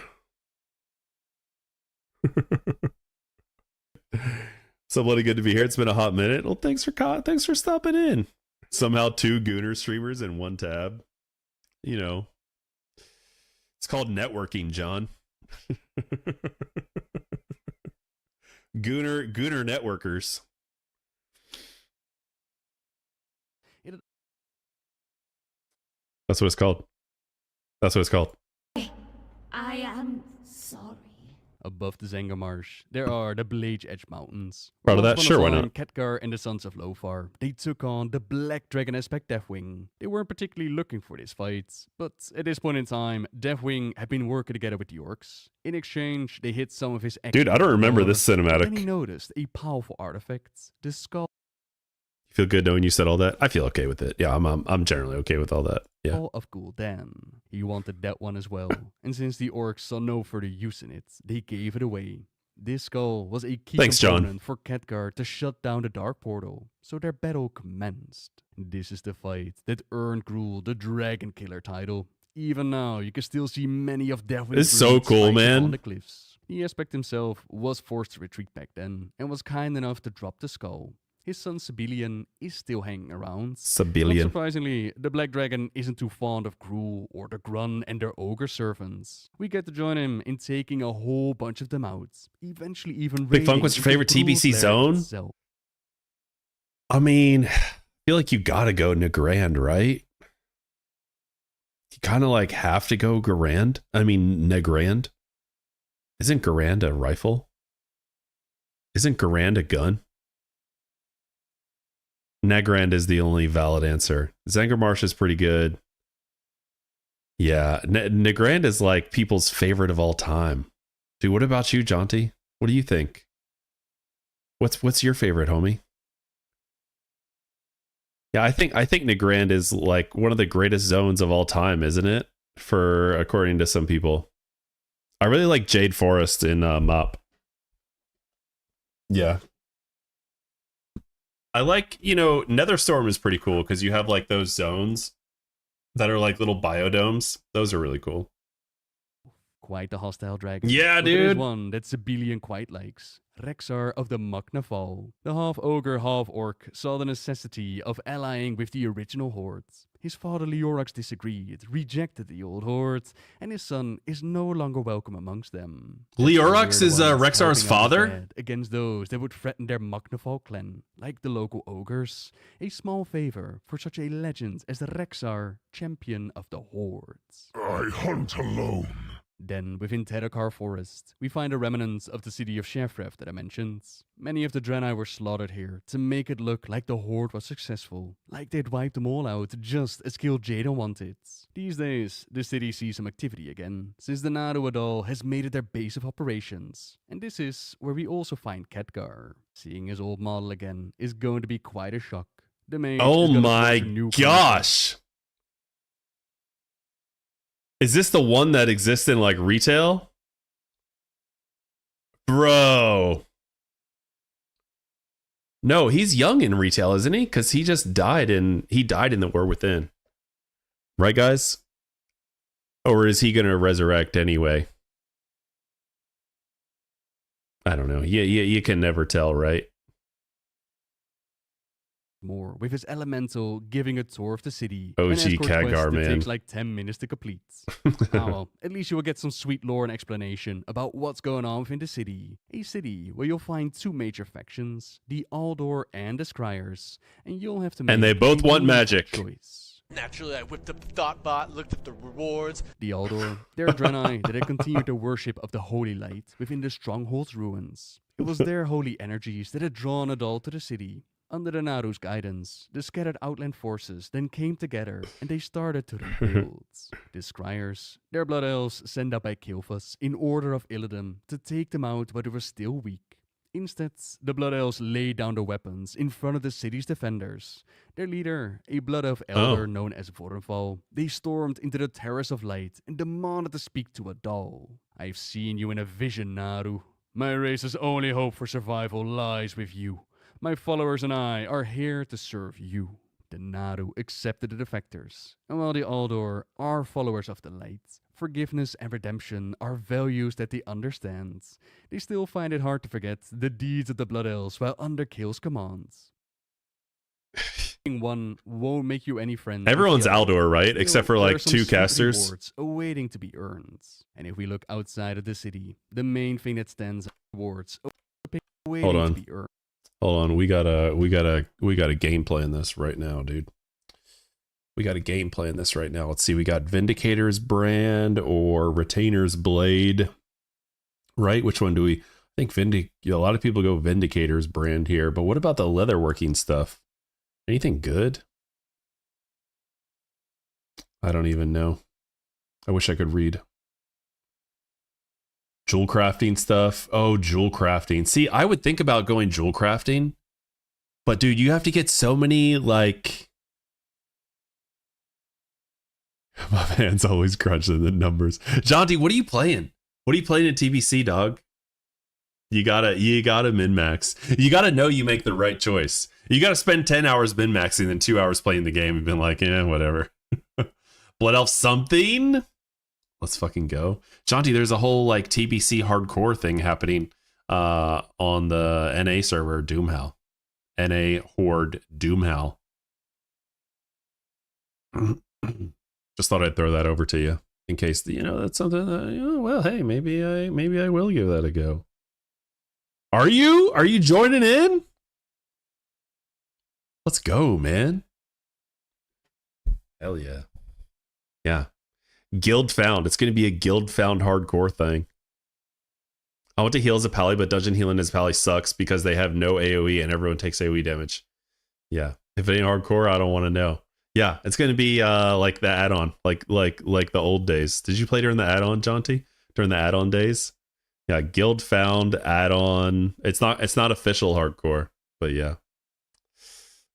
So bloody good to be here. It's been a hot minute. Well, thanks for stopping in. Somehow 2 Gooner streamers in one tab. You know, it's called networking, John. Gooner networkers. That's what it's called. That's what it's called. I am sorry. Above the Zenga Marsh, there are the Blade Edge Mountains. Proud of Once that? upon a Sure, why time, not? Khadgar and the Sons of Lothar, they took on the Black Dragon aspect Deathwing. They weren't particularly looking for this fight, but at this point in time, Deathwing had been working together with the orcs. In exchange, they hit some of his Dude, I don't remember this Then he cinematic. noticed a powerful artifact, the skull You feel good knowing you said all that? I feel okay with it. Yeah, I'm generally okay with all that. Yeah. of Gul'dan. He wanted that one as well, and since the orcs saw no further use in it, they gave it away. This skull was a key Thanks, John. component for Khadgar to shut down the Dark Portal, so their battle commenced. This is the fight that earned Gruul the Dragon Killer title. Even now, you can still see many of Deathwing's It's so blades cool, fighting man. on the cliffs. The aspect himself was forced to retreat back then, and was kind enough to drop the skull. His son Sibelian is still hanging around. Sibelian. Not surprisingly, the Black Dragon isn't too fond of Gruul or the Grun and their ogre servants. We get to join him in taking a whole bunch of them out, eventually even Big Funk, raiding what's your into favorite TBC Gruul's zone? lair itself. I mean, I feel like you gotta go Nagrand, right? You kind of like have to go Garand. I mean, Nagrand. Isn't Garand a rifle? Isn't Garand a gun? Nagrand is the only valid answer. Zangarmarsh is pretty good. Yeah, Nagrand is like people's favorite of all time. Dude, what about you, Jonty? What do you think? What's your favorite, homie? Yeah, I think Nagrand is like one of the greatest zones of all time, isn't it? For according to some people. I really like Jade Forest in Mop. Yeah. I like, Netherstorm is pretty cool because you have like those zones that are like little biodomes. Those are really cool. Quite the hostile dragon. Yeah, But there is dude. one that Sibelian quite likes. Rexar of the Mucknafall. The half-ogre, half-orc saw the necessity of allying with the original hordes. His father Leorax disagreed, rejected the old hordes, and his son is no longer welcome amongst them. Leorax They're is the ones Rexar's helping out his father? dad against those that would threaten their Mucknafall clan, like the local ogres. A small favor for such a legend as the Rexar, champion of the hordes. I hunt alone. Then, within Terakar Forest, we find the remnants of the city of Shefrev that I mentioned. Many of the Draenei were slaughtered here to make it look like the Horde was successful, like they'd wiped them all out just as Gil Jada wanted. These days, the city sees some activity again, since the Naru Adal has made it their base of operations. And this is where we also find Khadgar. Seeing his old model again is going to be quite a shock. The mage Oh is gonna my force a new gosh. Is this the one that exists in like retail? Bro. No, he's young in retail, isn't he? Because he just died in the War Within. Right, guys? Or is he gonna resurrect anyway? I don't know. You can never tell, right? more, with his elemental giving a tour of the city. OG An escort quest Khadgar, that man. takes like 10 minutes to complete. Ah well, at least you will get some sweet lore and explanation about what's going on within the city. A city where you'll find two major factions, the Aldor and the Scryers, and you'll have to make And they both a want meaningful magic. choice. Naturally, I whipped up the Thoughtbot, looked at the rewards. The Aldor, they're Draenei that had continued the worship of the Holy Light within the Stronghold's ruins. It was their holy energies that had drawn Adal to the city. Under the Naru's guidance, the scattered outland forces then came together and they started to rebuild. The Scryers, their blood elves sent out by Kilphas in order of Illidan to take them out while they were still weak. Instead, the Blood Elves laid down their weapons in front of the city's defenders. Their leader, a Blood Elf elder known as Voronval, they stormed into the Terrace of Light and demanded to speak to Adal. I've seen you in a vision, Naru. My race's only hope for survival lies with you. My followers and I are here to serve you. The Naru accepted the defectors, and while the Aldor are followers of the light, forgiveness and redemption are values that they understand. They still find it hard to forget the deeds of the Blood Elves while under Kale's commands. One won't make you any friends. with Everyone's the other. Aldor, right? Still, Except for there are like some 2 sweet casters. rewards awaiting to be earned. And if we look outside of the city, the main thing that stands out rewards awaiting Hold to on. be earned. Hold on, we got a gameplay in this right now, dude. We got a gameplay in this right now. Let's see, we got Vindicator's Brand or Retainer's Blade. Right? Which one do we I think a lot of people go Vindicator's brand here, but what about the leatherworking stuff? Anything good? I don't even know. I wish I could read. Jewel crafting stuff. Oh, jewel crafting. See, I would think about going jewel crafting, but dude, you have to get so many, like... My man's always crunching the numbers. Jonty, what are you playing? What are you playing in TBC, dog? You gotta min-max. You gotta know you make the right choice. You gotta spend 10 hours min-maxing and 2 hours playing the game and been like, whatever. Blood Elf something? Let's fucking go. Jonty, there's a whole like TBC hardcore thing happening on the NA server, Doomhow. NA Horde Doomhow. Just thought I'd throw that over to you in case, that's something that, well, hey, maybe I will give that a go. Are you joining in? Let's go, man. Hell yeah. Yeah. Guild found. It's going to be a guild found hardcore thing. I want to heal as a pally, but dungeon healing as pally sucks because they have no AoE and everyone takes AoE damage. Yeah. If it ain't hardcore, I don't want to know. Yeah, it's going to be like the add-on, like the old days. Did you play during the add-on, Jonty? During the add-on days? Yeah, guild found add-on. It's not official hardcore, but yeah.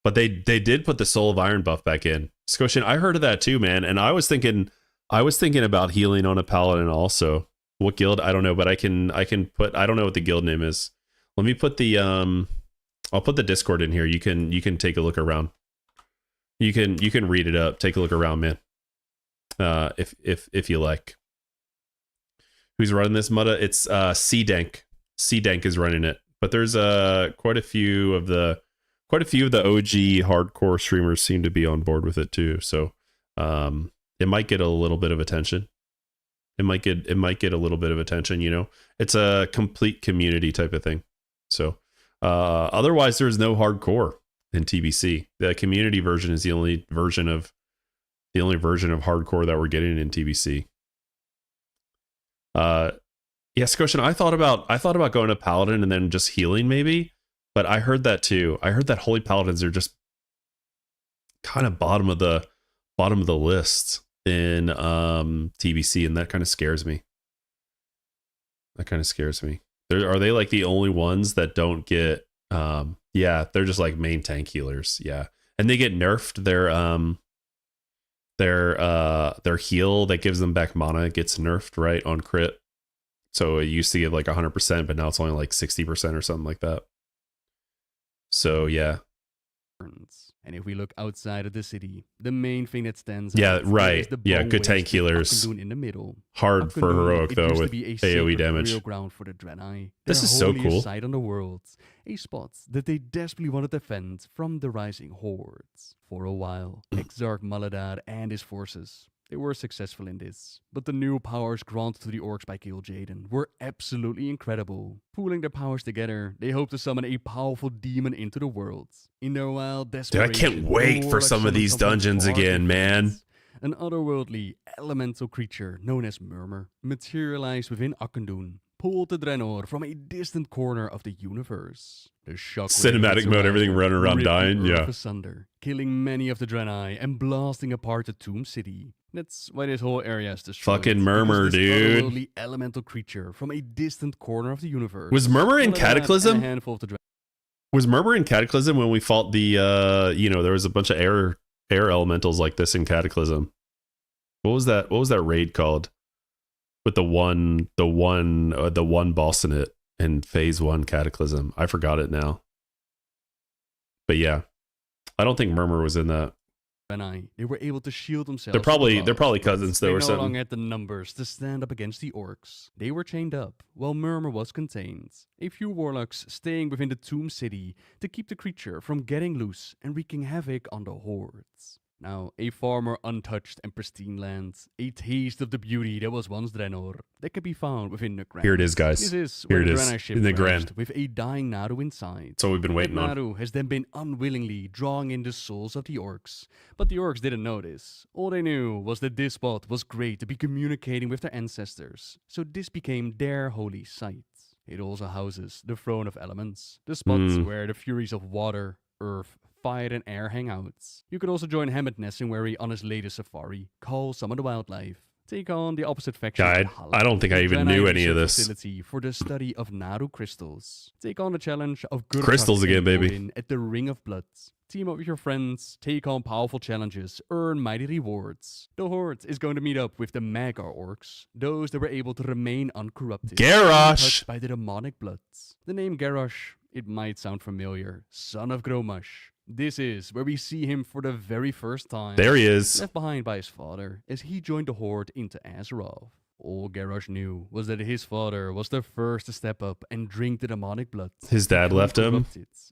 But they did put the Soul of Iron buff back in. Scotian, I heard of that too, man. And I was thinking about healing on a paladin also. What guild? I don't know, but I can put, I don't know what the guild name is. Let me put the I'll put the Discord in here. You can take a look around. You can read it up. Take a look around, man. If you like. Who's running this Mutta? It's C-Dank. C-Dank is running it. But there's quite a few of the OG hardcore streamers seem to be on board with it too. So it might get a little bit of attention. It might get a little bit of attention, It's a complete community type of thing. So otherwise there's no hardcore in TBC. The community version is the only version of hardcore that we're getting in TBC. Yeah, Scotian, I thought about going to Paladin and then just healing maybe, but I heard that too. I heard that Holy Paladins are just kind of bottom of the list in TBC, and that kind of scares me. Are they like the only ones that don't get yeah, they're just like main tank healers. Yeah. And they get nerfed. Their heal that gives them back mana gets nerfed, right, on crit. So it used to give like 100%, but now it's only like 60% or something like that. So yeah. And if we look outside of the city, the main thing that stands out, is right. the Yeah, good tank healers. in the middle. Hard for heroic though with AoE damage. Real ground for the Draenei. This is so cool. Site on the world, a spot that they desperately want to defend from the rising hordes. For a while, Exarch Maladar and his forces, they were successful in this, but the new powers granted to the orcs by Kil'jaeden were absolutely incredible. Pooling their powers together, they hope to summon a powerful demon into the world. In their wild desperation, dude, I can't wait for some of these dungeons again, man. An otherworldly elemental creature known as Murmur materialized within Akendun, pulled the Draenor from a distant corner of the universe. The shock cinematic mode, everything running around dying, yeah. Asunder, killing many of the Draenei and blasting apart the Tomb City. That's why this whole area is destroyed. Fucking Murmur, dude. Otherworldly elemental creature from a distant corner of the universe. Was Murmur in Cataclysm? Was Murmur in Cataclysm when we fought the there was a bunch of air elementals like this in Cataclysm? What was that raid called? With the one boss in it in phase 1 Cataclysm. I forgot it now. But yeah. I don't think Murmur was in that. They were able to shield themselves. They're probably cousins though, or something. They no longer had the numbers to stand up against the orcs. They were chained up, while Murmur was contained. A few warlocks staying within the Tomb City to keep the creature from getting loose and wreaking havoc on the hordes. Now, a far more untouched and pristine land, a taste of the beauty that was once Draenor, that can be found within the Grand. Here it is, guys. This is Here where it the is, Draenor ship in the crashed Grand. with a dying Naru inside. That's what we've been waiting on. Naru has then been unwillingly drawing in the souls of the orcs, but the orcs didn't know this. All they knew was that this spot was great to be communicating with their ancestors, so this became their holy site. It also houses the Throne of Elements, the spots where the furies of water, earth, fire and air hang out. You could also join Hammett Nessinwary on his latest safari, call some of the wildlife, take on the opposite faction. I don't think I even knew any of this. Facility for the study of Naru crystals. Take on the challenge of good Crystals again, baby. at the Ring of Blood. Team up with your friends, take on powerful challenges, earn mighty rewards. The Horde is going to meet up with the Magar orcs, those that were able to remain uncorrupted, Garrosh! untouched by the demonic bloods. The name Garrosh, it might sound familiar, son of Gromush. This is where we see him for the very first time. There he is. Left behind by his father as he joined the Horde into Azeroth. All Garrosh knew was that his father was the first to step up and drink the demonic blood. His dad left him.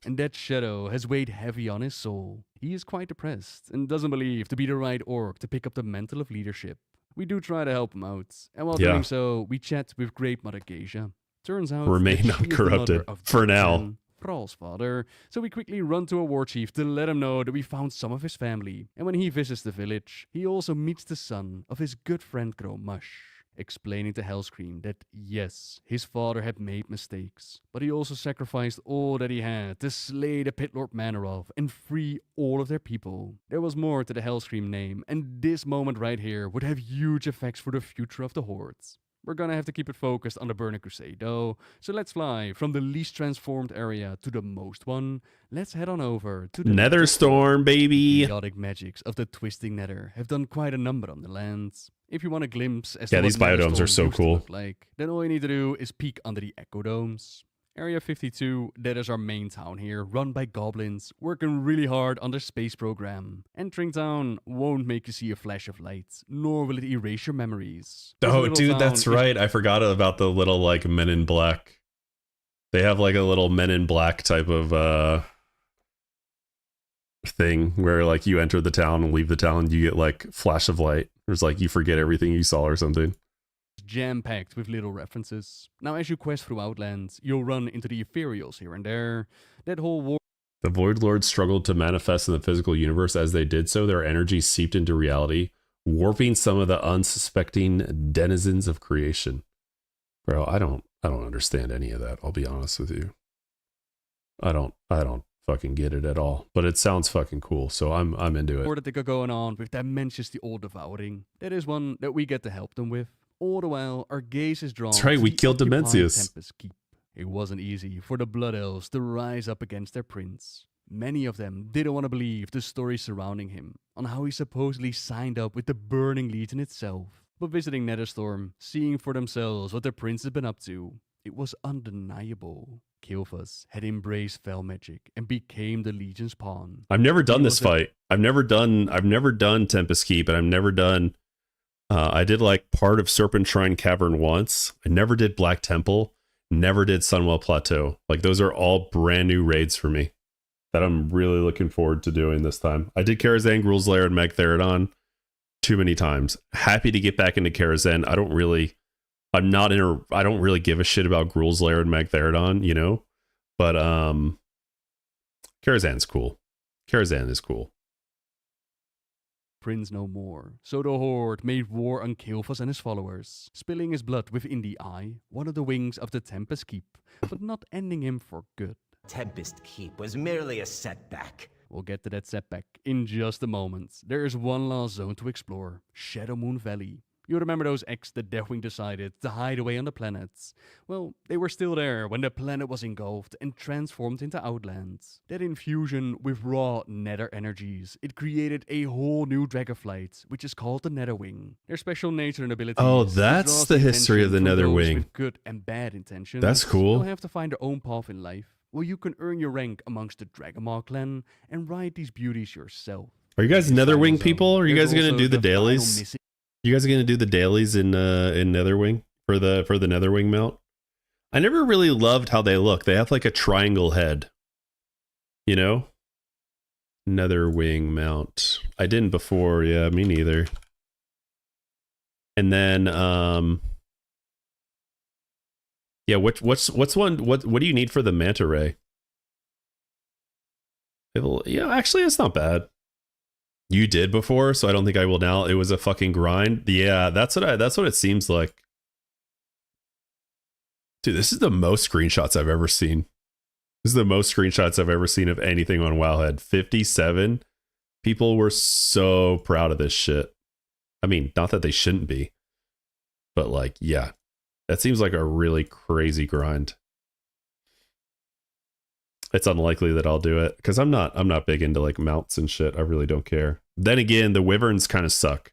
And that shadow has weighed heavy on his soul. He is quite depressed and doesn't believe to be the right orc to pick up the mantle of leadership. We do try to help him out, and while doing so, we chat with Great Mother Geisha. Turns out Remain that she is the uncorrupted, mother of for now. Druid, Thrall's father, so we quickly run to a war chief to let him know that we found some of his family. And when he visits the village, he also meets the son of his good friend Gromush, explaining to Hellscream that yes, his father had made mistakes, but he also sacrificed all that he had to slay the Pitlord Manoroth and free all of their people. There was more to the Hellscream name, and this moment right here would have huge effects for the future of the Horde. We're gonna have to keep it focused on the Burning Crusade though, so let's fly from the least transformed area to the most one. Let's head on over to the Netherstorm, baby. The chaotic magics of the Twisting Nether have done quite a number on the lands. If you want a glimpse as to these what biodomes are Netherstorm so used to cool. look like, then all you need to do is peek under the Echo Domes. Area 52, that is our main town here, run by goblins, working really hard on their space program. Entering town won't make you see a flash of light, nor will it erase your memories. This Oh, little dude, town that's is right. I forgot about the little, like, Men in Black. They have, like, a little Men in Black type of, thing where, like, you enter the town and leave the town and you get, like, flash of light. There's, like, you forget everything you saw or something. jam-packed with little references. Now, as you quest through Outlands, you'll run into the Ethereals here and there. That whole war... The Void Lords struggled to manifest in the physical universe. As they did so, their energy seeped into reality, warping some of the unsuspecting denizens of creation. Bro, I don't understand any of that, I'll be honest with you. I don't fucking get it at all, but it sounds fucking cool, so I'm into it. War that they got going on with Dimensions the All Devouring. That is one that we get to help them with. All the while, our gaze is drawn. That's right, to we the killed occupied Dimensius. Tempest Keep. It wasn't easy for the Blood Elves to rise up against their prince. Many of them didn't want to believe the story surrounding him, on how he supposedly signed up with the Burning Legion itself. But visiting Netherstorm, seeing for themselves what their prince had been up to, it was undeniable. Kil'Thuzad had embraced fell magic and became the Legion's pawn. I've never done He this was a- fight. I've never done Tempest Keep, and I've never done. I did like part of Serpent Shrine Cavern once. I never did Black Temple. Never did Sunwell Plateau. Like those are all brand new raids for me that I'm really looking forward to doing this time. I did Karazhan, Gruul's Lair, and Magtheridon too many times. Happy to get back into Karazhan. I don't really give a shit about Gruul's Lair and Magtheridon, you know? But Karazhan's cool. Karazhan is cool. Prince no more. So the Horde made war on Kil'Thuzad and his followers, spilling his blood within the Eye, one of the wings of the Tempest Keep, but not ending him for good. Tempest Keep was merely a setback. We'll get to that setback in just a moment. There is one last zone to explore, Shadowmoon Valley. You remember those X that Deathwing decided to hide away on the planets? Well, they were still there when the planet was engulfed and transformed into Outlands. That infusion with raw nether energies, it created a whole new dragonflight, which is called the Netherwing. Their special nature and abilities. Oh, it that's draws the history of the attention from those Netherwing. with good and bad intentions. That's cool. They'll have to find their own path in life, where you can earn your rank amongst the Dragonmaw clan and ride these beauties yourself. Are you guys Netherwing people? Are you guys There's going to also do the the final dailies? missing- You guys are going to do the dailies in Netherwing for the Netherwing mount? I never really loved how they look. They have like a triangle head. You know? Nether wing mount. I didn't before. Yeah, me neither. And then, yeah, what's one? What do you need for the manta ray? Yeah, actually, it's not bad. You did before, so I don't think I will now. It was a fucking grind. Yeah, that's what it seems like. Dude, this is the most screenshots I've ever seen. This is the most screenshots I've ever seen of anything on Wowhead. 57. People were so proud of this shit. I mean, not that they shouldn't be, but like, yeah, that seems like a really crazy grind. It's unlikely that I'll do it because I'm not big into like mounts and shit. I really don't care. Then again, the wyverns kind of suck.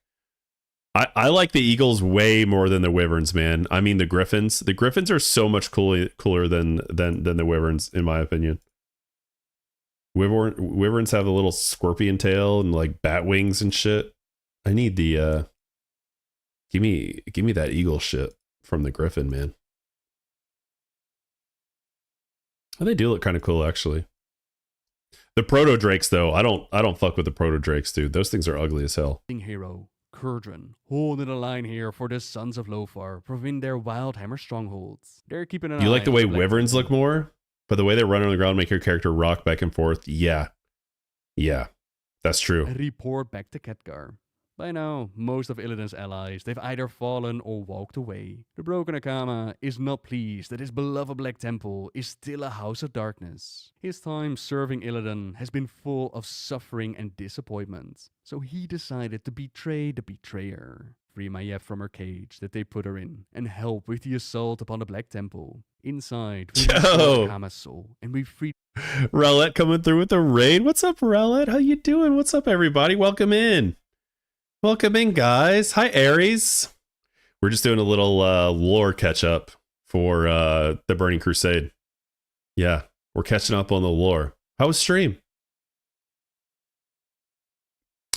I like the eagles way more than the wyverns, man. I mean the griffins. The griffins are so much cooler than the wyverns, in my opinion. Wyverns have a little scorpion tail and like bat wings and shit. I need the give me that eagle shit from the griffin, man. Oh, they do look kind of cool, actually. The proto drakes, though, I don't fuck with the proto drakes, dude. Those things are ugly as hell. Hero Kurdran holding the line here for the Sons of Lothar, proving their Wildhammer strongholds. They're keeping an eye. You like the way on wyverns look more, but the way they run on the ground make your character rock back and forth. Yeah, that's true. A report back to Khadgar. By now, most of Illidan's allies, they've either fallen or walked away. The Broken Akama is not pleased that his beloved Black Temple is still a house of darkness. His time serving Illidan has been full of suffering and disappointment, so he decided to betray the betrayer. Free Maiev from her cage that they put her in, and help with the assault upon the Black Temple. Inside, we restored Akama's soul, and we freed... Rowlett coming through with the raid. What's up, Rowlett? How you doing? What's up, everybody? Welcome in. Welcome in, guys. Hi, Aries. We're just doing a little lore catch up for the Burning Crusade. Yeah, we're catching up on the lore. How was stream?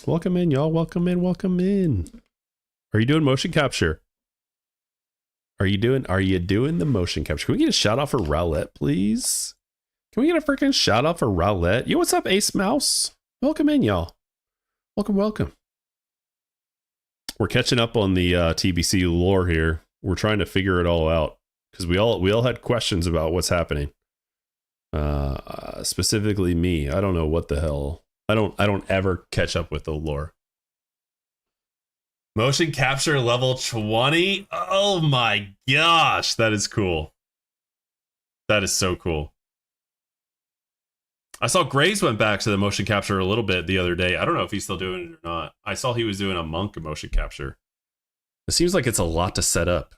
Welcome in, y'all. Welcome in. Welcome in. Are you doing motion capture? Are you doing the motion capture? Can we get a shout out for Rowlett, please? Can we get a freaking shout out for Rowlett? Yo, what's up, Ace Mouse? Welcome in, y'all. Welcome. We're catching up on the TBC lore here. We're trying to figure it all out because we all had questions about what's happening. Specifically me. I don't know what the hell. I don't ever catch up with the lore. Motion capture level 20. Oh my gosh, that is cool. That is so cool. I saw Graves went back to the motion capture a little bit the other day. I don't know if he's still doing it or not. I saw he was doing a monk motion capture. It seems like it's a lot to set up.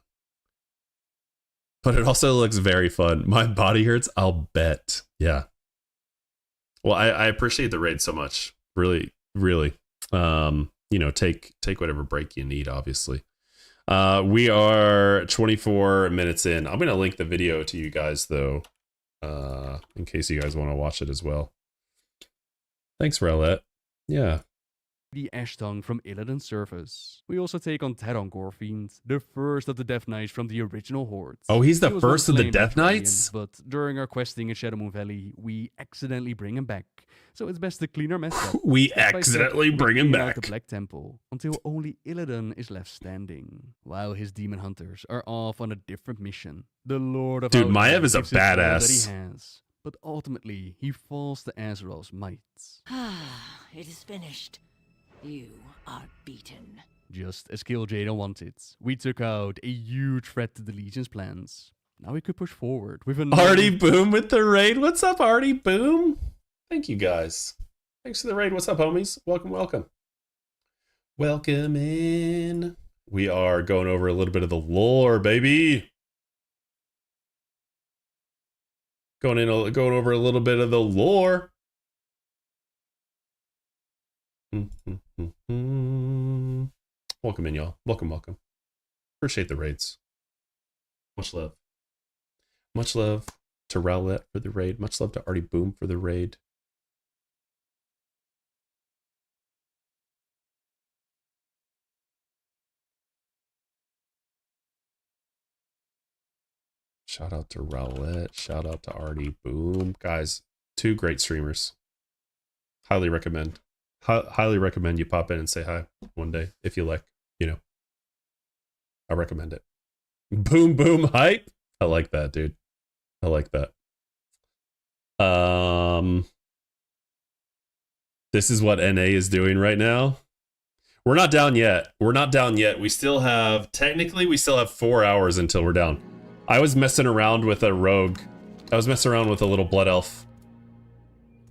But it also looks very fun. My body hurts, I'll bet. Yeah. Well, I appreciate the raid so much. Really. Take whatever break you need, obviously. We are 24 minutes in. I'm going to link the video to you guys, though. In case you guys want to watch it as well. Thanks, Rowlett. Yeah. The Ash Tongue from Illidan's surface. We also take on Terran Gorfiend, the first of the Death Knights from the original Horde. Oh, he's the He was first of once the slain Death by Knights? But during our questing in Shadowmoon Valley, we accidentally bring him back. So it's best to clean our mess up. We Step by step, accidentally we bring him clean out back. the Black Temple until only Illidan is left standing, while his demon hunters are off on a different mission. The Lord of Dude, Outlaws Maiev is a gives his all that badass. he has, but ultimately he falls to Azeroth's might. It is finished. You are beaten. Just as Kil'jaeden wanted, we took out a huge threat to the Legion's plans. Now we could push forward with a Artie Boom with the raid. What's up, Artie Boom? Thank you, guys. Thanks for the raid. What's up, homies? Welcome. Welcome in. We are going over a little bit of the lore, baby. Going over a little bit of the lore. Welcome in, y'all. Welcome. Appreciate the raids. Much love. Much love to Rowlett for the raid. Much love to Artie Boom for the raid. Shout out to Rowlett. Shout out to Artie Boom. Guys, two great streamers. Highly recommend. Highly recommend you pop in and say hi one day if you like. You know, I recommend it. Boom boom hype. I like that, dude. I like that. This is what NA is doing right now. We're not down yet. We're not down yet. We still have, technically, we still have 4 hours until we're down. I was messing around with a rogue. I was messing around with a little blood elf.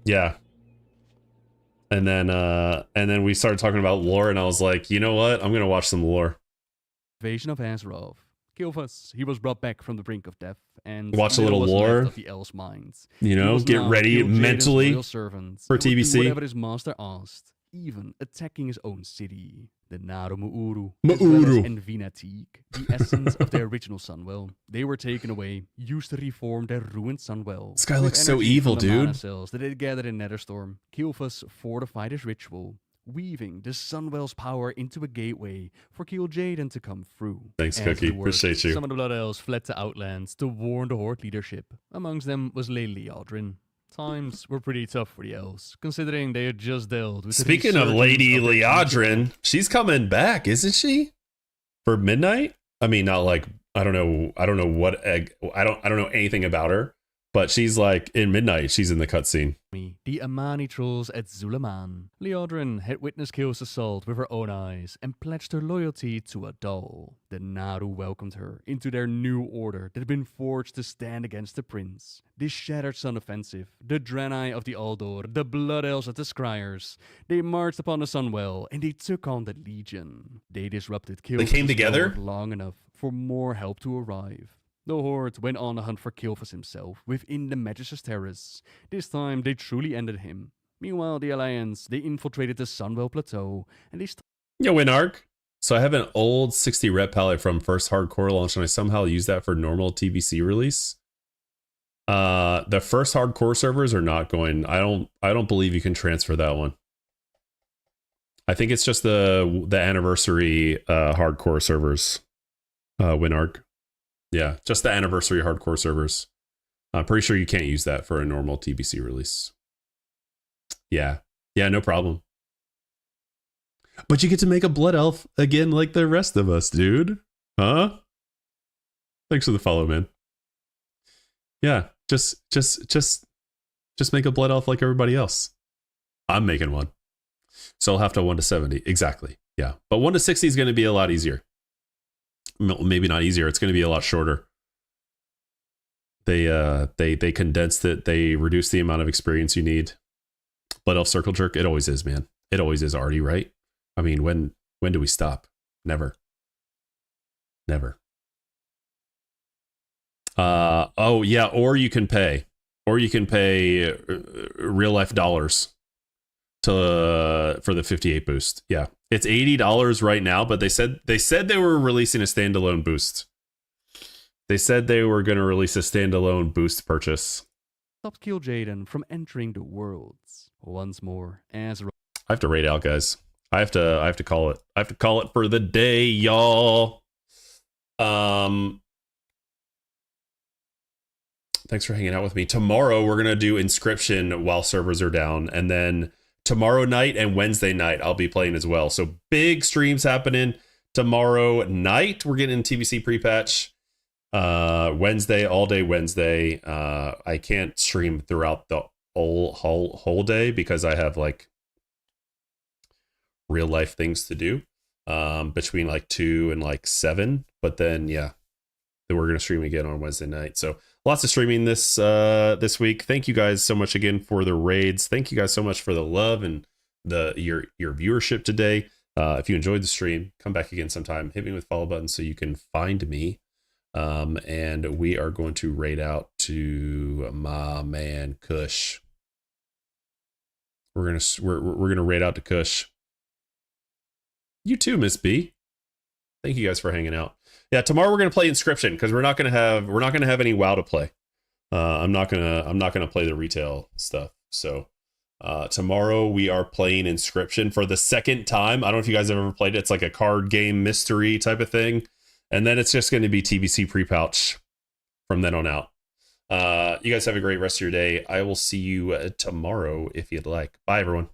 Yeah. And then we started talking about lore, and I was like, you know what? I'm gonna watch some lore. Invasion of Azeroth. Kil'Thuzad, he was brought back from the brink of death, and watch a little lore of the elves' minds. You know, get ready mentally for TBC. Whatever his master asked, even attacking his own city. The Naru Mu'uru, and Vinatik, the essence of their original Sunwell. They were taken away, used to reform their ruined Sunwell. This guy looks so evil, dude. Cells that they gathered in Netherstorm. Kil'Thuzad fortified his ritual, weaving the Sunwell's power into a gateway for Kil'jaeden to come through. Thanks, Cookie. Appreciate you. Some of the Blood Elves fled to Outlands to warn the Horde leadership. Amongst them was Lady Aldrin. Times were pretty tough for the elves, considering they had just dealt with. Speaking of Lady Liadrin, she's coming back, isn't she? For Midnight? I mean, not like I don't know what egg. I don't know anything about her, but she's like in Midnight. She's in the cutscene. The Amani trolls at Zulaman. Liadrin had witnessed Kil's assault with her own eyes and pledged her loyalty to a doll. The Naru welcomed her into their new order that had been forged to stand against the prince. The Shattered Sun Offensive, the Draenei of the Aldor, the Blood Elves of the Scryers. They marched upon the Sunwell and they took on the Legion. They disrupted Kil's. They came together long enough for more help to arrive. The Horde went on a hunt for Kil'Thuzad himself within the Magus' terrace. This time, they truly ended him. Meanwhile, the Alliance, they infiltrated the Sunwell Plateau, and they... Yo, Winark. So I have an old 60 rep palette from first hardcore launch, and I somehow use that for normal TBC release. The first hardcore servers are not going... I don't believe you can transfer that one. I think it's just the anniversary hardcore servers. Winark. Yeah, just the anniversary hardcore servers. I'm pretty sure you can't use that for a normal TBC release. Yeah, no problem. But you get to make a blood elf again like the rest of us, dude. Huh? Thanks for the follow, man. Yeah, just make a blood elf like everybody else. I'm making one. So I'll have to 1 to 70. Exactly. Yeah, but 1 to 60 is going to be a lot easier. Maybe not easier. It's going to be a lot shorter. They condensed it. They reduced the amount of experience you need. Blood Elf Circle Jerk. It always is, man. It always is, Artie, right? I mean, when do we stop? Never. Oh yeah. Or you can pay real life dollars for the 58 boost. Yeah. It's $80 right now, but they said they were releasing a standalone boost. They said they were going to release a standalone boost purchase. Stopped Kil'jaeden from entering the worlds once more. As I have to raid out, guys. I have to call it. I have to call it for the day, y'all. Thanks for hanging out with me. Tomorrow we're gonna do Inscription while servers are down, and then tomorrow night and Wednesday night I'll be playing as well. So big streams happening tomorrow night. We're getting TBC Prepatch. Wednesday, all day Wednesday. I can't stream throughout the whole day because I have like real life things to do between like 2 and like 7. But then yeah, then we're gonna stream again on Wednesday night. So lots of streaming this week. Thank you guys so much again for the raids. Thank you guys so much for the love and your viewership today. If you enjoyed the stream, come back again sometime. Hit me with follow button so you can find me. And we are going to raid out to my man Kush. We're gonna raid out to Kush. You too, Miss B. Thank you guys for hanging out. Yeah, tomorrow we're gonna play Inscription because we're not gonna have any WoW to play. I'm not gonna play the retail stuff. So tomorrow we are playing Inscription for the second time. I don't know if you guys have ever played it. It's like a card game mystery type of thing. And then it's just going to be TBC Prepatch from then on out. You guys have a great rest of your day. I will see you tomorrow if you'd like. Bye, everyone.